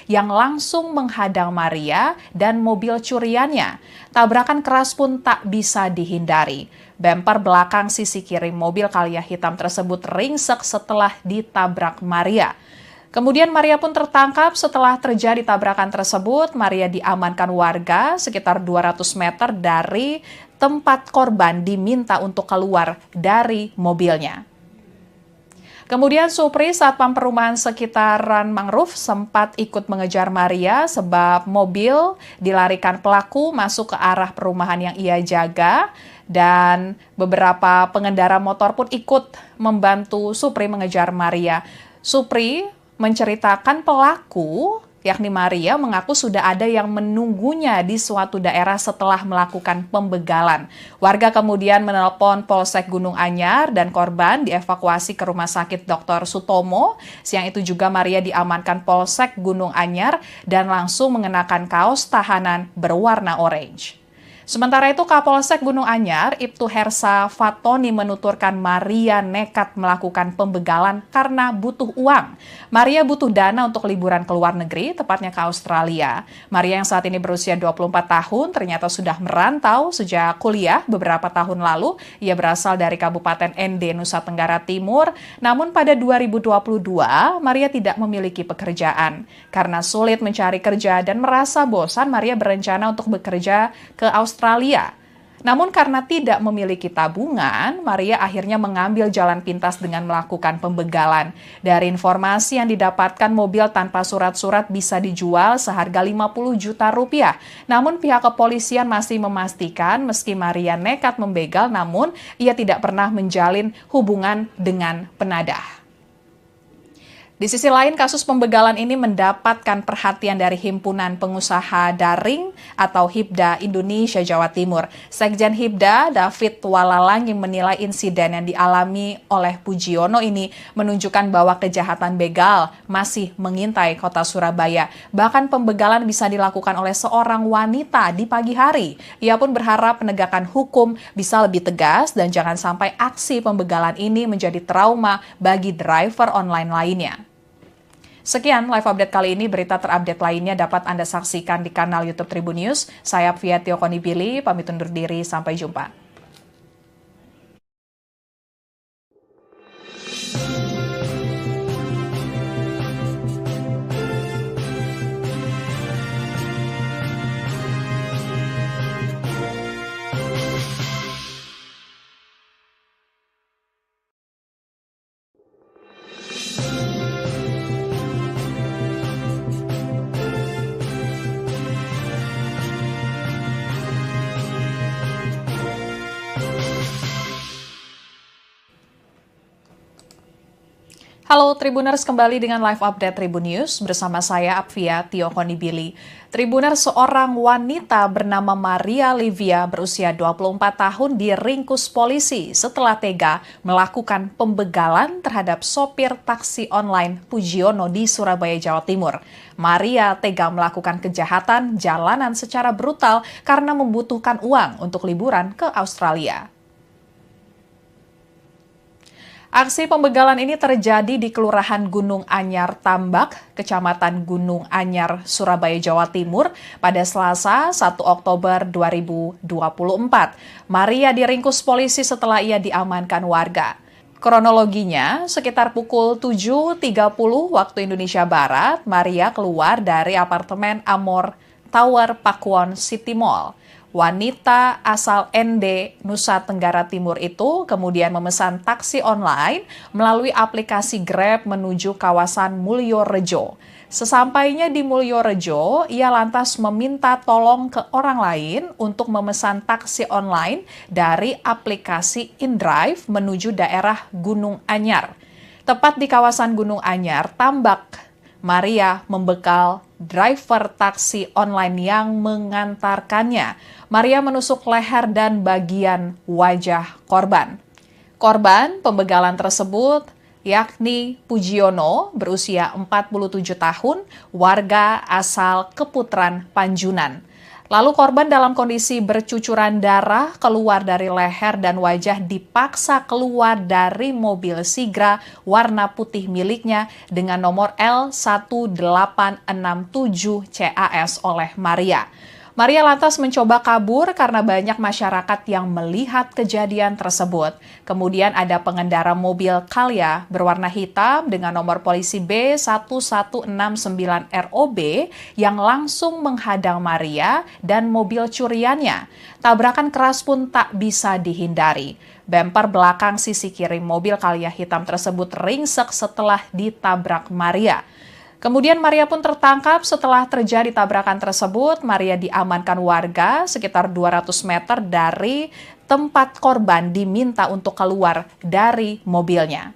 yang langsung menghadang Maria dan mobil curiannya. Tabrakan keras pun tak bisa dihindari. Bemper belakang sisi kiri mobil Calya hitam tersebut ringsek setelah ditabrak Maria. Kemudian Maria pun tertangkap setelah terjadi tabrakan tersebut. Maria diamankan warga sekitar 200 meter dari tempat korban diminta untuk keluar dari mobilnya. Kemudian Supri, satpam perumahan sekitaran Mangrove, sempat ikut mengejar Maria sebab mobil dilarikan pelaku masuk ke arah perumahan yang ia jaga. Dan beberapa pengendara motor pun ikut membantu Supri mengejar Maria. Supri menceritakan pelaku, yakni Maria, mengaku sudah ada yang menunggunya di suatu daerah setelah melakukan pembegalan. Warga kemudian menelpon Polsek Gunung Anyar dan korban dievakuasi ke Rumah Sakit Dr. Sutomo. Siang itu juga Maria diamankan Polsek Gunung Anyar dan langsung mengenakan kaos tahanan berwarna orange. Sementara itu, Kapolsek Gunung Anyar, Ibtu Hersa Fatoni menuturkan Maria nekat melakukan pembegalan karena butuh uang. Maria butuh dana untuk liburan ke luar negeri, tepatnya ke Australia. Maria yang saat ini berusia 24 tahun ternyata sudah merantau sejak kuliah beberapa tahun lalu. Ia berasal dari Kabupaten ND, Nusa Tenggara Timur. Namun pada 2022, Maria tidak memiliki pekerjaan. Karena sulit mencari kerja dan merasa bosan, Maria berencana untuk bekerja ke Australia. Namun karena tidak memiliki tabungan, Maria akhirnya mengambil jalan pintas dengan melakukan pembegalan. Dari informasi yang didapatkan, mobil tanpa surat-surat bisa dijual seharga 50 juta rupiah. Namun pihak kepolisian masih memastikan meski Maria nekat membegal, namun ia tidak pernah menjalin hubungan dengan penadah. Di sisi lain, kasus pembegalan ini mendapatkan perhatian dari Himpunan Pengusaha Daring atau HIPDA Indonesia Jawa Timur. Sekjen HIPDA, David Walalang, yang menilai insiden yang dialami oleh Pujiono ini menunjukkan bahwa kejahatan begal masih mengintai kota Surabaya. Bahkan pembegalan bisa dilakukan oleh seorang wanita di pagi hari. Ia pun berharap penegakan hukum bisa lebih tegas dan jangan sampai aksi pembegalan ini menjadi trauma bagi driver online lainnya. Sekian live update kali ini. Berita terupdate lainnya dapat Anda saksikan di kanal YouTube Tribun News. Saya Apvia Tiokonibili, pamit undur diri. Sampai jumpa. Halo Tribuners, kembali dengan live update Tribun News bersama saya Apvia Tiokonibili. Tribuners, seorang wanita bernama Maria Livia berusia 24 tahun diringkus polisi setelah tega melakukan pembegalan terhadap sopir taksi online Pujiono di Surabaya, Jawa Timur. Maria tega melakukan kejahatan jalanan secara brutal karena membutuhkan uang untuk liburan ke Australia. Aksi pembegalan ini terjadi di Kelurahan Gunung Anyar Tambak, Kecamatan Gunung Anyar, Surabaya, Jawa Timur pada Selasa 1 Oktober 2024. Maria diringkus polisi setelah ia diamankan warga. Kronologinya, sekitar pukul 7.30 waktu Indonesia Barat, Maria keluar dari apartemen Amor Tower Pakuwon City Mall. Wanita asal ND, Nusa Tenggara Timur itu kemudian memesan taksi online melalui aplikasi Grab menuju kawasan Mulyorejo. Sesampainya di Mulyorejo, ia lantas meminta tolong ke orang lain untuk memesan taksi online dari aplikasi InDrive menuju daerah Gunung Anyar. Tepat di kawasan Gunung Anyar, Tambak, Maria membekal driver taksi online yang mengantarkannya. Maria menusuk leher dan bagian wajah korban. Korban pembegalan tersebut yakni Pujiono berusia 47 tahun, warga asal Keputaran Panjunan. Lalu korban dalam kondisi bercucuran darah keluar dari leher dan wajah dipaksa keluar dari mobil Sigra warna putih miliknya dengan nomor L1867 CAS oleh Maria. Maria lantas mencoba kabur karena banyak masyarakat yang melihat kejadian tersebut. Kemudian ada pengendara mobil Calya berwarna hitam dengan nomor polisi B1169ROB yang langsung menghadang Maria dan mobil curiannya. Tabrakan keras pun tak bisa dihindari. Bemper belakang sisi kiri mobil Calya hitam tersebut ringsek setelah ditabrak Maria. Kemudian Maria pun tertangkap setelah terjadi tabrakan tersebut. Maria diamankan warga sekitar 200 meter dari tempat korban diminta untuk keluar dari mobilnya.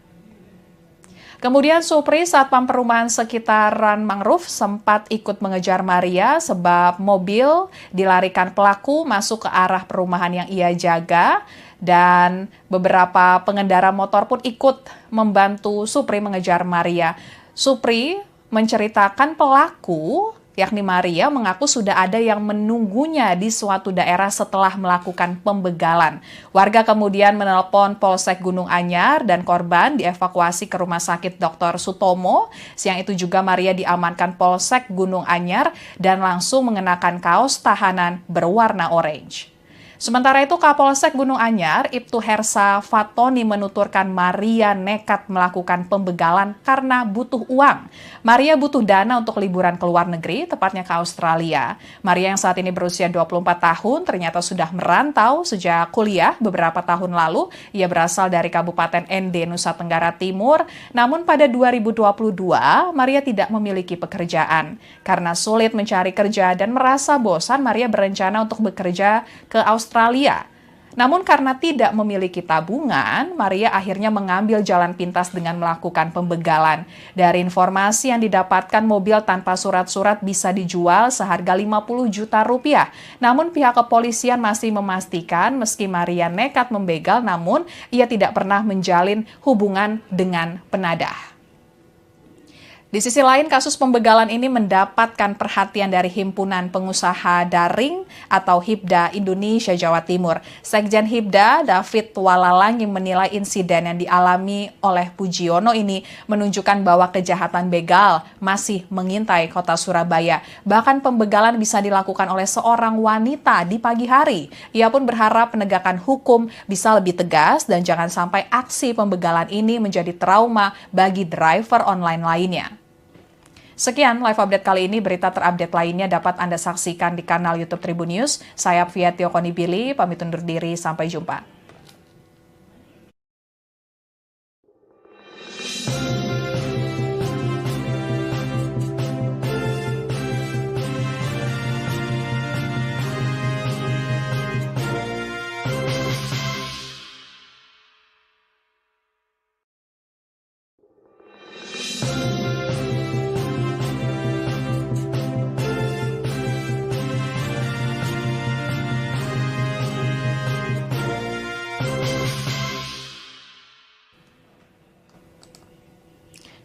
Kemudian Supri, satpam perumahan sekitaran Mangrove, sempat ikut mengejar Maria sebab mobil dilarikan pelaku masuk ke arah perumahan yang ia jaga. Dan beberapa pengendara motor pun ikut membantu Supri mengejar Maria. Supri menceritakan pelaku, yakni Maria, mengaku sudah ada yang menunggunya di suatu daerah setelah melakukan pembegalan. Warga kemudian menelpon Polsek Gunung Anyar dan korban dievakuasi ke Rumah Sakit Dr. Sutomo. Siang itu juga Maria diamankan Polsek Gunung Anyar dan langsung mengenakan kaos tahanan berwarna orange. Sementara itu, Kapolsek Gunung Anyar, Ibtu Hersa Fatoni menuturkan Maria nekat melakukan pembegalan karena butuh uang. Maria butuh dana untuk liburan ke luar negeri, tepatnya ke Australia. Maria yang saat ini berusia 24 tahun ternyata sudah merantau sejak kuliah beberapa tahun lalu. Ia berasal dari Kabupaten ND, Nusa Tenggara Timur. Namun pada 2022, Maria tidak memiliki pekerjaan. Karena sulit mencari kerja dan merasa bosan, Maria berencana untuk bekerja ke Australia. Namun karena tidak memiliki tabungan, Maria akhirnya mengambil jalan pintas dengan melakukan pembegalan. Dari informasi yang didapatkan, mobil tanpa surat-surat bisa dijual seharga 50 juta rupiah. Namun pihak kepolisian masih memastikan meski Maria nekat membegal, namun ia tidak pernah menjalin hubungan dengan penadah. Di sisi lain, kasus pembegalan ini mendapatkan perhatian dari Himpunan Pengusaha Daring atau HIPDA Indonesia Jawa Timur. Sekjen HIPDA, David Walalangi, menilai insiden yang dialami oleh Pujiono ini menunjukkan bahwa kejahatan begal masih mengintai kota Surabaya. Bahkan pembegalan bisa dilakukan oleh seorang wanita di pagi hari. Ia pun berharap penegakan hukum bisa lebih tegas dan jangan sampai aksi pembegalan ini menjadi trauma bagi driver online lainnya. Sekian live update kali ini. Berita terupdate lainnya dapat Anda saksikan di kanal YouTube Tribun News. Saya Apvia Tiokonibili, pamit undur diri. Sampai jumpa.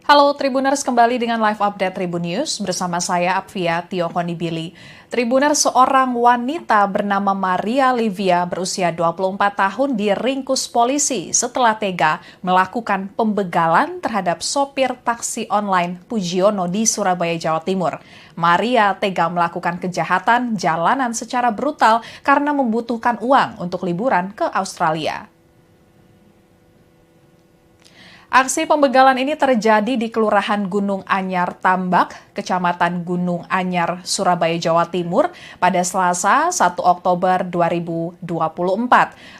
Halo Tribuners, kembali dengan live update Tribun News bersama saya Apvia Tiokonibili. Tribuners, seorang wanita bernama Maria Livia berusia 24 tahun diringkus polisi setelah tega melakukan pembegalan terhadap sopir taksi online Pujiono di Surabaya, Jawa Timur. Maria tega melakukan kejahatan jalanan secara brutal karena membutuhkan uang untuk liburan ke Australia. Aksi pembegalan ini terjadi di Kelurahan Gunung Anyar Tambak, Kecamatan Gunung Anyar, Surabaya, Jawa Timur pada Selasa 1 Oktober 2024.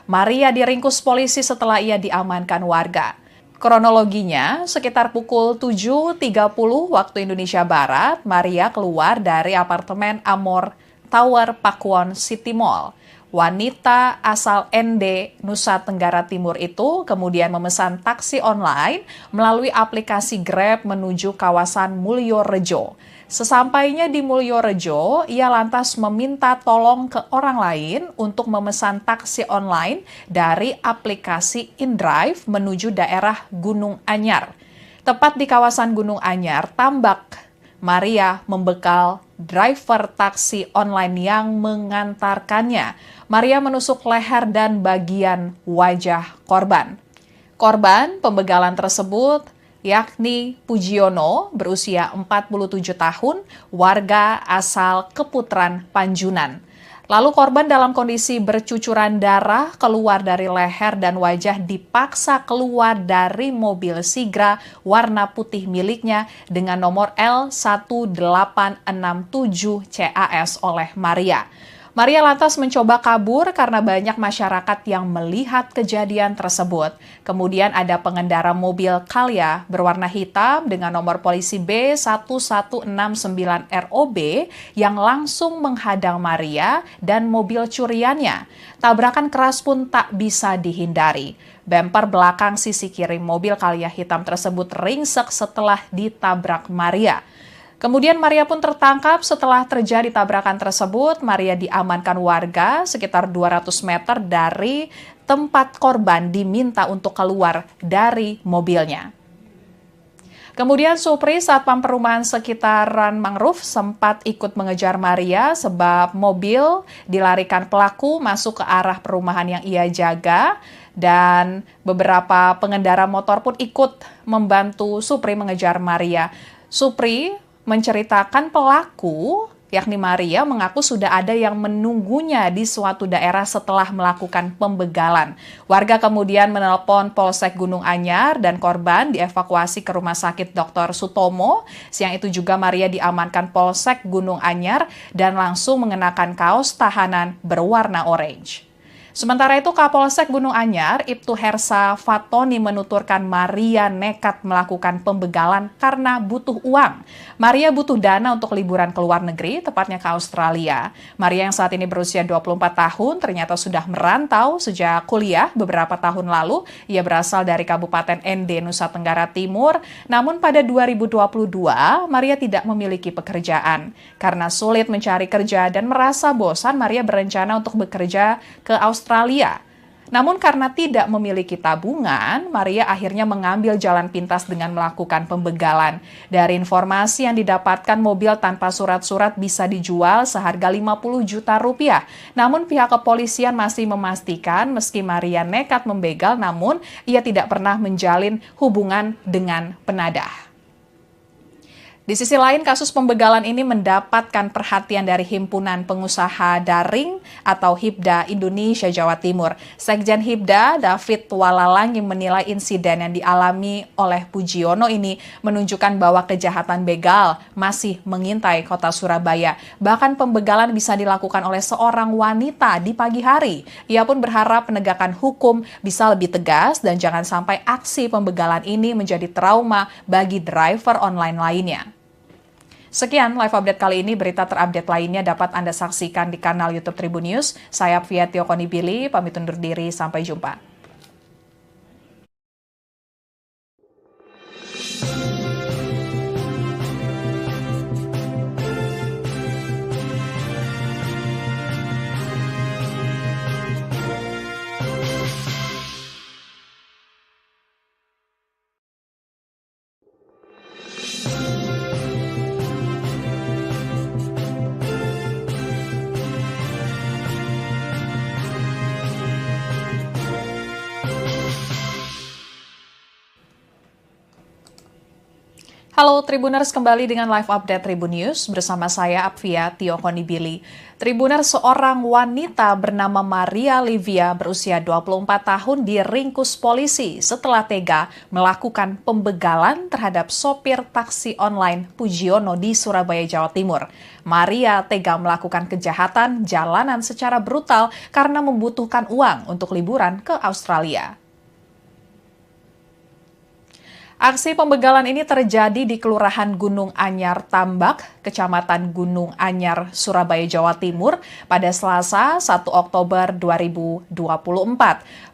Maria diringkus polisi setelah ia diamankan warga. Kronologinya, sekitar pukul 7.30 waktu Indonesia Barat, Maria keluar dari apartemen Amor Tower Pakuwon City Mall. Wanita asal ND, Nusa Tenggara Timur itu kemudian memesan taksi online melalui aplikasi Grab menuju kawasan Mulyorejo. Sesampainya di Mulyorejo, ia lantas meminta tolong ke orang lain untuk memesan taksi online dari aplikasi InDrive menuju daerah Gunung Anyar. Tepat di kawasan Gunung Anyar, Tambak, Maria membekal driver taksi online yang mengantarkannya. Maria menusuk leher dan bagian wajah korban. Korban pembegalan tersebut yakni Pujiono berusia 47 tahun, warga asal Keputaran Panjunan. Lalu korban dalam kondisi bercucuran darah keluar dari leher dan wajah dipaksa keluar dari mobil Sigra warna putih miliknya dengan nomor L1867 CAS oleh Maria. Maria lantas mencoba kabur karena banyak masyarakat yang melihat kejadian tersebut. Kemudian ada pengendara mobil Calya berwarna hitam dengan nomor polisi B1169ROB yang langsung menghadang Maria dan mobil curiannya. Tabrakan keras pun tak bisa dihindari. Bemper belakang sisi kiri mobil Calya hitam tersebut ringsek setelah ditabrak Maria. Kemudian Maria pun tertangkap setelah terjadi tabrakan tersebut. Maria diamankan warga sekitar 200 meter dari tempat korban diminta untuk keluar dari mobilnya. Kemudian Supri, satpam perumahan sekitaran Mangrove, sempat ikut mengejar Maria sebab mobil dilarikan pelaku masuk ke arah perumahan yang ia jaga. Dan beberapa pengendara motor pun ikut membantu Supri mengejar Maria. Supri menceritakan pelaku, yakni Maria, mengaku sudah ada yang menunggunya di suatu daerah setelah melakukan pembegalan. Warga kemudian menelpon Polsek Gunung Anyar dan korban dievakuasi ke Rumah Sakit Dr. Sutomo. Siang itu juga Maria diamankan Polsek Gunung Anyar dan langsung mengenakan kaos tahanan berwarna orange. Sementara itu, Kapolsek Gunung Anyar, Ibtu Hersa Fatoni menuturkan Maria nekat melakukan pembegalan karena butuh uang. Maria butuh dana untuk liburan ke luar negeri, tepatnya ke Australia. Maria yang saat ini berusia 24 tahun ternyata sudah merantau sejak kuliah beberapa tahun lalu. Ia berasal dari Kabupaten ND, Nusa Tenggara Timur. Namun pada 2022, Maria tidak memiliki pekerjaan. Karena sulit mencari kerja dan merasa bosan, Maria berencana untuk bekerja ke Australia. Namun karena tidak memiliki tabungan, Maria akhirnya mengambil jalan pintas dengan melakukan pembegalan. Dari informasi yang didapatkan, mobil tanpa surat-surat bisa dijual seharga 50 juta rupiah. Namun pihak kepolisian masih memastikan meski Maria nekat membegal, namun ia tidak pernah menjalin hubungan dengan penadah. Di sisi lain, kasus pembegalan ini mendapatkan perhatian dari Himpunan Pengusaha Daring atau HIPDA Indonesia Jawa Timur. Sekjen HIPDA, David Walalangi, menilai insiden yang dialami oleh Pujiono ini menunjukkan bahwa kejahatan begal masih mengintai kota Surabaya. Bahkan pembegalan bisa dilakukan oleh seorang wanita di pagi hari. Ia pun berharap penegakan hukum bisa lebih tegas dan jangan sampai aksi pembegalan ini menjadi trauma bagi driver online lainnya. Sekian live update kali ini. Berita terupdate lainnya dapat Anda saksikan di kanal YouTube Tribun News. Saya Apvia Tiokonibili, pamit undur diri. Sampai jumpa. Halo Tribuners, kembali dengan live update Tribun News bersama saya Apvia Tiokonibili. Tribuners, seorang wanita bernama Maria Livia berusia 24 tahun diringkus polisi setelah tega melakukan pembegalan terhadap sopir taksi online Pujiono di Surabaya, Jawa Timur. Maria tega melakukan kejahatan jalanan secara brutal karena membutuhkan uang untuk liburan ke Australia. Aksi pembegalan ini terjadi di Kelurahan Gunung Anyar Tambak, Kecamatan Gunung Anyar, Surabaya, Jawa Timur pada Selasa 1 Oktober 2024.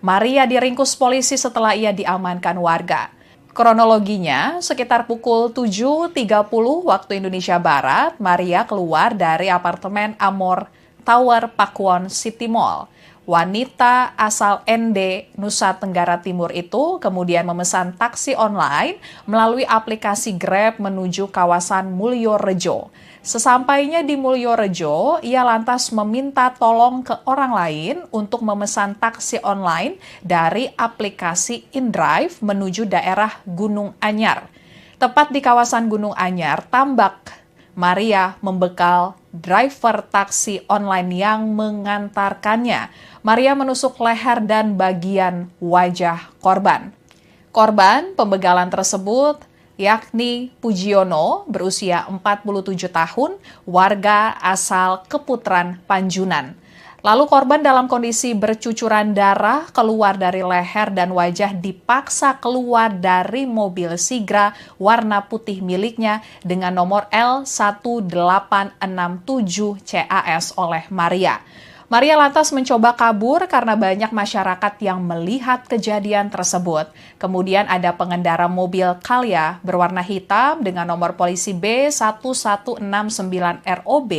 Maria diringkus polisi setelah ia diamankan warga. Kronologinya, sekitar pukul 7.30 waktu Indonesia Barat, Maria keluar dari apartemen Amor Tower Pakuwon City Mall. Wanita asal ND, Nusa Tenggara Timur itu kemudian memesan taksi online melalui aplikasi Grab menuju kawasan Mulyorejo. Sesampainya di Mulyorejo, ia lantas meminta tolong ke orang lain untuk memesan taksi online dari aplikasi InDrive menuju daerah Gunung Anyar. Tepat di kawasan Gunung Anyar, Tambak, Maria membekal driver taksi online yang mengantarkannya. Maria menusuk leher dan bagian wajah korban. Korban pembegalan tersebut yakni Pujiono berusia 47 tahun, warga asal Keputran, Panjunan. Lalu korban dalam kondisi bercucuran darah keluar dari leher dan wajah dipaksa keluar dari mobil Sigra warna putih miliknya dengan nomor L1867 CAS oleh Maria. Maria lantas mencoba kabur karena banyak masyarakat yang melihat kejadian tersebut. Kemudian ada pengendara mobil Calya berwarna hitam dengan nomor polisi B1169ROB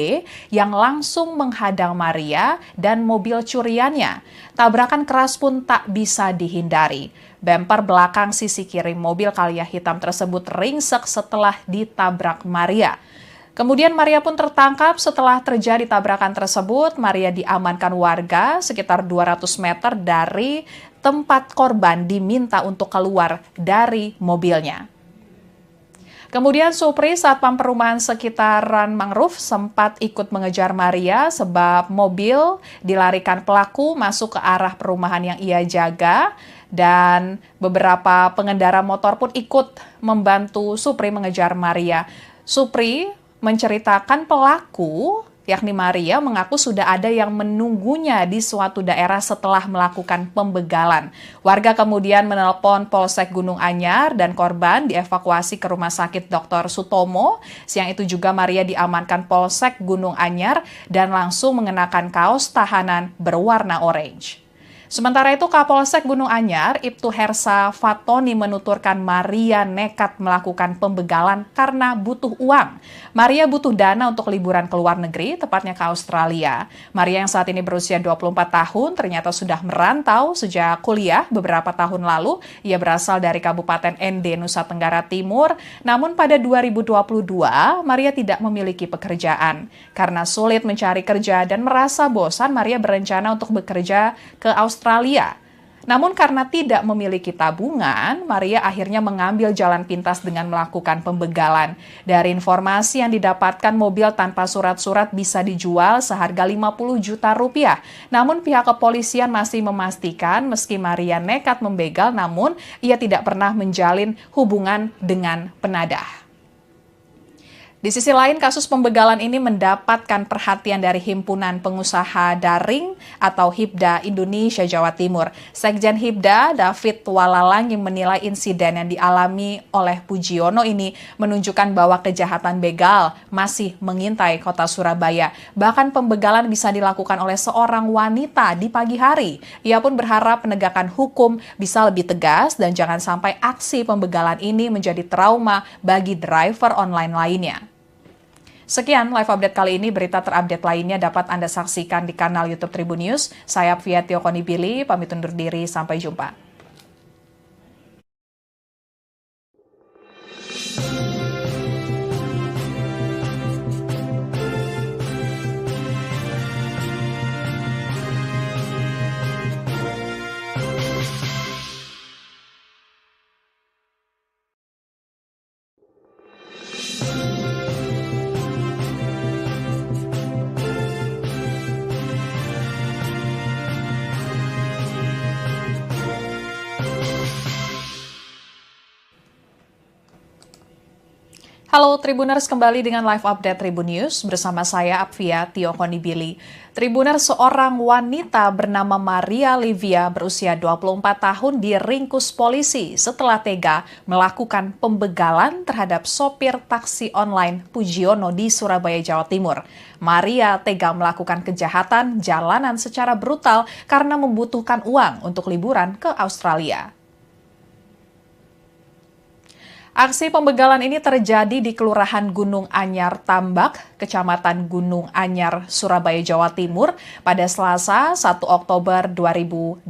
yang langsung menghadang Maria dan mobil curiannya. Tabrakan keras pun tak bisa dihindari. Bemper belakang sisi kiri mobil Calya hitam tersebut ringsek setelah ditabrak Maria. Kemudian Maria pun tertangkap setelah terjadi tabrakan tersebut. Maria diamankan warga sekitar 200 meter dari tempat korban diminta untuk keluar dari mobilnya. Kemudian Supri, satpam perumahan sekitaran Mangrove, sempat ikut mengejar Maria sebab mobil dilarikan pelaku masuk ke arah perumahan yang ia jaga. Dan beberapa pengendara motor pun ikut membantu Supri mengejar Maria. Supri menceritakan pelaku, yakni Maria, mengaku sudah ada yang menunggunya di suatu daerah setelah melakukan pembegalan. Warga kemudian menelpon Polsek Gunung Anyar dan korban dievakuasi ke Rumah Sakit Dr. Sutomo. Siang itu juga Maria diamankan Polsek Gunung Anyar dan langsung mengenakan kaos tahanan berwarna orange. Sementara itu, Kapolsek Gunung Anyar, Ibtu Hersa Fatoni menuturkan Maria nekat melakukan pembegalan karena butuh uang. Maria butuh dana untuk liburan ke luar negeri, tepatnya ke Australia. Maria yang saat ini berusia 24 tahun ternyata sudah merantau sejak kuliah beberapa tahun lalu. Ia berasal dari Kabupaten ND, Nusa Tenggara Timur. Namun pada 2022, Maria tidak memiliki pekerjaan. Karena sulit mencari kerja dan merasa bosan, Maria berencana untuk bekerja ke Australia. Namun karena tidak memiliki tabungan, Maria akhirnya mengambil jalan pintas dengan melakukan pembegalan. Dari informasi yang didapatkan, mobil tanpa surat-surat bisa dijual seharga 50 juta rupiah. Namun pihak kepolisian masih memastikan meski Maria nekat membegal, namun ia tidak pernah menjalin hubungan dengan penadah. Di sisi lain, kasus pembegalan ini mendapatkan perhatian dari Himpunan Pengusaha Daring atau HIPDA Indonesia Jawa Timur. Sekjen HIPDA, David Walalangi, menilai insiden yang dialami oleh Pujiono ini menunjukkan bahwa kejahatan begal masih mengintai kota Surabaya. Bahkan pembegalan bisa dilakukan oleh seorang wanita di pagi hari. Ia pun berharap penegakan hukum bisa lebih tegas dan jangan sampai aksi pembegalan ini menjadi trauma bagi driver online lainnya. Sekian live update kali ini. Berita terupdate lainnya dapat Anda saksikan di kanal YouTube Tribun News. Saya Apvia Tiokonibili, pamit undur diri. Sampai jumpa. Halo Tribuners, kembali dengan live update Tribun News bersama saya Apvia Tiokonibili. Tribuners, seorang wanita bernama Maria Livia berusia 24 tahun diringkus polisi setelah tega melakukan pembegalan terhadap sopir taksi online Pujiono di Surabaya, Jawa Timur. Maria tega melakukan kejahatan jalanan secara brutal karena membutuhkan uang untuk liburan ke Australia. Aksi pembegalan ini terjadi di Kelurahan Gunung Anyar Tambak, Kecamatan Gunung Anyar, Surabaya, Jawa Timur pada Selasa 1 Oktober 2024.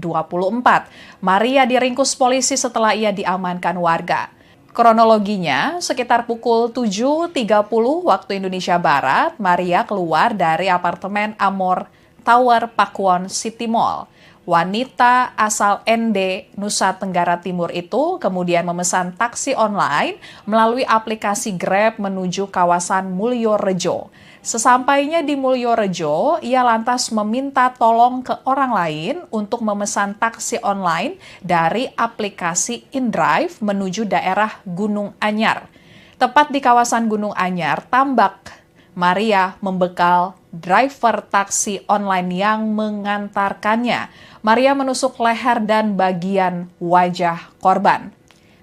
Maria diringkus polisi setelah ia diamankan warga. Kronologinya, sekitar pukul 7.30 waktu Indonesia Barat, Maria keluar dari apartemen Amor Tower Pakuwon City Mall. Wanita asal ND, Nusa Tenggara Timur itu kemudian memesan taksi online melalui aplikasi Grab menuju kawasan Mulyorejo. Sesampainya di Mulyorejo, ia lantas meminta tolong ke orang lain untuk memesan taksi online dari aplikasi InDrive menuju daerah Gunung Anyar. Tepat di kawasan Gunung Anyar, Tambak, Maria membekal driver taksi online yang mengantarkannya. Maria menusuk leher dan bagian wajah korban.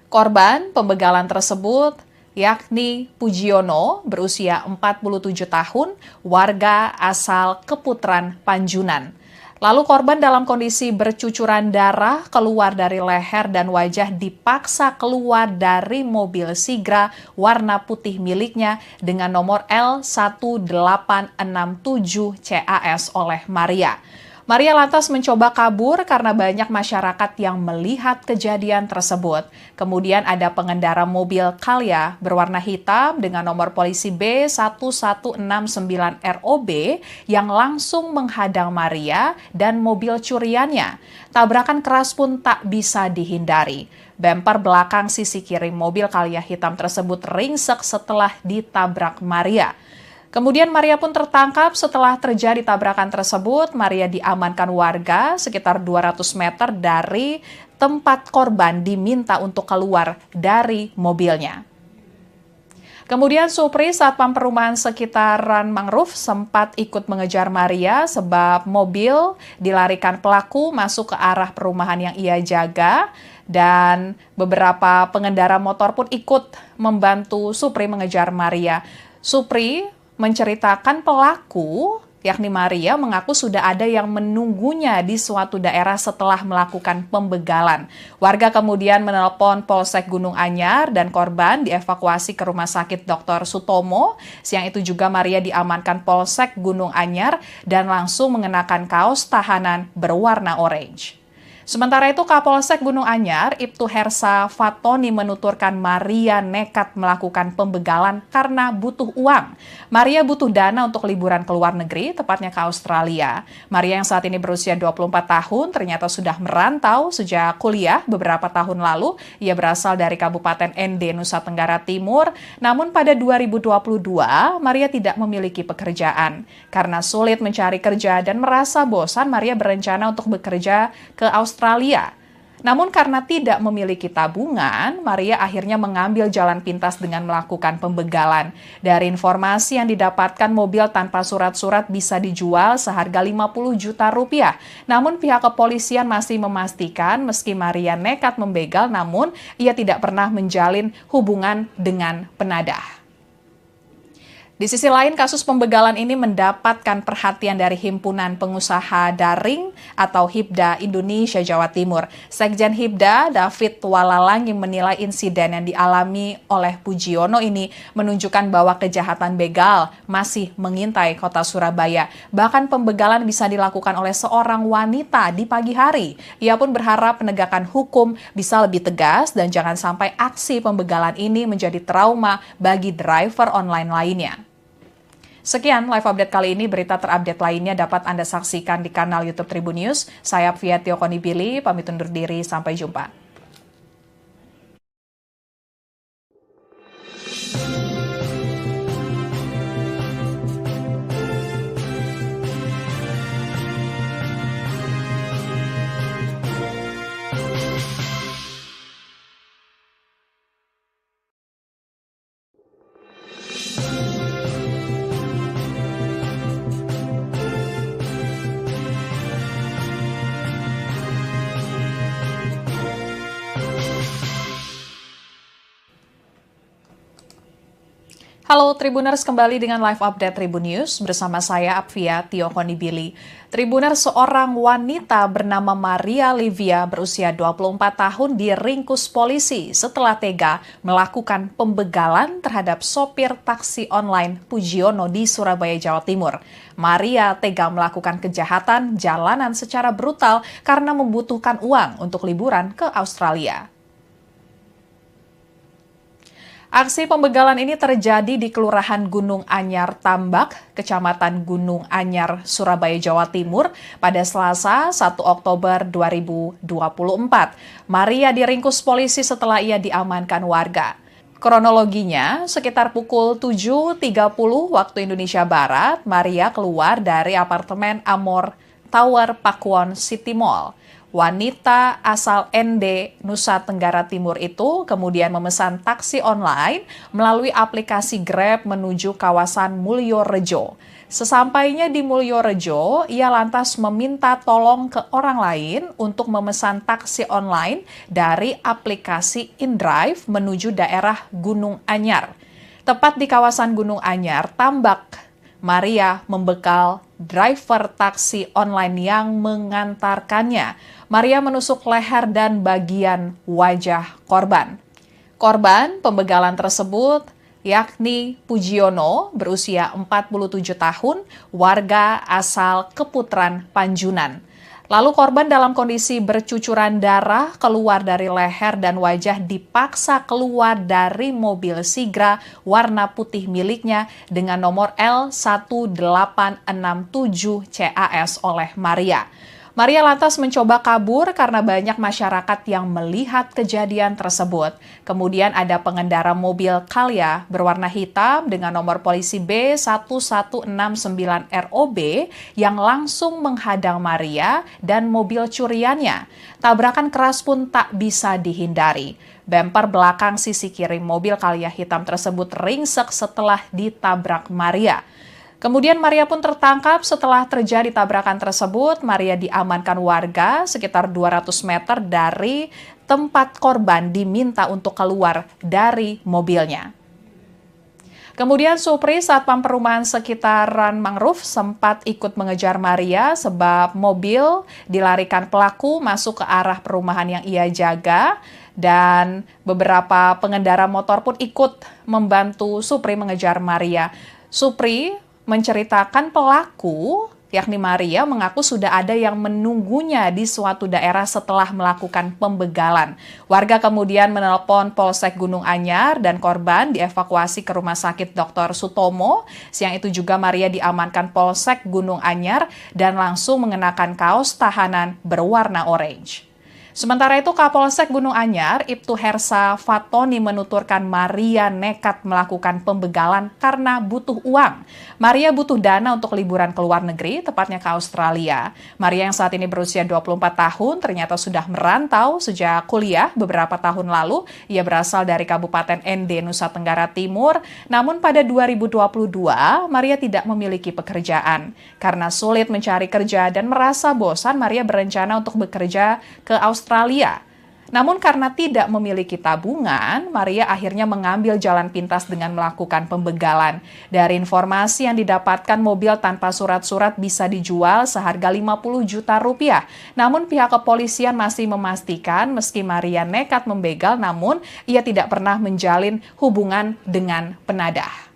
Korban pembegalan tersebut yakni Pujiono berusia 47 tahun, warga asal Keputran, Panjunan. Lalu korban dalam kondisi bercucuran darah keluar dari leher dan wajah dipaksa keluar dari mobil Sigra warna putih miliknya dengan nomor L1867 CAS oleh Maria. Maria lantas mencoba kabur karena banyak masyarakat yang melihat kejadian tersebut. Kemudian ada pengendara mobil Calya berwarna hitam dengan nomor polisi B1169ROB yang langsung menghadang Maria dan mobil curiannya. Tabrakan keras pun tak bisa dihindari. Bemper belakang sisi kiri mobil Calya hitam tersebut ringsek setelah ditabrak Maria. Kemudian Maria pun tertangkap setelah terjadi tabrakan tersebut. Maria diamankan warga sekitar 200 meter dari tempat korban diminta untuk keluar dari mobilnya. Kemudian Supri, satpam perumahan sekitaran Mangrove, sempat ikut mengejar Maria sebab mobil dilarikan pelaku masuk ke arah perumahan yang ia jaga. Dan beberapa pengendara motor pun ikut membantu Supri mengejar Maria. Supri menceritakan pelaku, yakni Maria, mengaku sudah ada yang menunggunya di suatu daerah setelah melakukan pembegalan. Warga kemudian menelpon Polsek Gunung Anyar dan korban dievakuasi ke Rumah Sakit Dr. Sutomo. Siang itu juga Maria diamankan Polsek Gunung Anyar dan langsung mengenakan kaos tahanan berwarna orange. Sementara itu, Kapolsek Gunung Anyar, Ibtu Hersa Fatoni menuturkan Maria nekat melakukan pembegalan karena butuh uang. Maria butuh dana untuk liburan ke luar negeri, tepatnya ke Australia. Maria yang saat ini berusia 24 tahun ternyata sudah merantau sejak kuliah beberapa tahun lalu. Ia berasal dari Kabupaten ND, Nusa Tenggara Timur. Namun pada 2022, Maria tidak memiliki pekerjaan. Karena sulit mencari kerja dan merasa bosan, Maria berencana untuk bekerja ke Australia. Namun karena tidak memiliki tabungan, Maria akhirnya mengambil jalan pintas dengan melakukan pembegalan. Dari informasi yang didapatkan, mobil tanpa surat-surat bisa dijual seharga 50 juta rupiah. Namun pihak kepolisian masih memastikan meski Maria nekat membegal, namun ia tidak pernah menjalin hubungan dengan penadah. Di sisi lain, kasus pembegalan ini mendapatkan perhatian dari Himpunan Pengusaha Daring atau HIPDA Indonesia Jawa Timur. Sekjen HIPDA, David Walalangi, menilai insiden yang dialami oleh Pujiono ini menunjukkan bahwa kejahatan begal masih mengintai kota Surabaya. Bahkan pembegalan bisa dilakukan oleh seorang wanita di pagi hari. Ia pun berharap penegakan hukum bisa lebih tegas dan jangan sampai aksi pembegalan ini menjadi trauma bagi driver online lainnya. Sekian live update kali ini. Berita terupdate lainnya dapat Anda saksikan di kanal YouTube Tribun News. Saya Apvia Tiokonibili, pamit undur diri. Sampai jumpa. Halo Tribuners, kembali dengan live update Tribun News bersama saya Apvia Tio Konibili. Tribuners, seorang wanita bernama Maria Livia berusia 24 tahun diringkus polisi setelah tega melakukan pembegalan terhadap sopir taksi online Pujiono di Surabaya, Jawa Timur. Maria tega melakukan kejahatan jalanan secara brutal karena membutuhkan uang untuk liburan ke Australia. Aksi pembegalan ini terjadi di Kelurahan Gunung Anyar Tambak, Kecamatan Gunung Anyar, Surabaya, Jawa Timur pada Selasa 1 Oktober 2024. Maria diringkus polisi setelah ia diamankan warga. Kronologinya, sekitar pukul 7.30 waktu Indonesia Barat, Maria keluar dari apartemen Amor Tower Pakuwon City Mall. Wanita asal ND, Nusa Tenggara Timur itu kemudian memesan taksi online melalui aplikasi Grab menuju kawasan Mulyorejo. Sesampainya di Mulyorejo, ia lantas meminta tolong ke orang lain untuk memesan taksi online dari aplikasi InDrive menuju daerah Gunung Anyar. Tepat di kawasan Gunung Anyar, Tambak, Maria membekal driver taksi online yang mengantarkannya. Maria menusuk leher dan bagian wajah korban. Korban pembegalan tersebut yakni Pujiono berusia 47 tahun, warga asal Keputran, Panjunan. Lalu korban dalam kondisi bercucuran darah keluar dari leher dan wajah dipaksa keluar dari mobil Sigra warna putih miliknya dengan nomor L1867 CAS oleh Maria. Maria lantas mencoba kabur karena banyak masyarakat yang melihat kejadian tersebut. Kemudian ada pengendara mobil Calya berwarna hitam dengan nomor polisi B1169ROB yang langsung menghadang Maria dan mobil curiannya. Tabrakan keras pun tak bisa dihindari. Bemper belakang sisi kiri mobil Calya hitam tersebut ringsek setelah ditabrak Maria. Kemudian Maria pun tertangkap setelah terjadi tabrakan tersebut. Maria diamankan warga sekitar 200 meter dari tempat korban diminta untuk keluar dari mobilnya. Kemudian Supri, satpam perumahan sekitaran Mangrove, sempat ikut mengejar Maria sebab mobil dilarikan pelaku masuk ke arah perumahan yang ia jaga. Dan beberapa pengendara motor pun ikut membantu Supri mengejar Maria. Supri menceritakan pelaku, yakni Maria, mengaku sudah ada yang menunggunya di suatu daerah setelah melakukan pembegalan. Warga kemudian menelpon Polsek Gunung Anyar dan korban dievakuasi ke Rumah Sakit Dr. Sutomo. Siang itu juga Maria diamankan Polsek Gunung Anyar dan langsung mengenakan kaos tahanan berwarna orange. Sementara itu, Kapolsek Gunung Anyar, Ibtu Hersa Fatoni menuturkan Maria nekat melakukan pembegalan karena butuh uang. Maria butuh dana untuk liburan ke luar negeri, tepatnya ke Australia. Maria yang saat ini berusia 24 tahun ternyata sudah merantau sejak kuliah beberapa tahun lalu. Ia berasal dari Kabupaten ND, Nusa Tenggara Timur. Namun pada 2022, Maria tidak memiliki pekerjaan. Karena sulit mencari kerja dan merasa bosan, Maria berencana untuk bekerja ke Australia. Namun karena tidak memiliki tabungan, Maria akhirnya mengambil jalan pintas dengan melakukan pembegalan. Dari informasi yang didapatkan, mobil tanpa surat-surat bisa dijual seharga 50 juta rupiah. Namun pihak kepolisian masih memastikan meski Maria nekat membegal, namun ia tidak pernah menjalin hubungan dengan penadah.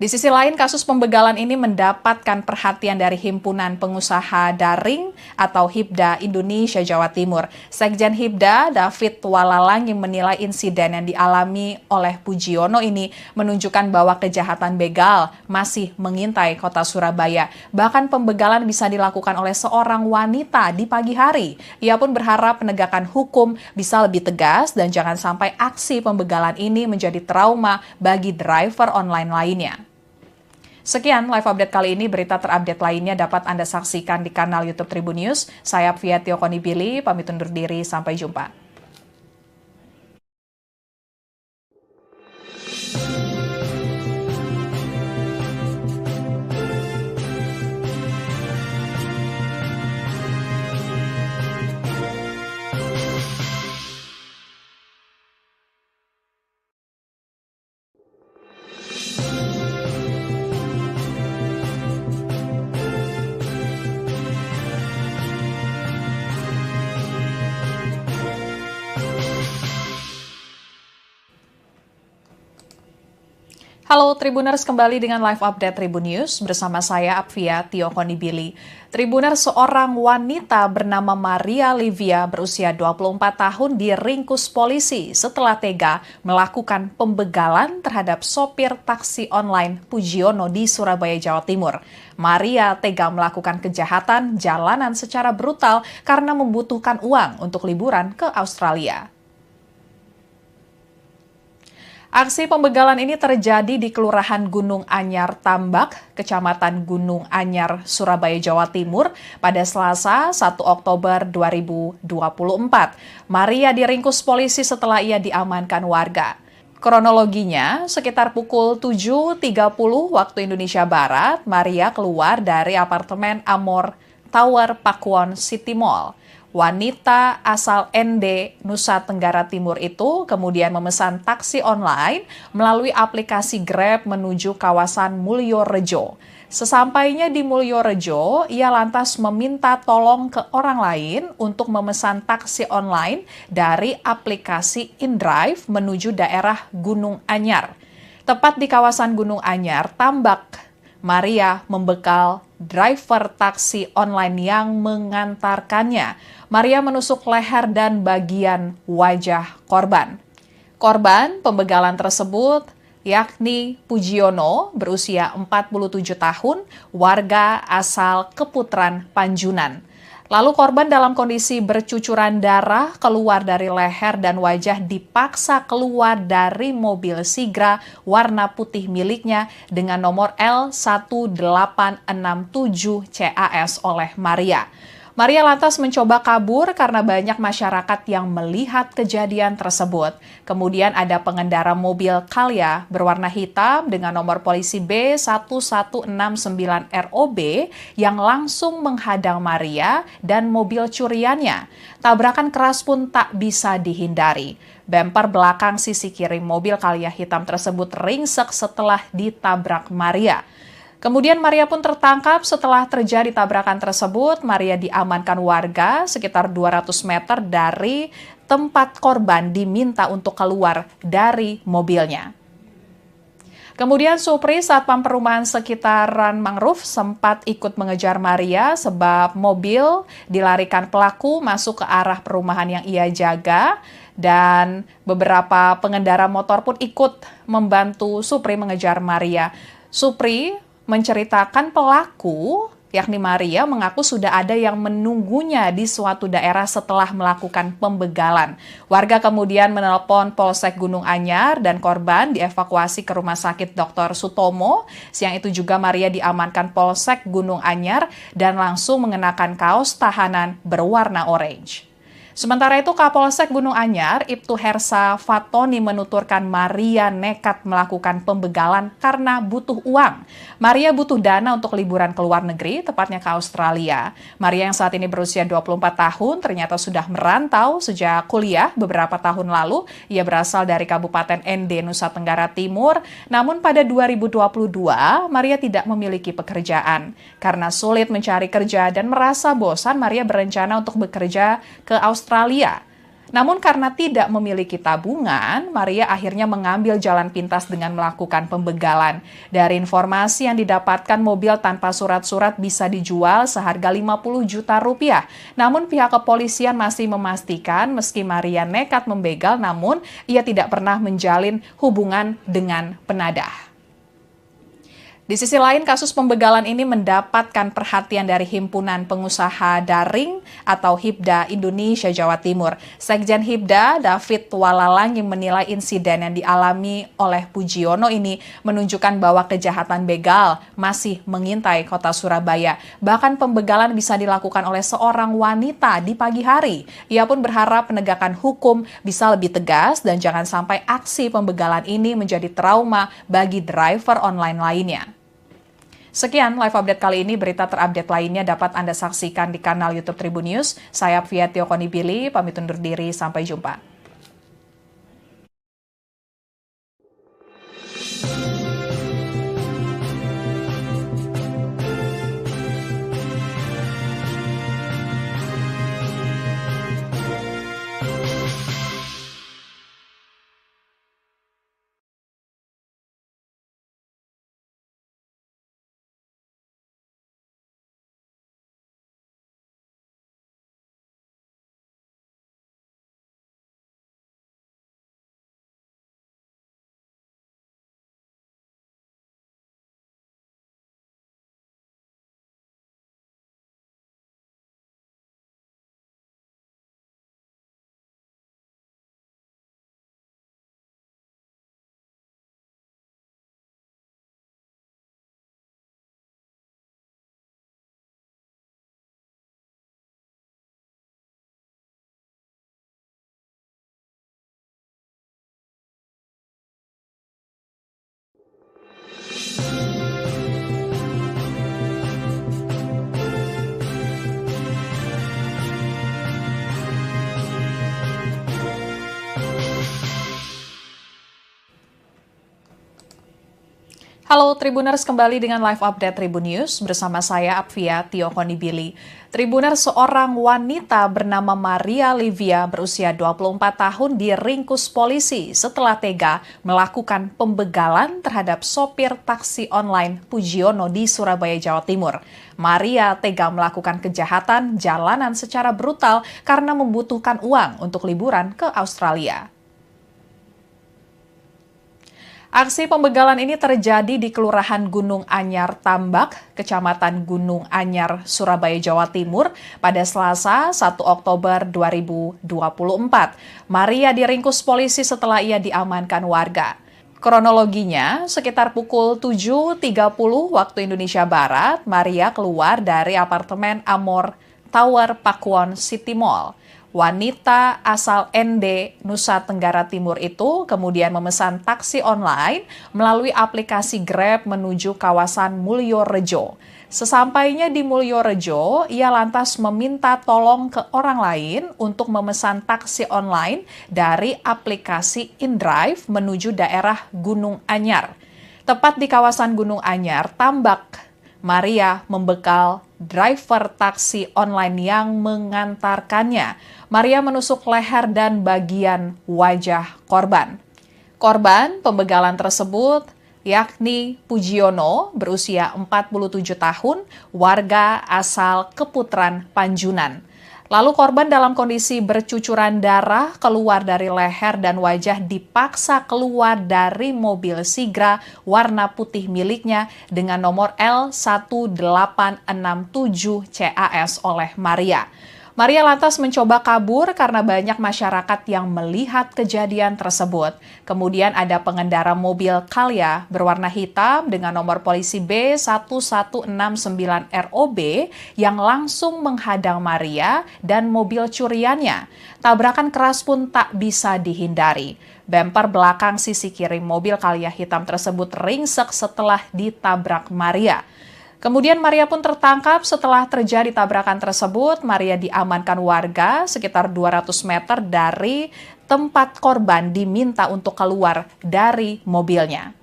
Di sisi lain, kasus pembegalan ini mendapatkan perhatian dari Himpunan Pengusaha Daring atau HIPDA Indonesia Jawa Timur. Sekjen HIPDA, David Walalang, yang menilai insiden yang dialami oleh Pujiono ini menunjukkan bahwa kejahatan begal masih mengintai kota Surabaya. Bahkan pembegalan bisa dilakukan oleh seorang wanita di pagi hari. Ia pun berharap penegakan hukum bisa lebih tegas dan jangan sampai aksi pembegalan ini menjadi trauma bagi driver online lainnya. Sekian live update kali ini. Berita terupdate lainnya dapat Anda saksikan di kanal YouTube Tribun News. Saya Apvia Tio Konibili, pamit undur diri. Sampai jumpa. Halo Tribuners, kembali dengan live update Tribun News bersama saya Apvia Tio Konibili. Tribuners, seorang wanita bernama Maria Livia berusia 24 tahun diringkus polisi setelah tega melakukan pembegalan terhadap sopir taksi online Pujiono di Surabaya, Jawa Timur. Maria tega melakukan kejahatan jalanan secara brutal karena membutuhkan uang untuk liburan ke Australia. Aksi pembegalan ini terjadi di Kelurahan Gunung Anyar Tambak, Kecamatan Gunung Anyar, Surabaya, Jawa Timur pada Selasa 1 Oktober 2024. Maria diringkus polisi setelah ia diamankan warga. Kronologinya, sekitar pukul 7.30 waktu Indonesia Barat, Maria keluar dari apartemen Amor Tower Pakuwon City Mall. Wanita asal ND, Nusa Tenggara Timur itu kemudian memesan taksi online melalui aplikasi Grab menuju kawasan Mulyorejo. Sesampainya di Mulyorejo, ia lantas meminta tolong ke orang lain untuk memesan taksi online dari aplikasi InDrive menuju daerah Gunung Anyar. Tepat di kawasan Gunung Anyar, Tambak, Maria membekal driver taksi online yang mengantarkannya. Maria menusuk leher dan bagian wajah korban. Korban pembegalan tersebut yakni Pujiono berusia 47 tahun, warga asal Keputaran Panjunan. Lalu korban dalam kondisi bercucuran darah keluar dari leher dan wajah dipaksa keluar dari mobil Sigra warna putih miliknya dengan nomor L1867 CAS oleh Maria. Maria lantas mencoba kabur karena banyak masyarakat yang melihat kejadian tersebut. Kemudian ada pengendara mobil Calya berwarna hitam dengan nomor polisi B1169ROB yang langsung menghadang Maria dan mobil curiannya. Tabrakan keras pun tak bisa dihindari. Bemper belakang sisi kiri mobil Calya hitam tersebut ringsek setelah ditabrak Maria. Kemudian Maria pun tertangkap setelah terjadi tabrakan tersebut. Maria diamankan warga sekitar 200 meter dari tempat korban diminta untuk keluar dari mobilnya. Kemudian Supri, Satpam Perumahan Sekitaran Mangrove, sempat ikut mengejar Maria sebab mobil dilarikan pelaku masuk ke arah perumahan yang ia jaga. Dan beberapa pengendara motor pun ikut membantu Supri mengejar Maria. Supri menceritakan pelaku, yakni Maria, mengaku sudah ada yang menunggunya di suatu daerah setelah melakukan pembegalan. Warga kemudian menelpon Polsek Gunung Anyar dan korban dievakuasi ke Rumah Sakit Dr. Sutomo. Siang itu juga Maria diamankan Polsek Gunung Anyar dan langsung mengenakan kaos tahanan berwarna orange. Sementara itu, Kapolsek Gunung Anyar, Ibtu Hersa Fatoni menuturkan Maria nekat melakukan pembegalan karena butuh uang. Maria butuh dana untuk liburan ke luar negeri, tepatnya ke Australia. Maria yang saat ini berusia 24 tahun ternyata sudah merantau sejak kuliah beberapa tahun lalu. Ia berasal dari Kabupaten ND, Nusa Tenggara Timur. Namun pada 2022, Maria tidak memiliki pekerjaan. Karena sulit mencari kerja dan merasa bosan, Maria berencana untuk bekerja ke Australia. Namun karena tidak memiliki tabungan, Maria akhirnya mengambil jalan pintas dengan melakukan pembegalan. Dari informasi yang didapatkan, mobil tanpa surat-surat bisa dijual seharga 50 juta rupiah. Namun pihak kepolisian masih memastikan meski Maria nekat membegal, namun ia tidak pernah menjalin hubungan dengan penadah. Di sisi lain, kasus pembegalan ini mendapatkan perhatian dari Himpunan Pengusaha Daring atau HIPDA Indonesia Jawa Timur. Sekjen HIPDA, David Walalang, yang menilai insiden yang dialami oleh Pujiono ini menunjukkan bahwa kejahatan begal masih mengintai kota Surabaya. Bahkan pembegalan bisa dilakukan oleh seorang wanita di pagi hari. Ia pun berharap penegakan hukum bisa lebih tegas dan jangan sampai aksi pembegalan ini menjadi trauma bagi driver online lainnya. Sekian live update kali ini. Berita terupdate lainnya dapat Anda saksikan di kanal YouTube Tribun News. Saya Apvia Tio Konibili, pamit undur diri. Sampai jumpa. Halo Tribuners, kembali dengan live update Tribun News bersama saya Apvia Tiokonibili. Tribuners, seorang wanita bernama Maria Livia berusia 24 tahun diringkus polisi setelah tega melakukan pembegalan terhadap sopir taksi online Pujiono di Surabaya, Jawa Timur. Maria tega melakukan kejahatan jalanan secara brutal karena membutuhkan uang untuk liburan ke Australia. Aksi pembegalan ini terjadi di Kelurahan Gunung Anyar Tambak, Kecamatan Gunung Anyar, Surabaya, Jawa Timur pada Selasa 1 Oktober 2024. Maria diringkus polisi setelah ia diamankan warga. Kronologinya, sekitar pukul 7.30 waktu Indonesia Barat, Maria keluar dari apartemen Amor Tower Pakuwon City Mall. Wanita asal ND, Nusa Tenggara Timur itu kemudian memesan taksi online melalui aplikasi Grab menuju kawasan Mulyorejo. Sesampainya di Mulyorejo, ia lantas meminta tolong ke orang lain untuk memesan taksi online dari aplikasi InDrive menuju daerah Gunung Anyar. Tepat di kawasan Gunung Anyar, Tambak, Maria membekal driver taksi online yang mengantarkannya. Maria menusuk leher dan bagian wajah korban. Korban pembegalan tersebut yakni Pujiono berusia 47 tahun, warga asal Keputaran Panjunan. Lalu korban dalam kondisi bercucuran darah keluar dari leher dan wajah dipaksa keluar dari mobil Sigra warna putih miliknya dengan nomor L1867 CAS oleh Maria. Maria lantas mencoba kabur karena banyak masyarakat yang melihat kejadian tersebut. Kemudian ada pengendara mobil Calya berwarna hitam dengan nomor polisi B1169ROB yang langsung menghadang Maria dan mobil curiannya. Tabrakan keras pun tak bisa dihindari. Bemper belakang sisi kiri mobil Calya hitam tersebut ringsek setelah ditabrak Maria. Kemudian Maria pun tertangkap setelah terjadi tabrakan tersebut. Maria diamankan warga sekitar 200 meter dari tempat korban diminta untuk keluar dari mobilnya.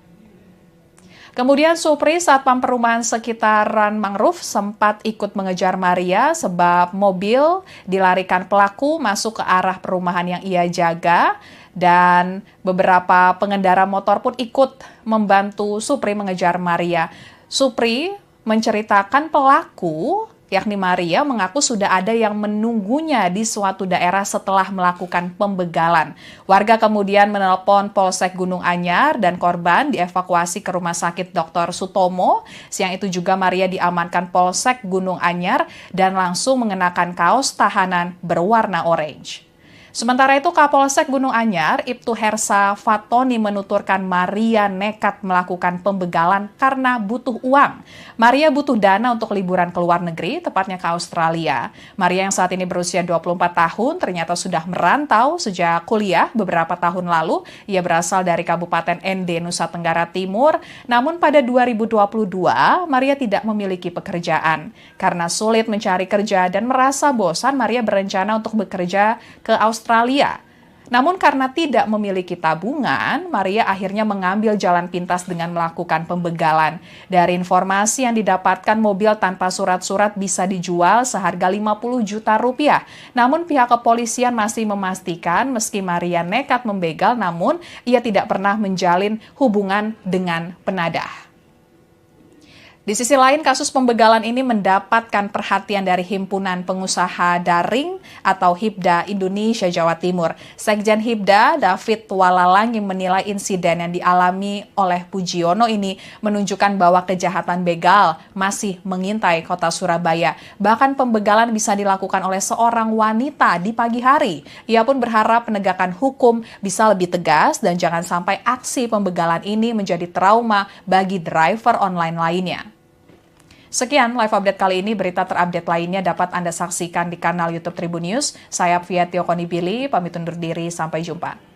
Kemudian Supri, satpam perumahan sekitaran Mangrove, sempat ikut mengejar Maria sebab mobil dilarikan pelaku masuk ke arah perumahan yang ia jaga. Dan beberapa pengendara motor pun ikut membantu Supri mengejar Maria. Supri menceritakan pelaku, yakni Maria, mengaku sudah ada yang menunggunya di suatu daerah setelah melakukan pembegalan. Warga kemudian menelpon Polsek Gunung Anyar dan korban dievakuasi ke Rumah Sakit Dr. Sutomo. Siang itu juga Maria diamankan Polsek Gunung Anyar dan langsung mengenakan kaos tahanan berwarna orange. Sementara itu, Kapolsek Gunung Anyar, Ibtu Hersa Fatoni menuturkan Maria nekat melakukan pembegalan karena butuh uang. Maria butuh dana untuk liburan ke luar negeri, tepatnya ke Australia. Maria yang saat ini berusia 24 tahun ternyata sudah merantau sejak kuliah beberapa tahun lalu. Ia berasal dari Kabupaten ND, Nusa Tenggara Timur. Namun pada 2022, Maria tidak memiliki pekerjaan. Karena sulit mencari kerja dan merasa bosan, Maria berencana untuk bekerja ke Australia. Namun karena tidak memiliki tabungan, Maria akhirnya mengambil jalan pintas dengan melakukan pembegalan. Dari informasi yang didapatkan, mobil tanpa surat-surat bisa dijual seharga 50 juta rupiah. Namun pihak kepolisian masih memastikan meski Maria nekat membegal, namun ia tidak pernah menjalin hubungan dengan penadah. Di sisi lain, kasus pembegalan ini mendapatkan perhatian dari Himpunan Pengusaha Daring atau HIPDA Indonesia Jawa Timur. Sekjen HIPDA, David Walalang, yang menilai insiden yang dialami oleh Pujiono ini menunjukkan bahwa kejahatan begal masih mengintai kota Surabaya. Bahkan pembegalan bisa dilakukan oleh seorang wanita di pagi hari. Ia pun berharap penegakan hukum bisa lebih tegas dan jangan sampai aksi pembegalan ini menjadi trauma bagi driver online lainnya. Sekian live update kali ini. Berita terupdate lainnya dapat Anda saksikan di kanal YouTube Tribun News. Saya Apvia Tiokonibili, pamit undur diri. Sampai jumpa.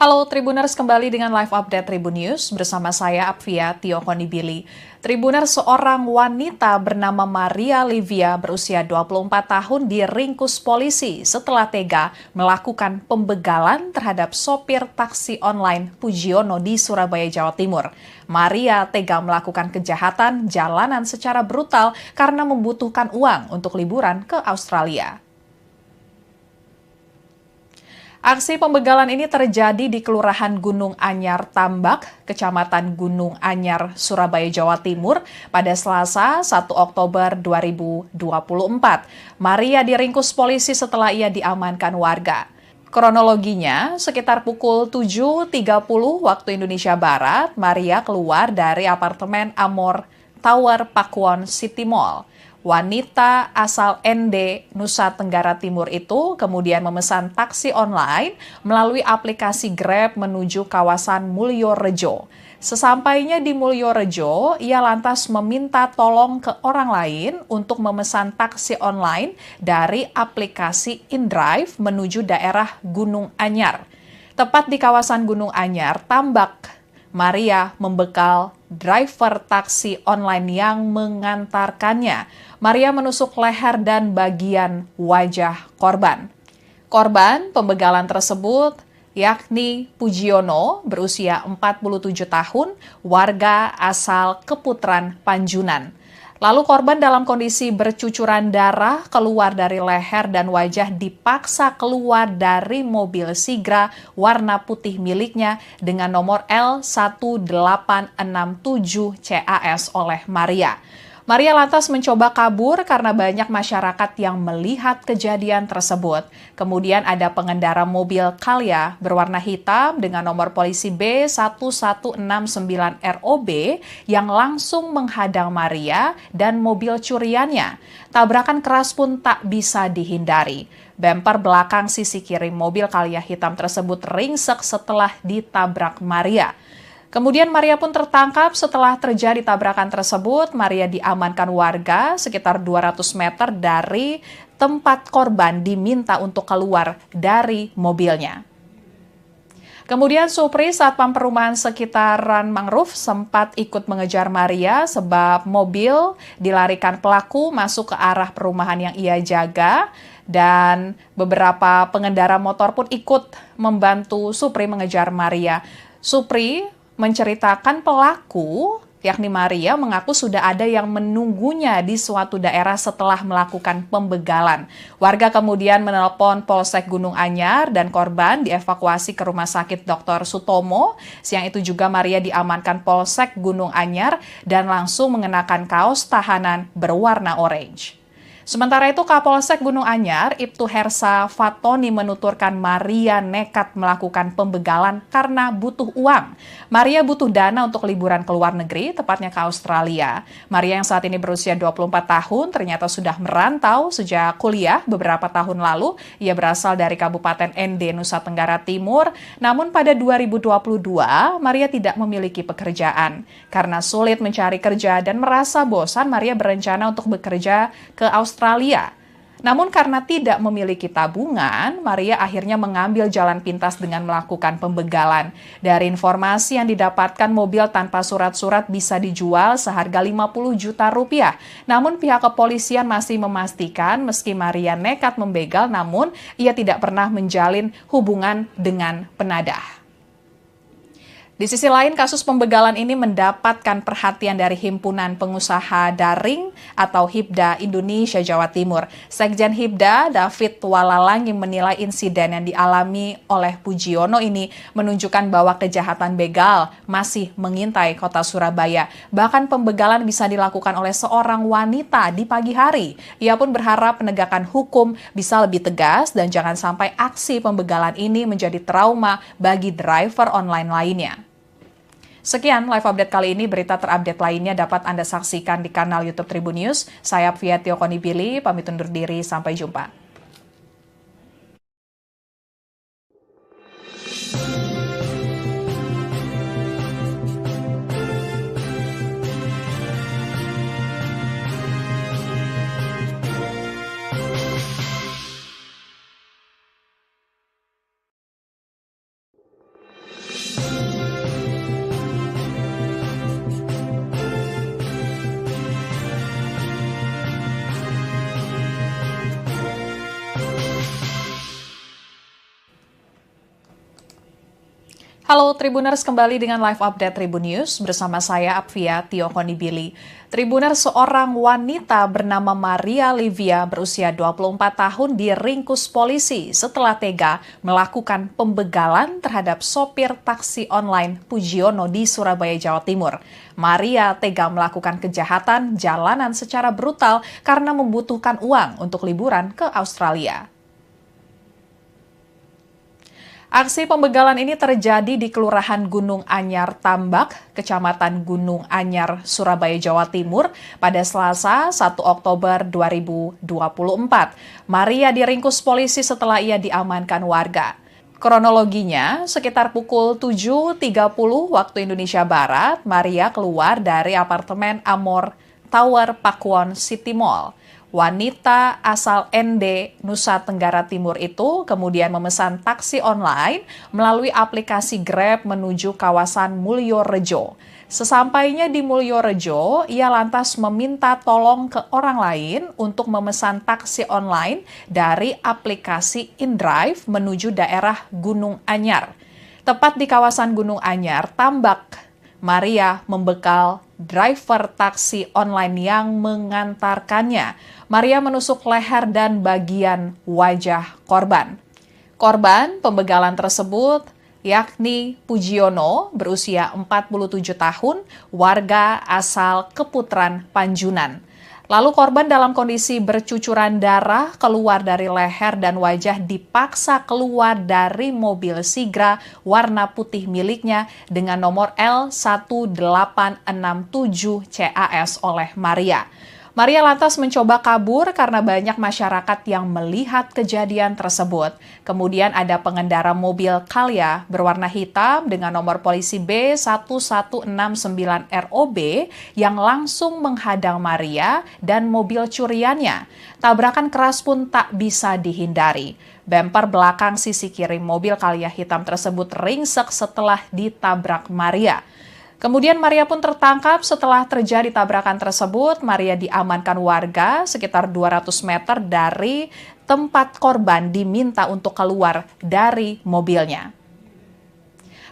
Halo Tribuners, kembali dengan live update Tribun News bersama saya Apvia Tiokonibili. Tribuners, seorang wanita bernama Maria Livia berusia 24 tahun diringkus polisi setelah tega melakukan pembegalan terhadap sopir taksi online Pujiono di Surabaya, Jawa Timur. Maria tega melakukan kejahatan jalanan secara brutal karena membutuhkan uang untuk liburan ke Australia. Aksi pembegalan ini terjadi di Kelurahan Gunung Anyar Tambak, Kecamatan Gunung Anyar, Surabaya, Jawa Timur pada Selasa 1 Oktober 2024. Maria diringkus polisi setelah ia diamankan warga. Kronologinya, sekitar pukul 7.30 waktu Indonesia Barat, Maria keluar dari apartemen Amor Tower Pakuwon City Mall. Wanita asal ND, Nusa Tenggara Timur itu kemudian memesan taksi online melalui aplikasi Grab menuju kawasan Mulyorejo. Sesampainya di Mulyorejo, ia lantas meminta tolong ke orang lain untuk memesan taksi online dari aplikasi InDrive menuju daerah Gunung Anyar. Tepat di kawasan Gunung Anyar, Tambak, Maria membekal driver taksi online yang mengantarkannya. Maria menusuk leher dan bagian wajah korban. Korban pembegalan tersebut yakni Pujiono berusia 47 tahun, warga asal Keputran, Panjunan. Lalu korban dalam kondisi bercucuran darah keluar dari leher dan wajah dipaksa keluar dari mobil Sigra warna putih miliknya dengan nomor L1867 CAS oleh Maria. Maria lantas mencoba kabur karena banyak masyarakat yang melihat kejadian tersebut. Kemudian ada pengendara mobil Calya berwarna hitam dengan nomor polisi B1169ROB yang langsung menghadang Maria dan mobil curiannya. Tabrakan keras pun tak bisa dihindari. Bemper belakang sisi kiri mobil Calya hitam tersebut ringsek setelah ditabrak Maria. Kemudian Maria pun tertangkap setelah terjadi tabrakan tersebut. Maria diamankan warga sekitar 200 meter dari tempat korban diminta untuk keluar dari mobilnya. Kemudian Supri, satpam perumahan sekitaran Mangrove, sempat ikut mengejar Maria sebab mobil dilarikan pelaku masuk ke arah perumahan yang ia jaga. Dan beberapa pengendara motor pun ikut membantu Supri mengejar Maria. Supri menceritakan pelaku, yakni Maria, mengaku sudah ada yang menunggunya di suatu daerah setelah melakukan pembegalan. Warga kemudian menelpon Polsek Gunung Anyar dan korban dievakuasi ke Rumah Sakit Dr. Sutomo. Siang itu juga Maria diamankan Polsek Gunung Anyar dan langsung mengenakan kaos tahanan berwarna orange. Sementara itu, Kapolsek Gunung Anyar, Ibtu Hersa Fatoni menuturkan Maria nekat melakukan pembegalan karena butuh uang. Maria butuh dana untuk liburan ke luar negeri, tepatnya ke Australia. Maria yang saat ini berusia 24 tahun ternyata sudah merantau sejak kuliah beberapa tahun lalu. Ia berasal dari Kabupaten ND, Nusa Tenggara Timur. Namun pada 2022, Maria tidak memiliki pekerjaan. Karena sulit mencari kerja dan merasa bosan, Maria berencana untuk bekerja ke Australia. Namun karena tidak memiliki tabungan, Maria akhirnya mengambil jalan pintas dengan melakukan pembegalan. Dari informasi yang didapatkan, mobil tanpa surat-surat bisa dijual seharga 50 juta rupiah. Namun pihak kepolisian masih memastikan meski Maria nekat membegal, namun ia tidak pernah menjalin hubungan dengan penadah. Di sisi lain, kasus pembegalan ini mendapatkan perhatian dari Himpunan Pengusaha Daring atau HIPDA Indonesia Jawa Timur. Sekjen HIPDA, David Walalangi, menilai insiden yang dialami oleh Pujiono ini menunjukkan bahwa kejahatan begal masih mengintai kota Surabaya. Bahkan pembegalan bisa dilakukan oleh seorang wanita di pagi hari. Ia pun berharap penegakan hukum bisa lebih tegas dan jangan sampai aksi pembegalan ini menjadi trauma bagi driver online lainnya. Sekian live update kali ini. Berita terupdate lainnya dapat Anda saksikan di kanal YouTube Tribun News. Saya Apvia Tiokonibili, pamit undur diri. Sampai jumpa. Halo Tribuners, kembali dengan live update Tribun News bersama saya Apvia Tiokonibili. Tribuners, seorang wanita bernama Maria Livia berusia 24 tahun diringkus polisi setelah tega melakukan pembegalan terhadap sopir taksi online Pujiono di Surabaya, Jawa Timur. Maria tega melakukan kejahatan jalanan secara brutal karena membutuhkan uang untuk liburan ke Australia. Aksi pembegalan ini terjadi di Kelurahan Gunung Anyar Tambak, Kecamatan Gunung Anyar, Surabaya, Jawa Timur pada Selasa 1 Oktober 2024. Maria diringkus polisi setelah ia diamankan warga. Kronologinya, sekitar pukul 7.30 waktu Indonesia Barat, Maria keluar dari apartemen Amor Tower Pakuwon City Mall. Wanita asal ND, Nusa Tenggara Timur itu kemudian memesan taksi online melalui aplikasi Grab menuju kawasan Mulyorejo. Sesampainya di Mulyorejo, ia lantas meminta tolong ke orang lain untuk memesan taksi online dari aplikasi InDrive menuju daerah Gunung Anyar. Tepat di kawasan Gunung Anyar, Tambak, Maria membekal driver taksi online yang mengantarkannya. Maria menusuk leher dan bagian wajah korban. Korban pembegalan tersebut yakni Pujiono berusia 47 tahun, warga asal Keputran, Panjunan. Lalu korban dalam kondisi bercucuran darah keluar dari leher dan wajah dipaksa keluar dari mobil Sigra warna putih miliknya dengan nomor L1867 CAS oleh Maria. Maria lantas mencoba kabur karena banyak masyarakat yang melihat kejadian tersebut. Kemudian ada pengendara mobil Calya berwarna hitam dengan nomor polisi B1169ROB yang langsung menghadang Maria dan mobil curiannya. Tabrakan keras pun tak bisa dihindari. Bemper belakang sisi kiri mobil Calya hitam tersebut ringsek setelah ditabrak Maria. Kemudian Maria pun tertangkap setelah terjadi tabrakan tersebut. Maria diamankan warga sekitar 200 meter dari tempat korban diminta untuk keluar dari mobilnya.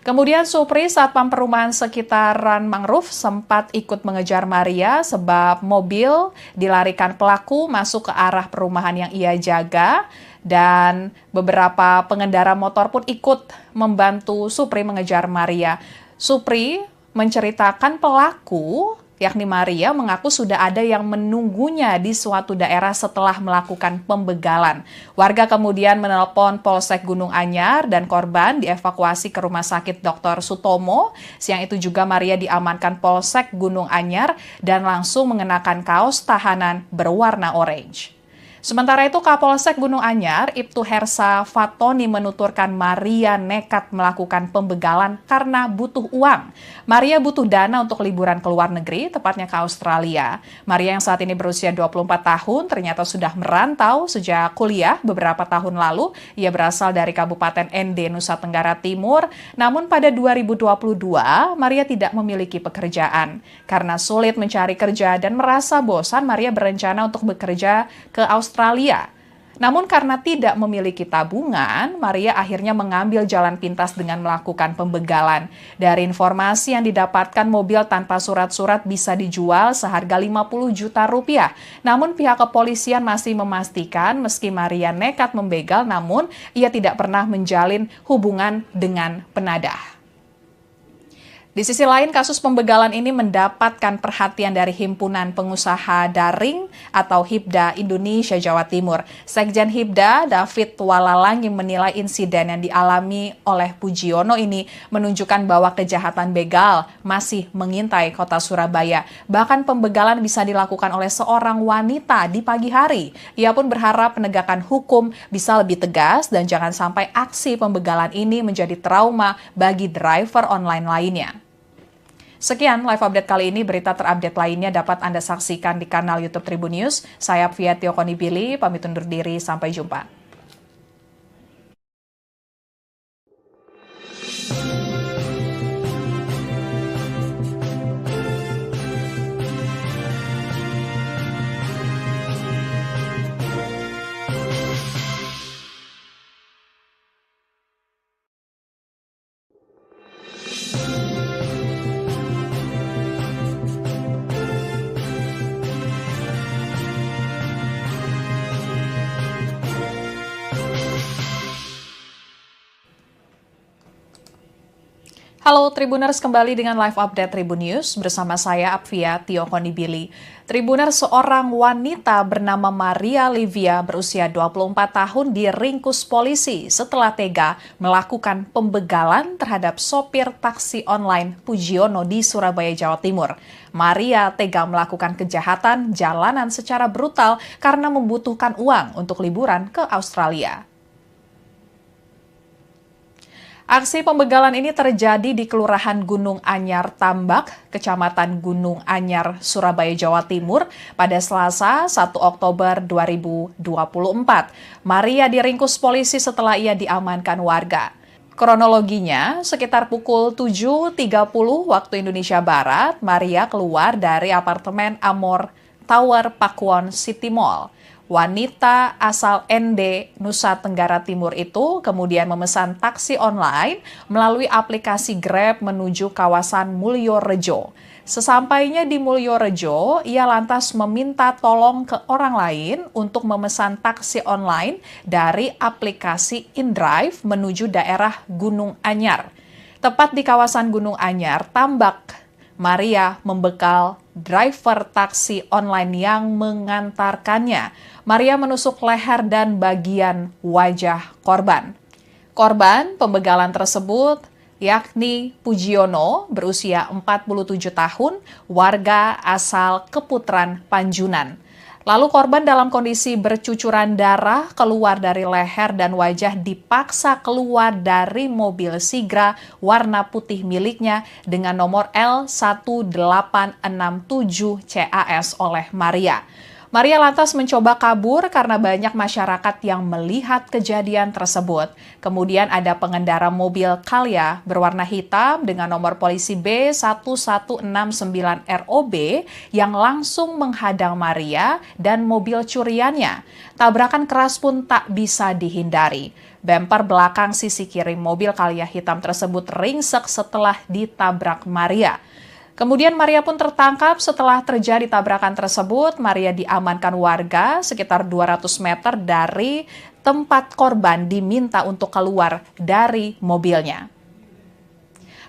Kemudian Supri, satpam perumahan sekitaran Mangrove, sempat ikut mengejar Maria sebab mobil dilarikan pelaku masuk ke arah perumahan yang ia jaga. Dan beberapa pengendara motor pun ikut membantu Supri mengejar Maria. Supri menceritakan pelaku, yakni Maria, mengaku sudah ada yang menunggunya di suatu daerah setelah melakukan pembegalan. Warga kemudian menelpon Polsek Gunung Anyar dan korban dievakuasi ke Rumah Sakit Dr. Sutomo. Siang itu juga Maria diamankan Polsek Gunung Anyar dan langsung mengenakan kaos tahanan berwarna orange. Sementara itu, Kapolsek Gunung Anyar, Ibtu Hersa Fatoni menuturkan Maria nekat melakukan pembegalan karena butuh uang. Maria butuh dana untuk liburan ke luar negeri, tepatnya ke Australia. Maria yang saat ini berusia 24 tahun ternyata sudah merantau sejak kuliah beberapa tahun lalu. Ia berasal dari Kabupaten ND, Nusa Tenggara Timur. Namun pada 2022, Maria tidak memiliki pekerjaan. Karena sulit mencari kerja dan merasa bosan, Maria berencana untuk bekerja ke Australia. Namun karena tidak memiliki tabungan, Maria akhirnya mengambil jalan pintas dengan melakukan pembegalan. Dari informasi yang didapatkan, mobil tanpa surat-surat bisa dijual seharga 50 juta rupiah. Namun pihak kepolisian masih memastikan meski Maria nekat membegal, namun ia tidak pernah menjalin hubungan dengan penadah. Di sisi lain, kasus pembegalan ini mendapatkan perhatian dari Himpunan Pengusaha Daring atau HIPDA Indonesia Jawa Timur. Sekjen HIPDA, David Walalangi, menilai insiden yang dialami oleh Pujiono ini menunjukkan bahwa kejahatan begal masih mengintai kota Surabaya. Bahkan pembegalan bisa dilakukan oleh seorang wanita di pagi hari. Ia pun berharap penegakan hukum bisa lebih tegas dan jangan sampai aksi pembegalan ini menjadi trauma bagi driver online lainnya. Sekian live update kali ini. Berita terupdate lainnya dapat Anda saksikan di kanal YouTube Tribun News. Saya Apvia Tiokonibili, pamit undur diri. Sampai jumpa. Halo Tribuners, kembali dengan live update Tribun News bersama saya Apvia Tiokonibili. Tribuners, seorang wanita bernama Maria Livia berusia 24 tahun diringkus polisi setelah tega melakukan pembegalan terhadap sopir taksi online Pujiono di Surabaya, Jawa Timur. Maria tega melakukan kejahatan jalanan secara brutal karena membutuhkan uang untuk liburan ke Australia. Aksi pembegalan ini terjadi di Kelurahan Gunung Anyar Tambak, Kecamatan Gunung Anyar, Surabaya, Jawa Timur pada Selasa 1 Oktober 2024. Maria diringkus polisi setelah ia diamankan warga. Kronologinya, sekitar pukul 7.30 waktu Indonesia Barat, Maria keluar dari apartemen Amor Tower Pakuwon City Mall. Wanita asal ND, Nusa Tenggara Timur itu kemudian memesan taksi online melalui aplikasi Grab menuju kawasan Mulyorejo. Sesampainya di Mulyorejo, ia lantas meminta tolong ke orang lain untuk memesan taksi online dari aplikasi InDrive menuju daerah Gunung Anyar. Tepat di kawasan Gunung Anyar, Tambak, Maria membekal driver taksi online yang mengantarkannya. Maria menusuk leher dan bagian wajah korban. Korban pembegalan tersebut yakni Pujiono berusia 47 tahun, warga asal Keputran, Panjunan. Lalu korban dalam kondisi bercucuran darah keluar dari leher dan wajah dipaksa keluar dari mobil Sigra warna putih miliknya dengan nomor L1867 CAS oleh Maria. Maria lantas mencoba kabur karena banyak masyarakat yang melihat kejadian tersebut. Kemudian ada pengendara mobil Calya berwarna hitam dengan nomor polisi B1169ROB yang langsung menghadang Maria dan mobil curiannya. Tabrakan keras pun tak bisa dihindari. Bemper belakang sisi kiri mobil Calya hitam tersebut ringsek setelah ditabrak Maria. Kemudian Maria pun tertangkap setelah terjadi tabrakan tersebut. Maria diamankan warga sekitar 200 meter dari tempat korban diminta untuk keluar dari mobilnya.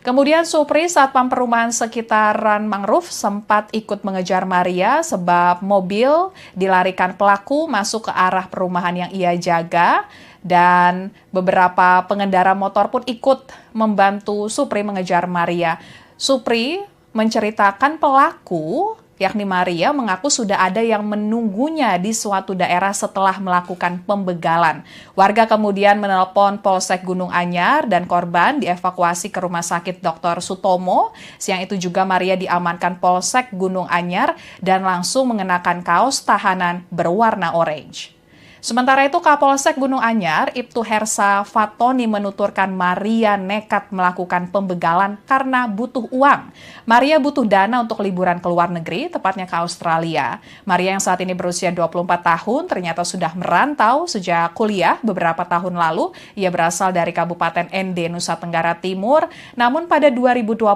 Kemudian Supri, satpam perumahan sekitaran Mangrove, sempat ikut mengejar Maria sebab mobil dilarikan pelaku masuk ke arah perumahan yang ia jaga. Dan beberapa pengendara motor pun ikut membantu Supri mengejar Maria. Supri menceritakan pelaku, yakni Maria, mengaku sudah ada yang menunggunya di suatu daerah setelah melakukan pembegalan. Warga kemudian menelpon Polsek Gunung Anyar dan korban dievakuasi ke Rumah Sakit Dr. Sutomo. Siang itu juga Maria diamankan Polsek Gunung Anyar dan langsung mengenakan kaos tahanan berwarna orange. Sementara itu, Kapolsek Gunung Anyar, Ibtu Hersa Fatoni menuturkan Maria nekat melakukan pembegalan karena butuh uang. Maria butuh dana untuk liburan ke luar negeri, tepatnya ke Australia. Maria yang saat ini berusia 24 tahun ternyata sudah merantau sejak kuliah beberapa tahun lalu. Ia berasal dari Kabupaten ND, Nusa Tenggara Timur. Namun pada 2022,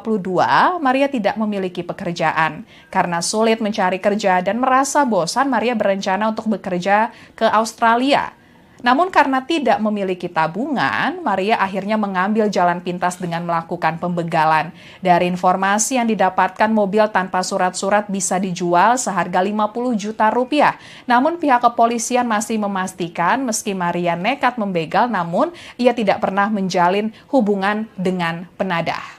Maria tidak memiliki pekerjaan. Karena sulit mencari kerja dan merasa bosan, Maria berencana untuk bekerja ke Australia. Namun karena tidak memiliki tabungan, Maria akhirnya mengambil jalan pintas dengan melakukan pembegalan. Dari informasi yang didapatkan, mobil tanpa surat-surat bisa dijual seharga 50 juta rupiah. Namun pihak kepolisian masih memastikan meski Maria nekat membegal, namun ia tidak pernah menjalin hubungan dengan penadah.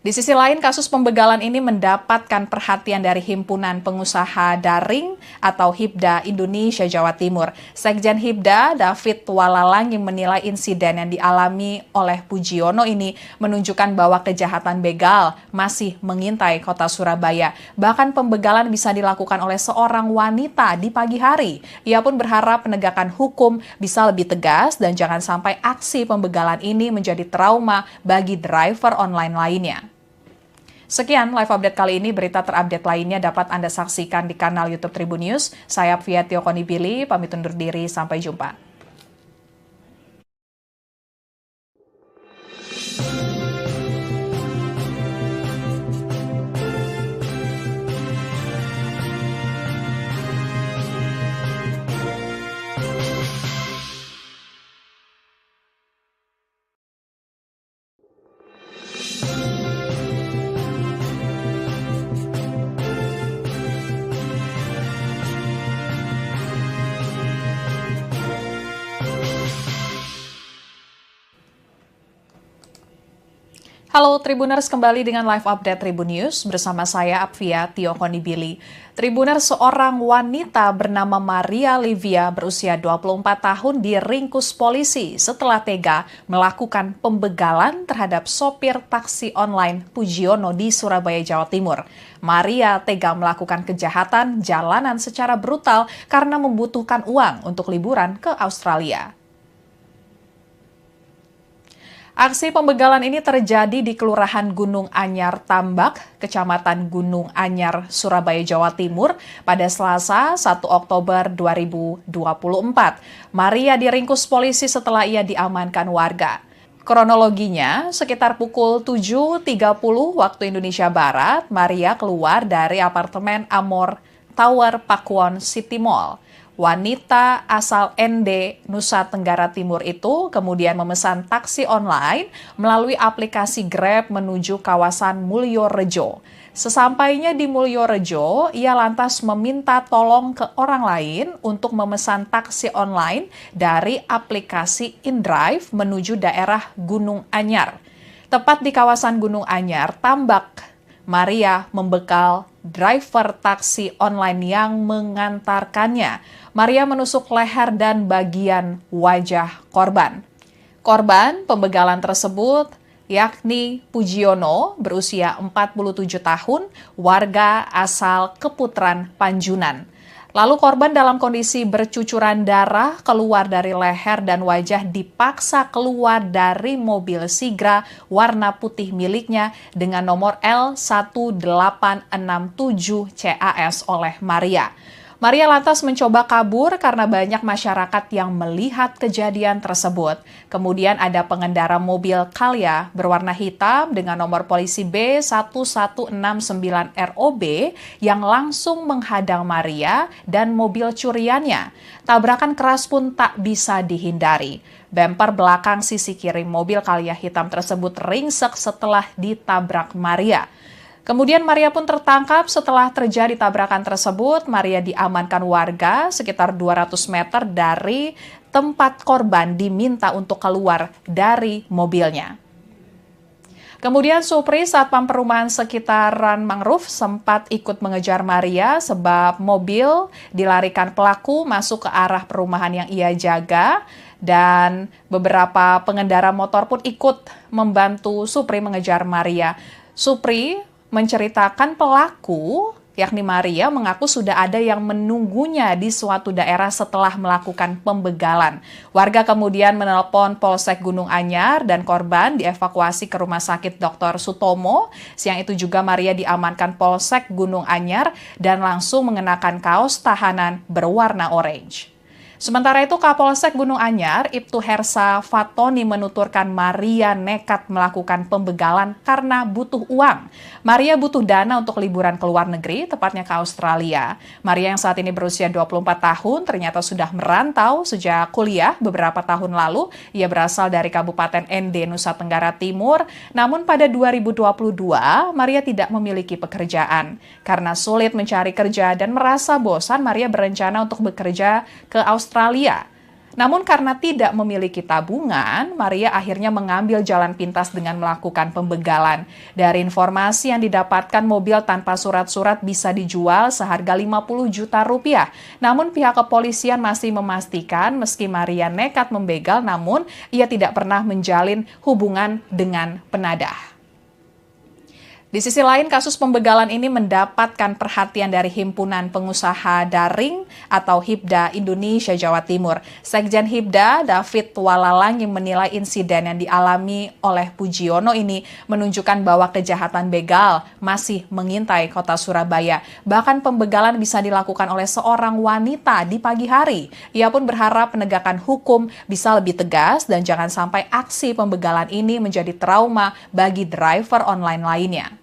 Di sisi lain, kasus pembegalan ini mendapatkan perhatian dari Himpunan Pengusaha Daring atau HIPDA Indonesia Jawa Timur. Sekjen HIPDA, David Walalangi, menilai insiden yang dialami oleh Pujiono ini menunjukkan bahwa kejahatan begal masih mengintai kota Surabaya. Bahkan pembegalan bisa dilakukan oleh seorang wanita di pagi hari. Ia pun berharap penegakan hukum bisa lebih tegas dan jangan sampai aksi pembegalan ini menjadi trauma bagi driver online lainnya. Sekian live update kali ini. Berita terupdate lainnya dapat Anda saksikan di kanal YouTube Tribun News. Saya Apvia Tiokonibili, pamit undur diri. Sampai jumpa. Halo Tribuners, kembali dengan live update Tribun News bersama saya Apvia Tiokonibili. Tribuners, seorang wanita bernama Maria Livia berusia 24 tahun diringkus polisi setelah tega melakukan pembegalan terhadap sopir taksi online Pujiono di Surabaya, Jawa Timur. Maria tega melakukan kejahatan jalanan secara brutal karena membutuhkan uang untuk liburan ke Australia. Aksi pembegalan ini terjadi di Kelurahan Gunung Anyar Tambak, Kecamatan Gunung Anyar, Surabaya, Jawa Timur pada Selasa 1 Oktober 2024. Maria diringkus polisi setelah ia diamankan warga. Kronologinya, sekitar pukul 7.30 waktu Indonesia Barat, Maria keluar dari apartemen Amor Tower Pakuwon City Mall. Wanita asal ND, Nusa Tenggara Timur itu kemudian memesan taksi online melalui aplikasi Grab menuju kawasan Mulyorejo. Sesampainya di Mulyorejo, ia lantas meminta tolong ke orang lain untuk memesan taksi online dari aplikasi InDrive menuju daerah Gunung Anyar. Tepat di kawasan Gunung Anyar, Tambak, Maria membekal driver taksi online yang mengantarkannya. Maria menusuk leher dan bagian wajah korban. Korban pembegalan tersebut yakni Pujiono berusia 47 tahun, warga asal Keputran, Panjunan. Lalu korban dalam kondisi bercucuran darah keluar dari leher dan wajah dipaksa keluar dari mobil Sigra warna putih miliknya dengan nomor L1867 CAS oleh Maria. Maria lantas mencoba kabur karena banyak masyarakat yang melihat kejadian tersebut. Kemudian ada pengendara mobil Calya berwarna hitam dengan nomor polisi B1169ROB yang langsung menghadang Maria dan mobil curiannya. Tabrakan keras pun tak bisa dihindari. Bemper belakang sisi kiri mobil Calya hitam tersebut ringsek setelah ditabrak Maria. Kemudian Maria pun tertangkap setelah terjadi tabrakan tersebut. Maria diamankan warga sekitar 200 meter dari tempat korban diminta untuk keluar dari mobilnya. Kemudian Supri, satpam perumahan sekitaran Mangrove, sempat ikut mengejar Maria sebab mobil dilarikan pelaku masuk ke arah perumahan yang ia jaga. Dan beberapa pengendara motor pun ikut membantu Supri mengejar Maria. Supri menceritakan pelaku, yakni Maria, mengaku sudah ada yang menunggunya di suatu daerah setelah melakukan pembegalan. Warga kemudian menelpon Polsek Gunung Anyar dan korban dievakuasi ke Rumah Sakit Dr. Sutomo. Siang itu juga Maria diamankan Polsek Gunung Anyar dan langsung mengenakan kaos tahanan berwarna orange. Sementara itu, Kapolsek Gunung Anyar, Ibtu Hersa Fatoni menuturkan Maria nekat melakukan pembegalan karena butuh uang. Maria butuh dana untuk liburan ke luar negeri, tepatnya ke Australia. Maria yang saat ini berusia 24 tahun ternyata sudah merantau sejak kuliah beberapa tahun lalu. Ia berasal dari Kabupaten ND, Nusa Tenggara Timur. Namun pada 2022, Maria tidak memiliki pekerjaan. Karena sulit mencari kerja dan merasa bosan, Maria berencana untuk bekerja ke Australia. Namun karena tidak memiliki tabungan, Maria akhirnya mengambil jalan pintas dengan melakukan pembegalan. Dari informasi yang didapatkan, mobil tanpa surat-surat bisa dijual seharga 50 juta rupiah. Namun pihak kepolisian masih memastikan meski Maria nekat membegal, namun ia tidak pernah menjalin hubungan dengan penadah. Di sisi lain, kasus pembegalan ini mendapatkan perhatian dari Himpunan Pengusaha Daring atau HIPDA Indonesia Jawa Timur. Sekjen HIPDA, David Walalang, yang menilai insiden yang dialami oleh Pujiono ini menunjukkan bahwa kejahatan begal masih mengintai kota Surabaya. Bahkan pembegalan bisa dilakukan oleh seorang wanita di pagi hari. Ia pun berharap penegakan hukum bisa lebih tegas dan jangan sampai aksi pembegalan ini menjadi trauma bagi driver online lainnya.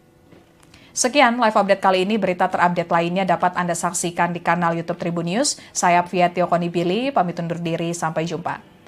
Sekian live update kali ini. Berita terupdate lainnya dapat Anda saksikan di kanal YouTube Tribun News. Saya Apvia Tiokonibili, pamit undur diri. Sampai jumpa.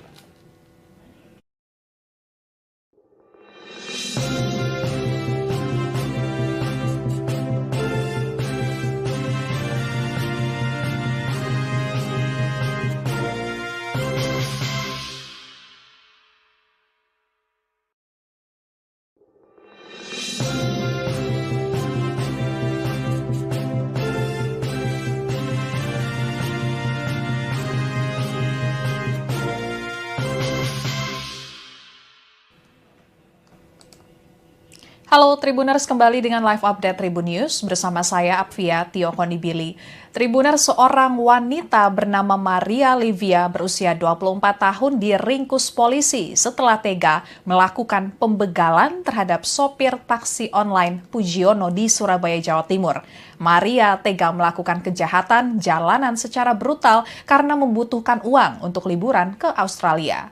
Halo Tribuners, kembali dengan live update Tribun News bersama saya Apvia Tiokonibili. Tribuners, seorang wanita bernama Maria Livia berusia 24 tahun diringkus polisi setelah tega melakukan pembegalan terhadap sopir taksi online Pujiono di Surabaya, Jawa Timur. Maria tega melakukan kejahatan jalanan secara brutal karena membutuhkan uang untuk liburan ke Australia.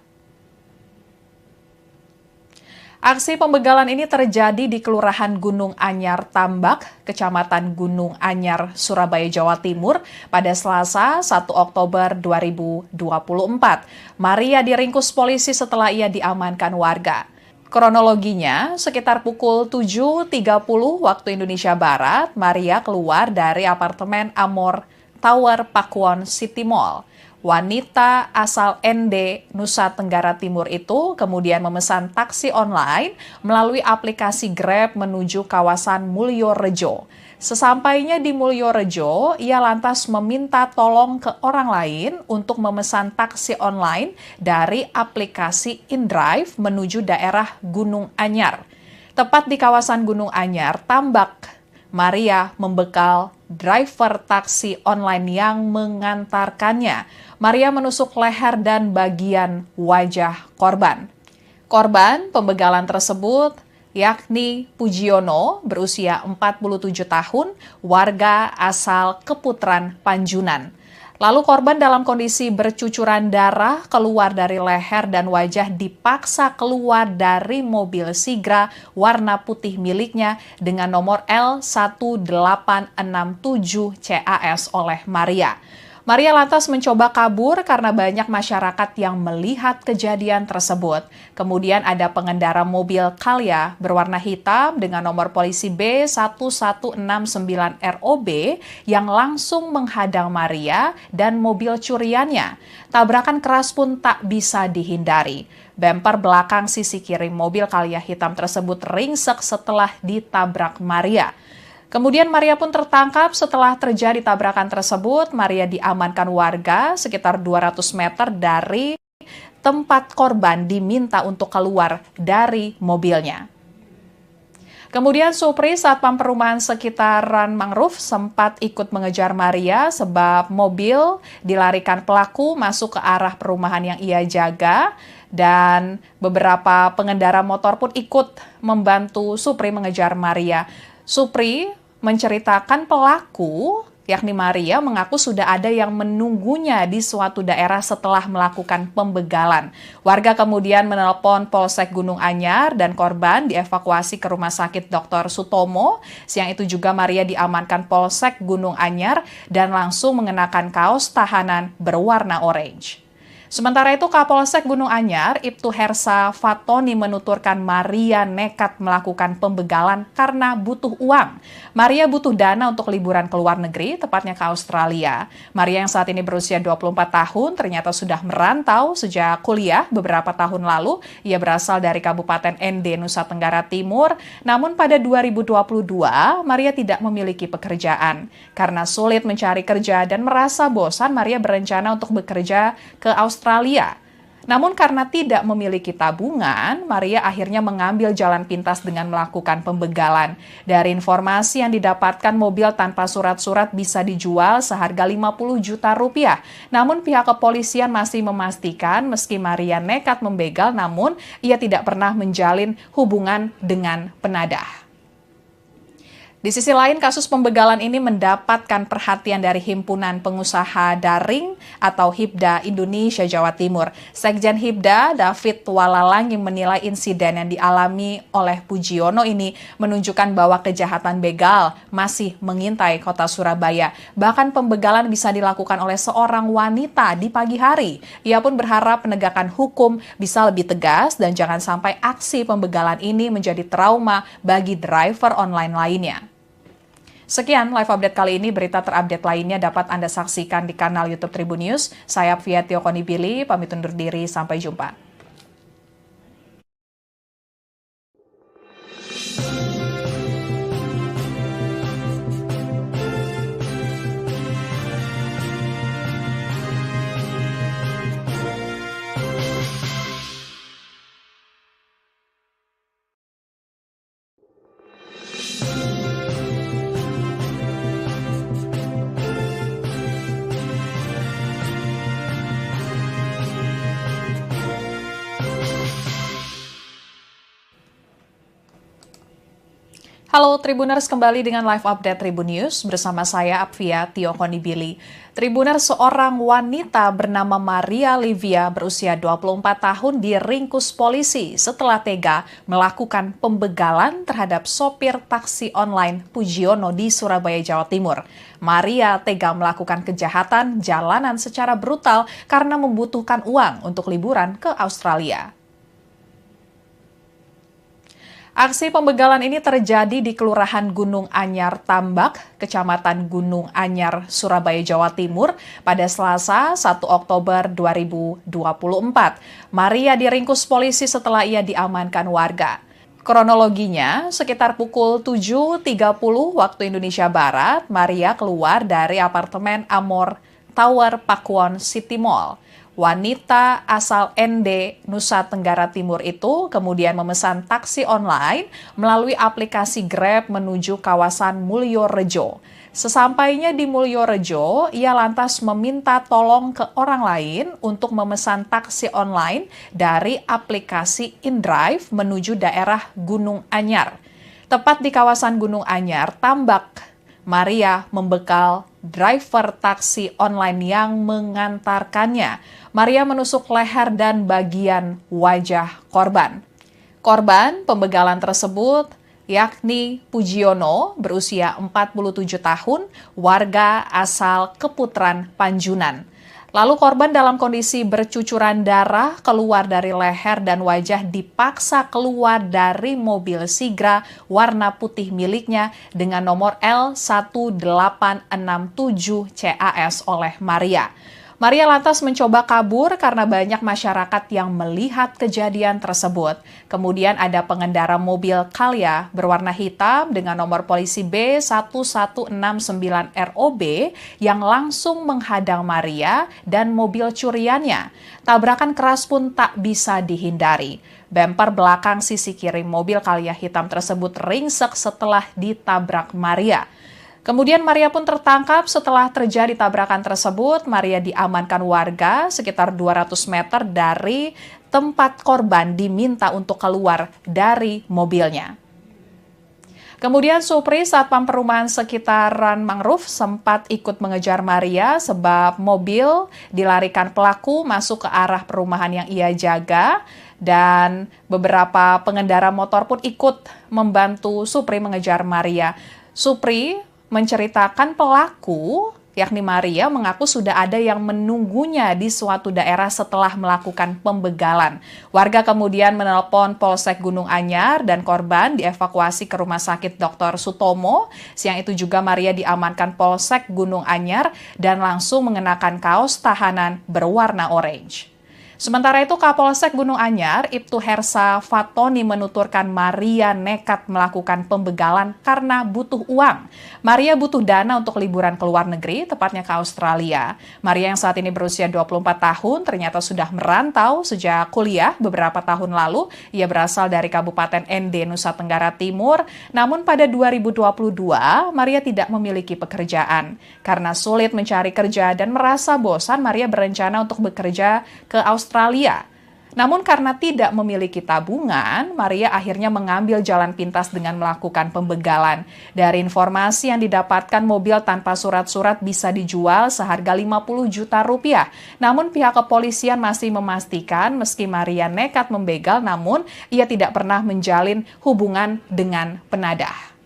Aksi pembegalan ini terjadi di Kelurahan Gunung Anyar Tambak, Kecamatan Gunung Anyar, Surabaya, Jawa Timur pada Selasa 1 Oktober 2024. Maria diringkus polisi setelah ia diamankan warga. Kronologinya, sekitar pukul 7.30 waktu Indonesia Barat, Maria keluar dari apartemen Amor Tower Pakuwon City Mall. Wanita asal ND, Nusa Tenggara Timur itu kemudian memesan taksi online melalui aplikasi Grab menuju kawasan Mulyorejo. Sesampainya di Mulyorejo, ia lantas meminta tolong ke orang lain untuk memesan taksi online dari aplikasi InDrive menuju daerah Gunung Anyar. Tepat di kawasan Gunung Anyar, Tambak, Maria membekal driver taksi online yang mengantarkannya. Maria menusuk leher dan bagian wajah korban. Korban pembegalan tersebut yakni Pujiono berusia 47 tahun, warga asal Keputran, Panjunan. Lalu korban dalam kondisi bercucuran darah keluar dari leher dan wajah dipaksa keluar dari mobil Sigra warna putih miliknya dengan nomor L1867 CAS oleh Maria. Maria lantas mencoba kabur karena banyak masyarakat yang melihat kejadian tersebut. Kemudian ada pengendara mobil Calya berwarna hitam dengan nomor polisi B1169ROB yang langsung menghadang Maria dan mobil curiannya. Tabrakan keras pun tak bisa dihindari. Bemper belakang sisi kiri mobil Calya hitam tersebut ringsek setelah ditabrak Maria. Kemudian Maria pun tertangkap setelah terjadi tabrakan tersebut. Maria diamankan warga sekitar 200 meter dari tempat korban diminta untuk keluar dari mobilnya. Kemudian Supri, satpam perumahan sekitaran mangrove, sempat ikut mengejar Maria sebab mobil dilarikan pelaku masuk ke arah perumahan yang ia jaga. Dan beberapa pengendara motor pun ikut membantu Supri mengejar Maria. Supri menceritakan pelaku, yakni Maria, mengaku sudah ada yang menunggunya di suatu daerah setelah melakukan pembegalan. Warga kemudian menelpon Polsek Gunung Anyar dan korban dievakuasi ke Rumah Sakit Dr. Sutomo. Siang itu juga Maria diamankan Polsek Gunung Anyar dan langsung mengenakan kaos tahanan berwarna orange. Sementara itu, Kapolsek Gunung Anyar, Ibtu Hersa Fatoni menuturkan Maria nekat melakukan pembegalan karena butuh uang. Maria butuh dana untuk liburan ke luar negeri, tepatnya ke Australia. Maria yang saat ini berusia 24 tahun ternyata sudah merantau sejak kuliah beberapa tahun lalu. Ia berasal dari Kabupaten ND, Nusa Tenggara Timur. Namun pada 2022, Maria tidak memiliki pekerjaan. Karena sulit mencari kerja dan merasa bosan, Maria berencana untuk bekerja ke Australia. Namun karena tidak memiliki tabungan, Maria akhirnya mengambil jalan pintas dengan melakukan pembegalan. Dari informasi yang didapatkan, mobil tanpa surat-surat bisa dijual seharga 50 juta rupiah. Namun pihak kepolisian masih memastikan meski Maria nekat membegal, namun ia tidak pernah menjalin hubungan dengan penadah. Di sisi lain, kasus pembegalan ini mendapatkan perhatian dari Himpunan Pengusaha Daring atau HIPDA Indonesia Jawa Timur. Sekjen HIPDA, David Walalangi, menilai insiden yang dialami oleh Pujiono ini menunjukkan bahwa kejahatan begal masih mengintai kota Surabaya. Bahkan pembegalan bisa dilakukan oleh seorang wanita di pagi hari. Ia pun berharap penegakan hukum bisa lebih tegas dan jangan sampai aksi pembegalan ini menjadi trauma bagi driver online lainnya. Sekian live update kali ini. Berita terupdate lainnya dapat Anda saksikan di kanal YouTube Tribun News. Saya Apvia Tiokonibili, pamit undur diri. Sampai jumpa. Halo Tribuners, kembali dengan live update Tribun News bersama saya Apvia Tiokonibili. Tribuners, seorang wanita bernama Maria Livia berusia 24 tahun diringkus polisi setelah tega melakukan pembegalan terhadap sopir taksi online Pujiono di Surabaya, Jawa Timur. Maria tega melakukan kejahatan jalanan secara brutal karena membutuhkan uang untuk liburan ke Australia. Aksi pembegalan ini terjadi di Kelurahan Gunung Anyar Tambak, Kecamatan Gunung Anyar, Surabaya, Jawa Timur pada Selasa 1 Oktober 2024. Maria diringkus polisi setelah ia diamankan warga. Kronologinya, sekitar pukul 7.30 waktu Indonesia Barat, Maria keluar dari apartemen Amor Tower Pakuwon City Mall. Wanita asal ND, Nusa Tenggara Timur itu kemudian memesan taksi online melalui aplikasi Grab menuju kawasan Mulyorejo. Sesampainya di Mulyorejo, ia lantas meminta tolong ke orang lain untuk memesan taksi online dari aplikasi InDrive menuju daerah Gunung Anyar. Tepat di kawasan Gunung Anyar, Tambak, Maria membekal driver taksi online yang mengantarkannya. Maria menusuk leher dan bagian wajah korban. Korban pembegalan tersebut yakni Pujiono berusia 47 tahun, warga asal Keputran, Panjunan. Lalu korban dalam kondisi bercucuran darah keluar dari leher dan wajah dipaksa keluar dari mobil Sigra warna putih miliknya dengan nomor L1867 CAS oleh Maria. Maria lantas mencoba kabur karena banyak masyarakat yang melihat kejadian tersebut. Kemudian ada pengendara mobil Calya berwarna hitam dengan nomor polisi B1169ROB yang langsung menghadang Maria dan mobil curiannya. Tabrakan keras pun tak bisa dihindari. Bemper belakang sisi kiri mobil Calya hitam tersebut ringsek setelah ditabrak Maria. Kemudian Maria pun tertangkap setelah terjadi tabrakan tersebut. Maria diamankan warga sekitar 200 meter dari tempat korban diminta untuk keluar dari mobilnya. Kemudian Supri, satpam perumahan sekitaran Mangrove, sempat ikut mengejar Maria sebab mobil dilarikan pelaku masuk ke arah perumahan yang ia jaga. Dan beberapa pengendara motor pun ikut membantu Supri mengejar Maria. Supri menceritakan pelaku, yakni Maria, mengaku sudah ada yang menunggunya di suatu daerah setelah melakukan pembegalan. Warga kemudian menelpon Polsek Gunung Anyar dan korban dievakuasi ke Rumah Sakit Dr. Sutomo. Siang itu juga Maria diamankan Polsek Gunung Anyar dan langsung mengenakan kaos tahanan berwarna orange. Sementara itu, Kapolsek Gunung Anyar, Ibtu Hersa Fatoni menuturkan Maria nekat melakukan pembegalan karena butuh uang. Maria butuh dana untuk liburan ke luar negeri, tepatnya ke Australia. Maria yang saat ini berusia 24 tahun ternyata sudah merantau sejak kuliah beberapa tahun lalu. Ia berasal dari Kabupaten ND, Nusa Tenggara Timur. Namun pada 2022, Maria tidak memiliki pekerjaan. Karena sulit mencari kerja dan merasa bosan, Maria berencana untuk bekerja ke Australia. Namun karena tidak memiliki tabungan, Maria akhirnya mengambil jalan pintas dengan melakukan pembegalan. Dari informasi yang didapatkan, mobil tanpa surat-surat bisa dijual seharga 50 juta rupiah. Namun pihak kepolisian masih memastikan meski Maria nekat membegal, namun ia tidak pernah menjalin hubungan dengan penadah.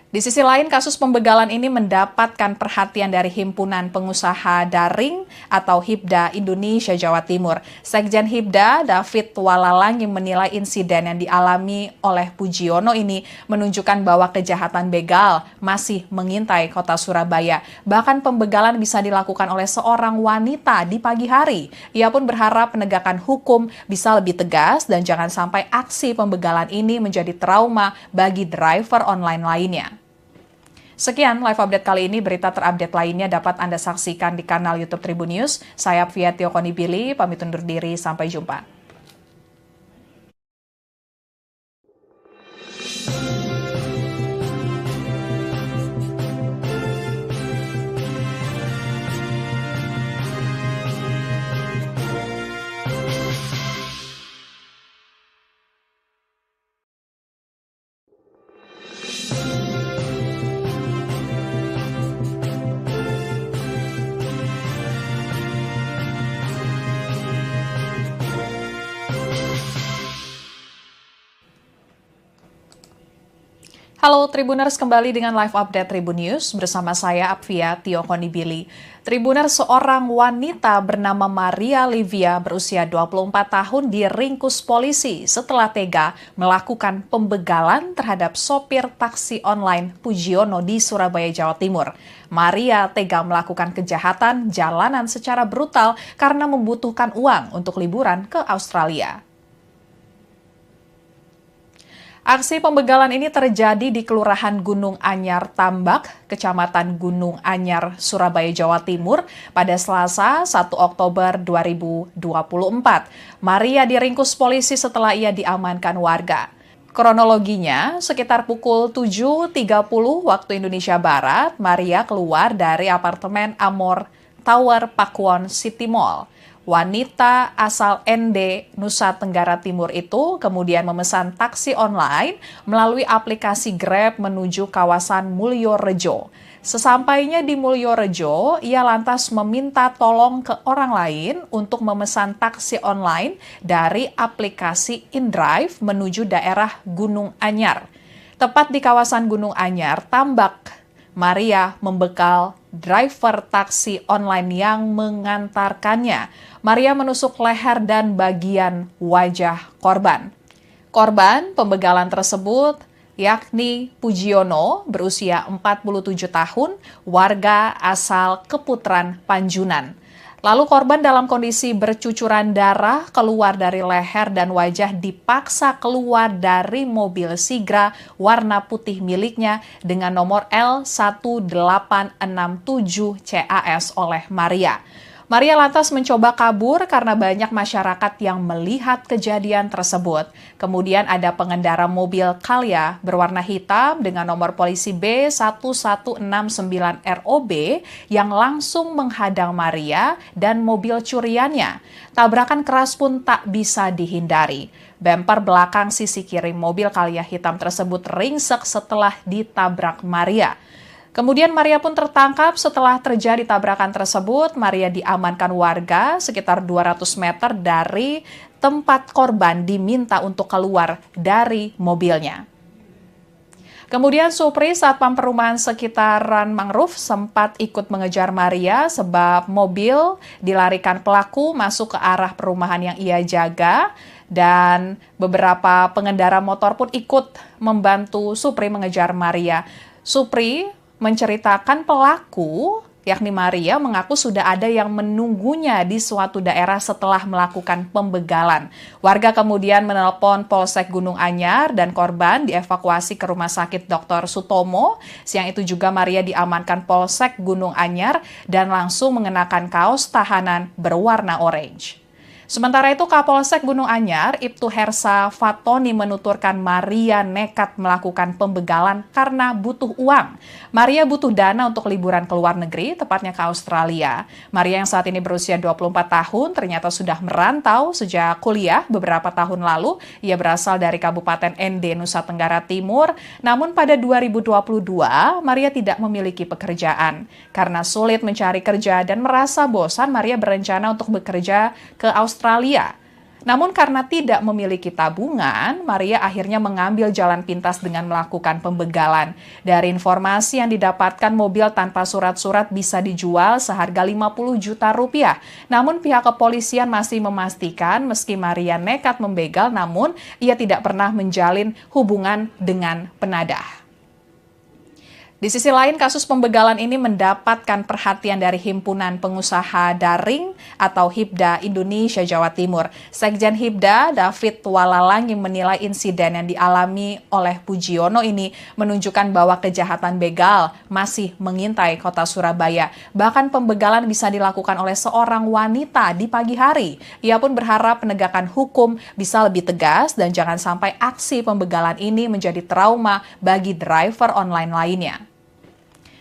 Di sisi lain, kasus pembegalan ini mendapatkan perhatian dari Himpunan Pengusaha Daring atau HIPDA Indonesia Jawa Timur. Sekjen HIPDA, David Walalang, yang menilai insiden yang dialami oleh Pujiono ini menunjukkan bahwa kejahatan begal masih mengintai kota Surabaya. Bahkan pembegalan bisa dilakukan oleh seorang wanita di pagi hari. Ia pun berharap penegakan hukum bisa lebih tegas dan jangan sampai aksi pembegalan ini menjadi trauma bagi driver online lainnya. Sekian live update kali ini. Berita terupdate lainnya dapat Anda saksikan di kanal YouTube Tribun News. Saya Apvia Tiokonibili, pamit undur diri. Sampai jumpa. Halo Tribuners, kembali dengan live update Tribun News bersama saya Apvia Tiokonibili. Tribuners, seorang wanita bernama Maria Livia berusia 24 tahun diringkus polisi setelah tega melakukan pembegalan terhadap sopir taksi online Pujiono di Surabaya, Jawa Timur. Maria tega melakukan kejahatan jalanan secara brutal karena membutuhkan uang untuk liburan ke Australia. Aksi pembegalan ini terjadi di Kelurahan Gunung Anyar Tambak, Kecamatan Gunung Anyar, Surabaya, Jawa Timur pada Selasa 1 Oktober 2024. Maria diringkus polisi setelah ia diamankan warga. Kronologinya, sekitar pukul 7.30 waktu Indonesia Barat, Maria keluar dari apartemen Amor Tower Pakuwon City Mall. Wanita asal ND, Nusa Tenggara Timur itu kemudian memesan taksi online melalui aplikasi Grab menuju kawasan Mulyorejo. Sesampainya di Mulyorejo, ia lantas meminta tolong ke orang lain untuk memesan taksi online dari aplikasi InDrive menuju daerah Gunung Anyar. Tepat di kawasan Gunung Anyar, Tambak, Maria membekal driver taksi online yang mengantarkannya. Maria menusuk leher dan bagian wajah korban. Korban pembegalan tersebut yakni Pujiono berusia 47 tahun, warga asal Keputaran Panjunan. Lalu korban dalam kondisi bercucuran darah keluar dari leher dan wajah dipaksa keluar dari mobil Sigra warna putih miliknya dengan nomor L1867 CAS oleh Maria. Maria lantas mencoba kabur karena banyak masyarakat yang melihat kejadian tersebut. Kemudian ada pengendara mobil Calya berwarna hitam dengan nomor polisi B1169ROB yang langsung menghadang Maria dan mobil curiannya. Tabrakan keras pun tak bisa dihindari. Bemper belakang sisi kiri mobil Calya hitam tersebut ringsek setelah ditabrak Maria. Kemudian Maria pun tertangkap setelah terjadi tabrakan tersebut. Maria diamankan warga sekitar 200 meter dari tempat korban diminta untuk keluar dari mobilnya. Kemudian Supri, satpam perumahan sekitaran Mangrove, sempat ikut mengejar Maria sebab mobil dilarikan pelaku masuk ke arah perumahan yang ia jaga. Dan beberapa pengendara motor pun ikut membantu Supri mengejar Maria. Supri menceritakan pelaku, yakni Maria, mengaku sudah ada yang menunggunya di suatu daerah setelah melakukan pembegalan. Warga kemudian menelpon Polsek Gunung Anyar dan korban dievakuasi ke Rumah Sakit Dr. Sutomo. Siang itu juga Maria diamankan Polsek Gunung Anyar dan langsung mengenakan kaos tahanan berwarna orange. Sementara itu, Kapolsek Gunung Anyar, Ibtu Hersa Fatoni menuturkan Maria nekat melakukan pembegalan karena butuh uang. Maria butuh dana untuk liburan ke luar negeri, tepatnya ke Australia. Maria yang saat ini berusia 24 tahun ternyata sudah merantau sejak kuliah beberapa tahun lalu. Ia berasal dari Kabupaten ND, Nusa Tenggara Timur. Namun pada 2022, Maria tidak memiliki pekerjaan. Karena sulit mencari kerja dan merasa bosan, Maria berencana untuk bekerja ke Australia. Namun karena tidak memiliki tabungan, Maria akhirnya mengambil jalan pintas dengan melakukan pembegalan. Dari informasi yang didapatkan, mobil tanpa surat-surat bisa dijual seharga 50 juta rupiah. Namun pihak kepolisian masih memastikan meski Maria nekat membegal, namun ia tidak pernah menjalin hubungan dengan penadah. Di sisi lain, kasus pembegalan ini mendapatkan perhatian dari Himpunan Pengusaha Daring atau HIPDA Indonesia Jawa Timur. Sekjen HIPDA, David Walalangi, menilai insiden yang dialami oleh Pujiono ini menunjukkan bahwa kejahatan begal masih mengintai kota Surabaya. Bahkan pembegalan bisa dilakukan oleh seorang wanita di pagi hari. Ia pun berharap penegakan hukum bisa lebih tegas dan jangan sampai aksi pembegalan ini menjadi trauma bagi driver online lainnya.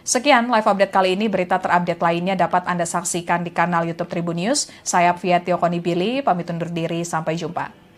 Sekian live update kali ini. Berita terupdate lainnya dapat Anda saksikan di kanal YouTube Tribun News. Saya Apvia Tiokonibili, pamit undur diri. Sampai jumpa.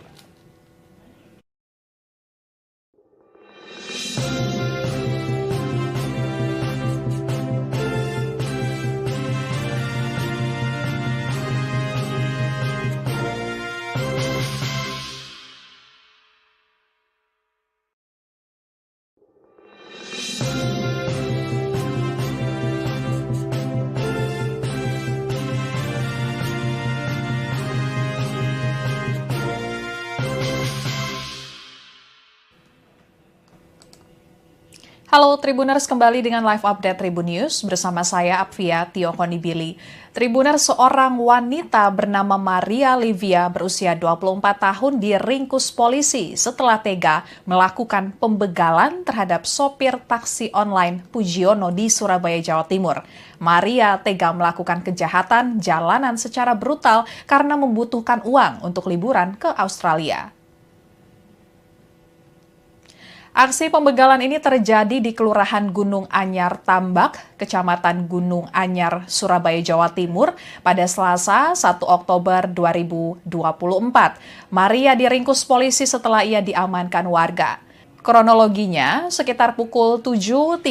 Halo Tribuners, kembali dengan live update Tribun News bersama saya Apvia Tiokonibili. Tribuners, seorang wanita bernama Maria Livia berusia 24 tahun diringkus polisi setelah tega melakukan pembegalan terhadap sopir taksi online Pujiono di Surabaya, Jawa Timur. Maria tega melakukan kejahatan jalanan secara brutal karena membutuhkan uang untuk liburan ke Australia. Aksi pembegalan ini terjadi di Kelurahan Gunung Anyar Tambak, Kecamatan Gunung Anyar, Surabaya, Jawa Timur pada Selasa 1 Oktober 2024. Maria diringkus polisi setelah ia diamankan warga. Kronologinya, sekitar pukul 7.30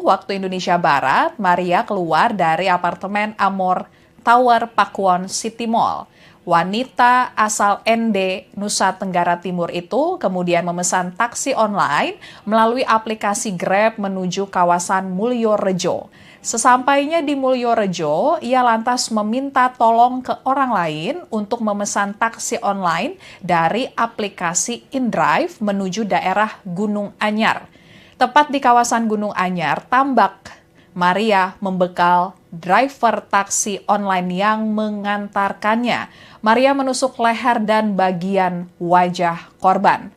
waktu Indonesia Barat, Maria keluar dari apartemen Amor Tower Pakuwon City Mall. Wanita asal ND, Nusa Tenggara Timur itu kemudian memesan taksi online melalui aplikasi Grab menuju kawasan Mulyorejo. Sesampainya di Mulyorejo, ia lantas meminta tolong ke orang lain untuk memesan taksi online dari aplikasi InDrive menuju daerah Gunung Anyar. Tepat di kawasan Gunung Anyar, Tambak, Maria membekal driver taksi online yang mengantarkannya. Maria menusuk leher dan bagian wajah korban.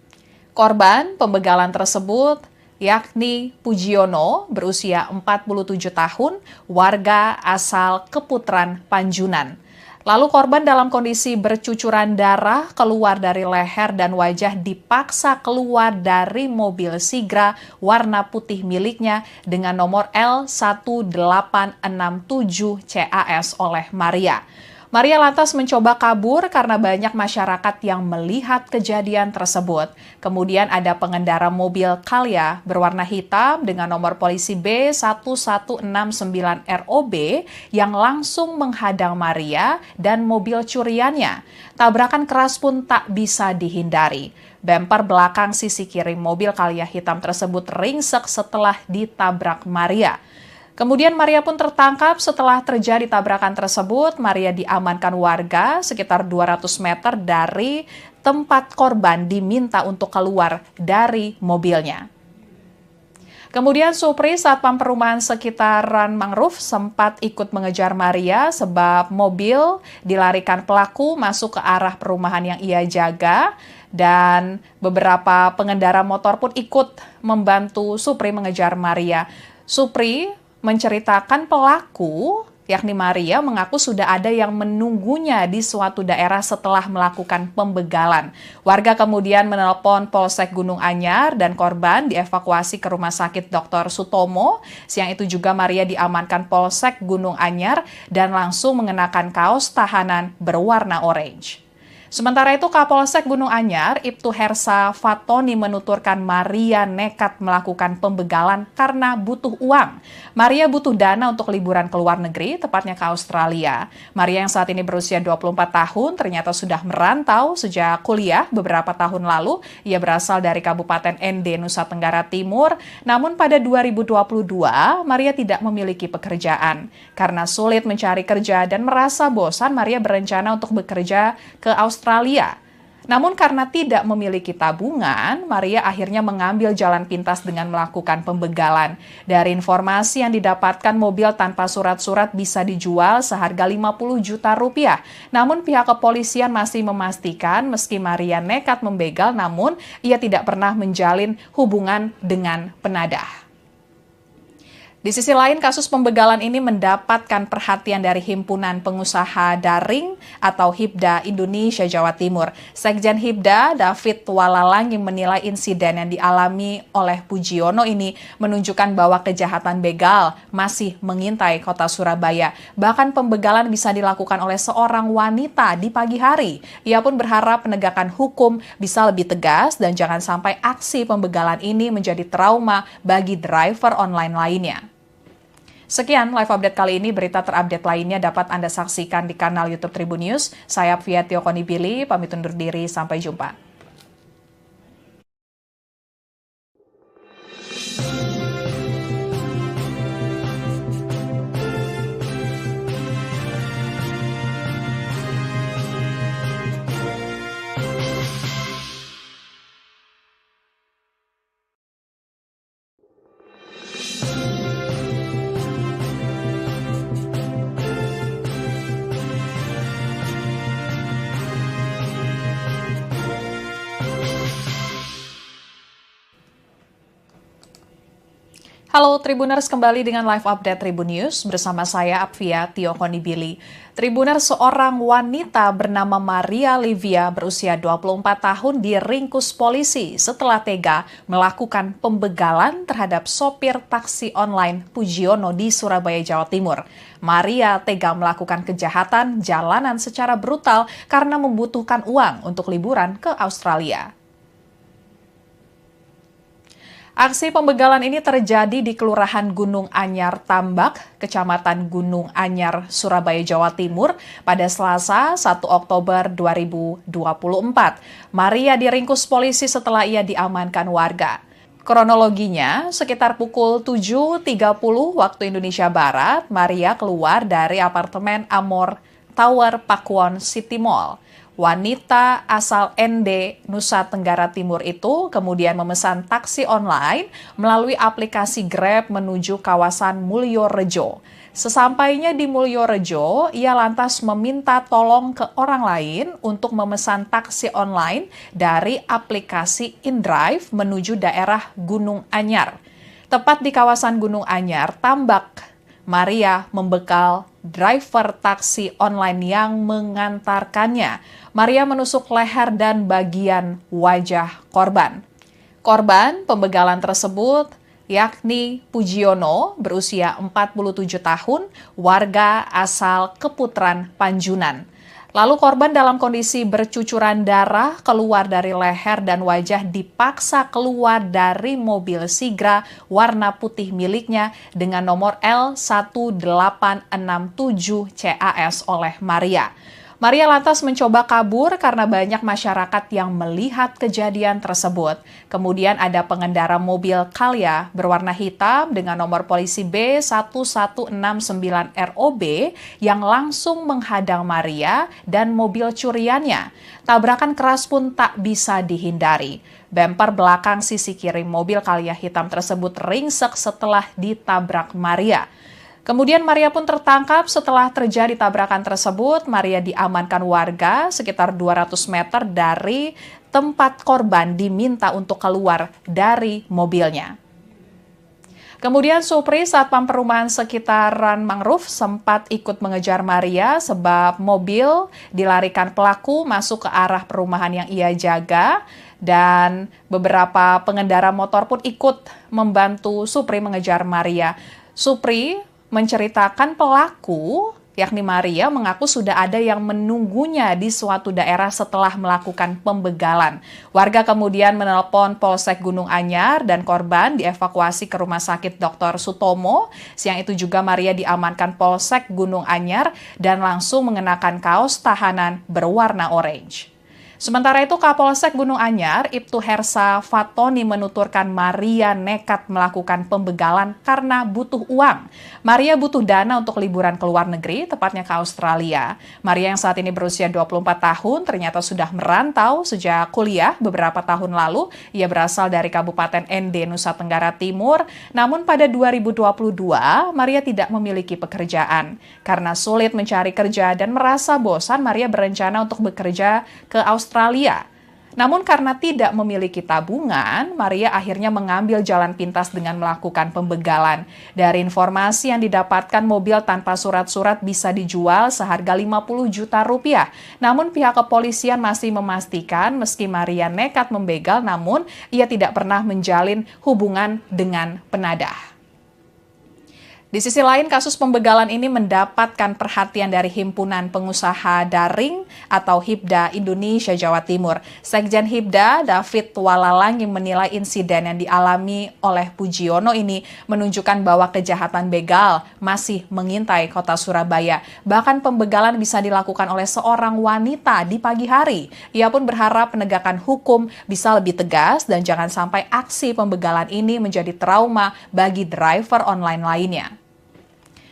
Korban pembegalan tersebut yakni Pujiono berusia 47 tahun, warga asal Keputran, Panjunan. Lalu korban dalam kondisi bercucuran darah keluar dari leher dan wajah dipaksa keluar dari mobil Sigra warna putih miliknya dengan nomor L1867 CAS oleh Maria. Maria lantas mencoba kabur karena banyak masyarakat yang melihat kejadian tersebut. Kemudian ada pengendara mobil Calya berwarna hitam dengan nomor polisi B1169ROB yang langsung menghadang Maria dan mobil curiannya. Tabrakan keras pun tak bisa dihindari. Bemper belakang sisi kiri mobil Calya hitam tersebut ringsek setelah ditabrak Maria. Kemudian Maria pun tertangkap setelah terjadi tabrakan tersebut. Maria diamankan warga sekitar 200 meter dari tempat korban diminta untuk keluar dari mobilnya. Kemudian Supri, satpam perumahan sekitaran Mangrove, sempat ikut mengejar Maria sebab mobil dilarikan pelaku masuk ke arah perumahan yang ia jaga. Dan beberapa pengendara motor pun ikut membantu Supri mengejar Maria. Supri menceritakan pelaku, yakni Maria, mengaku sudah ada yang menunggunya di suatu daerah setelah melakukan pembegalan. Warga kemudian menelpon Polsek Gunung Anyar dan korban dievakuasi ke Rumah Sakit Dr. Sutomo. Siang itu juga Maria diamankan Polsek Gunung Anyar dan langsung mengenakan kaos tahanan berwarna orange. Sementara itu, Kapolsek Gunung Anyar, Ibtu Hersa Fatoni menuturkan Maria nekat melakukan pembegalan karena butuh uang. Maria butuh dana untuk liburan ke luar negeri, tepatnya ke Australia. Maria yang saat ini berusia 24 tahun ternyata sudah merantau sejak kuliah beberapa tahun lalu. Ia berasal dari Kabupaten ND, Nusa Tenggara Timur. Namun pada 2022, Maria tidak memiliki pekerjaan. Karena sulit mencari kerja dan merasa bosan, Maria berencana untuk bekerja ke Australia. Namun karena tidak memiliki tabungan, Maria akhirnya mengambil jalan pintas dengan melakukan pembegalan. Dari informasi yang didapatkan, mobil tanpa surat-surat bisa dijual seharga 50 juta rupiah. Namun pihak kepolisian masih memastikan meski Maria nekat membegal, namun ia tidak pernah menjalin hubungan dengan penadah. Di sisi lain, kasus pembegalan ini mendapatkan perhatian dari Himpunan Pengusaha Daring atau HIPDA Indonesia Jawa Timur. Sekjen HIPDA, David Walalangi, menilai insiden yang dialami oleh Pujiono ini menunjukkan bahwa kejahatan begal masih mengintai kota Surabaya. Bahkan pembegalan bisa dilakukan oleh seorang wanita di pagi hari. Ia pun berharap penegakan hukum bisa lebih tegas dan jangan sampai aksi pembegalan ini menjadi trauma bagi driver online lainnya. Sekian live update kali ini. Berita terupdate lainnya dapat Anda saksikan di kanal YouTube Tribun News. Saya Apvia Tiokonibili, pamit undur diri. Sampai jumpa. Halo Tribuners, kembali dengan live update Tribun News bersama saya Apvia Tiokonibili. Tribuners, seorang wanita bernama Maria Livia berusia 24 tahun diringkus polisi setelah tega melakukan pembegalan terhadap sopir taksi online Pujiono di Surabaya, Jawa Timur. Maria tega melakukan kejahatan jalanan secara brutal karena membutuhkan uang untuk liburan ke Australia. Aksi pembegalan ini terjadi di Kelurahan Gunung Anyar Tambak, Kecamatan Gunung Anyar, Surabaya, Jawa Timur pada Selasa 1 Oktober 2024. Maria diringkus polisi setelah ia diamankan warga. Kronologinya, sekitar pukul 7.30 waktu Indonesia Barat, Maria keluar dari apartemen Amor Tower Pakuwon City Mall. Wanita asal ND, Nusa Tenggara Timur itu kemudian memesan taksi online melalui aplikasi Grab menuju kawasan Mulyorejo. Sesampainya di Mulyorejo, ia lantas meminta tolong ke orang lain untuk memesan taksi online dari aplikasi InDrive menuju daerah Gunung Anyar. Tepat di kawasan Gunung Anyar, Tambak, Maria membekal driver taksi online yang mengantarkannya. Maria menusuk leher dan bagian wajah korban. Korban pembegalan tersebut yakni Pujiono berusia 47 tahun, warga asal Keputaran Panjunan. Lalu korban dalam kondisi bercucuran darah keluar dari leher dan wajah dipaksa keluar dari mobil Sigra warna putih miliknya dengan nomor L1867 CAS oleh Maria. Maria lantas mencoba kabur karena banyak masyarakat yang melihat kejadian tersebut. Kemudian ada pengendara mobil Calya berwarna hitam dengan nomor polisi B1169ROB yang langsung menghadang Maria dan mobil curiannya. Tabrakan keras pun tak bisa dihindari. Bemper belakang sisi kiri mobil Calya hitam tersebut ringsek setelah ditabrak Maria. Kemudian Maria pun tertangkap setelah terjadi tabrakan tersebut. Maria diamankan warga sekitar 200 meter dari tempat korban diminta untuk keluar dari mobilnya. Kemudian Supri, satpam perumahan sekitaran Mangrove, sempat ikut mengejar Maria sebab mobil dilarikan pelaku masuk ke arah perumahan yang ia jaga. Dan beberapa pengendara motor pun ikut membantu Supri mengejar Maria. Supri menceritakan pelaku, yakni Maria, mengaku sudah ada yang menunggunya di suatu daerah setelah melakukan pembegalan. Warga kemudian menelpon Polsek Gunung Anyar dan korban dievakuasi ke Rumah Sakit Dr. Sutomo. Siang itu juga Maria diamankan Polsek Gunung Anyar dan langsung mengenakan kaos tahanan berwarna orange. Sementara itu, Kapolsek Gunung Anyar, Ibtu Hersa Fatoni menuturkan Maria nekat melakukan pembegalan karena butuh uang. Maria butuh dana untuk liburan ke luar negeri, tepatnya ke Australia. Maria yang saat ini berusia 24 tahun ternyata sudah merantau sejak kuliah beberapa tahun lalu. Ia berasal dari Kabupaten ND, Nusa Tenggara Timur. Namun pada 2022, Maria tidak memiliki pekerjaan. Karena sulit mencari kerja dan merasa bosan, Maria berencana untuk bekerja ke Australia. Namun karena tidak memiliki tabungan, Maria akhirnya mengambil jalan pintas dengan melakukan pembegalan. Dari informasi yang didapatkan, mobil tanpa surat-surat bisa dijual seharga 50 juta rupiah. Namun pihak kepolisian masih memastikan meski Maria nekat membegal, namun ia tidak pernah menjalin hubungan dengan penadah. Di sisi lain, kasus pembegalan ini mendapatkan perhatian dari Himpunan Pengusaha Daring atau HIPDA Indonesia Jawa Timur. Sekjen HIPDA, David Walalang, yang menilai insiden yang dialami oleh Pujiono ini menunjukkan bahwa kejahatan begal masih mengintai kota Surabaya. Bahkan pembegalan bisa dilakukan oleh seorang wanita di pagi hari. Ia pun berharap penegakan hukum bisa lebih tegas dan jangan sampai aksi pembegalan ini menjadi trauma bagi driver online lainnya.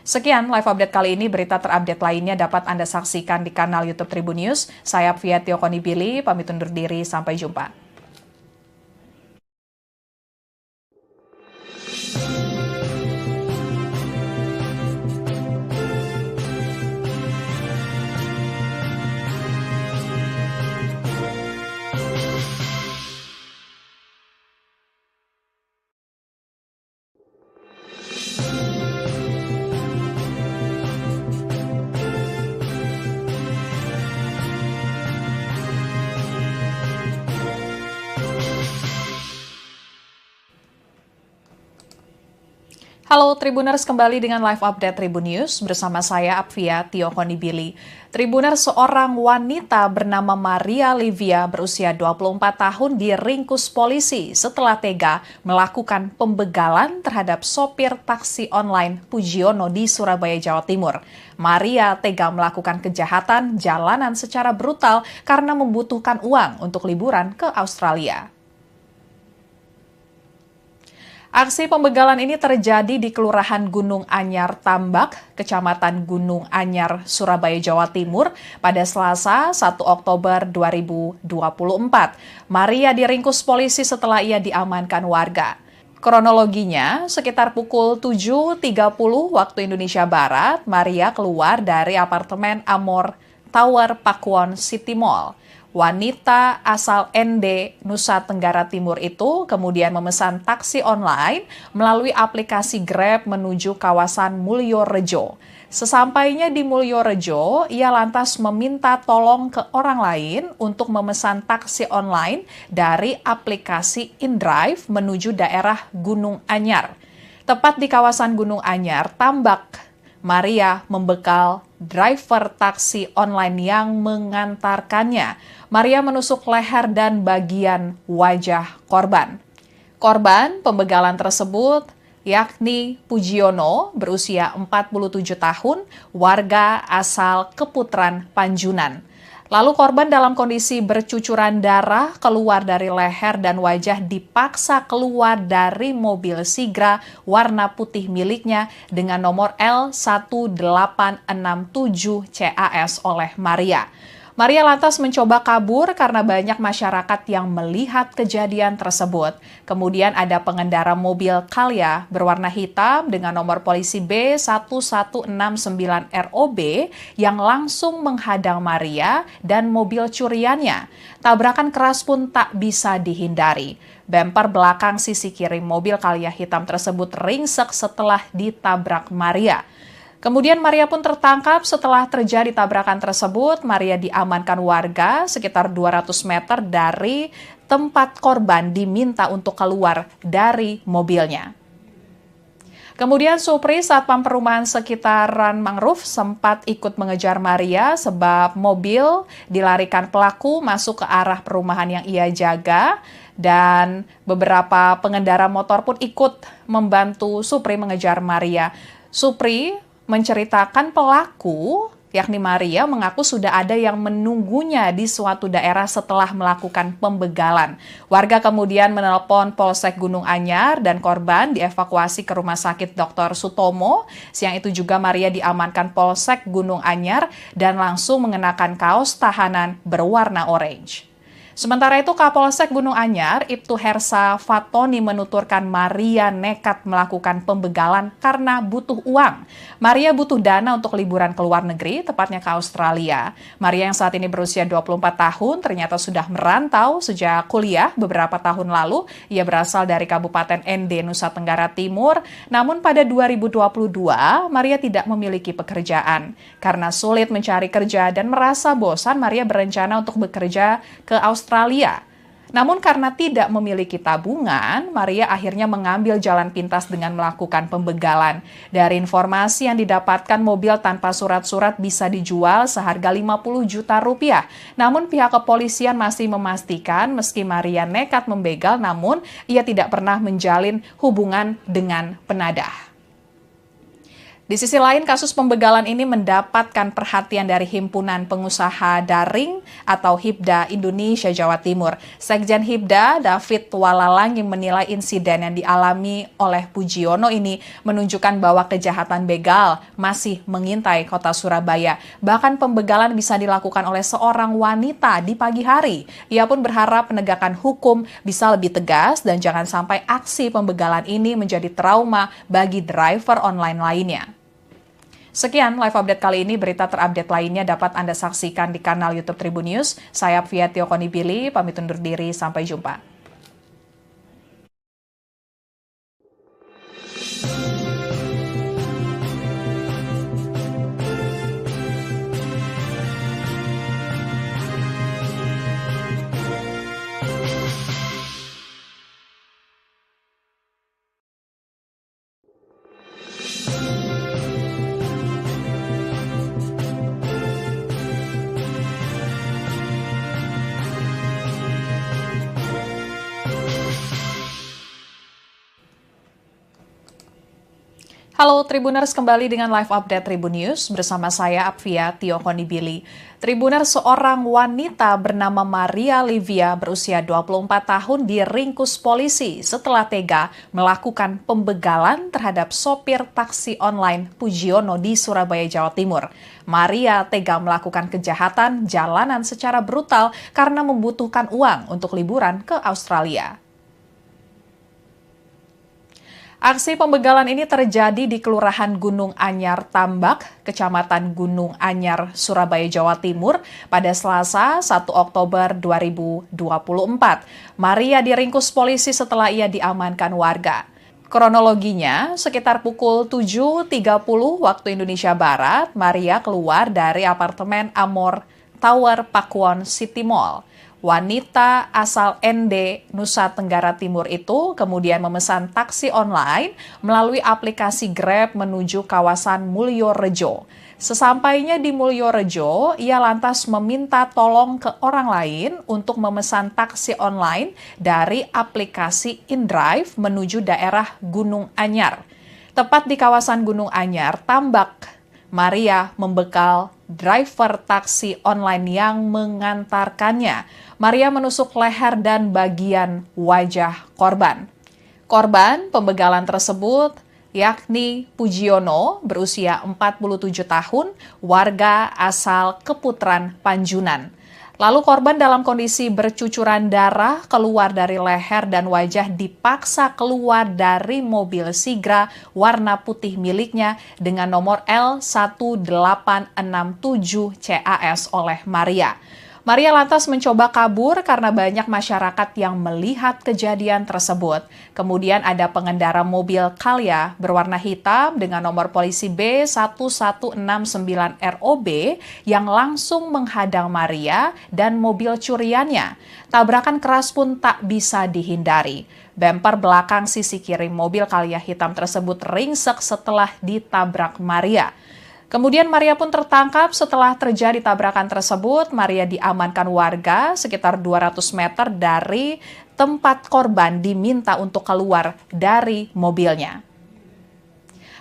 Sekian live update kali ini. Berita terupdate lainnya dapat Anda saksikan di kanal YouTube Tribun News. Saya Apvia Tiokonibili, pamit undur diri. Sampai jumpa. Halo Tribuners, kembali dengan live update Tribun News bersama saya Apvia Tiokonibili. Tribuners, seorang wanita bernama Maria Livia berusia 24 tahun diringkus polisi setelah tega melakukan pembegalan terhadap sopir taksi online Pujiono di Surabaya, Jawa Timur. Maria tega melakukan kejahatan jalanan secara brutal karena membutuhkan uang untuk liburan ke Australia. Aksi pembegalan ini terjadi di Kelurahan Gunung Anyar Tambak, Kecamatan Gunung Anyar, Surabaya, Jawa Timur pada Selasa 1 Oktober 2024. Maria diringkus polisi setelah ia diamankan warga. Kronologinya, sekitar pukul 7.30 waktu Indonesia Barat, Maria keluar dari apartemen Amor Tower Pakuwon City Mall. Wanita asal ND, Nusa Tenggara Timur itu kemudian memesan taksi online melalui aplikasi Grab menuju kawasan Mulyorejo. Sesampainya di Mulyorejo, ia lantas meminta tolong ke orang lain untuk memesan taksi online dari aplikasi InDrive menuju daerah Gunung Anyar. Tepat di kawasan Gunung Anyar, Tambak, Maria membekal driver taksi online yang mengantarkannya. Maria menusuk leher dan bagian wajah korban. Korban pembegalan tersebut yakni Pujiono berusia 47 tahun, warga asal Keputran, Panjunan. Lalu korban dalam kondisi bercucuran darah keluar dari leher dan wajah dipaksa keluar dari mobil Sigra warna putih miliknya dengan nomor L1867 CAS oleh Maria. Maria lantas mencoba kabur karena banyak masyarakat yang melihat kejadian tersebut. Kemudian ada pengendara mobil Calya berwarna hitam dengan nomor polisi B1169ROB yang langsung menghadang Maria dan mobil curiannya. Tabrakan keras pun tak bisa dihindari. Bemper belakang sisi kiri mobil Calya hitam tersebut ringsek setelah ditabrak Maria. Kemudian Maria pun tertangkap setelah terjadi tabrakan tersebut. Maria diamankan warga sekitar 200 meter dari tempat korban diminta untuk keluar dari mobilnya. Kemudian Supri, Satpam Perumahan Sekitaran Mangrove, sempat ikut mengejar Maria sebab mobil dilarikan pelaku masuk ke arah perumahan yang ia jaga. Dan beberapa pengendara motor pun ikut membantu Supri mengejar Maria. Supri menceritakan pelaku, yakni Maria, mengaku sudah ada yang menunggunya di suatu daerah setelah melakukan pembegalan. Warga kemudian menelpon Polsek Gunung Anyar dan korban dievakuasi ke Rumah Sakit Dr. Sutomo. Siang itu juga Maria diamankan Polsek Gunung Anyar dan langsung mengenakan kaos tahanan berwarna orange. Sementara itu, Kapolsek Gunung Anyar, Ibtu Hersa Fatoni menuturkan Maria nekat melakukan pembegalan karena butuh uang. Maria butuh dana untuk liburan ke luar negeri, tepatnya ke Australia. Maria yang saat ini berusia 24 tahun ternyata sudah merantau sejak kuliah beberapa tahun lalu. Ia berasal dari Kabupaten ND, Nusa Tenggara Timur. Namun pada 2022, Maria tidak memiliki pekerjaan. Karena sulit mencari kerja dan merasa bosan, Maria berencana untuk bekerja ke Australia. Namun karena tidak memiliki tabungan, Maria akhirnya mengambil jalan pintas dengan melakukan pembegalan. Dari informasi yang didapatkan, mobil tanpa surat-surat bisa dijual seharga 50 juta rupiah. Namun pihak kepolisian masih memastikan meski Maria nekat membegal, namun ia tidak pernah menjalin hubungan dengan penadah. Di sisi lain, kasus pembegalan ini mendapatkan perhatian dari Himpunan Pengusaha Daring atau HIPDA Indonesia Jawa Timur. Sekjen HIPDA, David Walalang, yang menilai insiden yang dialami oleh Pujiono ini menunjukkan bahwa kejahatan begal masih mengintai kota Surabaya. Bahkan pembegalan bisa dilakukan oleh seorang wanita di pagi hari. Ia pun berharap penegakan hukum bisa lebih tegas dan jangan sampai aksi pembegalan ini menjadi trauma bagi driver online lainnya. Sekian live update kali ini. Berita terupdate lainnya dapat Anda saksikan di kanal YouTube Tribun News. Saya Apvia Tiokonibili, pamit undur diri. Sampai jumpa. Halo Tribuners, kembali dengan live update Tribun News bersama saya Apvia Tiokonibili. Tribuners, seorang wanita bernama Maria Livia berusia 24 tahun diringkus polisi setelah tega melakukan pembegalan terhadap sopir taksi online Pujiono di Surabaya, Jawa Timur. Maria tega melakukan kejahatan jalanan secara brutal karena membutuhkan uang untuk liburan ke Australia. Aksi pembegalan ini terjadi di Kelurahan Gunung Anyar Tambak, Kecamatan Gunung Anyar, Surabaya, Jawa Timur pada Selasa 1 Oktober 2024. Maria diringkus polisi setelah ia diamankan warga. Kronologinya, sekitar pukul 7.30 waktu Indonesia Barat, Maria keluar dari apartemen Amor Tower Pakuwon City Mall. Wanita asal ND, Nusa Tenggara Timur itu kemudian memesan taksi online melalui aplikasi Grab menuju kawasan Mulyorejo. Sesampainya di Mulyorejo, ia lantas meminta tolong ke orang lain untuk memesan taksi online dari aplikasi InDrive menuju daerah Gunung Anyar. Tepat di kawasan Gunung Anyar, Tambak, Maria membekal driver taksi online yang mengantarkannya. Maria menusuk leher dan bagian wajah korban. Korban pembegalan tersebut yakni Pujiono berusia 47 tahun, warga asal Keputaran Panjunan. Lalu korban dalam kondisi bercucuran darah keluar dari leher dan wajah dipaksa keluar dari mobil Sigra warna putih miliknya dengan nomor L1867 CAS oleh Maria. Maria lantas mencoba kabur karena banyak masyarakat yang melihat kejadian tersebut. Kemudian ada pengendara mobil Calya berwarna hitam dengan nomor polisi B1169ROB yang langsung menghadang Maria dan mobil curiannya. Tabrakan keras pun tak bisa dihindari. Bemper belakang sisi kiri mobil Calya hitam tersebut ringsek setelah ditabrak Maria. Kemudian Maria pun tertangkap setelah terjadi tabrakan tersebut. Maria diamankan warga sekitar 200 meter dari tempat korban diminta untuk keluar dari mobilnya.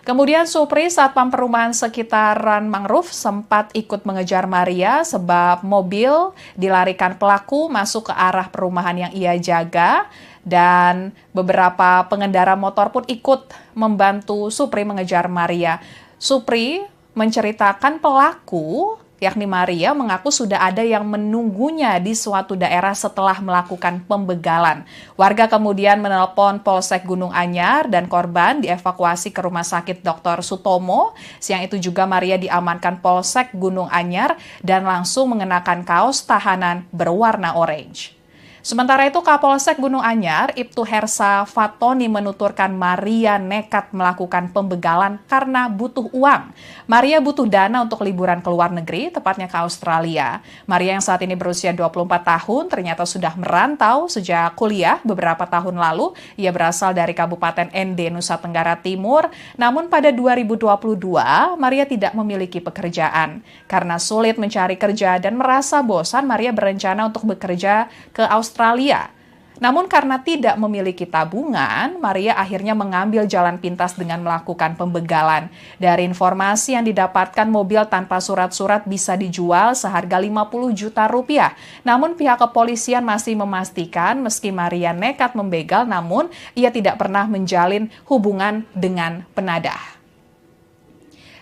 Kemudian Supri, Satpam Perumahan Sekitaran Mangrove, sempat ikut mengejar Maria sebab mobil dilarikan pelaku masuk ke arah perumahan yang ia jaga. Dan beberapa pengendara motor pun ikut membantu Supri mengejar Maria. Supri menceritakan pelaku, yakni Maria, mengaku sudah ada yang menunggunya di suatu daerah setelah melakukan pembegalan. Warga kemudian menelpon Polsek Gunung Anyar dan korban dievakuasi ke Rumah Sakit Dr. Sutomo. Siang itu juga Maria diamankan Polsek Gunung Anyar dan langsung mengenakan kaos tahanan berwarna orange. Sementara itu, Kapolsek Gunung Anyar, Ibtu Hersa Fatoni menuturkan Maria nekat melakukan pembegalan karena butuh uang. Maria butuh dana untuk liburan ke luar negeri, tepatnya ke Australia. Maria yang saat ini berusia 24 tahun ternyata sudah merantau sejak kuliah beberapa tahun lalu. Ia berasal dari Kabupaten ND, Nusa Tenggara Timur. Namun pada 2022, Maria tidak memiliki pekerjaan. Karena sulit mencari kerja dan merasa bosan, Maria berencana untuk bekerja ke Australia. Namun karena tidak memiliki tabungan, Maria akhirnya mengambil jalan pintas dengan melakukan pembegalan. Dari informasi yang didapatkan, mobil tanpa surat-surat bisa dijual seharga 50 juta rupiah. Namun pihak kepolisian masih memastikan meski Maria nekat membegal, namun ia tidak pernah menjalin hubungan dengan penadah.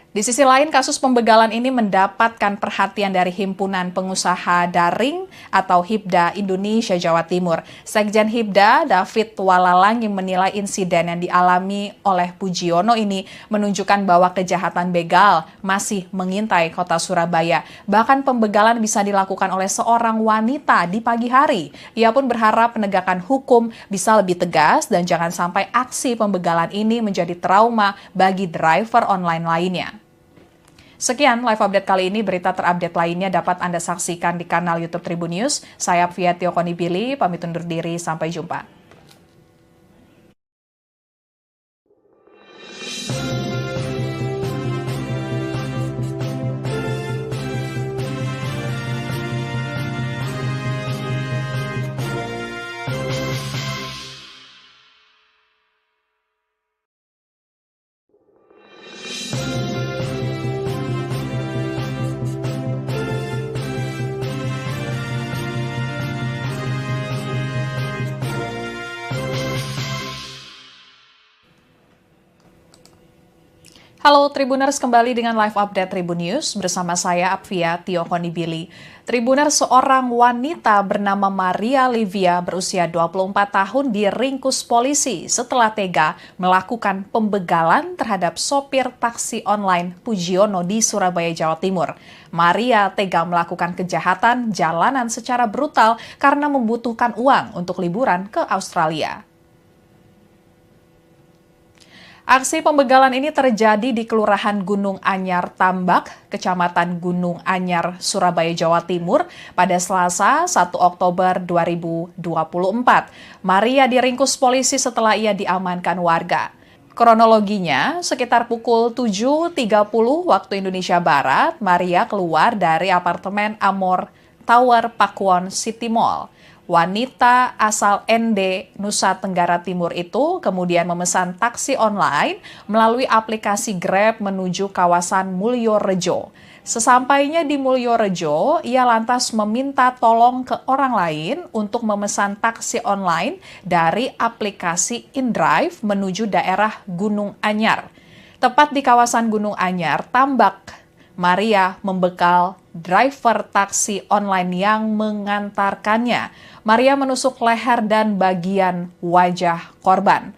Di sisi lain, kasus pembegalan ini mendapatkan perhatian dari Himpunan Pengusaha Daring atau HIPDA Indonesia Jawa Timur. Sekjen HIPDA, David Walalang, yang menilai insiden yang dialami oleh Pujiono ini menunjukkan bahwa kejahatan begal masih mengintai kota Surabaya. Bahkan pembegalan bisa dilakukan oleh seorang wanita di pagi hari. Ia pun berharap penegakan hukum bisa lebih tegas dan jangan sampai aksi pembegalan ini menjadi trauma bagi driver online lainnya. Sekian live update kali ini. Berita terupdate lainnya dapat Anda saksikan di kanal YouTube Tribun News. Saya Apvia Tiokonibili, pamit undur diri. Sampai jumpa. Halo Tribuners, kembali dengan live update Tribun News bersama saya Apvia Tiokonibili. Tribuners, seorang wanita bernama Maria Livia berusia 24 tahun diringkus polisi setelah tega melakukan pembegalan terhadap sopir taksi online Pujiono di Surabaya, Jawa Timur. Maria tega melakukan kejahatan jalanan secara brutal karena membutuhkan uang untuk liburan ke Australia. Aksi pembegalan ini terjadi di Kelurahan Gunung Anyar Tambak, Kecamatan Gunung Anyar, Surabaya, Jawa Timur pada Selasa 1 Oktober 2024. Maria diringkus polisi setelah ia diamankan warga. Kronologinya, sekitar pukul 7.30 waktu Indonesia Barat, Maria keluar dari apartemen Amor Tower Pakuwon City Mall. Wanita asal ND, Nusa Tenggara Timur itu kemudian memesan taksi online melalui aplikasi Grab menuju kawasan Mulyorejo. Sesampainya di Mulyorejo, ia lantas meminta tolong ke orang lain untuk memesan taksi online dari aplikasi InDrive menuju daerah Gunung Anyar. Tepat di kawasan Gunung Anyar, Tambak, Maria membekal driver taksi online yang mengantarkannya. Maria menusuk leher dan bagian wajah korban.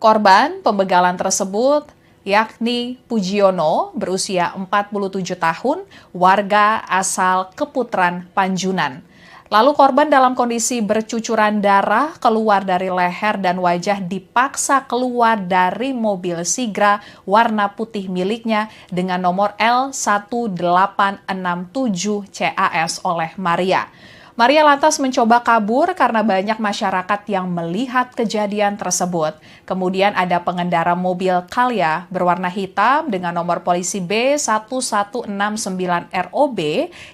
Korban pembegalan tersebut yakni Pujiono berusia 47 tahun, warga asal Keputran, Panjunan. Lalu korban dalam kondisi bercucuran darah keluar dari leher dan wajah dipaksa keluar dari mobil Sigra warna putih miliknya dengan nomor L1867 CAS oleh Maria. Maria lantas mencoba kabur karena banyak masyarakat yang melihat kejadian tersebut. Kemudian ada pengendara mobil Calya berwarna hitam dengan nomor polisi B1169ROB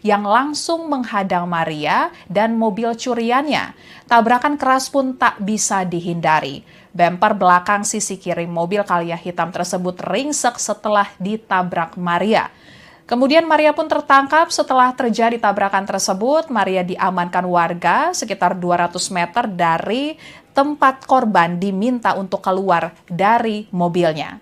yang langsung menghadang Maria dan mobil curiannya. Tabrakan keras pun tak bisa dihindari. Bemper belakang sisi kiri mobil Calya hitam tersebut ringsek setelah ditabrak Maria. Kemudian Maria pun tertangkap setelah terjadi tabrakan tersebut. Maria diamankan warga sekitar 200 meter dari tempat korban diminta untuk keluar dari mobilnya.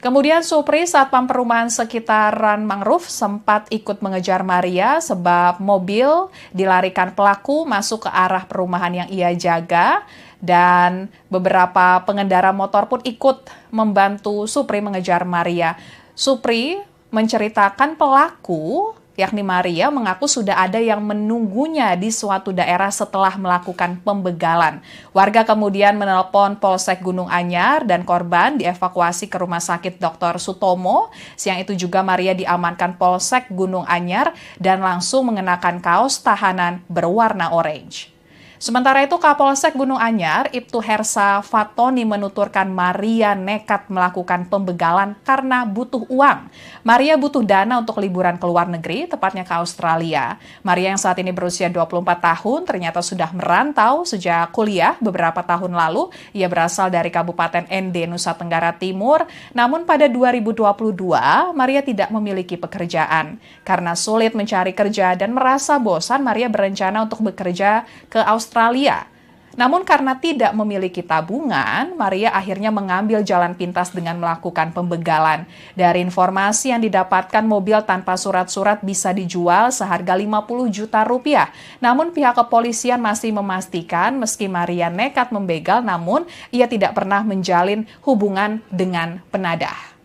Kemudian Supri, satpam perumahan sekitaran Mangrove, sempat ikut mengejar Maria sebab mobil dilarikan pelaku masuk ke arah perumahan yang ia jaga. Dan beberapa pengendara motor pun ikut membantu Supri mengejar Maria. Supri menceritakan pelaku, yakni Maria, mengaku sudah ada yang menunggunya di suatu daerah setelah melakukan pembegalan. Warga kemudian menelpon Polsek Gunung Anyar dan korban dievakuasi ke Rumah Sakit Dr. Sutomo. Siang itu juga Maria diamankan Polsek Gunung Anyar dan langsung mengenakan kaos tahanan berwarna orange. Sementara itu, Kapolsek Gunung Anyar, Ibtu Hersa Fatoni menuturkan Maria nekat melakukan pembegalan karena butuh uang. Maria butuh dana untuk liburan ke luar negeri, tepatnya ke Australia. Maria yang saat ini berusia 24 tahun ternyata sudah merantau sejak kuliah beberapa tahun lalu. Ia berasal dari Kabupaten ND, Nusa Tenggara Timur. Namun pada 2022, Maria tidak memiliki pekerjaan. Karena sulit mencari kerja dan merasa bosan, Maria berencana untuk bekerja ke Australia. Namun karena tidak memiliki tabungan, Maria akhirnya mengambil jalan pintas dengan melakukan pembegalan. Dari informasi yang didapatkan, mobil tanpa surat-surat bisa dijual seharga 50 juta rupiah. Namun pihak kepolisian masih memastikan meski Maria nekat membegal, namun ia tidak pernah menjalin hubungan dengan penadah.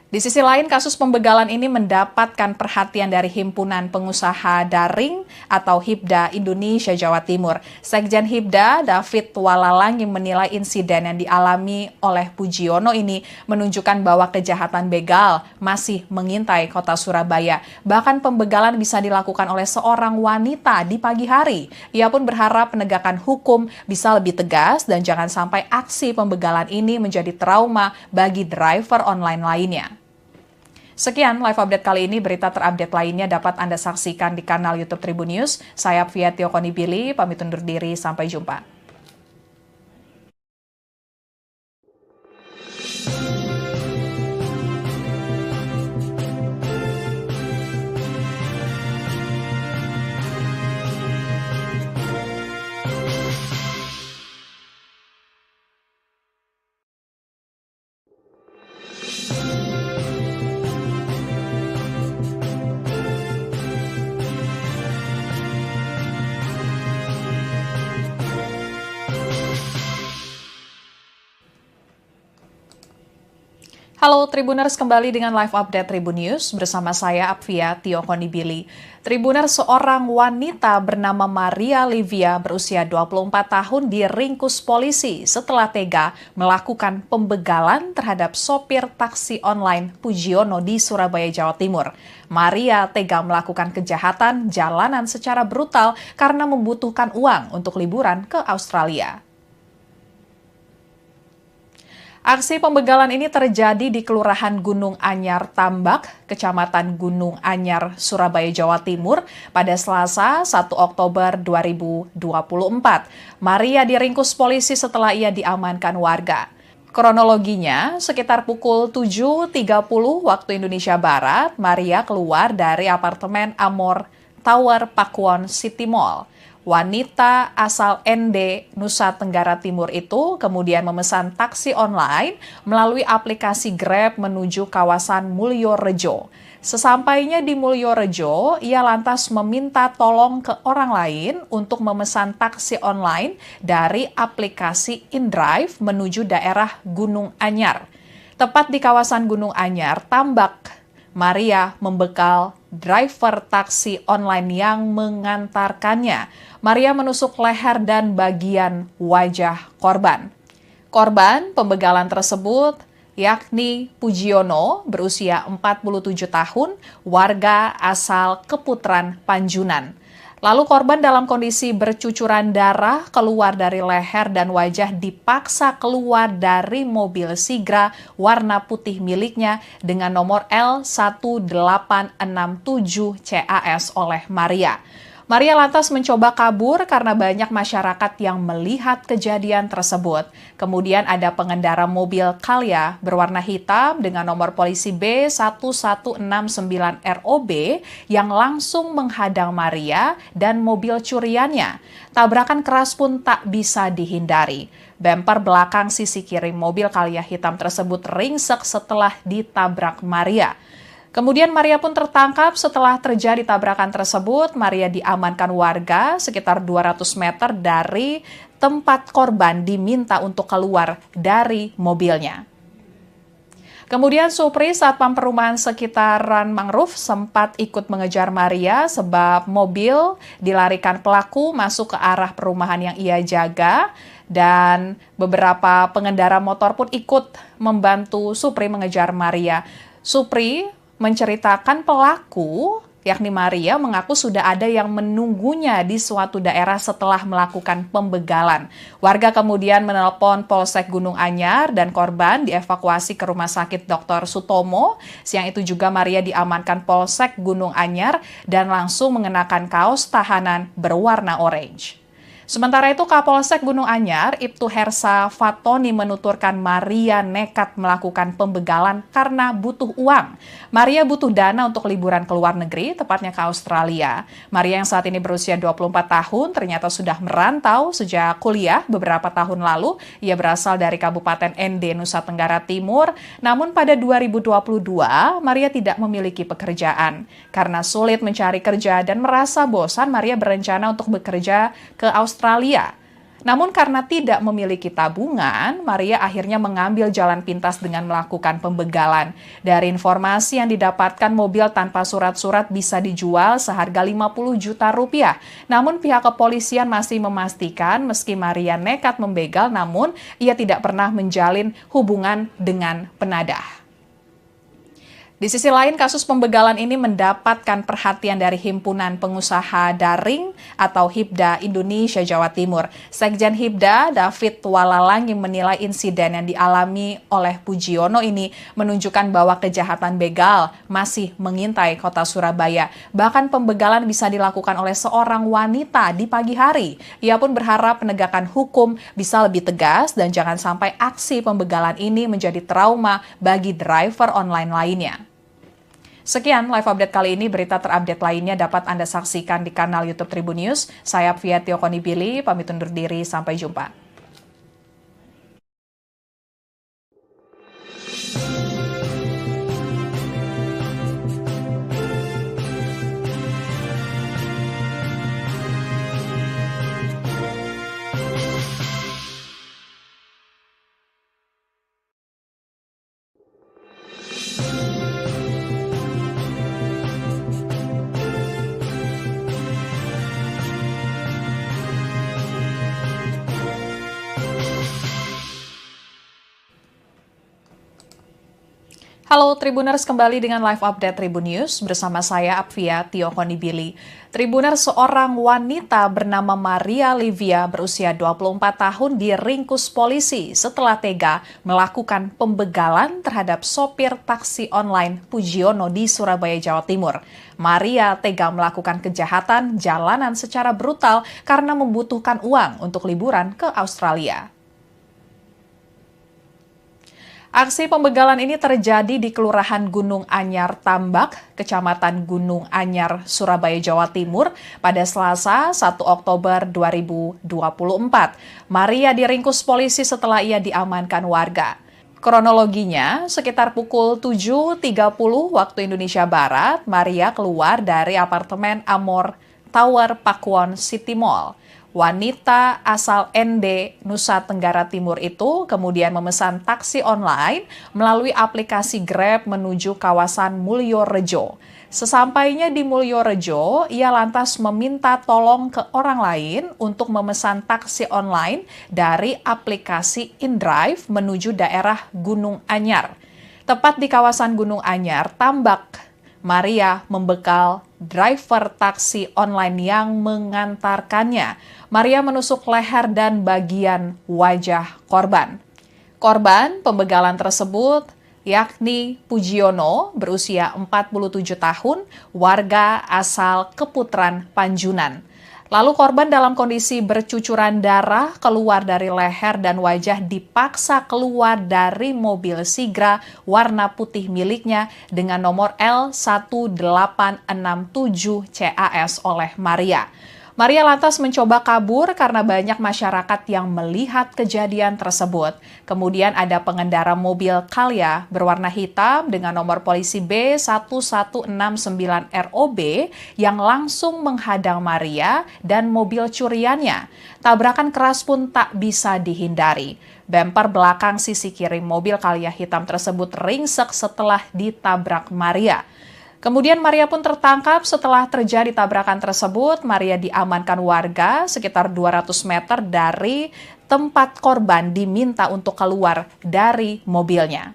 Di sisi lain, kasus pembegalan ini mendapatkan perhatian dari Himpunan Pengusaha Daring atau HIPDA Indonesia Jawa Timur. Sekjen HIPDA, David Walalang, yang menilai insiden yang dialami oleh Pujiono ini menunjukkan bahwa kejahatan begal masih mengintai kota Surabaya. Bahkan pembegalan bisa dilakukan oleh seorang wanita di pagi hari. Ia pun berharap penegakan hukum bisa lebih tegas dan jangan sampai aksi pembegalan ini menjadi trauma bagi driver online lainnya. Sekian live update kali ini. Berita terupdate lainnya dapat Anda saksikan di kanal YouTube Tribun News. Saya Apvia Tiokonibili, pamit undur diri. Sampai jumpa. Halo Tribuners, kembali dengan live update Tribun News bersama saya Apvia Tiokonibili. Tribuners, seorang wanita bernama Maria Livia berusia 24 tahun diringkus polisi setelah tega melakukan pembegalan terhadap sopir taksi online Pujiono di Surabaya, Jawa Timur. Maria tega melakukan kejahatan jalanan secara brutal karena membutuhkan uang untuk liburan ke Australia. Aksi pembegalan ini terjadi di Kelurahan Gunung Anyar Tambak, Kecamatan Gunung Anyar, Surabaya, Jawa Timur pada Selasa 1 Oktober 2024. Maria diringkus polisi setelah ia diamankan warga. Kronologinya, sekitar pukul 7.30 waktu Indonesia Barat, Maria keluar dari apartemen Amor Tower Pakuwon City Mall. Wanita asal ND, Nusa Tenggara Timur itu kemudian memesan taksi online melalui aplikasi Grab menuju kawasan Mulyorejo. Sesampainya di Mulyorejo, ia lantas meminta tolong ke orang lain untuk memesan taksi online dari aplikasi InDrive menuju daerah Gunung Anyar. Tepat di kawasan Gunung Anyar, Tambak, Maria membekal driver taksi online yang mengantarkannya. Maria menusuk leher dan bagian wajah korban. Korban pembegalan tersebut yakni Pujiono berusia 47 tahun, warga asal Keputran, Panjunan. Lalu korban dalam kondisi bercucuran darah keluar dari leher dan wajah dipaksa keluar dari mobil Sigra warna putih miliknya dengan nomor L1867 CAS oleh Maria. Maria lantas mencoba kabur karena banyak masyarakat yang melihat kejadian tersebut. Kemudian ada pengendara mobil Calya berwarna hitam dengan nomor polisi B1169ROB yang langsung menghadang Maria dan mobil curiannya. Tabrakan keras pun tak bisa dihindari. Bemper belakang sisi kiri mobil Calya hitam tersebut ringsek setelah ditabrak Maria. Kemudian Maria pun tertangkap setelah terjadi tabrakan tersebut. Maria diamankan warga sekitar 200 meter dari tempat korban diminta untuk keluar dari mobilnya. Kemudian Supri, satpam perumahan sekitaran Mangrove, sempat ikut mengejar Maria sebab mobil dilarikan pelaku masuk ke arah perumahan yang ia jaga. Dan beberapa pengendara motor pun ikut membantu Supri mengejar Maria. Supri menceritakan pelaku, yakni Maria, mengaku sudah ada yang menunggunya di suatu daerah setelah melakukan pembegalan. Warga kemudian menelpon Polsek Gunung Anyar dan korban dievakuasi ke Rumah Sakit Dr. Sutomo. Siang itu juga Maria diamankan Polsek Gunung Anyar dan langsung mengenakan kaos tahanan berwarna orange. Sementara itu, Kapolsek Gunung Anyar, Ibtu Hersa Fatoni menuturkan Maria nekat melakukan pembegalan karena butuh uang. Maria butuh dana untuk liburan ke luar negeri, tepatnya ke Australia. Maria yang saat ini berusia 24 tahun ternyata sudah merantau sejak kuliah beberapa tahun lalu. Ia berasal dari Kabupaten ND, Nusa Tenggara Timur. Namun pada 2022, Maria tidak memiliki pekerjaan. Karena sulit mencari kerja dan merasa bosan, Maria berencana untuk bekerja ke Australia. Namun karena tidak memiliki tabungan, Maria akhirnya mengambil jalan pintas dengan melakukan pembegalan. Dari informasi yang didapatkan, mobil tanpa surat-surat bisa dijual seharga 50 juta rupiah. Namun pihak kepolisian masih memastikan meski Maria nekat membegal, namun ia tidak pernah menjalin hubungan dengan penadah. Di sisi lain, kasus pembegalan ini mendapatkan perhatian dari Himpunan Pengusaha Daring atau HIPDA Indonesia Jawa Timur. Sekjen HIPDA, David Walalangi, menilai insiden yang dialami oleh Pujiono ini menunjukkan bahwa kejahatan begal masih mengintai kota Surabaya. Bahkan pembegalan bisa dilakukan oleh seorang wanita di pagi hari. Ia pun berharap penegakan hukum bisa lebih tegas dan jangan sampai aksi pembegalan ini menjadi trauma bagi driver online lainnya. Sekian live update kali ini. Berita terupdate lainnya dapat Anda saksikan di kanal YouTube Tribun News. Saya Apvia Tiokonibili, pamit undur diri. Sampai jumpa. Halo Tribuners, kembali dengan live update Tribun News bersama saya Apvia Tiokonibili. Tribuners, seorang wanita bernama Maria Livia berusia 24 tahun diringkus polisi setelah tega melakukan pembegalan terhadap sopir taksi online Pujiono di Surabaya, Jawa Timur. Maria tega melakukan kejahatan jalanan secara brutal karena membutuhkan uang untuk liburan ke Australia. Aksi pembegalan ini terjadi di Kelurahan Gunung Anyar Tambak, Kecamatan Gunung Anyar, Surabaya, Jawa Timur pada Selasa 1 Oktober 2024. Maria diringkus polisi setelah ia diamankan warga. Kronologinya, sekitar pukul 7.30 waktu Indonesia Barat, Maria keluar dari apartemen Amor Tower Pakuwon City Mall. Wanita asal ND, Nusa Tenggara Timur itu kemudian memesan taksi online melalui aplikasi Grab menuju kawasan Mulyorejo. Sesampainya di Mulyorejo, ia lantas meminta tolong ke orang lain untuk memesan taksi online dari aplikasi InDrive menuju daerah Gunung Anyar. Tepat di kawasan Gunung Anyar, Tambak, Maria membekal driver taksi online yang mengantarkannya. Maria menusuk leher dan bagian wajah korban. Korban pembegalan tersebut yakni Pujiono berusia 47 tahun, warga asal Keputran, Panjunan. Lalu korban dalam kondisi bercucuran darah keluar dari leher dan wajah dipaksa keluar dari mobil Sigra warna putih miliknya dengan nomor L1867 CAS oleh Maria. Maria lantas mencoba kabur karena banyak masyarakat yang melihat kejadian tersebut. Kemudian ada pengendara mobil Calya berwarna hitam dengan nomor polisi B1169ROB yang langsung menghadang Maria dan mobil curiannya. Tabrakan keras pun tak bisa dihindari. Bemper belakang sisi kiri mobil Calya hitam tersebut ringsek setelah ditabrak Maria. Kemudian Maria pun tertangkap setelah terjadi tabrakan tersebut. Maria diamankan warga sekitar 200 meter dari tempat korban diminta untuk keluar dari mobilnya.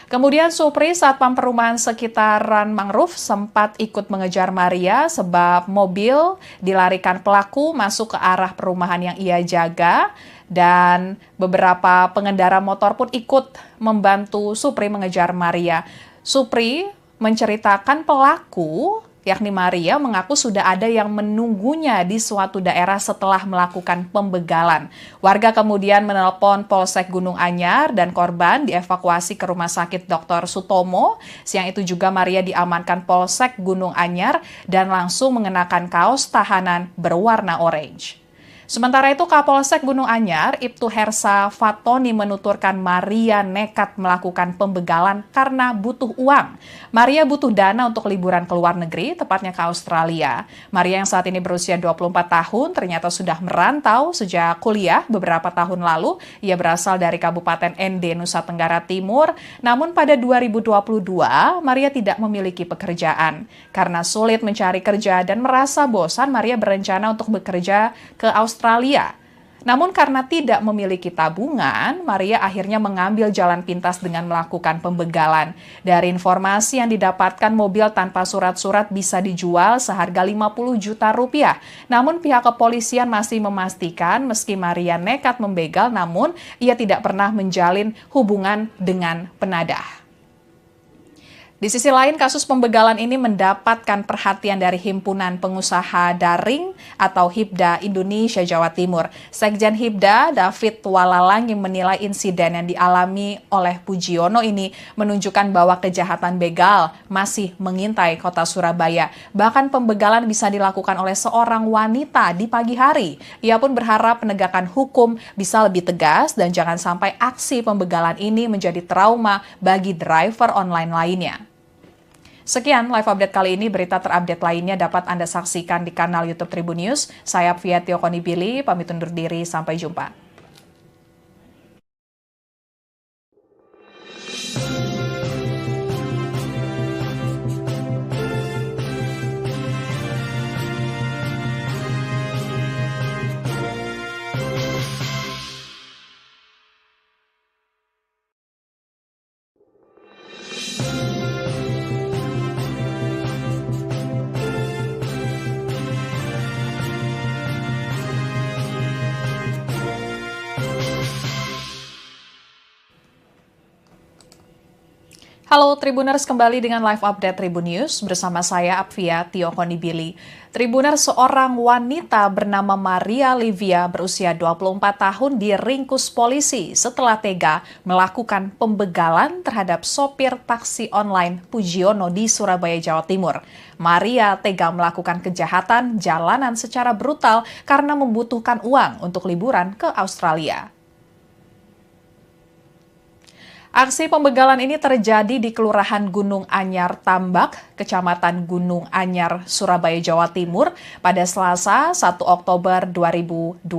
Kemudian Supri, satpam perumahan sekitaran Mangrove, sempat ikut mengejar Maria sebab mobil dilarikan pelaku masuk ke arah perumahan yang ia jaga. Dan beberapa pengendara motor pun ikut membantu Supri mengejar Maria. Supri menceritakan pelaku, yakni Maria, mengaku sudah ada yang menunggunya di suatu daerah setelah melakukan pembegalan. Warga kemudian menelpon Polsek Gunung Anyar dan korban dievakuasi ke Rumah Sakit Dr. Sutomo. Siang itu juga Maria diamankan Polsek Gunung Anyar dan langsung mengenakan kaos tahanan berwarna orange. Sementara itu, Kapolsek Gunung Anyar, Ibtu Hersa Fatoni menuturkan Maria nekat melakukan pembegalan karena butuh uang. Maria butuh dana untuk liburan ke luar negeri, tepatnya ke Australia. Maria yang saat ini berusia 24 tahun ternyata sudah merantau sejak kuliah beberapa tahun lalu. Ia berasal dari Kabupaten ND, Nusa Tenggara Timur. Namun pada 2022, Maria tidak memiliki pekerjaan. Karena sulit mencari kerja dan merasa bosan, Maria berencana untuk bekerja ke Australia. Namun karena tidak memiliki tabungan, Maria akhirnya mengambil jalan pintas dengan melakukan pembegalan. Dari informasi yang didapatkan, mobil tanpa surat-surat bisa dijual seharga 50 juta rupiah. Namun pihak kepolisian masih memastikan meski Maria nekat membegal, namun ia tidak pernah menjalin hubungan dengan penadah. Di sisi lain, kasus pembegalan ini mendapatkan perhatian dari Himpunan Pengusaha Daring atau HIPDA Indonesia Jawa Timur. Sekjen HIPDA, David Walalangi, menilai insiden yang dialami oleh Pujiono ini menunjukkan bahwa kejahatan begal masih mengintai kota Surabaya. Bahkan pembegalan bisa dilakukan oleh seorang wanita di pagi hari. Ia pun berharap penegakan hukum bisa lebih tegas dan jangan sampai aksi pembegalan ini menjadi trauma bagi driver online lainnya. Sekian live update kali ini. Berita terupdate lainnya dapat Anda saksikan di kanal YouTube Tribun News. Saya Apvia Tiokonibili, pamit undur diri. Sampai jumpa. Halo Tribuners, kembali dengan live update Tribun News bersama saya Apvia Tiokonibili. Tribuners, seorang wanita bernama Maria Livia berusia 24 tahun diringkus polisi setelah tega melakukan pembegalan terhadap sopir taksi online Pujiono di Surabaya, Jawa Timur. Maria tega melakukan kejahatan jalanan secara brutal karena membutuhkan uang untuk liburan ke Australia. Aksi pembegalan ini terjadi di Kelurahan Gunung Anyar Tambak, Kecamatan Gunung Anyar, Surabaya, Jawa Timur pada Selasa 1 Oktober 2024.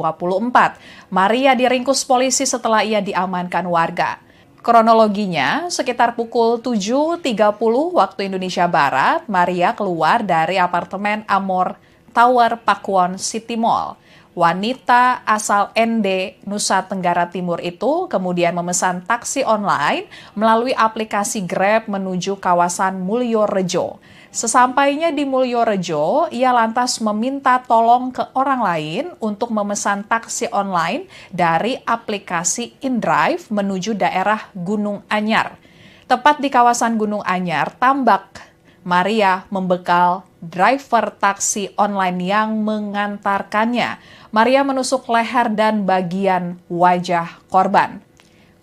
Maria diringkus polisi setelah ia diamankan warga. Kronologinya, sekitar pukul 7.30 waktu Indonesia Barat, Maria keluar dari apartemen Amor Tower Pakuwon City Mall. Wanita asal ND, Nusa Tenggara Timur itu kemudian memesan taksi online melalui aplikasi Grab menuju kawasan Mulyorejo. Sesampainya di Mulyorejo, ia lantas meminta tolong ke orang lain untuk memesan taksi online dari aplikasi InDrive menuju daerah Gunung Anyar. Tepat di kawasan Gunung Anyar, Tambak, Maria membekal driver taksi online yang mengantarkannya. Maria menusuk leher dan bagian wajah korban.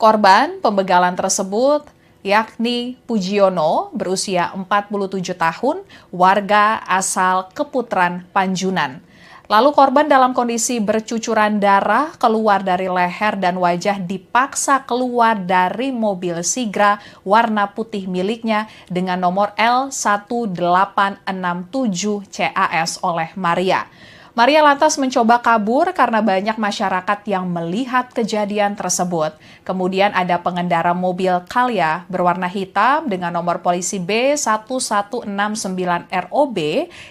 Korban pembegalan tersebut yakni Pujiono berusia 47 tahun, warga asal Keputran, Panjunan. Lalu korban dalam kondisi bercucuran darah keluar dari leher dan wajah dipaksa keluar dari mobil Sigra warna putih miliknya dengan nomor L1867 CAS oleh Maria. Maria lantas mencoba kabur karena banyak masyarakat yang melihat kejadian tersebut. Kemudian ada pengendara mobil Calya berwarna hitam dengan nomor polisi B1169ROB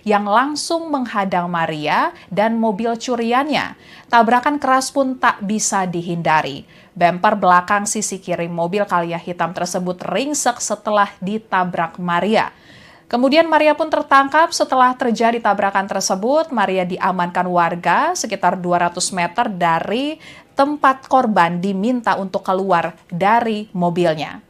yang langsung menghadang Maria dan mobil curiannya. Tabrakan keras pun tak bisa dihindari. Bemper belakang sisi kiri mobil Calya hitam tersebut ringsek setelah ditabrak Maria. Kemudian Maria pun tertangkap setelah terjadi tabrakan tersebut. Maria diamankan warga sekitar 200 meter dari tempat korban diminta untuk keluar dari mobilnya.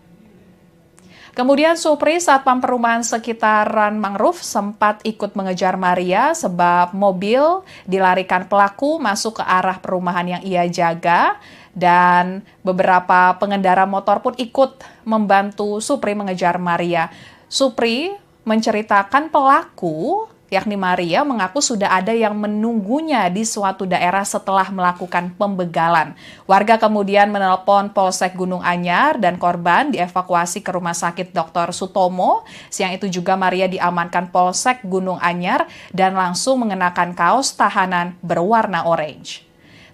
Kemudian Supri, satpam perumahan sekitaran Mangrove, sempat ikut mengejar Maria sebab mobil dilarikan pelaku masuk ke arah perumahan yang ia jaga. Dan beberapa pengendara motor pun ikut membantu Supri mengejar Maria. Supri menceritakan pelaku, yakni Maria, mengaku sudah ada yang menunggunya di suatu daerah setelah melakukan pembegalan. Warga kemudian menelpon Polsek Gunung Anyar dan korban dievakuasi ke Rumah Sakit Dr. Sutomo. Siang itu juga Maria diamankan Polsek Gunung Anyar dan langsung mengenakan kaos tahanan berwarna orange.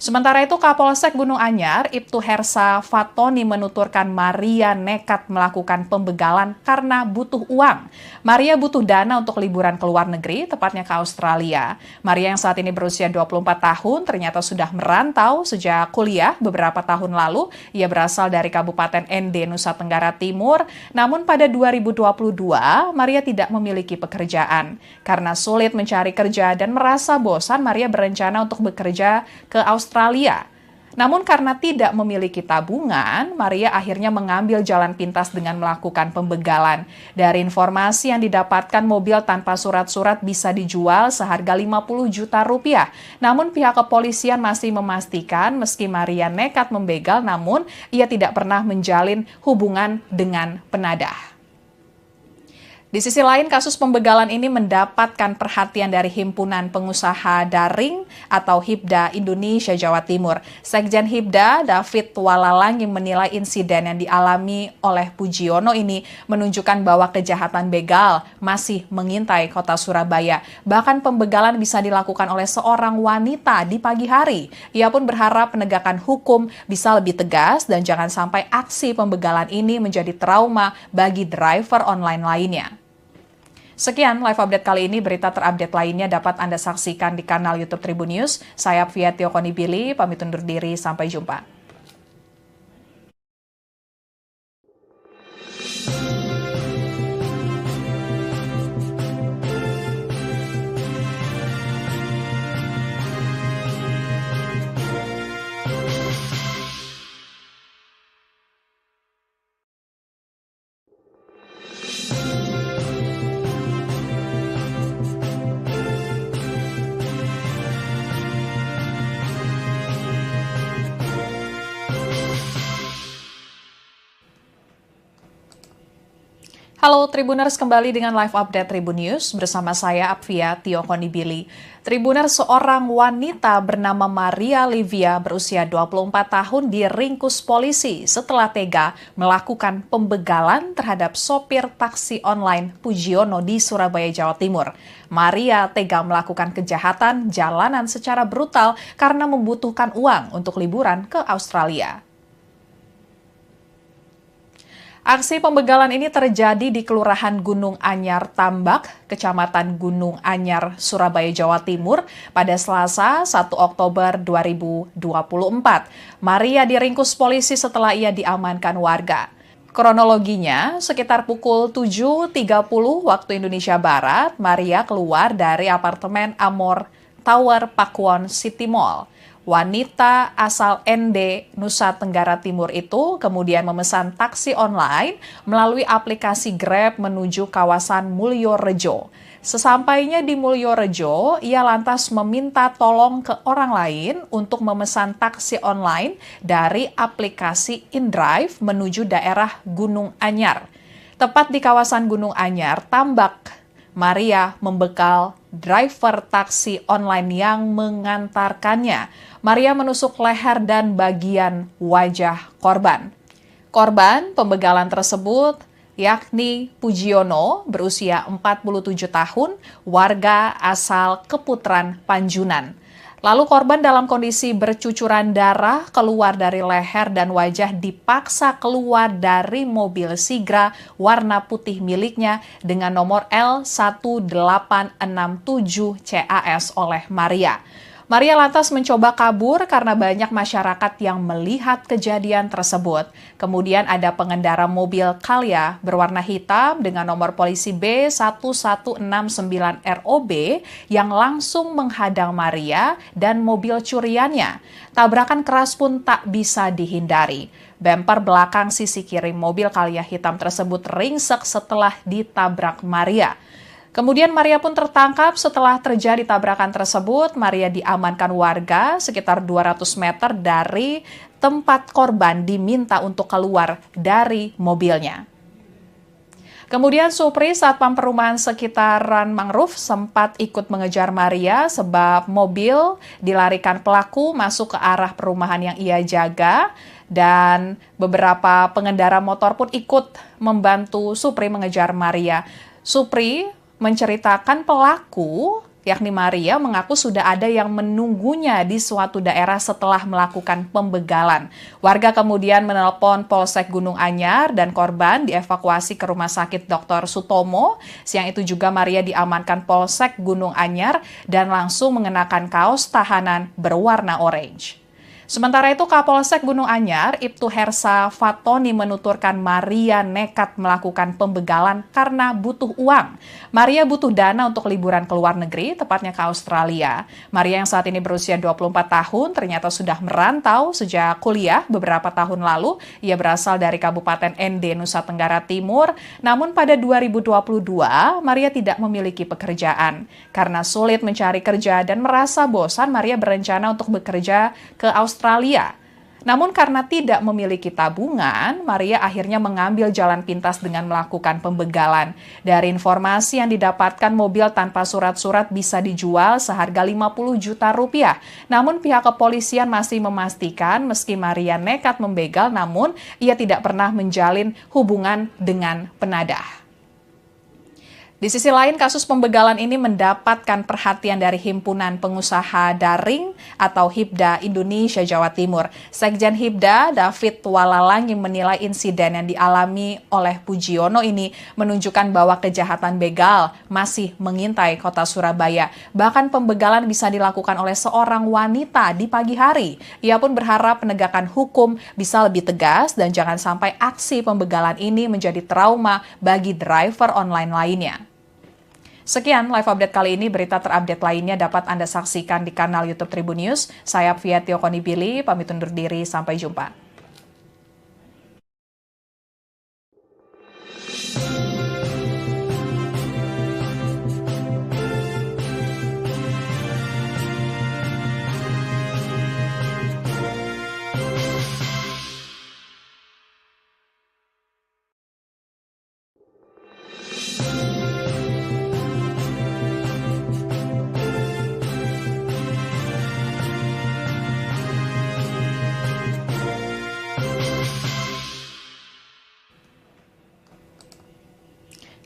Sementara itu, Kapolsek Gunung Anyar, Ibtu Hersa Fatoni menuturkan Maria nekat melakukan pembegalan karena butuh uang. Maria butuh dana untuk liburan ke luar negeri, tepatnya ke Australia. Maria yang saat ini berusia 24 tahun ternyata sudah merantau sejak kuliah beberapa tahun lalu. Ia berasal dari Kabupaten ND, Nusa Tenggara Timur. Namun pada 2022, Maria tidak memiliki pekerjaan. Karena sulit mencari kerja dan merasa bosan, Maria berencana untuk bekerja ke Australia. Namun karena tidak memiliki tabungan, Maria akhirnya mengambil jalan pintas dengan melakukan pembegalan. Dari informasi yang didapatkan, mobil tanpa surat-surat bisa dijual seharga 50 juta rupiah. Namun pihak kepolisian masih memastikan meski Maria nekat membegal, namun ia tidak pernah menjalin hubungan dengan penadah. Di sisi lain, kasus pembegalan ini mendapatkan perhatian dari Himpunan Pengusaha Daring atau HIPDA Indonesia Jawa Timur. Sekjen HIPDA, David Walalangi, menilai insiden yang dialami oleh Pujiono ini menunjukkan bahwa kejahatan begal masih mengintai kota Surabaya. Bahkan pembegalan bisa dilakukan oleh seorang wanita di pagi hari. Ia pun berharap penegakan hukum bisa lebih tegas dan jangan sampai aksi pembegalan ini menjadi trauma bagi driver online lainnya. Sekian live update kali ini. Berita terupdate lainnya dapat Anda saksikan di kanal YouTube Tribun News. Saya Apvia Tiokonibili, pamit undur diri. Sampai jumpa. Halo Tribuners, kembali dengan live update Tribun News bersama saya Apvia Tio Konibili. Tribuners, seorang wanita bernama Maria Livia berusia 24 tahun diringkus polisi setelah tega melakukan pembegalan terhadap sopir taksi online Pujiono di Surabaya, Jawa Timur. Maria tega melakukan kejahatan jalanan secara brutal karena membutuhkan uang untuk liburan ke Australia. Aksi pembegalan ini terjadi di Kelurahan Gunung Anyar Tambak, Kecamatan Gunung Anyar, Surabaya, Jawa Timur pada Selasa 1 Oktober 2024. Maria diringkus polisi setelah ia diamankan warga. Kronologinya, sekitar pukul 7.30 waktu Indonesia Barat, Maria keluar dari apartemen Amor Tower Pakuwon City Mall. Wanita asal ND, Nusa Tenggara Timur itu kemudian memesan taksi online melalui aplikasi Grab menuju kawasan Mulyorejo. Sesampainya di Mulyorejo, ia lantas meminta tolong ke orang lain untuk memesan taksi online dari aplikasi InDrive menuju daerah Gunung Anyar. Tepat di kawasan Gunung Anyar, Tambak, Maria membekal driver taksi online yang mengantarkannya. Maria menusuk leher dan bagian wajah korban. Korban pembegalan tersebut yakni Pujiono berusia 47 tahun, warga asal Keputaran Panjunan. Lalu korban dalam kondisi bercucuran darah keluar dari leher dan wajah dipaksa keluar dari mobil Sigra warna putih miliknya dengan nomor L1867 CAS oleh Maria. Maria lantas mencoba kabur karena banyak masyarakat yang melihat kejadian tersebut. Kemudian ada pengendara mobil Calya berwarna hitam dengan nomor polisi B1169ROB yang langsung menghadang Maria dan mobil curiannya. Tabrakan keras pun tak bisa dihindari. Bemper belakang sisi kiri mobil Calya hitam tersebut ringsek setelah ditabrak Maria. Kemudian Maria pun tertangkap setelah terjadi tabrakan tersebut. Maria diamankan warga sekitar 200 meter dari tempat korban diminta untuk keluar dari mobilnya. Kemudian Supri, satpam perumahan sekitaran Mangrove, sempat ikut mengejar Maria sebab mobil dilarikan pelaku masuk ke arah perumahan yang ia jaga. Dan beberapa pengendara motor pun ikut membantu Supri mengejar Maria. Supri menceritakan pelaku, yakni Maria, mengaku sudah ada yang menunggunya di suatu daerah setelah melakukan pembegalan. Warga kemudian menelpon Polsek Gunung Anyar dan korban dievakuasi ke Rumah Sakit Dr. Sutomo. Siang itu juga Maria diamankan Polsek Gunung Anyar dan langsung mengenakan kaos tahanan berwarna orange. Sementara itu, Kapolsek Gunung Anyar, Ibtu Hersa Fatoni menuturkan Maria nekat melakukan pembegalan karena butuh uang. Maria butuh dana untuk liburan ke luar negeri, tepatnya ke Australia. Maria yang saat ini berusia 24 tahun ternyata sudah merantau sejak kuliah beberapa tahun lalu. Ia berasal dari Kabupaten ND, Nusa Tenggara Timur. Namun pada 2022, Maria tidak memiliki pekerjaan. Karena sulit mencari kerja dan merasa bosan, Maria berencana untuk bekerja ke Australia. Namun karena tidak memiliki tabungan, Maria akhirnya mengambil jalan pintas dengan melakukan pembegalan. Dari informasi yang didapatkan, mobil tanpa surat-surat bisa dijual seharga 50 juta rupiah. Namun pihak kepolisian masih memastikan meski Maria nekat membegal, namun ia tidak pernah menjalin hubungan dengan penadah. Di sisi lain, kasus pembegalan ini mendapatkan perhatian dari Himpunan Pengusaha Daring atau HIPDA Indonesia Jawa Timur. Sekjen HIPDA, David Walalangi, menilai insiden yang dialami oleh Pujiono ini menunjukkan bahwa kejahatan begal masih mengintai kota Surabaya. Bahkan pembegalan bisa dilakukan oleh seorang wanita di pagi hari. Ia pun berharap penegakan hukum bisa lebih tegas dan jangan sampai aksi pembegalan ini menjadi trauma bagi driver online lainnya. Sekian live update kali ini. Berita terupdate lainnya dapat Anda saksikan di kanal YouTube Tribun News. Saya Apvia Tio Konibili, pamit undur diri. Sampai jumpa.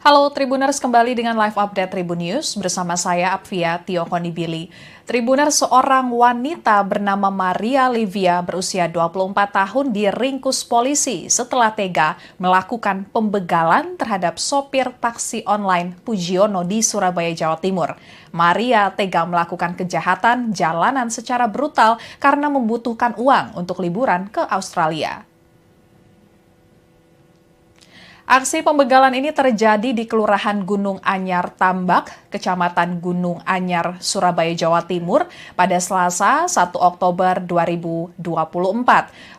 Halo Tribuners, kembali dengan live update Tribun News bersama saya Apvia Tiokonibili. Tribuners, seorang wanita bernama Maria Livia berusia 24 tahun diringkus polisi setelah tega melakukan pembegalan terhadap sopir taksi online Pujiono di Surabaya, Jawa Timur. Maria tega melakukan kejahatan jalanan secara brutal karena membutuhkan uang untuk liburan ke Australia. Aksi pembegalan ini terjadi di Kelurahan Gunung Anyar Tambak, Kecamatan Gunung Anyar, Surabaya, Jawa Timur pada Selasa 1 Oktober 2024.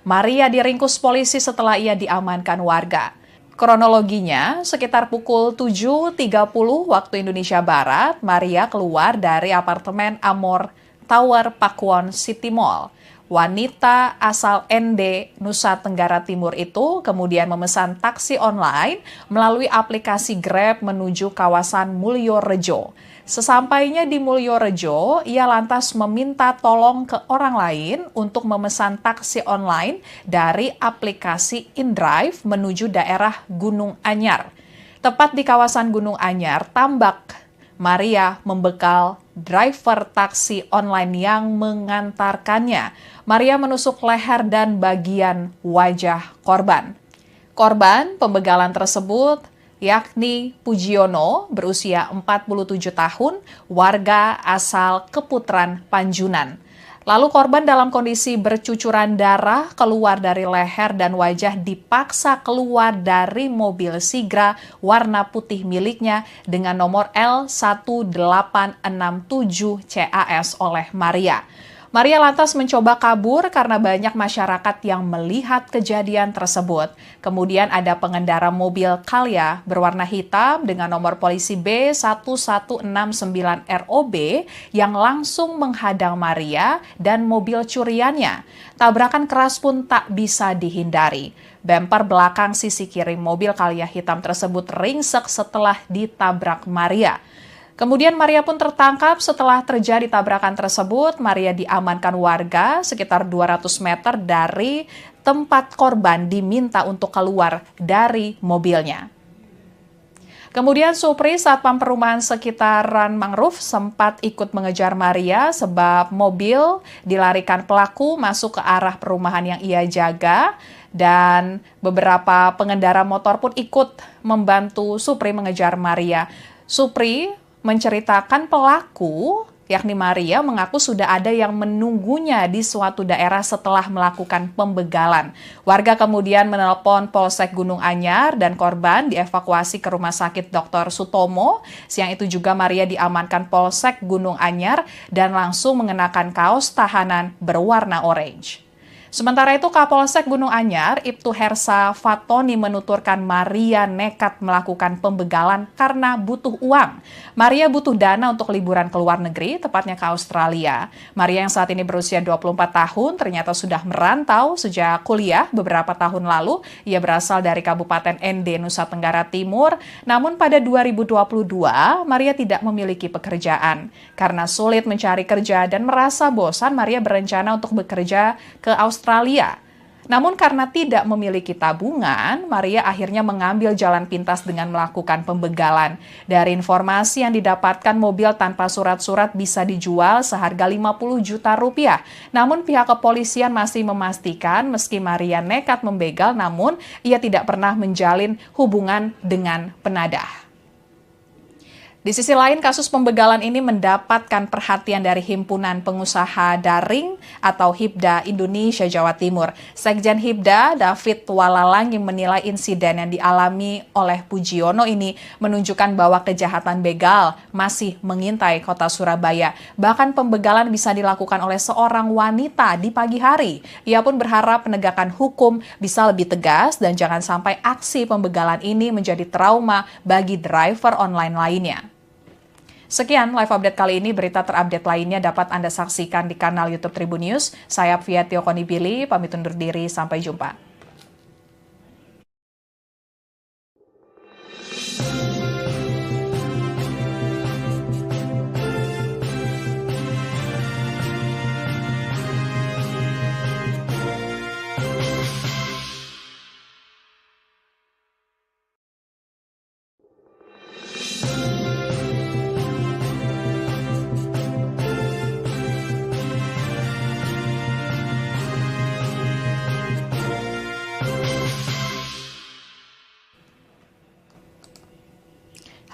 Maria diringkus polisi setelah ia diamankan warga. Kronologinya, sekitar pukul 7.30 waktu Indonesia Barat, Maria keluar dari apartemen Amor Tower Pakuwon City Mall. Wanita asal ND, Nusa Tenggara Timur itu kemudian memesan taksi online melalui aplikasi Grab menuju kawasan Mulyorejo. Sesampainya di Mulyorejo, ia lantas meminta tolong ke orang lain untuk memesan taksi online dari aplikasi InDrive menuju daerah Gunung Anyar. Tepat di kawasan Gunung Anyar, Tambak, Maria membekal driver taksi online yang mengantarkannya. Maria menusuk leher dan bagian wajah korban. Korban pembegalan tersebut yakni Pujiono berusia 47 tahun, warga asal Keputaran Panjunan. Lalu korban dalam kondisi bercucuran darah keluar dari leher dan wajah dipaksa keluar dari mobil Sigra warna putih miliknya dengan nomor L1867 CAS oleh Maria. Maria lantas mencoba kabur karena banyak masyarakat yang melihat kejadian tersebut. Kemudian ada pengendara mobil Calya berwarna hitam dengan nomor polisi B1169ROB yang langsung menghadang Maria dan mobil curiannya. Tabrakan keras pun tak bisa dihindari. Bemper belakang sisi kiri mobil Calya hitam tersebut ringsek setelah ditabrak Maria. Kemudian Maria pun tertangkap setelah terjadi tabrakan tersebut. Maria diamankan warga sekitar 200 meter dari tempat korban diminta untuk keluar dari mobilnya. Kemudian Supri, Satpam Perumahan Sekitaran Mangrove, sempat ikut mengejar Maria sebab mobil dilarikan pelaku masuk ke arah perumahan yang ia jaga. Dan beberapa pengendara motor pun ikut membantu Supri mengejar Maria. Supri menceritakan pelaku, yakni Maria, mengaku sudah ada yang menunggunya di suatu daerah setelah melakukan pembegalan. Warga kemudian menelpon Polsek Gunung Anyar dan korban dievakuasi ke Rumah Sakit Dr. Sutomo. Siang itu juga Maria diamankan Polsek Gunung Anyar dan langsung mengenakan kaos tahanan berwarna orange. Sementara itu, Kapolsek Gunung Anyar, Ibtu Hersa Fatoni menuturkan Maria nekat melakukan pembegalan karena butuh uang. Maria butuh dana untuk liburan ke luar negeri, tepatnya ke Australia. Maria yang saat ini berusia 24 tahun ternyata sudah merantau sejak kuliah beberapa tahun lalu. Ia berasal dari Kabupaten ND, Nusa Tenggara Timur. Namun pada 2022, Maria tidak memiliki pekerjaan. Karena sulit mencari kerja dan merasa bosan, Maria berencana untuk bekerja ke Australia. Namun karena tidak memiliki tabungan, Maria akhirnya mengambil jalan pintas dengan melakukan pembegalan. Dari informasi yang didapatkan, mobil tanpa surat-surat bisa dijual seharga 50 juta rupiah. Namun pihak kepolisian masih memastikan meski Maria nekat membegal, namun ia tidak pernah menjalin hubungan dengan penadah. Di sisi lain, kasus pembegalan ini mendapatkan perhatian dari Himpunan Pengusaha Daring atau HIPDA Indonesia Jawa Timur. Sekjen HIPDA, David Walalang, yang menilai insiden yang dialami oleh Pujiono ini menunjukkan bahwa kejahatan begal masih mengintai kota Surabaya. Bahkan pembegalan bisa dilakukan oleh seorang wanita di pagi hari. Ia pun berharap penegakan hukum bisa lebih tegas dan jangan sampai aksi pembegalan ini menjadi trauma bagi driver online lainnya. Sekian live update kali ini. Berita terupdate lainnya dapat Anda saksikan di kanal YouTube Tribun News. Saya Apvia Tiokonibili, pamit undur diri. Sampai jumpa.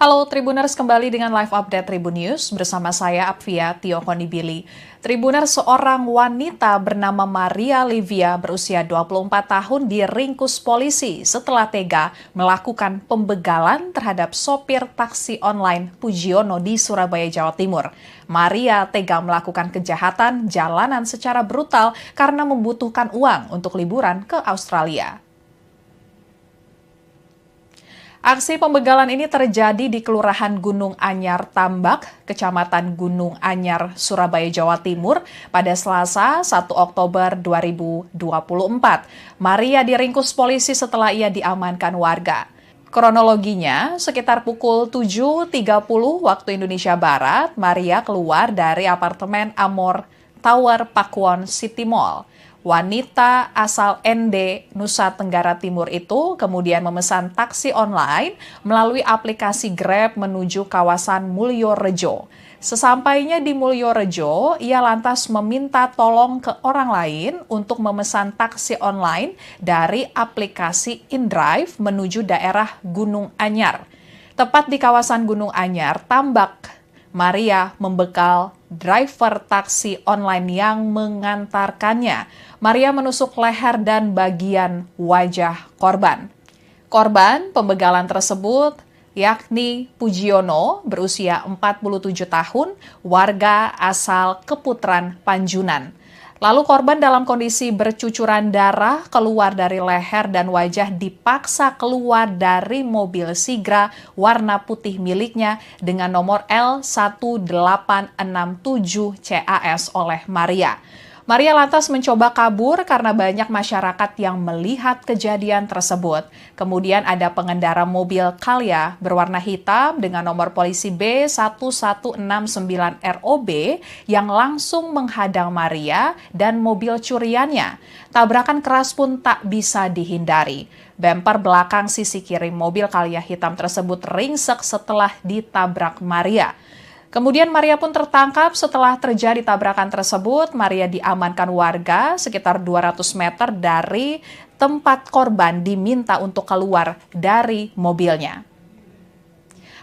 Halo Tribuners, kembali dengan live update Tribun News bersama saya Apvia Tiokonibili. Tribuners, seorang wanita bernama Maria Livia berusia 24 tahun diringkus polisi setelah tega melakukan pembegalan terhadap sopir taksi online Pujiono di Surabaya, Jawa Timur. Maria tega melakukan kejahatan jalanan secara brutal karena membutuhkan uang untuk liburan ke Australia. Aksi pembegalan ini terjadi di Kelurahan Gunung Anyar Tambak, Kecamatan Gunung Anyar, Surabaya, Jawa Timur pada Selasa 1 Oktober 2024. Maria diringkus polisi setelah ia diamankan warga. Kronologinya, sekitar pukul 7.30 waktu Indonesia Barat, Maria keluar dari apartemen Amor Tower Pakuwon City Mall. Wanita asal ND, Nusa Tenggara Timur itu kemudian memesan taksi online melalui aplikasi Grab menuju kawasan Mulyorejo. Sesampainya di Mulyorejo, ia lantas meminta tolong ke orang lain untuk memesan taksi online dari aplikasi InDrive menuju daerah Gunung Anyar. Tepat di kawasan Gunung Anyar, Tambak, Maria membekal driver taksi online yang mengantarkannya. Maria menusuk leher dan bagian wajah korban. Korban pembegalan tersebut yakni Pujiono berusia 47 tahun, warga asal Keputran, Panjunan. Lalu korban dalam kondisi bercucuran darah keluar dari leher dan wajah dipaksa keluar dari mobil Sigra warna putih miliknya dengan nomor L1867 CAS oleh Maria. Maria lantas mencoba kabur karena banyak masyarakat yang melihat kejadian tersebut. Kemudian ada pengendara mobil Calya berwarna hitam dengan nomor polisi B1169ROB yang langsung menghadang Maria dan mobil curiannya. Tabrakan keras pun tak bisa dihindari. Bemper belakang sisi kiri mobil Calya hitam tersebut ringsek setelah ditabrak Maria. Kemudian Maria pun tertangkap setelah terjadi tabrakan tersebut. Maria diamankan warga sekitar 200 meter dari tempat korban diminta untuk keluar dari mobilnya.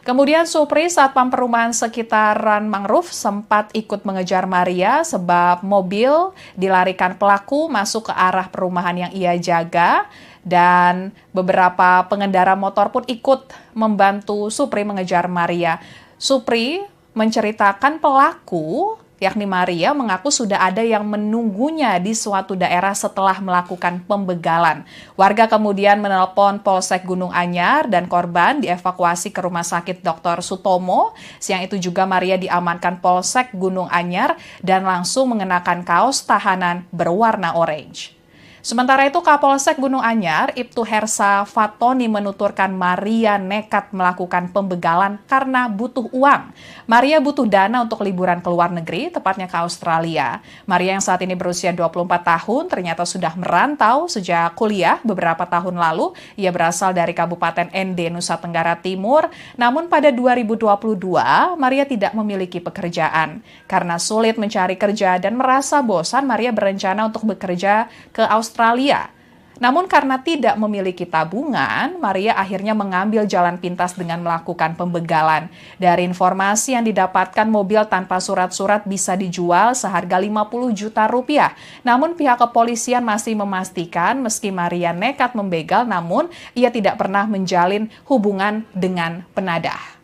Kemudian Supri, satpam perumahan sekitaran Mangrove, sempat ikut mengejar Maria sebab mobil dilarikan pelaku masuk ke arah perumahan yang ia jaga. Dan beberapa pengendara motor pun ikut membantu Supri mengejar Maria. Supri menceritakan pelaku, yakni Maria, mengaku sudah ada yang menunggunya di suatu daerah setelah melakukan pembegalan. Warga kemudian menelpon Polsek Gunung Anyar dan korban dievakuasi ke Rumah Sakit Dr. Sutomo. Siang itu juga Maria diamankan Polsek Gunung Anyar dan langsung mengenakan kaos tahanan berwarna orange. Sementara itu, Kapolsek Gunung Anyar, Ibtu Hersa Fatoni menuturkan Maria nekat melakukan pembegalan karena butuh uang. Maria butuh dana untuk liburan ke luar negeri, tepatnya ke Australia. Maria yang saat ini berusia 24 tahun ternyata sudah merantau sejak kuliah beberapa tahun lalu. Ia berasal dari Kabupaten ND, Nusa Tenggara Timur. Namun pada 2022, Maria tidak memiliki pekerjaan. Karena sulit mencari kerja dan merasa bosan, Maria berencana untuk bekerja ke Australia. Namun karena tidak memiliki tabungan, Maria akhirnya mengambil jalan pintas dengan melakukan pembegalan. Dari informasi yang didapatkan, mobil tanpa surat-surat bisa dijual seharga 50 juta rupiah. Namun pihak kepolisian masih memastikan meski Maria nekat membegal, namun ia tidak pernah menjalin hubungan dengan penadah.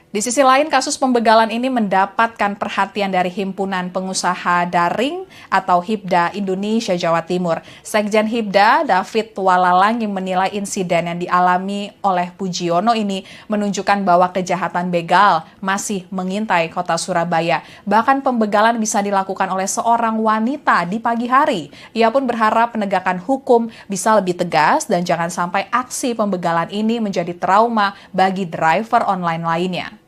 Di sisi lain, kasus pembegalan ini mendapatkan perhatian dari Himpunan Pengusaha Daring atau HIPDA Indonesia Jawa Timur. Sekjen HIPDA, David Walalang, yang menilai insiden yang dialami oleh Pujiono ini menunjukkan bahwa kejahatan begal masih mengintai kota Surabaya. Bahkan pembegalan bisa dilakukan oleh seorang wanita di pagi hari. Ia pun berharap penegakan hukum bisa lebih tegas dan jangan sampai aksi pembegalan ini menjadi trauma bagi driver online lainnya.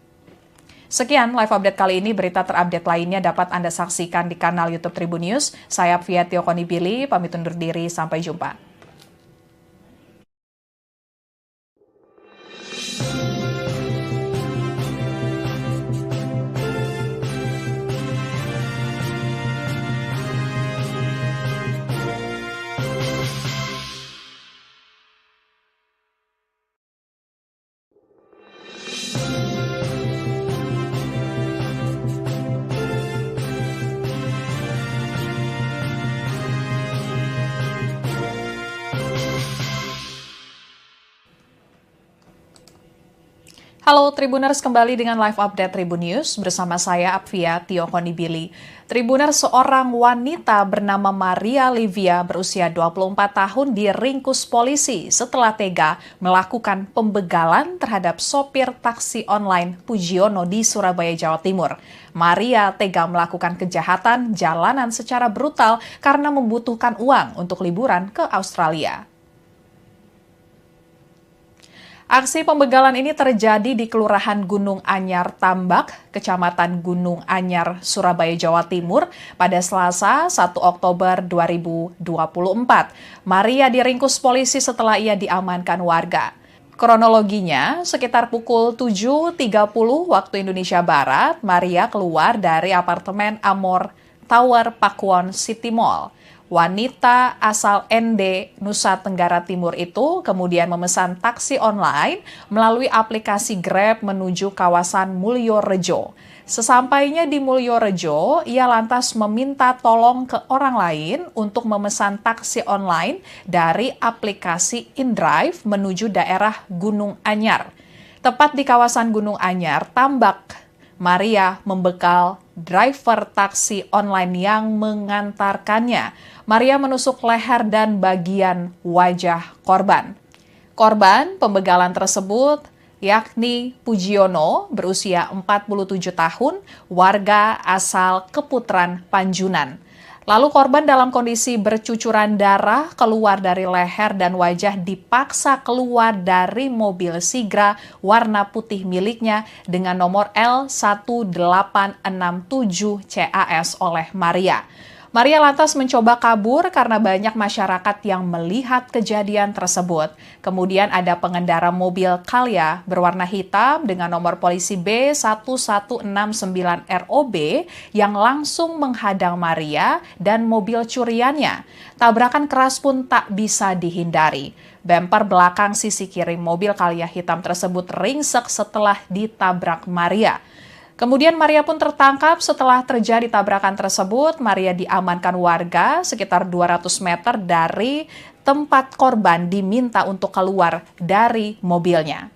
Sekian live update kali ini. Berita terupdate lainnya dapat Anda saksikan di kanal YouTube Tribun News. Saya Apvia Tiokonibili, pamit undur diri. Sampai jumpa. Halo Tribuners, kembali dengan live update Tribun News bersama saya Apvia Tiokonibili. Tribuners, seorang wanita bernama Maria Livia berusia 24 tahun diringkus polisi setelah tega melakukan pembegalan terhadap sopir taksi online Pujiono di Surabaya, Jawa Timur. Maria tega melakukan kejahatan jalanan secara brutal karena membutuhkan uang untuk liburan ke Australia. Aksi pembegalan ini terjadi di Kelurahan Gunung Anyar Tambak, Kecamatan Gunung Anyar, Surabaya, Jawa Timur pada Selasa 1 Oktober 2024. Maria diringkus polisi setelah ia diamankan warga. Kronologinya, sekitar pukul 7.30 waktu Indonesia Barat, Maria keluar dari apartemen Amor Tower Pakuwon City Mall. Wanita asal ND, Nusa Tenggara Timur itu kemudian memesan taksi online melalui aplikasi Grab menuju kawasan Mulyorejo. Sesampainya di Mulyorejo, ia lantas meminta tolong ke orang lain untuk memesan taksi online dari aplikasi InDrive menuju daerah Gunung Anyar. Tepat di kawasan Gunung Anyar, Tambak, Maria membekal driver taksi online yang mengantarkannya. Maria menusuk leher dan bagian wajah korban. Korban pembegalan tersebut yakni Pujiono berusia 47 tahun, warga asal Keputran, Panjunan. Lalu korban dalam kondisi bercucuran darah keluar dari leher dan wajah dipaksa keluar dari mobil Sigra warna putih miliknya dengan nomor L1867 CAS oleh Maria. Maria lantas mencoba kabur karena banyak masyarakat yang melihat kejadian tersebut. Kemudian ada pengendara mobil Calya berwarna hitam dengan nomor polisi B1169ROB yang langsung menghadang Maria dan mobil curiannya. Tabrakan keras pun tak bisa dihindari. Bemper belakang sisi kiri mobil Calya hitam tersebut ringsek setelah ditabrak Maria. Kemudian Maria pun tertangkap setelah terjadi tabrakan tersebut. Maria diamankan warga sekitar 200 meter dari tempat korban diminta untuk keluar dari mobilnya.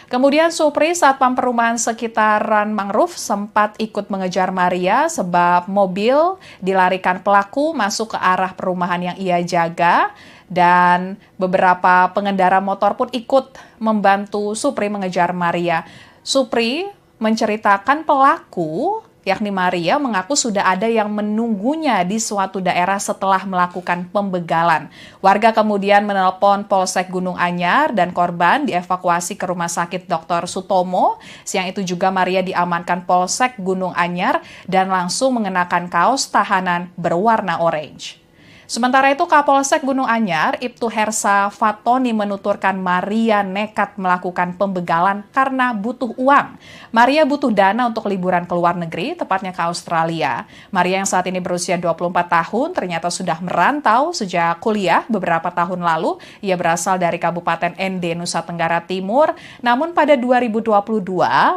Kemudian Supri, satpam perumahan sekitaran Mangrove, sempat ikut mengejar Maria sebab mobil dilarikan pelaku masuk ke arah perumahan yang ia jaga. Dan beberapa pengendara motor pun ikut membantu Supri mengejar Maria. Supri menceritakan pelaku, yakni Maria, mengaku sudah ada yang menunggunya di suatu daerah setelah melakukan pembegalan. Warga kemudian menelpon Polsek Gunung Anyar dan korban dievakuasi ke Rumah Sakit Dr. Sutomo. Siang itu juga Maria diamankan Polsek Gunung Anyar dan langsung mengenakan kaos tahanan berwarna orange. Sementara itu, Kapolsek Gunung Anyar, Ibtu Hersa Fatoni menuturkan Maria nekat melakukan pembegalan karena butuh uang. Maria butuh dana untuk liburan ke luar negeri, tepatnya ke Australia. Maria yang saat ini berusia 24 tahun ternyata sudah merantau sejak kuliah beberapa tahun lalu. Ia berasal dari Kabupaten ND, Nusa Tenggara Timur. Namun pada 2022,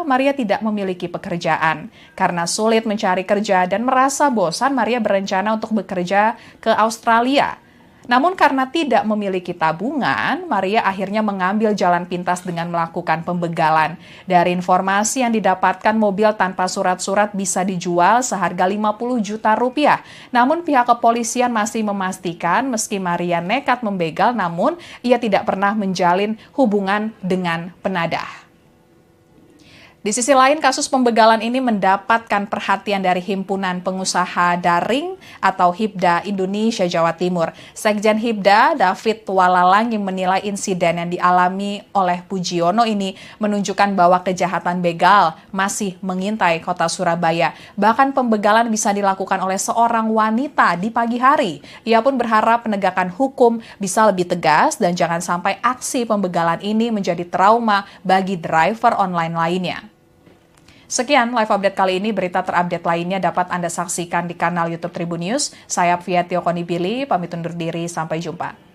Maria tidak memiliki pekerjaan. Karena sulit mencari kerja dan merasa bosan, Maria berencana untuk bekerja ke Australia. Namun karena tidak memiliki tabungan, Maria akhirnya mengambil jalan pintas dengan melakukan pembegalan. Dari informasi yang didapatkan, mobil tanpa surat-surat bisa dijual seharga 50 juta rupiah. Namun pihak kepolisian masih memastikan meski Maria nekat membegal, namun ia tidak pernah menjalin hubungan dengan penadah. Di sisi lain, kasus pembegalan ini mendapatkan perhatian dari Himpunan Pengusaha Daring atau HIPDA Indonesia Jawa Timur. Sekjen HIPDA, David Walalang, yang menilai insiden yang dialami oleh Pujiono ini menunjukkan bahwa kejahatan begal masih mengintai kota Surabaya. Bahkan pembegalan bisa dilakukan oleh seorang wanita di pagi hari. Ia pun berharap penegakan hukum bisa lebih tegas dan jangan sampai aksi pembegalan ini menjadi trauma bagi driver online lainnya. Sekian live update kali ini. Berita terupdate lainnya dapat Anda saksikan di kanal YouTube Tribun News. Saya Apvia Tiokonibili, pamit undur diri. Sampai jumpa.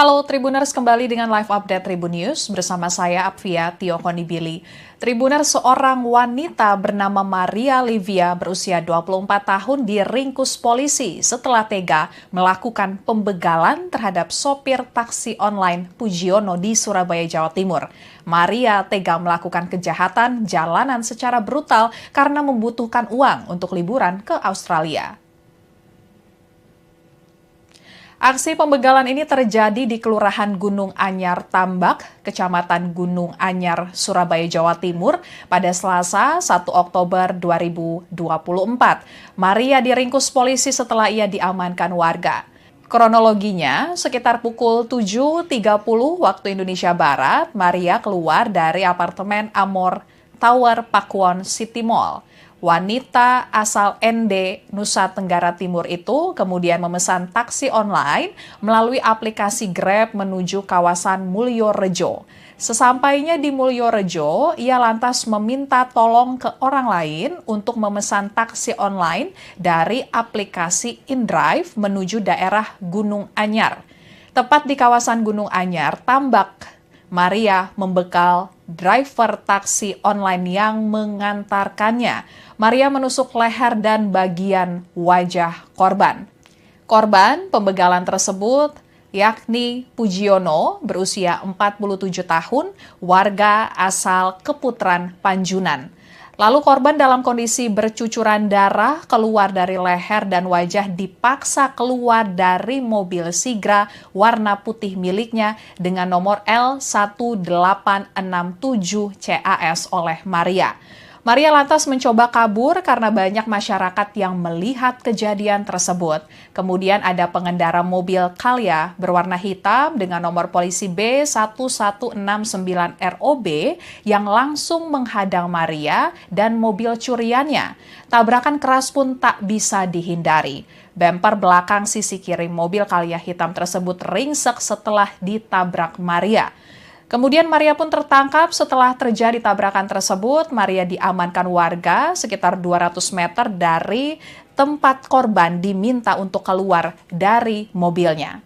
Halo Tribuners, kembali dengan live update Tribun News bersama saya Apvia Tiokonibili. Tribuners, seorang wanita bernama Maria Livia berusia 24 tahun diringkus polisi setelah tega melakukan pembegalan terhadap sopir taksi online Pujiono di Surabaya, Jawa Timur. Maria tega melakukan kejahatan jalanan secara brutal karena membutuhkan uang untuk liburan ke Australia. Aksi pembegalan ini terjadi di Kelurahan Gunung Anyar Tambak, Kecamatan Gunung Anyar, Surabaya, Jawa Timur pada Selasa 1 Oktober 2024. Maria diringkus polisi setelah ia diamankan warga. Kronologinya, sekitar pukul 7.30 waktu Indonesia Barat, Maria keluar dari apartemen Amor Tower Pakuwon City Mall. Wanita asal ND, Nusa Tenggara Timur itu kemudian memesan taksi online melalui aplikasi Grab menuju kawasan Mulyorejo. Sesampainya di Mulyorejo, ia lantas meminta tolong ke orang lain untuk memesan taksi online dari aplikasi InDrive menuju daerah Gunung Anyar. Tepat di kawasan Gunung Anyar, Tambak, Maria membekal driver taksi online yang mengantarkannya. Maria menusuk leher dan bagian wajah korban. Korban pembegalan tersebut yakni Pujiono berusia 47 tahun, warga asal Keputran, Panjunan. Lalu korban dalam kondisi bercucuran darah keluar dari leher dan wajah dipaksa keluar dari mobil Sigra warna putih miliknya dengan nomor L1867 CAS oleh Maria. Maria lantas mencoba kabur karena banyak masyarakat yang melihat kejadian tersebut. Kemudian ada pengendara mobil Calya berwarna hitam dengan nomor polisi B1169ROB yang langsung menghadang Maria dan mobil curiannya. Tabrakan keras pun tak bisa dihindari. Bemper belakang sisi kiri mobil Calya hitam tersebut ringsek setelah ditabrak Maria. Kemudian Maria pun tertangkap setelah terjadi tabrakan tersebut. Maria diamankan warga sekitar 200 meter dari tempat korban diminta untuk keluar dari mobilnya.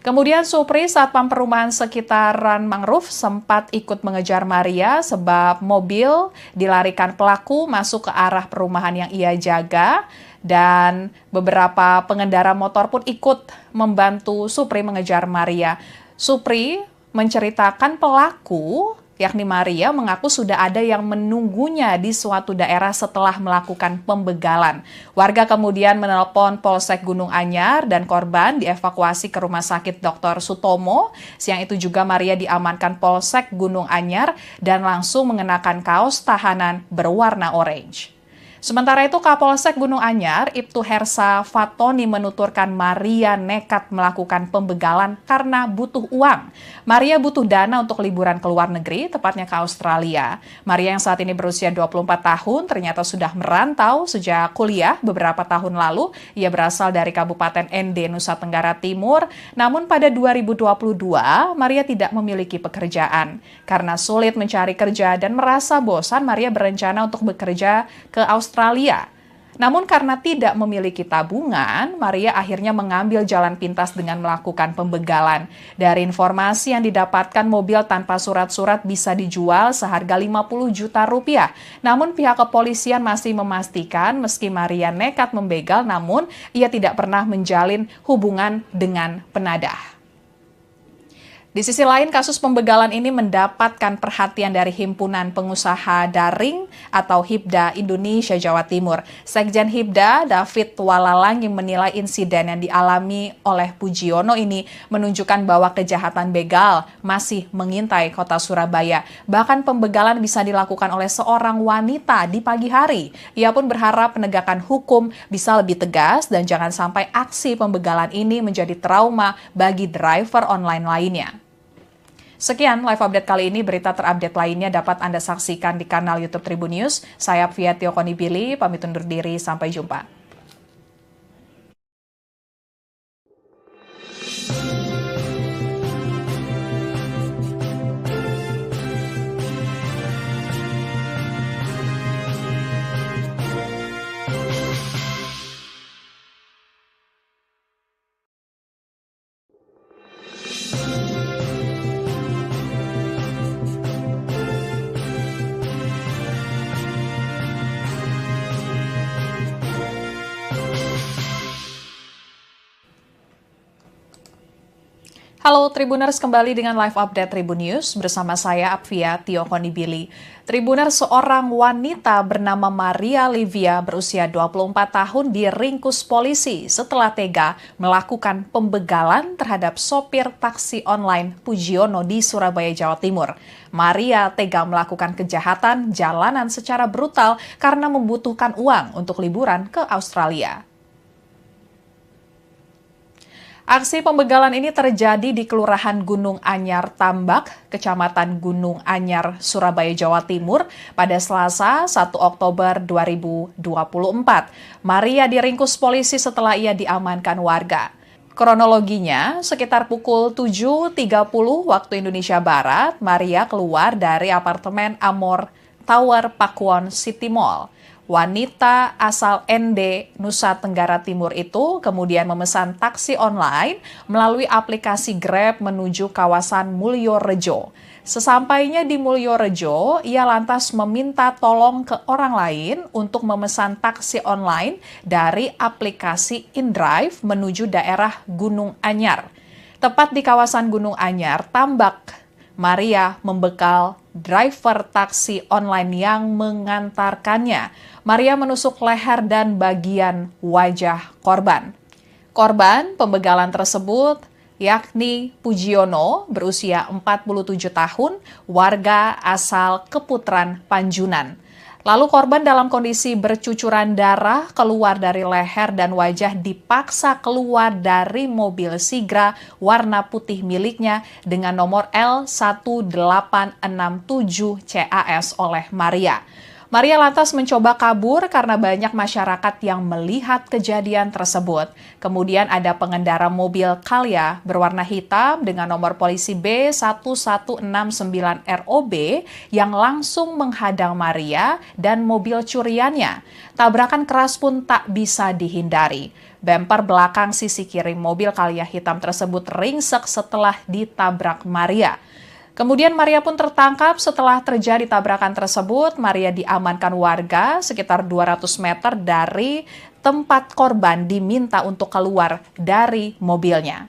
Kemudian Supri, satpam perumahan sekitaran Mangrove, sempat ikut mengejar Maria sebab mobil dilarikan pelaku masuk ke arah perumahan yang ia jaga. Dan beberapa pengendara motor pun ikut membantu Supri mengejar Maria. Supri menceritakan pelaku, yakni Maria, mengaku sudah ada yang menunggunya di suatu daerah setelah melakukan pembegalan. Warga kemudian menelpon Polsek Gunung Anyar dan korban dievakuasi ke Rumah Sakit Dr. Sutomo. Siang itu juga Maria diamankan Polsek Gunung Anyar dan langsung mengenakan kaos tahanan berwarna orange. Sementara itu, Kapolsek Gunung Anyar, Ibtu Hersa Fatoni menuturkan Maria nekat melakukan pembegalan karena butuh uang. Maria butuh dana untuk liburan ke luar negeri, tepatnya ke Australia. Maria yang saat ini berusia 24 tahun ternyata sudah merantau sejak kuliah beberapa tahun lalu. Ia berasal dari Kabupaten ND, Nusa Tenggara Timur. Namun pada 2022, Maria tidak memiliki pekerjaan. Karena sulit mencari kerja dan merasa bosan, Maria berencana untuk bekerja ke Australia. Namun karena tidak memiliki tabungan, Maria akhirnya mengambil jalan pintas dengan melakukan pembegalan. Dari informasi yang didapatkan, mobil tanpa surat-surat bisa dijual seharga 50 juta rupiah. Namun pihak kepolisian masih memastikan meski Maria nekat membegal, namun ia tidak pernah menjalin hubungan dengan penadah. Di sisi lain, kasus pembegalan ini mendapatkan perhatian dari Himpunan Pengusaha Daring atau HIPDA Indonesia Jawa Timur. Sekjen HIPDA, David Walalang, yang menilai insiden yang dialami oleh Pujiono ini menunjukkan bahwa kejahatan begal masih mengintai kota Surabaya. Bahkan pembegalan bisa dilakukan oleh seorang wanita di pagi hari. Ia pun berharap penegakan hukum bisa lebih tegas dan jangan sampai aksi pembegalan ini menjadi trauma bagi driver online lainnya. Sekian live update kali ini. Berita terupdate lainnya dapat Anda saksikan di kanal YouTube Tribun News. Saya Apvia Tiokonibili, pamit undur diri. Sampai jumpa. Halo Tribuners, kembali dengan live update Tribun News bersama saya Apvia Tiokonibili. Tribuners, seorang wanita bernama Maria Livia berusia 24 tahun diringkus polisi setelah tega melakukan pembegalan terhadap sopir taksi online Pujiono di Surabaya, Jawa Timur. Maria tega melakukan kejahatan jalanan secara brutal karena membutuhkan uang untuk liburan ke Australia. Aksi pembegalan ini terjadi di Kelurahan Gunung Anyar Tambak, Kecamatan Gunung Anyar, Surabaya, Jawa Timur pada Selasa 1 Oktober 2024. Maria diringkus polisi setelah ia diamankan warga. Kronologinya, sekitar pukul 7.30 waktu Indonesia Barat, Maria keluar dari apartemen Amor Tower Pakuwon City Mall. Wanita asal ND, Nusa Tenggara Timur itu kemudian memesan taksi online melalui aplikasi Grab menuju kawasan Mulyorejo. Sesampainya di Mulyorejo, ia lantas meminta tolong ke orang lain untuk memesan taksi online dari aplikasi InDrive menuju daerah Gunung Anyar. Tepat di kawasan Gunung Anyar, Tambak, Maria membekal driver taksi online yang mengantarkannya. Maria menusuk leher dan bagian wajah korban. Korban pembegalan tersebut yakni Pujiono berusia 47 tahun, warga asal Keputaran Panjunan. Lalu korban dalam kondisi bercucuran darah keluar dari leher dan wajah dipaksa keluar dari mobil Sigra warna putih miliknya dengan nomor L1867 CAS oleh Maria. Maria lantas mencoba kabur karena banyak masyarakat yang melihat kejadian tersebut. Kemudian ada pengendara mobil Calya berwarna hitam dengan nomor polisi B1169ROB yang langsung menghadang Maria dan mobil curiannya. Tabrakan keras pun tak bisa dihindari. Bemper belakang sisi kiri mobil Calya hitam tersebut ringsek setelah ditabrak Maria. Kemudian Maria pun tertangkap setelah terjadi tabrakan tersebut. Maria diamankan warga sekitar 200 meter dari tempat korban diminta untuk keluar dari mobilnya.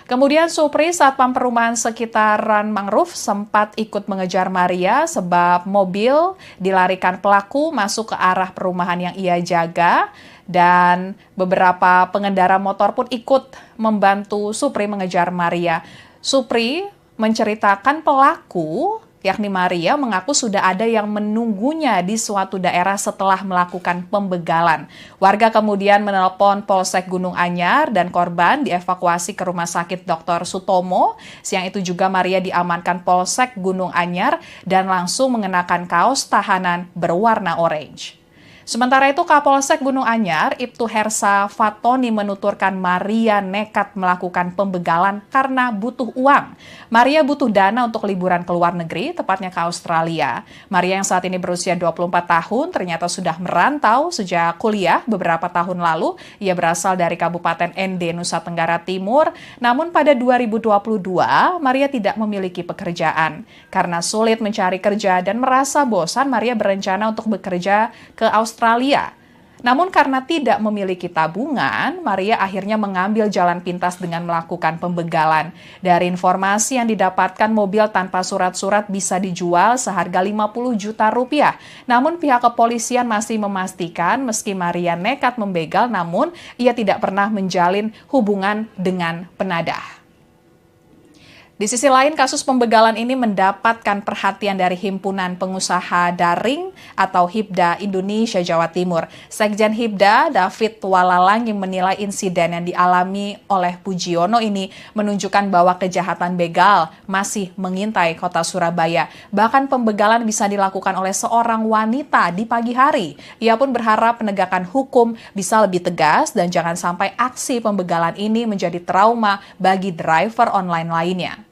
Kemudian Supri, satpam perumahan sekitaran Mangrove, sempat ikut mengejar Maria sebab mobil dilarikan pelaku masuk ke arah perumahan yang ia jaga. Dan beberapa pengendara motor pun ikut membantu Supri mengejar Maria. Supri menceritakan pelaku, yakni Maria, mengaku sudah ada yang menunggunya di suatu daerah setelah melakukan pembegalan. Warga kemudian menelpon Polsek Gunung Anyar dan korban dievakuasi ke Rumah Sakit Dr. Sutomo. Siang itu juga Maria diamankan Polsek Gunung Anyar dan langsung mengenakan kaos tahanan berwarna orange. Sementara itu, Kapolsek Gunung Anyar, Ibtu Hersa Fatoni menuturkan Maria nekat melakukan pembegalan karena butuh uang. Maria butuh dana untuk liburan ke luar negeri, tepatnya ke Australia. Maria yang saat ini berusia 24 tahun ternyata sudah merantau sejak kuliah beberapa tahun lalu. Ia berasal dari Kabupaten ND, Nusa Tenggara Timur. Namun pada 2022, Maria tidak memiliki pekerjaan. Karena sulit mencari kerja dan merasa bosan, Maria berencana untuk bekerja ke Australia. Namun karena tidak memiliki tabungan, Maria akhirnya mengambil jalan pintas dengan melakukan pembegalan. Dari informasi yang didapatkan, mobil tanpa surat-surat bisa dijual seharga 50 juta rupiah. Namun pihak kepolisian masih memastikan meski Maria nekat membegal, namun ia tidak pernah menjalin hubungan dengan penadah. Di sisi lain, kasus pembegalan ini mendapatkan perhatian dari Himpunan Pengusaha Daring atau HIPDA Indonesia Jawa Timur. Sekjen HIPDA, David Walalangi, menilai insiden yang dialami oleh Pujiono ini menunjukkan bahwa kejahatan begal masih mengintai kota Surabaya. Bahkan pembegalan bisa dilakukan oleh seorang wanita di pagi hari. Ia pun berharap penegakan hukum bisa lebih tegas dan jangan sampai aksi pembegalan ini menjadi trauma bagi driver online lainnya.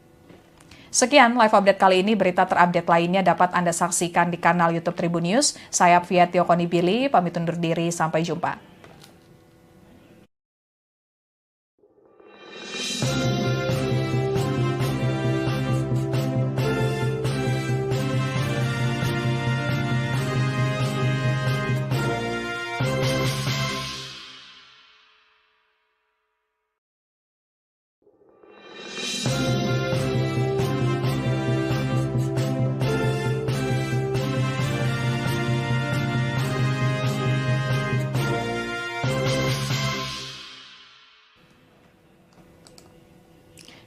Sekian live update kali ini. Berita terupdate lainnya dapat Anda saksikan di kanal YouTube Tribun News. Saya Apvia Tiokonibili, pamit undur diri. Sampai jumpa.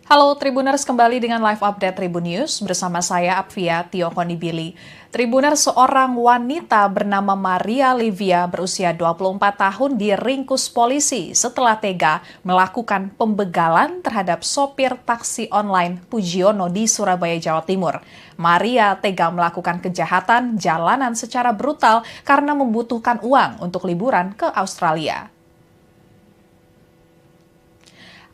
Halo Tribuners, kembali dengan live update Tribun News bersama saya Apvia Tiokonibili. Tribuners, seorang wanita bernama Maria Livia berusia 24 tahun diringkus polisi setelah tega melakukan pembegalan terhadap sopir taksi online Pujiono di Surabaya, Jawa Timur. Maria tega melakukan kejahatan jalanan secara brutal karena membutuhkan uang untuk liburan ke Australia.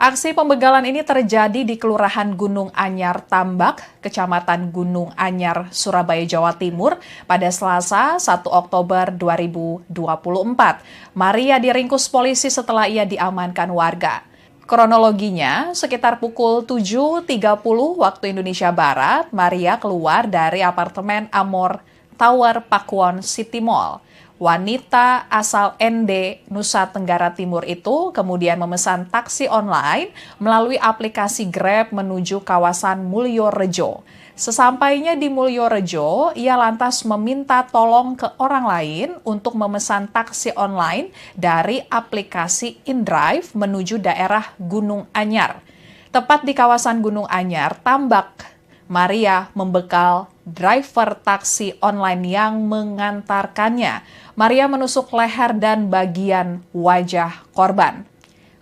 Aksi pembegalan ini terjadi di Kelurahan Gunung Anyar Tambak, Kecamatan Gunung Anyar, Surabaya, Jawa Timur pada Selasa 1 Oktober 2024. Maria diringkus polisi setelah ia diamankan warga. Kronologinya, sekitar pukul 7.30 waktu Indonesia Barat, Maria keluar dari apartemen Amor Tower Pakuwon City Mall. Wanita asal ND, Nusa Tenggara Timur itu kemudian memesan taksi online melalui aplikasi Grab menuju kawasan Mulyorejo. Sesampainya di Mulyorejo, ia lantas meminta tolong ke orang lain untuk memesan taksi online dari aplikasi InDrive menuju daerah Gunung Anyar. Tepat di kawasan Gunung Anyar, Tambak, Maria membekal driver taksi online yang mengantarkannya. Maria menusuk leher dan bagian wajah korban.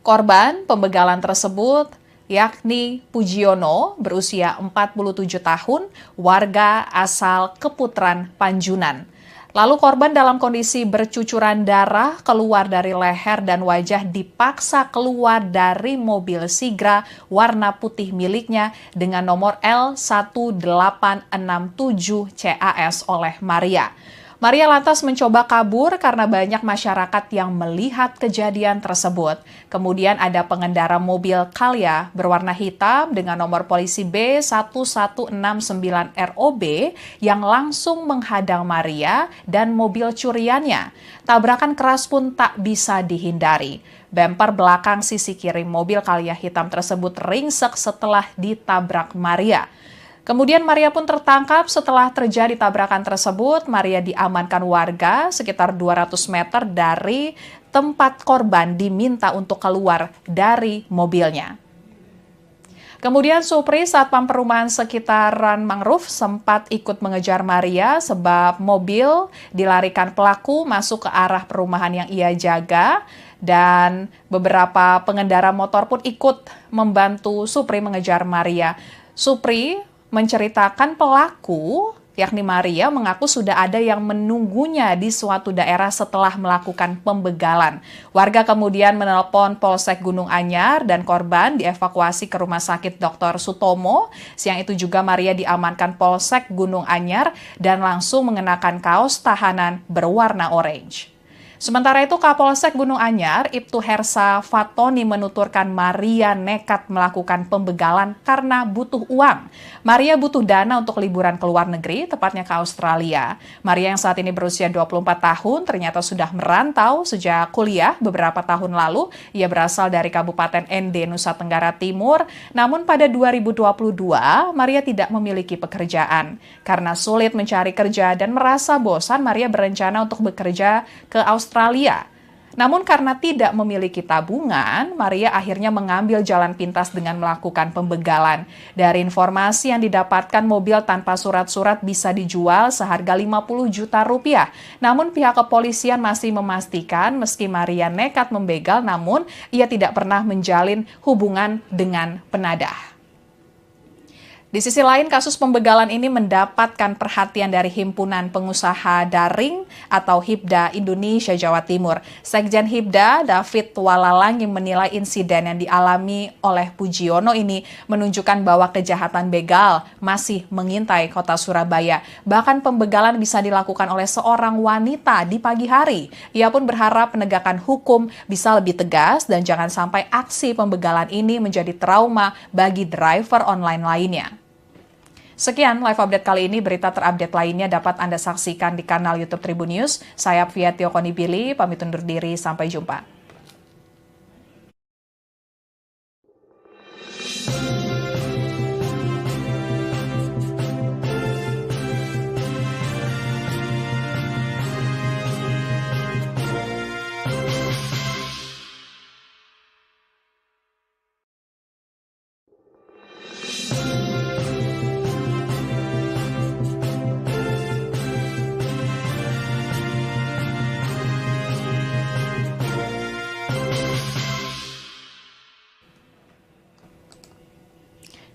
Korban pembegalan tersebut yakni Pujiono berusia 47 tahun, warga asal Keputran, Panjunan. Lalu korban dalam kondisi bercucuran darah keluar dari leher dan wajah dipaksa keluar dari mobil Sigra warna putih miliknya dengan nomor L1867 CAS oleh Maria. Maria lantas mencoba kabur karena banyak masyarakat yang melihat kejadian tersebut. Kemudian ada pengendara mobil Calya berwarna hitam dengan nomor polisi B1169ROB yang langsung menghadang Maria dan mobil curiannya. Tabrakan keras pun tak bisa dihindari. Bemper belakang sisi kiri mobil Calya hitam tersebut ringsek setelah ditabrak Maria. Kemudian Maria pun tertangkap setelah terjadi tabrakan tersebut. Maria diamankan warga sekitar 200 meter dari tempat korban diminta untuk keluar dari mobilnya. Kemudian Supri, satpam perumahan sekitaran Mangrove, sempat ikut mengejar Maria sebab mobil dilarikan pelaku masuk ke arah perumahan yang ia jaga. Dan beberapa pengendara motor pun ikut membantu Supri mengejar Maria. Supri menceritakan pelaku, yakni Maria, mengaku sudah ada yang menunggunya di suatu daerah setelah melakukan pembegalan. Warga kemudian menelpon Polsek Gunung Anyar dan korban dievakuasi ke Rumah Sakit Dr. Sutomo. Siang itu juga Maria diamankan Polsek Gunung Anyar dan langsung mengenakan kaos tahanan berwarna orange. Sementara itu, Kapolsek Gunung Anyar, Ibtu Hersa Fatoni menuturkan Maria nekat melakukan pembegalan karena butuh uang. Maria butuh dana untuk liburan ke luar negeri, tepatnya ke Australia. Maria yang saat ini berusia 24 tahun ternyata sudah merantau sejak kuliah beberapa tahun lalu. Ia berasal dari Kabupaten ND, Nusa Tenggara Timur. Namun pada 2022, Maria tidak memiliki pekerjaan. Karena sulit mencari kerja dan merasa bosan, Maria berencana untuk bekerja ke Australia. Namun karena tidak memiliki tabungan, Maria akhirnya mengambil jalan pintas dengan melakukan pembegalan. Dari informasi yang didapatkan, mobil tanpa surat-surat bisa dijual seharga 50 juta rupiah. Namun pihak kepolisian masih memastikan meski Maria nekat membegal, namun ia tidak pernah menjalin hubungan dengan penadah. Di sisi lain, kasus pembegalan ini mendapatkan perhatian dari Himpunan Pengusaha Daring atau HIPDA Indonesia Jawa Timur. Sekjen HIPDA, David Walalang, yang menilai insiden yang dialami oleh Pujiono ini menunjukkan bahwa kejahatan begal masih mengintai kota Surabaya. Bahkan pembegalan bisa dilakukan oleh seorang wanita di pagi hari. Ia pun berharap penegakan hukum bisa lebih tegas dan jangan sampai aksi pembegalan ini menjadi trauma bagi driver online lainnya. Sekian live update kali ini. Berita terupdate lainnya dapat Anda saksikan di kanal YouTube Tribun News. Saya Apvia Tiokonibili, pamit undur diri. Sampai jumpa.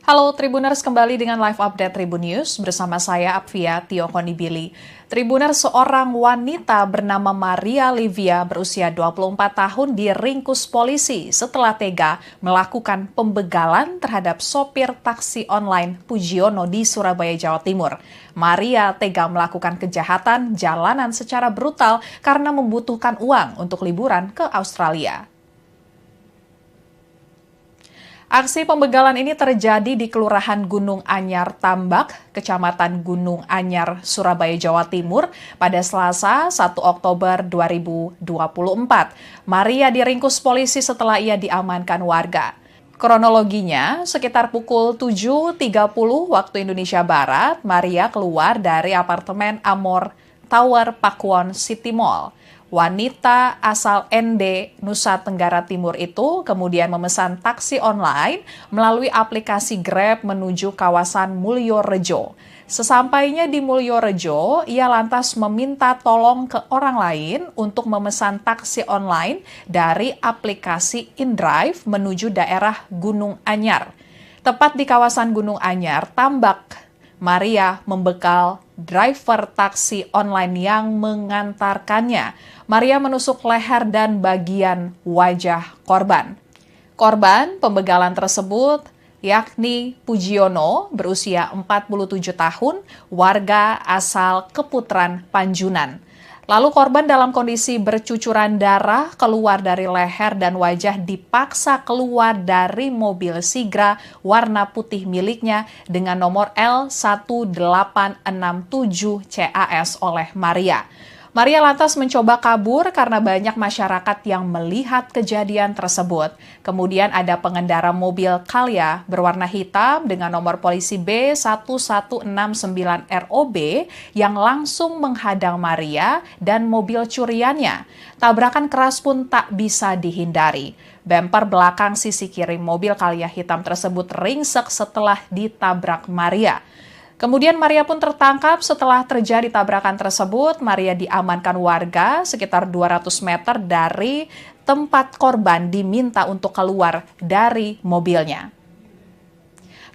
Halo Tribuners, kembali dengan live update Tribun News bersama saya Apvia Tiokonibili. Tribuners, seorang wanita bernama Maria Livia berusia 24 tahun diringkus polisi setelah tega melakukan pembegalan terhadap sopir taksi online Pujiono di Surabaya, Jawa Timur. Maria tega melakukan kejahatan jalanan secara brutal karena membutuhkan uang untuk liburan ke Australia. Aksi pembegalan ini terjadi di Kelurahan Gunung Anyar Tambak, Kecamatan Gunung Anyar, Surabaya, Jawa Timur pada Selasa 1 Oktober 2024. Maria diringkus polisi setelah ia diamankan warga. Kronologinya, sekitar pukul 7.30 waktu Indonesia Barat, Maria keluar dari apartemen Amor Tower Pakuwon City Mall. Wanita asal ND, Nusa Tenggara Timur itu kemudian memesan taksi online melalui aplikasi Grab menuju kawasan Mulyorejo. Sesampainya di Mulyorejo, ia lantas meminta tolong ke orang lain untuk memesan taksi online dari aplikasi InDrive menuju daerah Gunung Anyar. Tepat di kawasan Gunung Anyar, Tambak, Maria membekal driver taksi online yang mengantarkannya. Maria menusuk leher dan bagian wajah korban. Korban pembegalan tersebut yakni Pujiono berusia 47 tahun, warga asal Keputran, Panjunan. Lalu korban dalam kondisi bercucuran darah keluar dari leher dan wajah dipaksa keluar dari mobil Sigra warna putih miliknya dengan nomor L1867 CAS oleh Maria. Maria lantas mencoba kabur karena banyak masyarakat yang melihat kejadian tersebut. Kemudian ada pengendara mobil Calya berwarna hitam dengan nomor polisi B1169ROB yang langsung menghadang Maria dan mobil curiannya. Tabrakan keras pun tak bisa dihindari. Bemper belakang sisi kiri mobil Calya hitam tersebut ringsek setelah ditabrak Maria. Kemudian Maria pun tertangkap setelah terjadi tabrakan tersebut. Maria diamankan warga sekitar 200 meter dari tempat korban diminta untuk keluar dari mobilnya.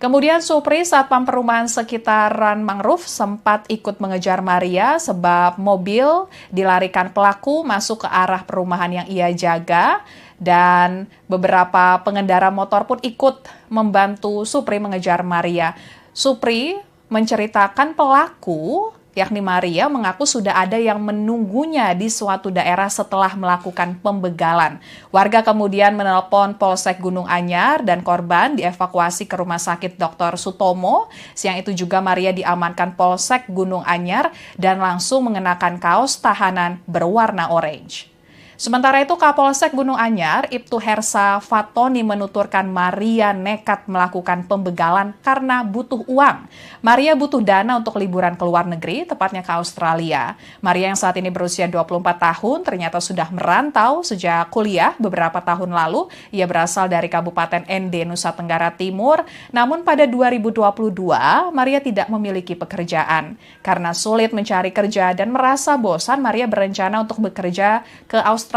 Kemudian Supri, satpam perumahan sekitaran Mangrove, sempat ikut mengejar Maria sebab mobil dilarikan pelaku masuk ke arah perumahan yang ia jaga. Dan beberapa pengendara motor pun ikut membantu Supri mengejar Maria. Supri menceritakan pelaku, yakni Maria, mengaku sudah ada yang menunggunya di suatu daerah setelah melakukan pembegalan. Warga kemudian menelpon Polsek Gunung Anyar dan korban dievakuasi ke Rumah Sakit Dr. Sutomo. Siang itu juga Maria diamankan Polsek Gunung Anyar dan langsung mengenakan kaos tahanan berwarna orange. Sementara itu, Kapolsek Gunung Anyar, Ibtu Hersa Fatoni menuturkan Maria nekat melakukan pembegalan karena butuh uang. Maria butuh dana untuk liburan ke luar negeri, tepatnya ke Australia. Maria yang saat ini berusia 24 tahun ternyata sudah merantau sejak kuliah beberapa tahun lalu. Ia berasal dari Kabupaten ND, Nusa Tenggara Timur. Namun pada 2022, Maria tidak memiliki pekerjaan. Karena sulit mencari kerja dan merasa bosan, Maria berencana untuk bekerja ke Australia.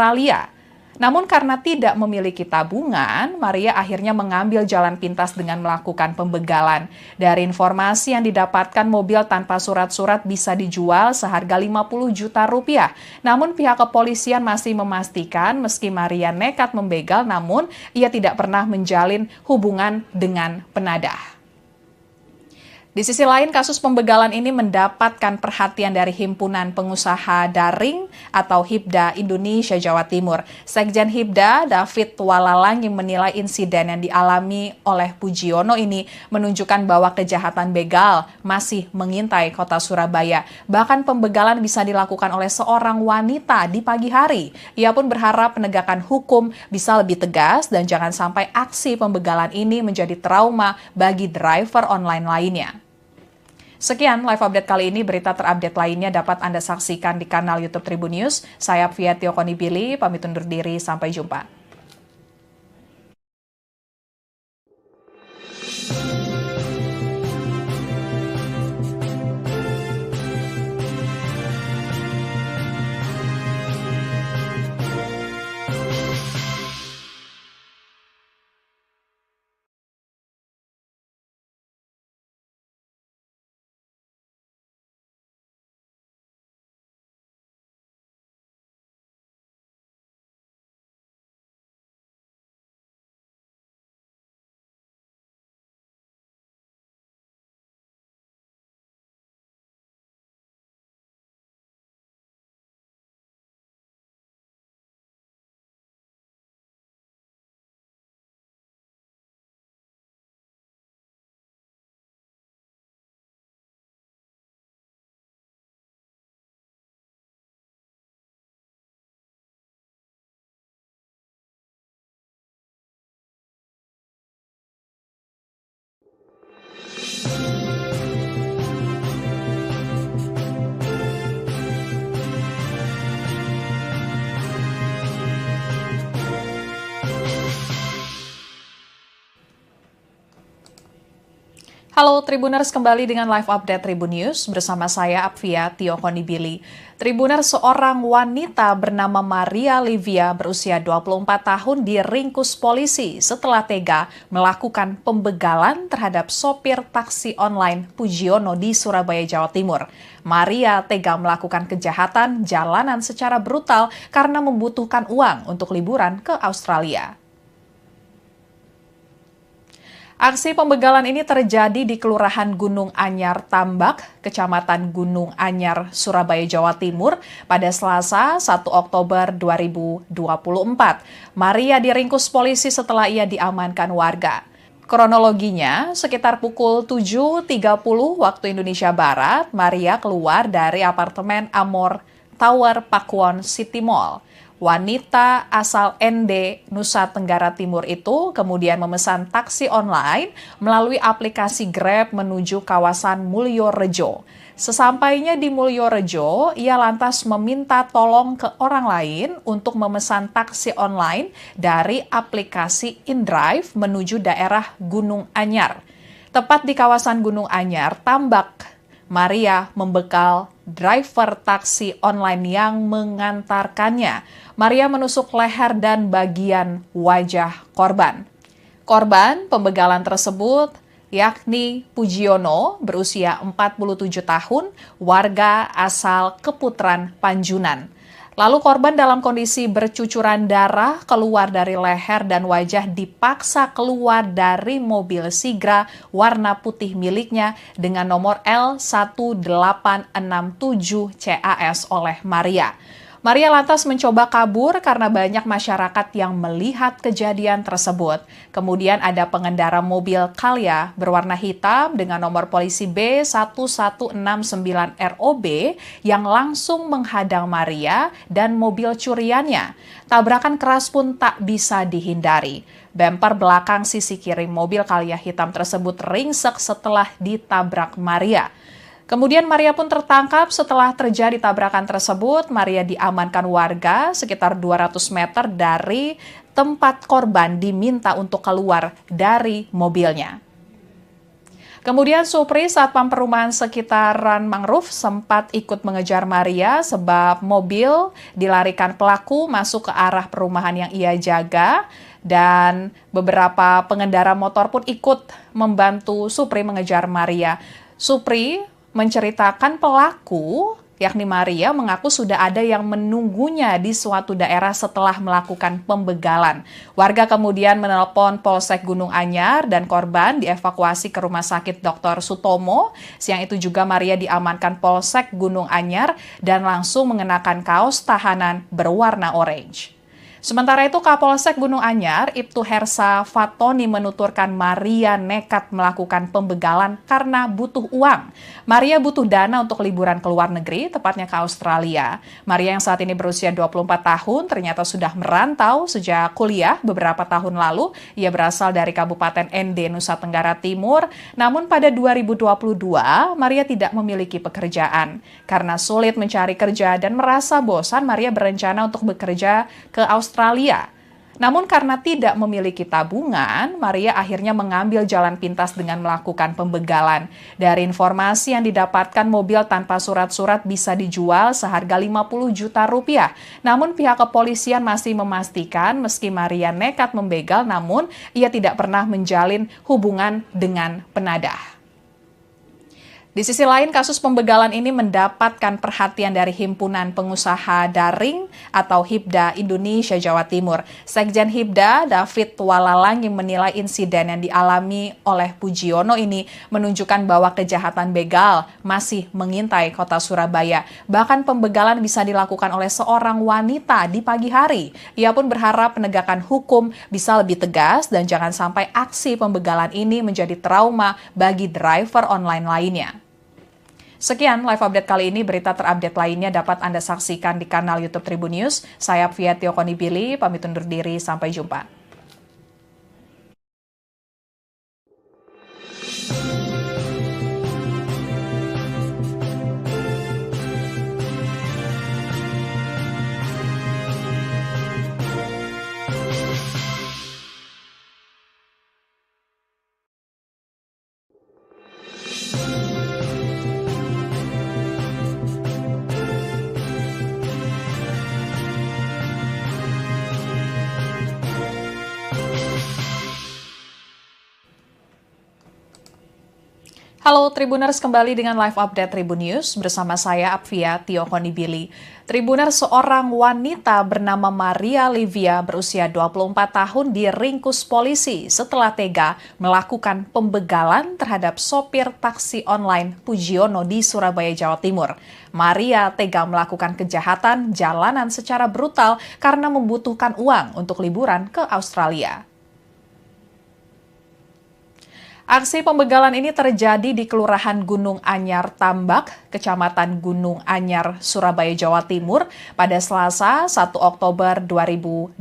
Namun karena tidak memiliki tabungan, Maria akhirnya mengambil jalan pintas dengan melakukan pembegalan. Dari informasi yang didapatkan, mobil tanpa surat-surat bisa dijual seharga 50 juta rupiah. Namun pihak kepolisian masih memastikan meski Maria nekat membegal, namun ia tidak pernah menjalin hubungan dengan penadah. Di sisi lain, kasus pembegalan ini mendapatkan perhatian dari Himpunan Pengusaha Daring atau HIPDA Indonesia Jawa Timur. Sekjen HIPDA, David Walalangi, menilai insiden yang dialami oleh Pujiono ini menunjukkan bahwa kejahatan begal masih mengintai kota Surabaya. Bahkan pembegalan bisa dilakukan oleh seorang wanita di pagi hari. Ia pun berharap penegakan hukum bisa lebih tegas dan jangan sampai aksi pembegalan ini menjadi trauma bagi driver online lainnya. Sekian live update kali ini. Berita terupdate lainnya dapat Anda saksikan di kanal YouTube Tribun News. Saya Apvia Tiokonibili, pamit undur diri. Sampai jumpa. Halo Tribuners, kembali dengan live update Tribun News bersama saya Apvia Tiokonibili. Tribuners, seorang wanita bernama Maria Livia berusia 24 tahun diringkus polisi setelah tega melakukan pembegalan terhadap sopir taksi online Pujiono di Surabaya, Jawa Timur. Maria tega melakukan kejahatan jalanan secara brutal karena membutuhkan uang untuk liburan ke Australia. Aksi pembegalan ini terjadi di Kelurahan Gunung Anyar Tambak, Kecamatan Gunung Anyar, Surabaya, Jawa Timur pada Selasa 1 Oktober 2024. Maria diringkus polisi setelah ia diamankan warga. Kronologinya, sekitar pukul 7.30 waktu Indonesia Barat, Maria keluar dari apartemen Amor Tower Pakuwon City Mall. Wanita asal ND, Nusa Tenggara Timur itu kemudian memesan taksi online melalui aplikasi Grab menuju kawasan Mulyorejo. Sesampainya di Mulyorejo, ia lantas meminta tolong ke orang lain untuk memesan taksi online dari aplikasi InDrive menuju daerah Gunung Anyar. Tepat di kawasan Gunung Anyar, Tambak, Maria membekal driver taksi online yang mengantarkannya. Maria menusuk leher dan bagian wajah korban. Korban pembegalan tersebut yakni Pujiono berusia 47 tahun, warga asal Keputran, Panjunan. Lalu korban dalam kondisi bercucuran darah keluar dari leher dan wajah dipaksa keluar dari mobil Sigra warna putih miliknya dengan nomor L1867 CAS oleh Maria. Maria lantas mencoba kabur karena banyak masyarakat yang melihat kejadian tersebut. Kemudian ada pengendara mobil Calya berwarna hitam dengan nomor polisi B1169ROB yang langsung menghadang Maria dan mobil curiannya. Tabrakan keras pun tak bisa dihindari. Bemper belakang sisi kiri mobil Calya hitam tersebut ringsek setelah ditabrak Maria. Kemudian Maria pun tertangkap setelah terjadi tabrakan tersebut. Maria diamankan warga sekitar 200 meter dari tempat korban diminta untuk keluar dari mobilnya. Kemudian Supri, satpam perumahan sekitaran Mangrove, sempat ikut mengejar Maria sebab mobil dilarikan pelaku masuk ke arah perumahan yang ia jaga. Dan beberapa pengendara motor pun ikut membantu Supri mengejar Maria. Supri menceritakan pelaku, yakni Maria, mengaku sudah ada yang menunggunya di suatu daerah setelah melakukan pembegalan. Warga kemudian menelpon Polsek Gunung Anyar dan korban dievakuasi ke Rumah Sakit Dr. Sutomo. Siang itu juga Maria diamankan Polsek Gunung Anyar dan langsung mengenakan kaos tahanan berwarna orange. Sementara itu, Kapolsek Gunung Anyar, Ibtu Hersa Fatoni menuturkan Maria nekat melakukan pembegalan karena butuh uang. Maria butuh dana untuk liburan ke luar negeri, tepatnya ke Australia. Maria yang saat ini berusia 24 tahun ternyata sudah merantau sejak kuliah beberapa tahun lalu. Ia berasal dari Kabupaten ND, Nusa Tenggara Timur. Namun pada 2022, Maria tidak memiliki pekerjaan. Karena sulit mencari kerja dan merasa bosan, Maria berencana untuk bekerja ke Australia. Namun karena tidak memiliki tabungan, Maria akhirnya mengambil jalan pintas dengan melakukan pembegalan. Dari informasi yang didapatkan, mobil tanpa surat-surat bisa dijual seharga 50 juta rupiah. Namun pihak kepolisian masih memastikan meski Maria nekat membegal, namun ia tidak pernah menjalin hubungan dengan penadah. Di sisi lain, kasus pembegalan ini mendapatkan perhatian dari Himpunan Pengusaha Daring atau HIPDA Indonesia Jawa Timur. Sekjen HIPDA, David Walalangi, menilai insiden yang dialami oleh Pujiono ini menunjukkan bahwa kejahatan begal masih mengintai kota Surabaya. Bahkan pembegalan bisa dilakukan oleh seorang wanita di pagi hari. Ia pun berharap penegakan hukum bisa lebih tegas dan jangan sampai aksi pembegalan ini menjadi trauma bagi driver online lainnya. Sekian live update kali ini. Berita terupdate lainnya dapat Anda saksikan di kanal YouTube Tribun News. Saya Apvia Tiokonibili, pamit undur diri. Sampai jumpa. Halo Tribuners, kembali dengan live update Tribun News bersama saya Apvia Tio Konibili. Tribuners, seorang wanita bernama Maria Livia berusia 24 tahun diringkus polisi setelah tega melakukan pembegalan terhadap sopir taksi online Pujiono di Surabaya, Jawa Timur. Maria tega melakukan kejahatan jalanan secara brutal karena membutuhkan uang untuk liburan ke Australia. Aksi pembegalan ini terjadi di Kelurahan Gunung Anyar Tambak, Kecamatan Gunung Anyar, Surabaya, Jawa Timur pada Selasa 1 Oktober 2024.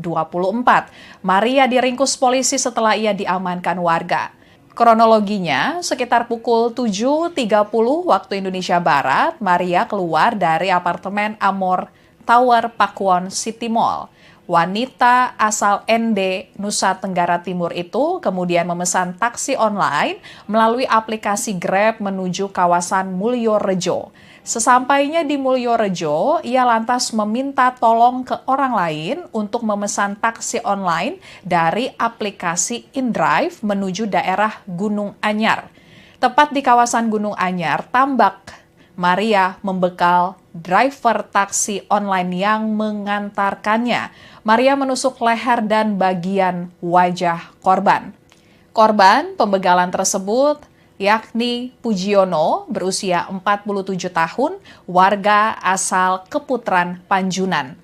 Maria diringkus polisi setelah ia diamankan warga. Kronologinya, sekitar pukul 7.30 waktu Indonesia Barat, Maria keluar dari apartemen Amor Tower Pakuwon City Mall. Wanita asal ND, Nusa Tenggara Timur itu kemudian memesan taksi online melalui aplikasi Grab menuju kawasan Mulyorejo. Sesampainya di Mulyorejo, ia lantas meminta tolong ke orang lain untuk memesan taksi online dari aplikasi InDrive menuju daerah Gunung Anyar. Tepat di kawasan Gunung Anyar, Tambak, Maria membekal driver taksi online yang mengantarkannya. Maria menusuk leher dan bagian wajah korban. Korban pembegalan tersebut yakni Pujiono berusia 47 tahun, warga asal Keputaran Panjunan.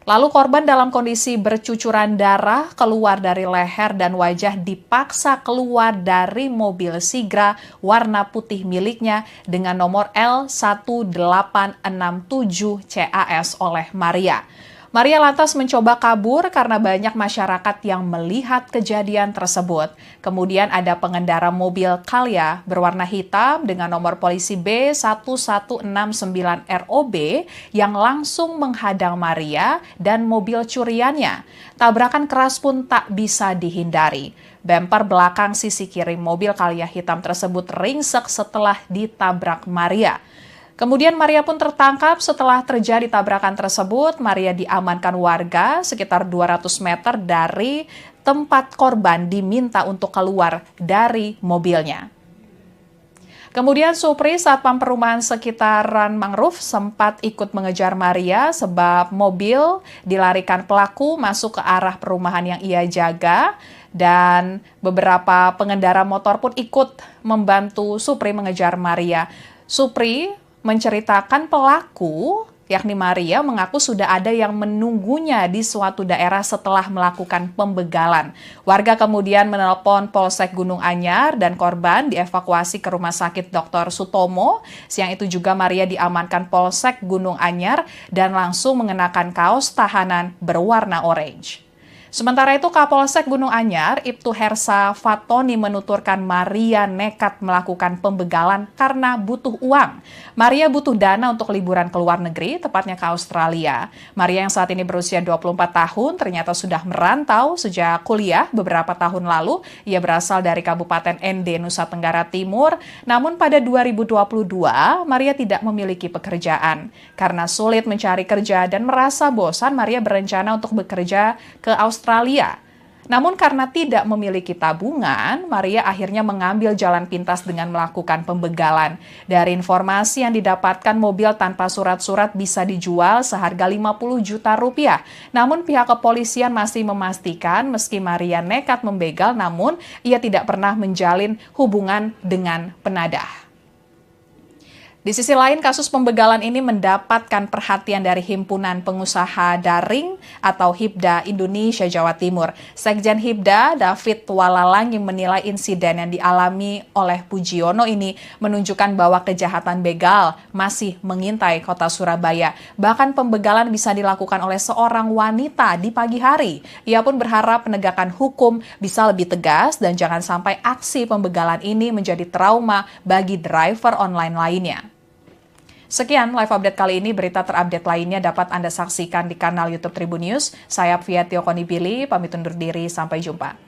Lalu korban dalam kondisi bercucuran darah keluar dari leher dan wajah dipaksa keluar dari mobil Sigra warna putih miliknya dengan nomor L1867 CAS oleh Maria. Maria lantas mencoba kabur karena banyak masyarakat yang melihat kejadian tersebut. Kemudian ada pengendara mobil Calya berwarna hitam dengan nomor polisi B1169ROB yang langsung menghadang Maria dan mobil curiannya. Tabrakan keras pun tak bisa dihindari. Bemper belakang sisi kiri mobil Calya hitam tersebut ringsek setelah ditabrak Maria. Kemudian Maria pun tertangkap setelah terjadi tabrakan tersebut. Maria diamankan warga sekitar 200 meter dari tempat korban diminta untuk keluar dari mobilnya. Kemudian Supri, Satpam Perumahan Sekitaran Mangrove, sempat ikut mengejar Maria sebab mobil dilarikan pelaku masuk ke arah perumahan yang ia jaga. Dan beberapa pengendara motor pun ikut membantu Supri mengejar Maria. Supri menceritakan pelaku, yakni Maria, mengaku sudah ada yang menunggunya di suatu daerah setelah melakukan pembegalan. Warga kemudian menelpon Polsek Gunung Anyar dan korban dievakuasi ke Rumah Sakit Dr. Sutomo. Siang itu juga Maria diamankan Polsek Gunung Anyar dan langsung mengenakan kaos tahanan berwarna orange. Sementara itu, Kapolsek Gunung Anyar, Ibtu Hersa Fatoni menuturkan Maria nekat melakukan pembegalan karena butuh uang. Maria butuh dana untuk liburan ke luar negeri, tepatnya ke Australia. Maria yang saat ini berusia 24 tahun ternyata sudah merantau sejak kuliah beberapa tahun lalu. Ia berasal dari Kabupaten ND, Nusa Tenggara Timur. Namun pada 2022, Maria tidak memiliki pekerjaan. Karena sulit mencari kerja dan merasa bosan, Maria berencana untuk bekerja ke Australia. Namun karena tidak memiliki tabungan, Maria akhirnya mengambil jalan pintas dengan melakukan pembegalan. Dari informasi yang didapatkan, mobil tanpa surat-surat bisa dijual seharga 50 juta rupiah. Namun pihak kepolisian masih memastikan meski Maria nekat membegal, namun ia tidak pernah menjalin hubungan dengan penadah. Di sisi lain, kasus pembegalan ini mendapatkan perhatian dari Himpunan Pengusaha Daring atau HIPDA Indonesia Jawa Timur. Sekjen HIPDA, David Walalang, yang menilai insiden yang dialami oleh Pujiono ini menunjukkan bahwa kejahatan begal masih mengintai kota Surabaya. Bahkan pembegalan bisa dilakukan oleh seorang wanita di pagi hari. Ia pun berharap penegakan hukum bisa lebih tegas dan jangan sampai aksi pembegalan ini menjadi trauma bagi driver online lainnya. Sekian live update kali ini. Berita terupdate lainnya dapat Anda saksikan di kanal YouTube Tribun News. Saya Apvia Tio Konibili, pamit undur diri. Sampai jumpa.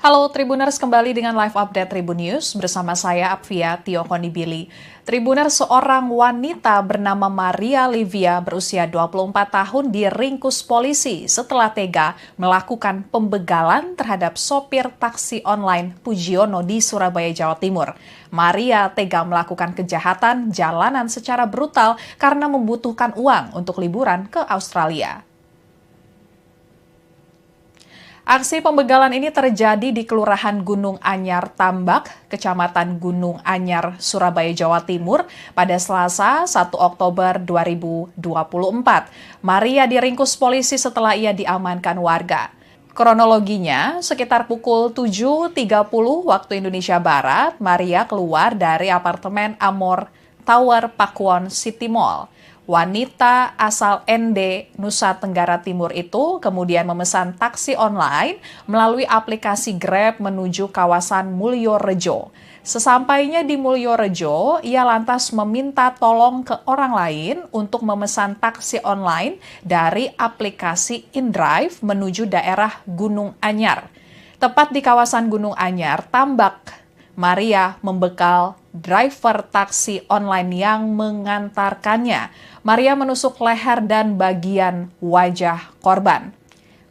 Halo Tribuners, kembali dengan live update Tribun News bersama saya Apvia Tio Konibili. Tribuners, seorang wanita bernama Maria Livia berusia 24 tahun diringkus polisi setelah tega melakukan pembegalan terhadap sopir taksi online Pujiono di Surabaya, Jawa Timur. Maria tega melakukan kejahatan jalanan secara brutal karena membutuhkan uang untuk liburan ke Australia. Aksi pembegalan ini terjadi di Kelurahan Gunung Anyar Tambak, Kecamatan Gunung Anyar, Surabaya, Jawa Timur pada Selasa 1 Oktober 2024. Maria diringkus polisi setelah ia diamankan warga. Kronologinya, sekitar pukul 7.30 waktu Indonesia Barat, Maria keluar dari apartemen Amor Tower Pakuwon City Mall. Wanita asal ND, Nusa Tenggara Timur itu kemudian memesan taksi online melalui aplikasi Grab menuju kawasan Mulyorejo. Sesampainya di Mulyorejo, ia lantas meminta tolong ke orang lain untuk memesan taksi online dari aplikasi InDrive menuju daerah Gunung Anyar. Tepat di kawasan Gunung Anyar, Tambak, Maria membekal driver taksi online yang mengantarkannya. Maria menusuk leher dan bagian wajah korban.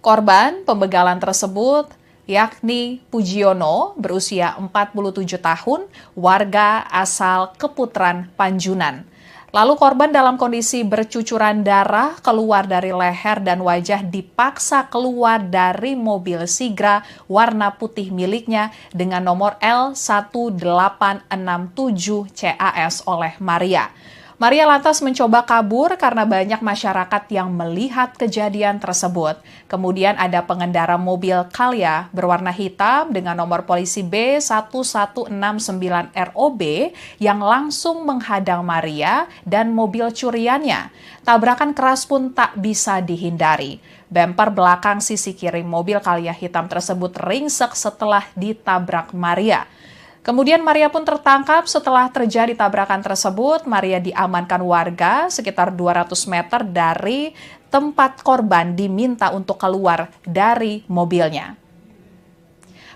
Korban pembegalan tersebut yakni Pujiono berusia 47 tahun, warga asal Keputaran Panjunan. Lalu korban dalam kondisi bercucuran darah keluar dari leher dan wajah dipaksa keluar dari mobil Sigra warna putih miliknya dengan nomor L1867 CAS oleh Maria. Maria lantas mencoba kabur karena banyak masyarakat yang melihat kejadian tersebut. Kemudian ada pengendara mobil Calya berwarna hitam dengan nomor polisi B1169ROB yang langsung menghadang Maria dan mobil curiannya. Tabrakan keras pun tak bisa dihindari. Bemper belakang sisi kiri mobil Calya hitam tersebut ringsek setelah ditabrak Maria. Kemudian Maria pun tertangkap setelah terjadi tabrakan tersebut. Maria diamankan warga sekitar 200 meter dari tempat korban diminta untuk keluar dari mobilnya.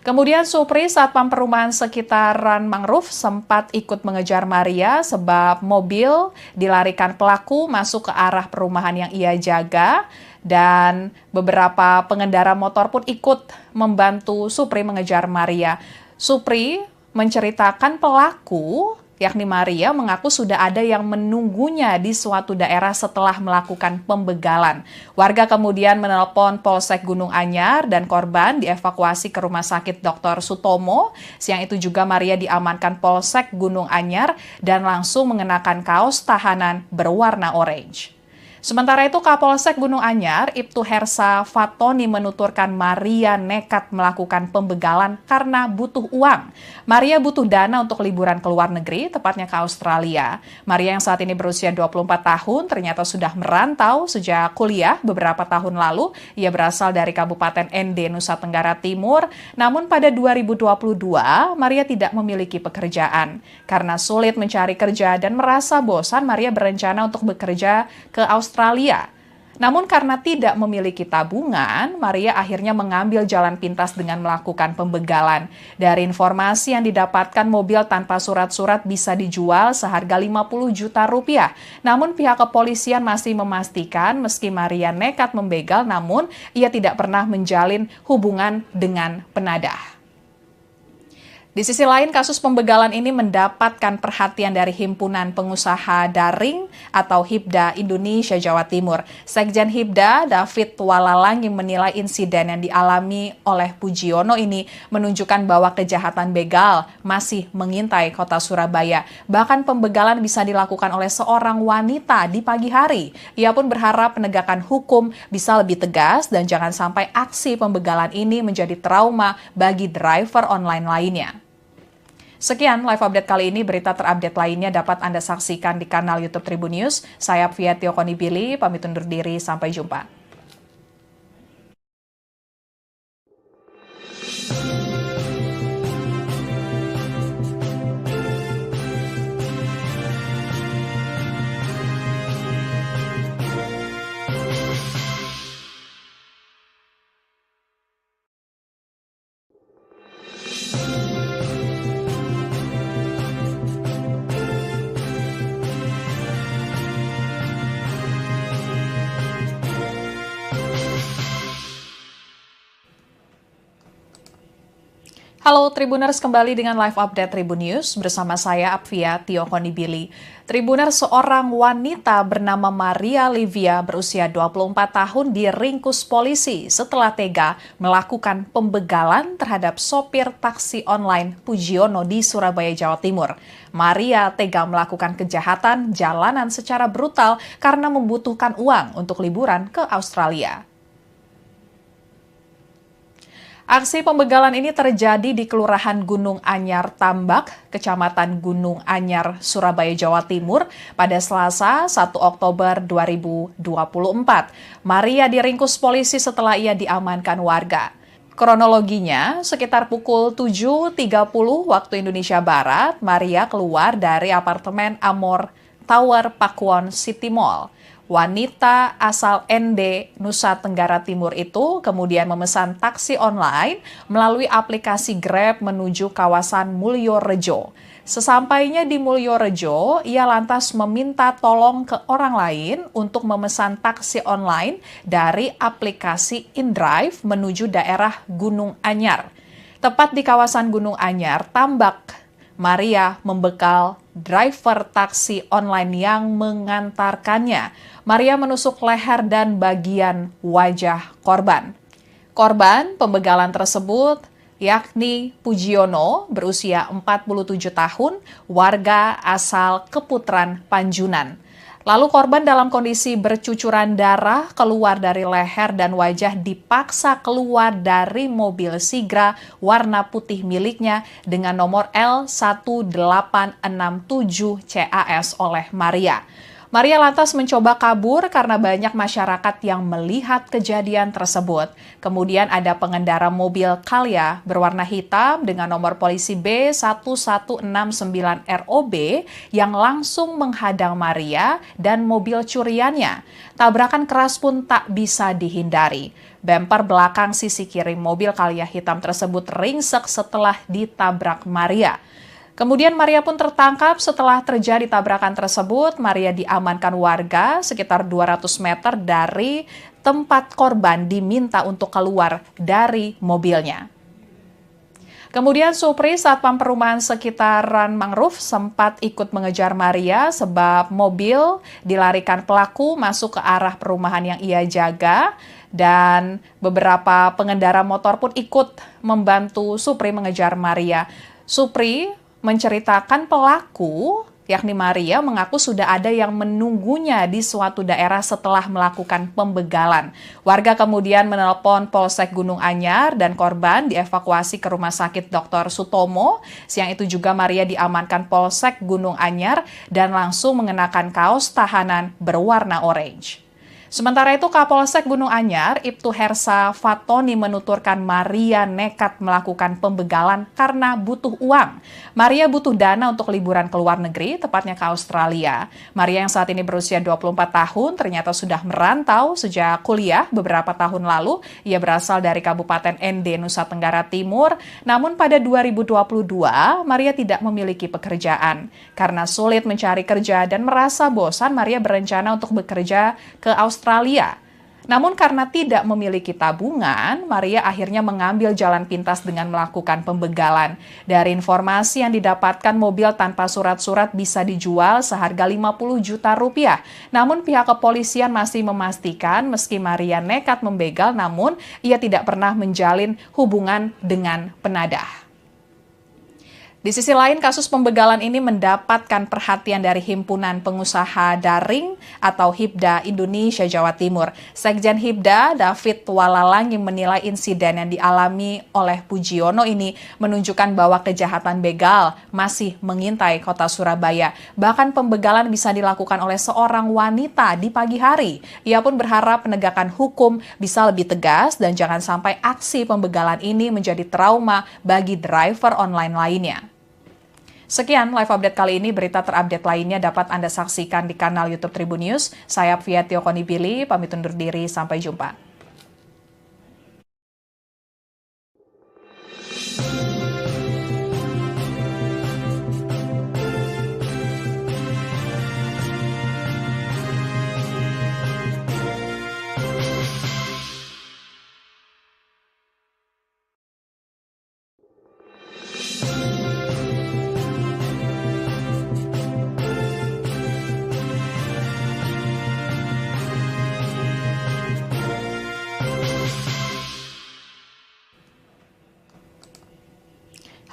Kemudian Supri, Satpam Perumahan Sekitaran Mangrove, sempat ikut mengejar Maria sebab mobil dilarikan pelaku masuk ke arah perumahan yang ia jaga. Dan beberapa pengendara motor pun ikut membantu Supri mengejar Maria. Supri menceritakan pelaku, yakni Maria, mengaku sudah ada yang menunggunya di suatu daerah setelah melakukan pembegalan. Warga kemudian menelpon Polsek Gunung Anyar dan korban dievakuasi ke Rumah Sakit Dr. Sutomo. Siang itu juga Maria diamankan Polsek Gunung Anyar dan langsung mengenakan kaos tahanan berwarna orange. Sementara itu, Kapolsek Gunung Anyar, Ibtu Hersa Fatoni menuturkan Maria nekat melakukan pembegalan karena butuh uang. Maria butuh dana untuk liburan ke luar negeri, tepatnya ke Australia. Maria yang saat ini berusia 24 tahun ternyata sudah merantau sejak kuliah beberapa tahun lalu. Ia berasal dari Kabupaten ND, Nusa Tenggara Timur. Namun pada 2022, Maria tidak memiliki pekerjaan. Karena sulit mencari kerja dan merasa bosan, Maria berencana untuk bekerja ke Australia. Namun karena tidak memiliki tabungan, Maria akhirnya mengambil jalan pintas dengan melakukan pembegalan. Dari informasi yang didapatkan, mobil tanpa surat-surat bisa dijual seharga 50 juta rupiah. Namun pihak kepolisian masih memastikan meski Maria nekat membegal, namun ia tidak pernah menjalin hubungan dengan penadah. Di sisi lain, kasus pembegalan ini mendapatkan perhatian dari Himpunan Pengusaha Daring atau HIPDA Indonesia Jawa Timur. Sekjen HIPDA, David Walalang, yang menilai insiden yang dialami oleh Pujiono ini menunjukkan bahwa kejahatan begal masih mengintai kota Surabaya. Bahkan pembegalan bisa dilakukan oleh seorang wanita di pagi hari. Ia pun berharap penegakan hukum bisa lebih tegas dan jangan sampai aksi pembegalan ini menjadi trauma bagi driver online lainnya. Sekian live update kali ini. Berita terupdate lainnya dapat Anda saksikan di kanal YouTube Tribun News. Saya Apvia Tio Konibili, pamit undur diri. Sampai jumpa. Halo Tribuners, kembali dengan live update Tribun News bersama saya Apvia Tiokonibili. Tribuners, seorang wanita bernama Maria Livia berusia 24 tahun diringkus polisi setelah tega melakukan pembegalan terhadap sopir taksi online Pujiono di Surabaya, Jawa Timur. Maria tega melakukan kejahatan jalanan secara brutal karena membutuhkan uang untuk liburan ke Australia. Aksi pembegalan ini terjadi di Kelurahan Gunung Anyar Tambak, Kecamatan Gunung Anyar, Surabaya, Jawa Timur pada Selasa 1 Oktober 2024. Maria diringkus polisi setelah ia diamankan warga. Kronologinya, sekitar pukul 7.30 waktu Indonesia Barat, Maria keluar dari apartemen Amor Tower Pakuwon City Mall. Wanita asal ND, Nusa Tenggara Timur itu kemudian memesan taksi online melalui aplikasi Grab menuju kawasan Mulyorejo. Sesampainya di Mulyorejo, ia lantas meminta tolong ke orang lain untuk memesan taksi online dari aplikasi InDrive menuju daerah Gunung Anyar. Tepat di kawasan Gunung Anyar, Tambak, Maria membekal driver taksi online yang mengantarkannya. Maria menusuk leher dan bagian wajah korban. Korban pembegalan tersebut yakni Pujiono berusia 47 tahun, warga asal Keputran, Panjunan. Lalu korban dalam kondisi bercucuran darah keluar dari leher dan wajah dipaksa keluar dari mobil Sigra warna putih miliknya dengan nomor L1867 CAS oleh Maria. Maria lantas mencoba kabur karena banyak masyarakat yang melihat kejadian tersebut. Kemudian ada pengendara mobil Calya berwarna hitam dengan nomor polisi B1169ROB yang langsung menghadang Maria dan mobil curiannya. Tabrakan keras pun tak bisa dihindari. Bemper belakang sisi kiri mobil Calya hitam tersebut ringsek setelah ditabrak Maria. Kemudian Maria pun tertangkap setelah terjadi tabrakan tersebut. Maria diamankan warga sekitar 200 meter dari tempat korban diminta untuk keluar dari mobilnya. Kemudian Supri, Satpam Perumahan Sekitaran Mangrove, sempat ikut mengejar Maria sebab mobil dilarikan pelaku masuk ke arah perumahan yang ia jaga. Dan beberapa pengendara motor pun ikut membantu Supri mengejar Maria. Supri menceritakan pelaku, yakni Maria, mengaku sudah ada yang menunggunya di suatu daerah setelah melakukan pembegalan. Warga kemudian menelpon Polsek Gunung Anyar dan korban dievakuasi ke Rumah Sakit Dr. Sutomo. Siang itu juga Maria diamankan Polsek Gunung Anyar dan langsung mengenakan kaos tahanan berwarna orange. Sementara itu, Kapolsek Gunung Anyar, Ibtu Hersa Fatoni menuturkan Maria nekat melakukan pembegalan karena butuh uang. Maria butuh dana untuk liburan ke luar negeri, tepatnya ke Australia. Maria yang saat ini berusia 24 tahun ternyata sudah merantau sejak kuliah beberapa tahun lalu. Ia berasal dari Kabupaten ND, Nusa Tenggara Timur. Namun pada 2022, Maria tidak memiliki pekerjaan. Karena sulit mencari kerja dan merasa bosan, Maria berencana untuk bekerja ke Australia. Namun karena tidak memiliki tabungan, Maria akhirnya mengambil jalan pintas dengan melakukan pembegalan. Dari informasi yang didapatkan, mobil tanpa surat-surat bisa dijual seharga 50 juta rupiah. Namun pihak kepolisian masih memastikan meski Maria nekat membegal, namun ia tidak pernah menjalin hubungan dengan penadah. Di sisi lain, kasus pembegalan ini mendapatkan perhatian dari Himpunan Pengusaha Daring atau HIPDA Indonesia Jawa Timur. Sekjen HIPDA, David Walalang, yang menilai insiden yang dialami oleh Pujiono ini menunjukkan bahwa kejahatan begal masih mengintai kota Surabaya. Bahkan pembegalan bisa dilakukan oleh seorang wanita di pagi hari. Ia pun berharap penegakan hukum bisa lebih tegas dan jangan sampai aksi pembegalan ini menjadi trauma bagi driver online lainnya. Sekian live update kali ini. Berita terupdate lainnya dapat Anda saksikan di kanal YouTube Tribun News. Saya Apvia Tiokonibili, pamit undur diri. Sampai jumpa.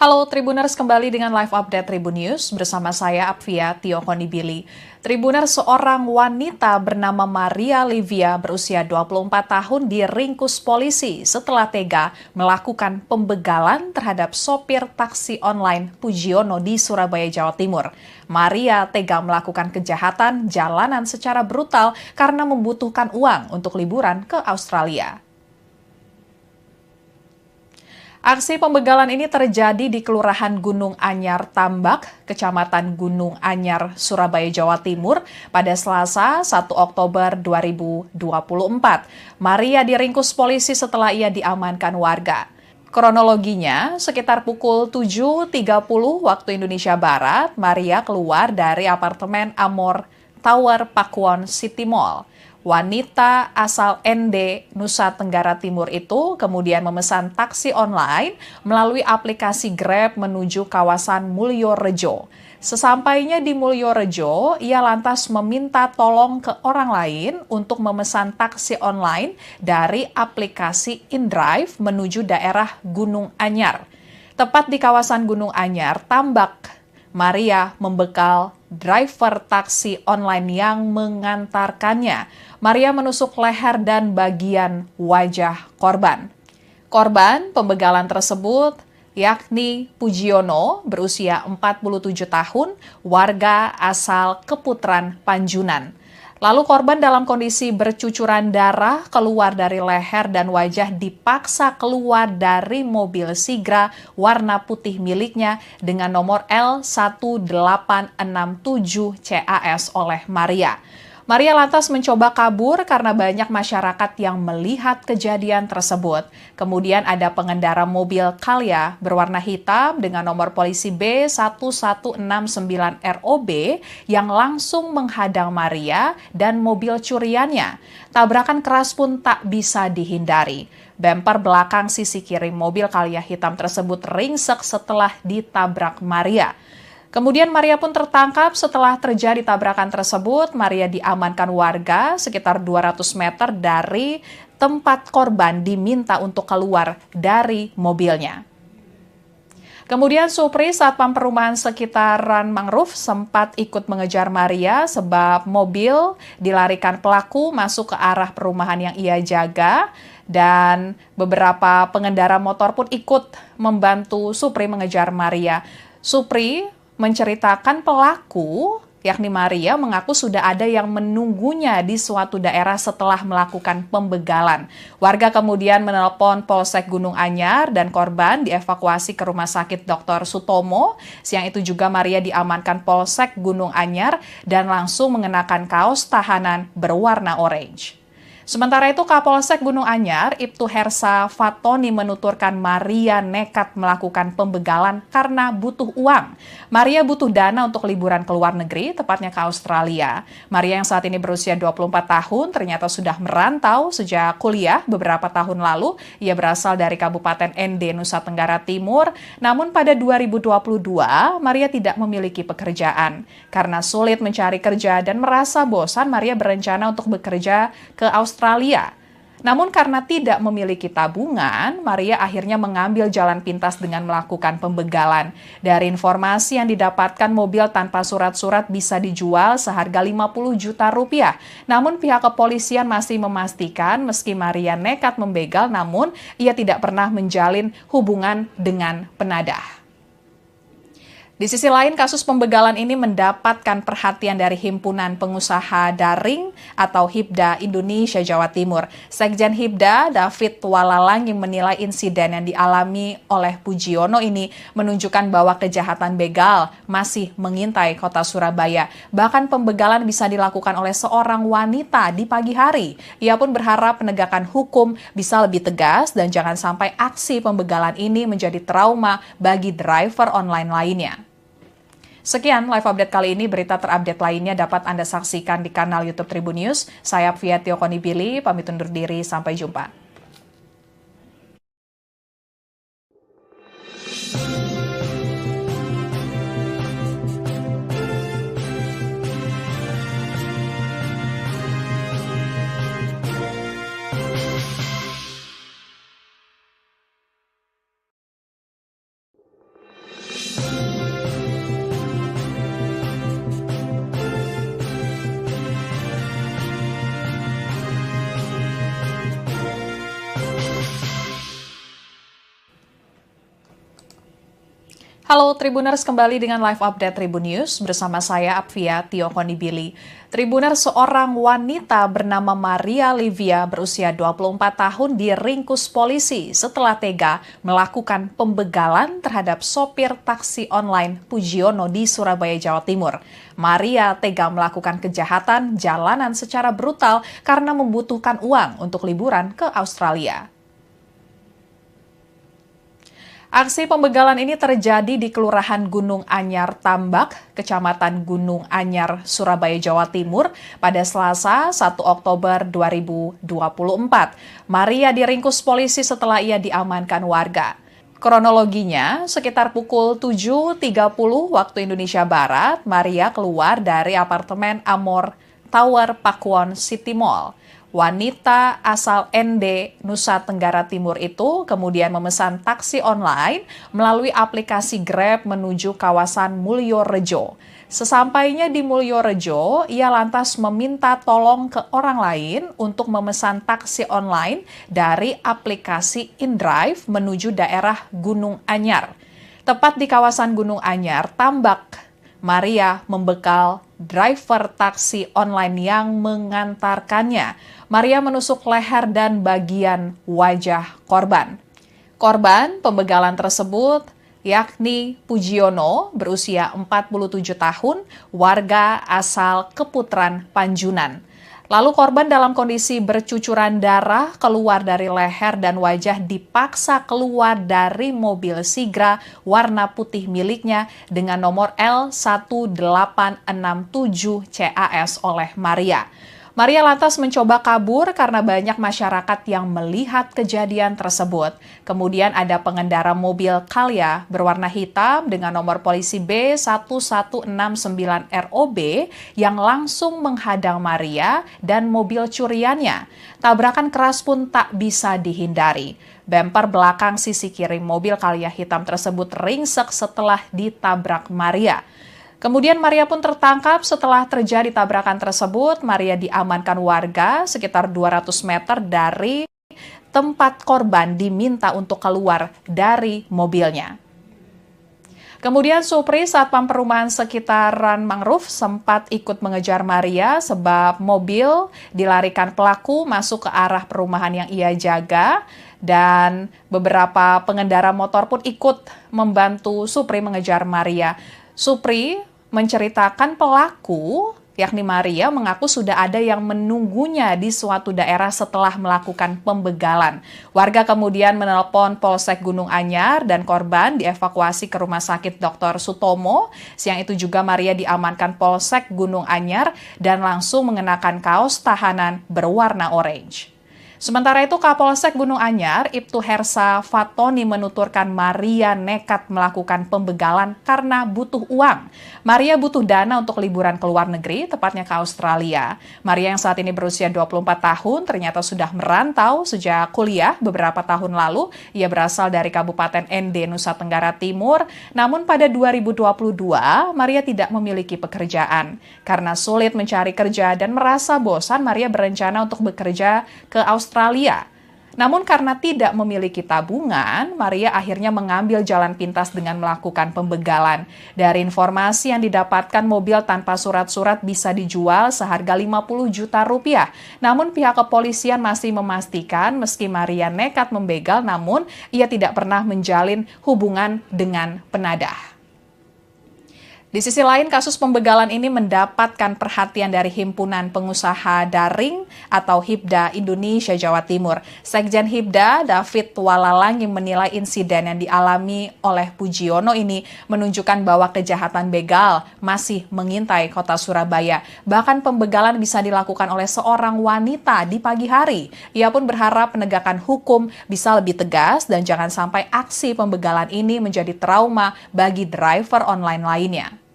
Halo Tribuners, kembali dengan live update Tribun News bersama saya Apvia Tiokonibili. Tribuners, seorang wanita bernama Maria Livia berusia 24 tahun diringkus polisi setelah tega melakukan pembegalan terhadap sopir taksi online Pujiono di Surabaya, Jawa Timur. Maria tega melakukan kejahatan jalanan secara brutal karena membutuhkan uang untuk liburan ke Australia. Aksi pembegalan ini terjadi di Kelurahan Gunung Anyar Tambak, Kecamatan Gunung Anyar, Surabaya, Jawa Timur pada Selasa 1 Oktober 2024. Maria diringkus polisi setelah ia diamankan warga. Kronologinya, sekitar pukul 7.30 waktu Indonesia Barat, Maria keluar dari apartemen Amor Tower Pakuwon City Mall. Wanita asal ND, Nusa Tenggara Timur itu kemudian memesan taksi online melalui aplikasi Grab menuju kawasan Mulyorejo. Sesampainya di Mulyorejo, ia lantas meminta tolong ke orang lain untuk memesan taksi online dari aplikasi InDrive menuju daerah Gunung Anyar. Tepat di kawasan Gunung Anyar, Tambak, Maria membekal driver taksi online yang mengantarkannya. Maria menusuk leher dan bagian wajah korban. Korban pembegalan tersebut yakni Pujiono berusia 47 tahun, warga asal Keputran, Panjunan. Lalu korban dalam kondisi bercucuran darah keluar dari leher dan wajah dipaksa keluar dari mobil Sigra warna putih miliknya dengan nomor L1867 CAS oleh Maria. Maria lantas mencoba kabur karena banyak masyarakat yang melihat kejadian tersebut. Kemudian ada pengendara mobil Calya berwarna hitam dengan nomor polisi B1169ROB yang langsung menghadang Maria dan mobil curiannya. Tabrakan keras pun tak bisa dihindari. Bemper belakang sisi kiri mobil Calya hitam tersebut ringsek setelah ditabrak Maria. Kemudian Maria pun tertangkap setelah terjadi tabrakan tersebut. Maria diamankan warga sekitar 200 meter dari tempat korban diminta untuk keluar dari mobilnya. Kemudian Supri, satpam perumahan sekitaran Mangrove, sempat ikut mengejar Maria sebab mobil dilarikan pelaku masuk ke arah perumahan yang ia jaga. Dan beberapa pengendara motor pun ikut membantu Supri mengejar Maria. Supri menceritakan pelaku, yakni Maria, mengaku sudah ada yang menunggunya di suatu daerah setelah melakukan pembegalan. Warga kemudian menelpon Polsek Gunung Anyar dan korban dievakuasi ke Rumah Sakit Dr. Sutomo. Siang itu juga Maria diamankan Polsek Gunung Anyar dan langsung mengenakan kaos tahanan berwarna orange. Sementara itu, Kapolsek Gunung Anyar, Ibtu Hersa Fatoni menuturkan Maria nekat melakukan pembegalan karena butuh uang. Maria butuh dana untuk liburan ke luar negeri, tepatnya ke Australia. Maria yang saat ini berusia 24 tahun ternyata sudah merantau sejak kuliah beberapa tahun lalu. Ia berasal dari Kabupaten ND, Nusa Tenggara Timur. Namun pada 2022, Maria tidak memiliki pekerjaan. Karena sulit mencari kerja dan merasa bosan, Maria berencana untuk bekerja ke Australia. Namun karena tidak memiliki tabungan, Maria akhirnya mengambil jalan pintas dengan melakukan pembegalan. Dari informasi yang didapatkan, mobil tanpa surat-surat bisa dijual seharga 50 juta rupiah. Namun pihak kepolisian masih memastikan meski Maria nekat membegal, namun ia tidak pernah menjalin hubungan dengan penadah. Di sisi lain, kasus pembegalan ini mendapatkan perhatian dari Himpunan Pengusaha Daring atau HIPDA Indonesia Jawa Timur. Sekjen HIPDA, David Walalang, yang menilai insiden yang dialami oleh Pujiono ini menunjukkan bahwa kejahatan begal masih mengintai kota Surabaya. Bahkan pembegalan bisa dilakukan oleh seorang wanita di pagi hari. Ia pun berharap penegakan hukum bisa lebih tegas dan jangan sampai aksi pembegalan ini menjadi trauma bagi driver online lainnya. Sekian live update kali ini. Berita terupdate lainnya dapat Anda saksikan di kanal YouTube Tribun News. Saya Apvia Tiokonibili, pamit undur diri. Sampai jumpa. Halo Tribuners, kembali dengan live update Tribun News bersama saya Apvia Tiokonibili. Tribuners, seorang wanita bernama Maria Livia berusia 24 tahun diringkus polisi setelah tega melakukan pembegalan terhadap sopir taksi online Pujiono di Surabaya, Jawa Timur. Maria tega melakukan kejahatan jalanan secara brutal karena membutuhkan uang untuk liburan ke Australia. Aksi pembegalan ini terjadi di Kelurahan Gunung Anyar Tambak, Kecamatan Gunung Anyar, Surabaya, Jawa Timur pada Selasa 1 Oktober 2024. Maria diringkus polisi setelah ia diamankan warga. Kronologinya, sekitar pukul 7.30 waktu Indonesia Barat, Maria keluar dari apartemen Amor Tower Pakuwon City Mall. Wanita asal ND, Nusa Tenggara Timur itu kemudian memesan taksi online melalui aplikasi Grab menuju kawasan Mulyorejo. Sesampainya di Mulyorejo, ia lantas meminta tolong ke orang lain untuk memesan taksi online dari aplikasi InDrive menuju daerah Gunung Anyar. Tepat di kawasan Gunung Anyar, Tambak, Maria membekal driver taksi online yang mengantarkannya. Maria menusuk leher dan bagian wajah korban. Korban pembegalan tersebut yakni Pujiono berusia 47 tahun, warga asal Keputran, Panjunan. Lalu korban dalam kondisi bercucuran darah keluar dari leher dan wajah dipaksa keluar dari mobil Sigra warna putih miliknya dengan nomor L1867 CAS oleh Maria. Maria lantas mencoba kabur karena banyak masyarakat yang melihat kejadian tersebut. Kemudian ada pengendara mobil Calya berwarna hitam dengan nomor polisi B1169ROB yang langsung menghadang Maria dan mobil curiannya. Tabrakan keras pun tak bisa dihindari. Bemper belakang sisi kiri mobil Calya hitam tersebut ringsek setelah ditabrak Maria. Kemudian Maria pun tertangkap setelah terjadi tabrakan tersebut. Maria diamankan warga sekitar 200 meter dari tempat korban diminta untuk keluar dari mobilnya. Kemudian Supri, satpam perumahan sekitaran mangrove, sempat ikut mengejar Maria sebab mobil dilarikan pelaku masuk ke arah perumahan yang ia jaga. Dan beberapa pengendara motor pun ikut membantu Supri mengejar Maria. Supri menceritakan pelaku, yakni Maria, mengaku sudah ada yang menunggunya di suatu daerah setelah melakukan pembegalan. Warga kemudian menelpon Polsek Gunung Anyar dan korban dievakuasi ke Rumah Sakit Dr. Sutomo. Siang itu juga Maria diamankan Polsek Gunung Anyar dan langsung mengenakan kaos tahanan berwarna orange. Sementara itu, Kapolsek Gunung Anyar, Ibtu Hersa Fatoni menuturkan Maria nekat melakukan pembegalan karena butuh uang. Maria butuh dana untuk liburan ke luar negeri, tepatnya ke Australia. Maria yang saat ini berusia 24 tahun ternyata sudah merantau sejak kuliah beberapa tahun lalu. Ia berasal dari Kabupaten ND, Nusa Tenggara Timur. Namun pada 2022, Maria tidak memiliki pekerjaan. Karena sulit mencari kerja dan merasa bosan, Maria berencana untuk bekerja ke Australia. Namun karena tidak memiliki tabungan, Maria akhirnya mengambil jalan pintas dengan melakukan pembegalan. Dari informasi yang didapatkan, mobil tanpa surat-surat bisa dijual seharga 50 juta rupiah. Namun pihak kepolisian masih memastikan meski Maria nekat membegal, namun ia tidak pernah menjalin hubungan dengan penadah. Di sisi lain, kasus pembegalan ini mendapatkan perhatian dari Himpunan Pengusaha Daring atau HIPDA Indonesia Jawa Timur. Sekjen HIPDA, David Walalangi, menilai insiden yang dialami oleh Pujiono ini menunjukkan bahwa kejahatan begal masih mengintai kota Surabaya. Bahkan pembegalan bisa dilakukan oleh seorang wanita di pagi hari. Ia pun berharap penegakan hukum bisa lebih tegas dan jangan sampai aksi pembegalan ini menjadi trauma bagi driver online lainnya.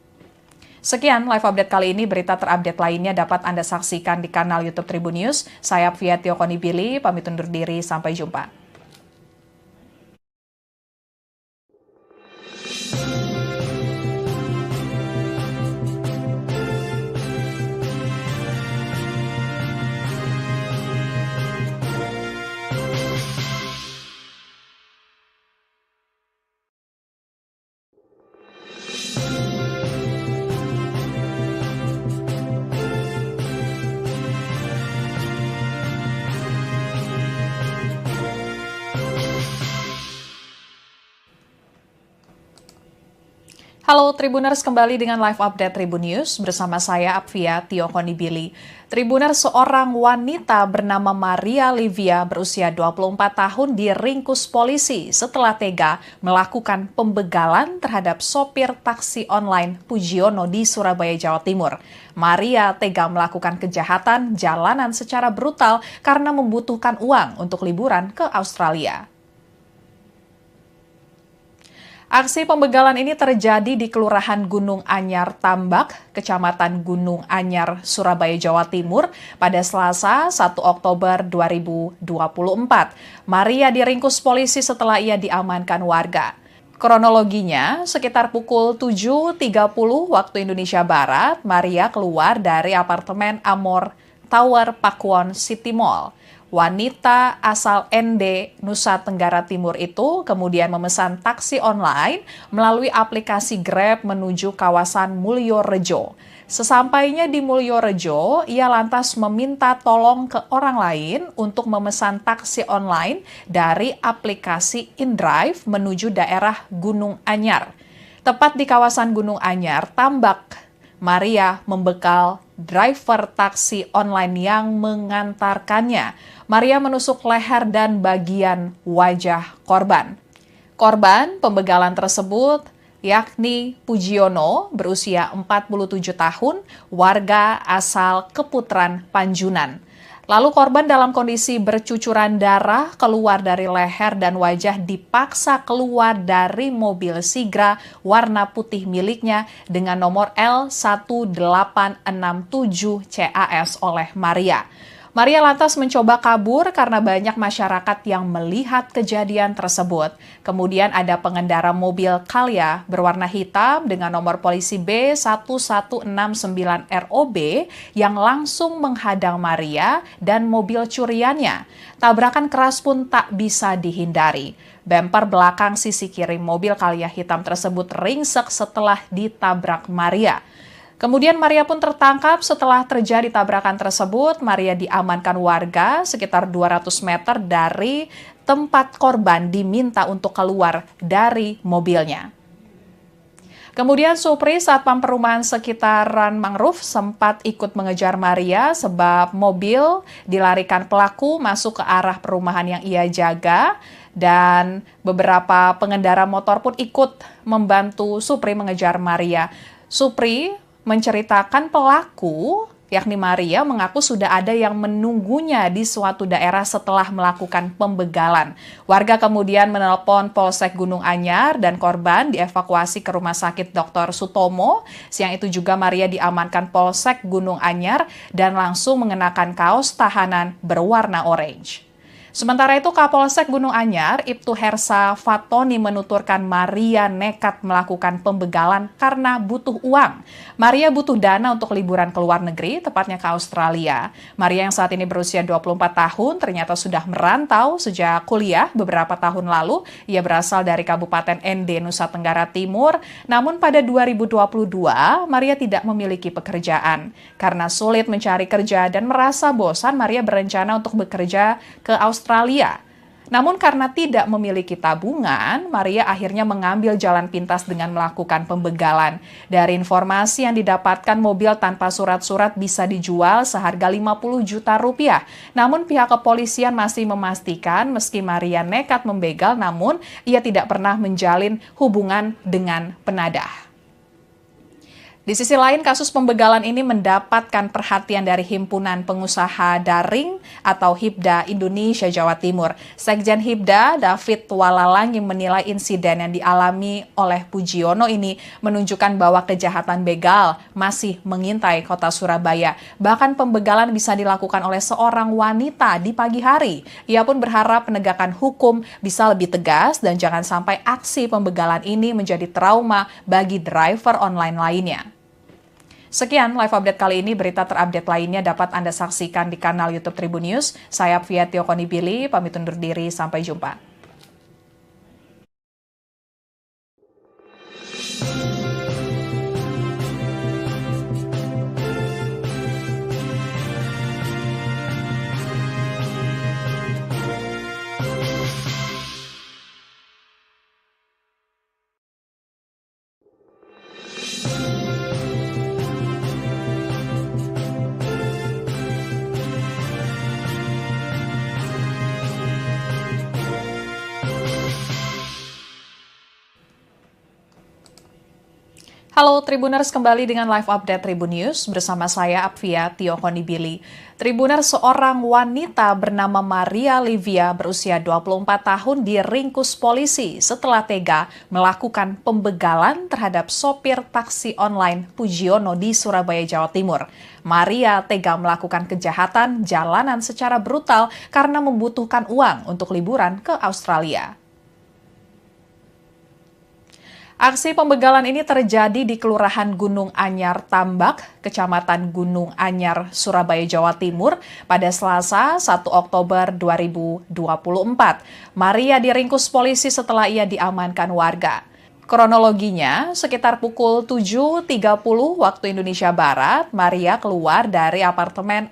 Sekian live update kali ini. Berita terupdate lainnya dapat Anda saksikan di kanal YouTube Tribun News. Saya Apvia Tiokonibili, pamit undur diri. Sampai jumpa. Halo Tribuners, kembali dengan live update Tribun News bersama saya Apvia Tiokonibili. Tribuners, seorang wanita bernama Maria Livia berusia 24 tahun diringkus polisi setelah tega melakukan pembegalan terhadap sopir taksi online Pujiono di Surabaya, Jawa Timur. Maria tega melakukan kejahatan jalanan secara brutal karena membutuhkan uang untuk liburan ke Australia. Aksi pembegalan ini terjadi di Kelurahan Gunung Anyar Tambak, Kecamatan Gunung Anyar, Surabaya, Jawa Timur pada Selasa 1 Oktober 2024. Maria diringkus polisi setelah ia diamankan warga. Kronologinya, sekitar pukul 7.30 waktu Indonesia Barat, Maria keluar dari apartemen Amor Tower Pakuwon City Mall. Wanita asal ND, Nusa Tenggara Timur itu kemudian memesan taksi online melalui aplikasi Grab menuju kawasan Mulyorejo. Sesampainya di Mulyorejo, ia lantas meminta tolong ke orang lain untuk memesan taksi online dari aplikasi InDrive menuju daerah Gunung Anyar. Tepat di kawasan Gunung Anyar, Tambak, Maria membekal driver taksi online yang mengantarkannya. Maria menusuk leher dan bagian wajah korban. Korban pembegalan tersebut yakni Pujiono berusia 47 tahun, warga asal Keputaran Panjunan. Lalu korban dalam kondisi bercucuran darah keluar dari leher dan wajah dipaksa keluar dari mobil Sigra warna putih miliknya dengan nomor L1867 CAS oleh Maria. Maria lantas mencoba kabur karena banyak masyarakat yang melihat kejadian tersebut. Kemudian ada pengendara mobil Calya berwarna hitam dengan nomor polisi B1169ROB yang langsung menghadang Maria dan mobil curiannya. Tabrakan keras pun tak bisa dihindari. Bemper belakang sisi kiri mobil Calya hitam tersebut ringsek setelah ditabrak Maria. Kemudian Maria pun tertangkap setelah terjadi tabrakan tersebut. Maria diamankan warga sekitar 200 meter dari tempat korban diminta untuk keluar dari mobilnya. Kemudian Supri, satpam perumahan sekitaran mangrove, sempat ikut mengejar Maria sebab mobil dilarikan pelaku masuk ke arah perumahan yang ia jaga. Dan beberapa pengendara motor pun ikut membantu Supri mengejar Maria. Supri menceritakan pelaku, yakni Maria, mengaku sudah ada yang menunggunya di suatu daerah setelah melakukan pembegalan. Warga kemudian menelpon Polsek Gunung Anyar dan korban dievakuasi ke Rumah Sakit Dr. Sutomo. Siang itu juga Maria diamankan Polsek Gunung Anyar dan langsung mengenakan kaos tahanan berwarna orange. Sementara itu, Kapolsek Gunung Anyar, Ibtu Hersa Fatoni menuturkan Maria nekat melakukan pembegalan karena butuh uang. Maria butuh dana untuk liburan ke luar negeri, tepatnya ke Australia. Maria yang saat ini berusia 24 tahun ternyata sudah merantau sejak kuliah beberapa tahun lalu. Ia berasal dari Kabupaten ND, Nusa Tenggara Timur. Namun pada 2022, Maria tidak memiliki pekerjaan. Karena sulit mencari kerja dan merasa bosan, Maria berencana untuk bekerja ke Australia. Namun karena tidak memiliki tabungan, Maria akhirnya mengambil jalan pintas dengan melakukan pembegalan. Dari informasi yang didapatkan, mobil tanpa surat-surat bisa dijual seharga 50 juta rupiah. Namun pihak kepolisian masih memastikan meski Maria nekat membegal, namun ia tidak pernah menjalin hubungan dengan penadah. Di sisi lain, kasus pembegalan ini mendapatkan perhatian dari Himpunan Pengusaha Daring atau HIPDA Indonesia Jawa Timur. Sekjen HIPDA, David Walalang, yang menilai insiden yang dialami oleh Pujiono ini menunjukkan bahwa kejahatan begal masih mengintai kota Surabaya. Bahkan pembegalan bisa dilakukan oleh seorang wanita di pagi hari. Ia pun berharap penegakan hukum bisa lebih tegas dan jangan sampai aksi pembegalan ini menjadi trauma bagi driver online lainnya. Sekian live update kali ini. Berita terupdate lainnya dapat Anda saksikan di kanal YouTube Tribun News. Saya Apvia Tiokonibili, pamit undur diri. Sampai jumpa. Halo Tribuners, kembali dengan live update Tribun News bersama saya Apvia Tiokoni. Tribuners, seorang wanita bernama Maria Livia berusia 24 tahun diringkus polisi setelah tega melakukan pembegalan terhadap sopir taksi online Pujiono di Surabaya, Jawa Timur. Maria tega melakukan kejahatan jalanan secara brutal karena membutuhkan uang untuk liburan ke Australia. Aksi pembegalan ini terjadi di Kelurahan Gunung Anyar Tambak, Kecamatan Gunung Anyar, Surabaya, Jawa Timur pada Selasa 1 Oktober 2024. Maria diringkus polisi setelah ia diamankan warga. Kronologinya, sekitar pukul 7.30 waktu Indonesia Barat, Maria keluar dari apartemen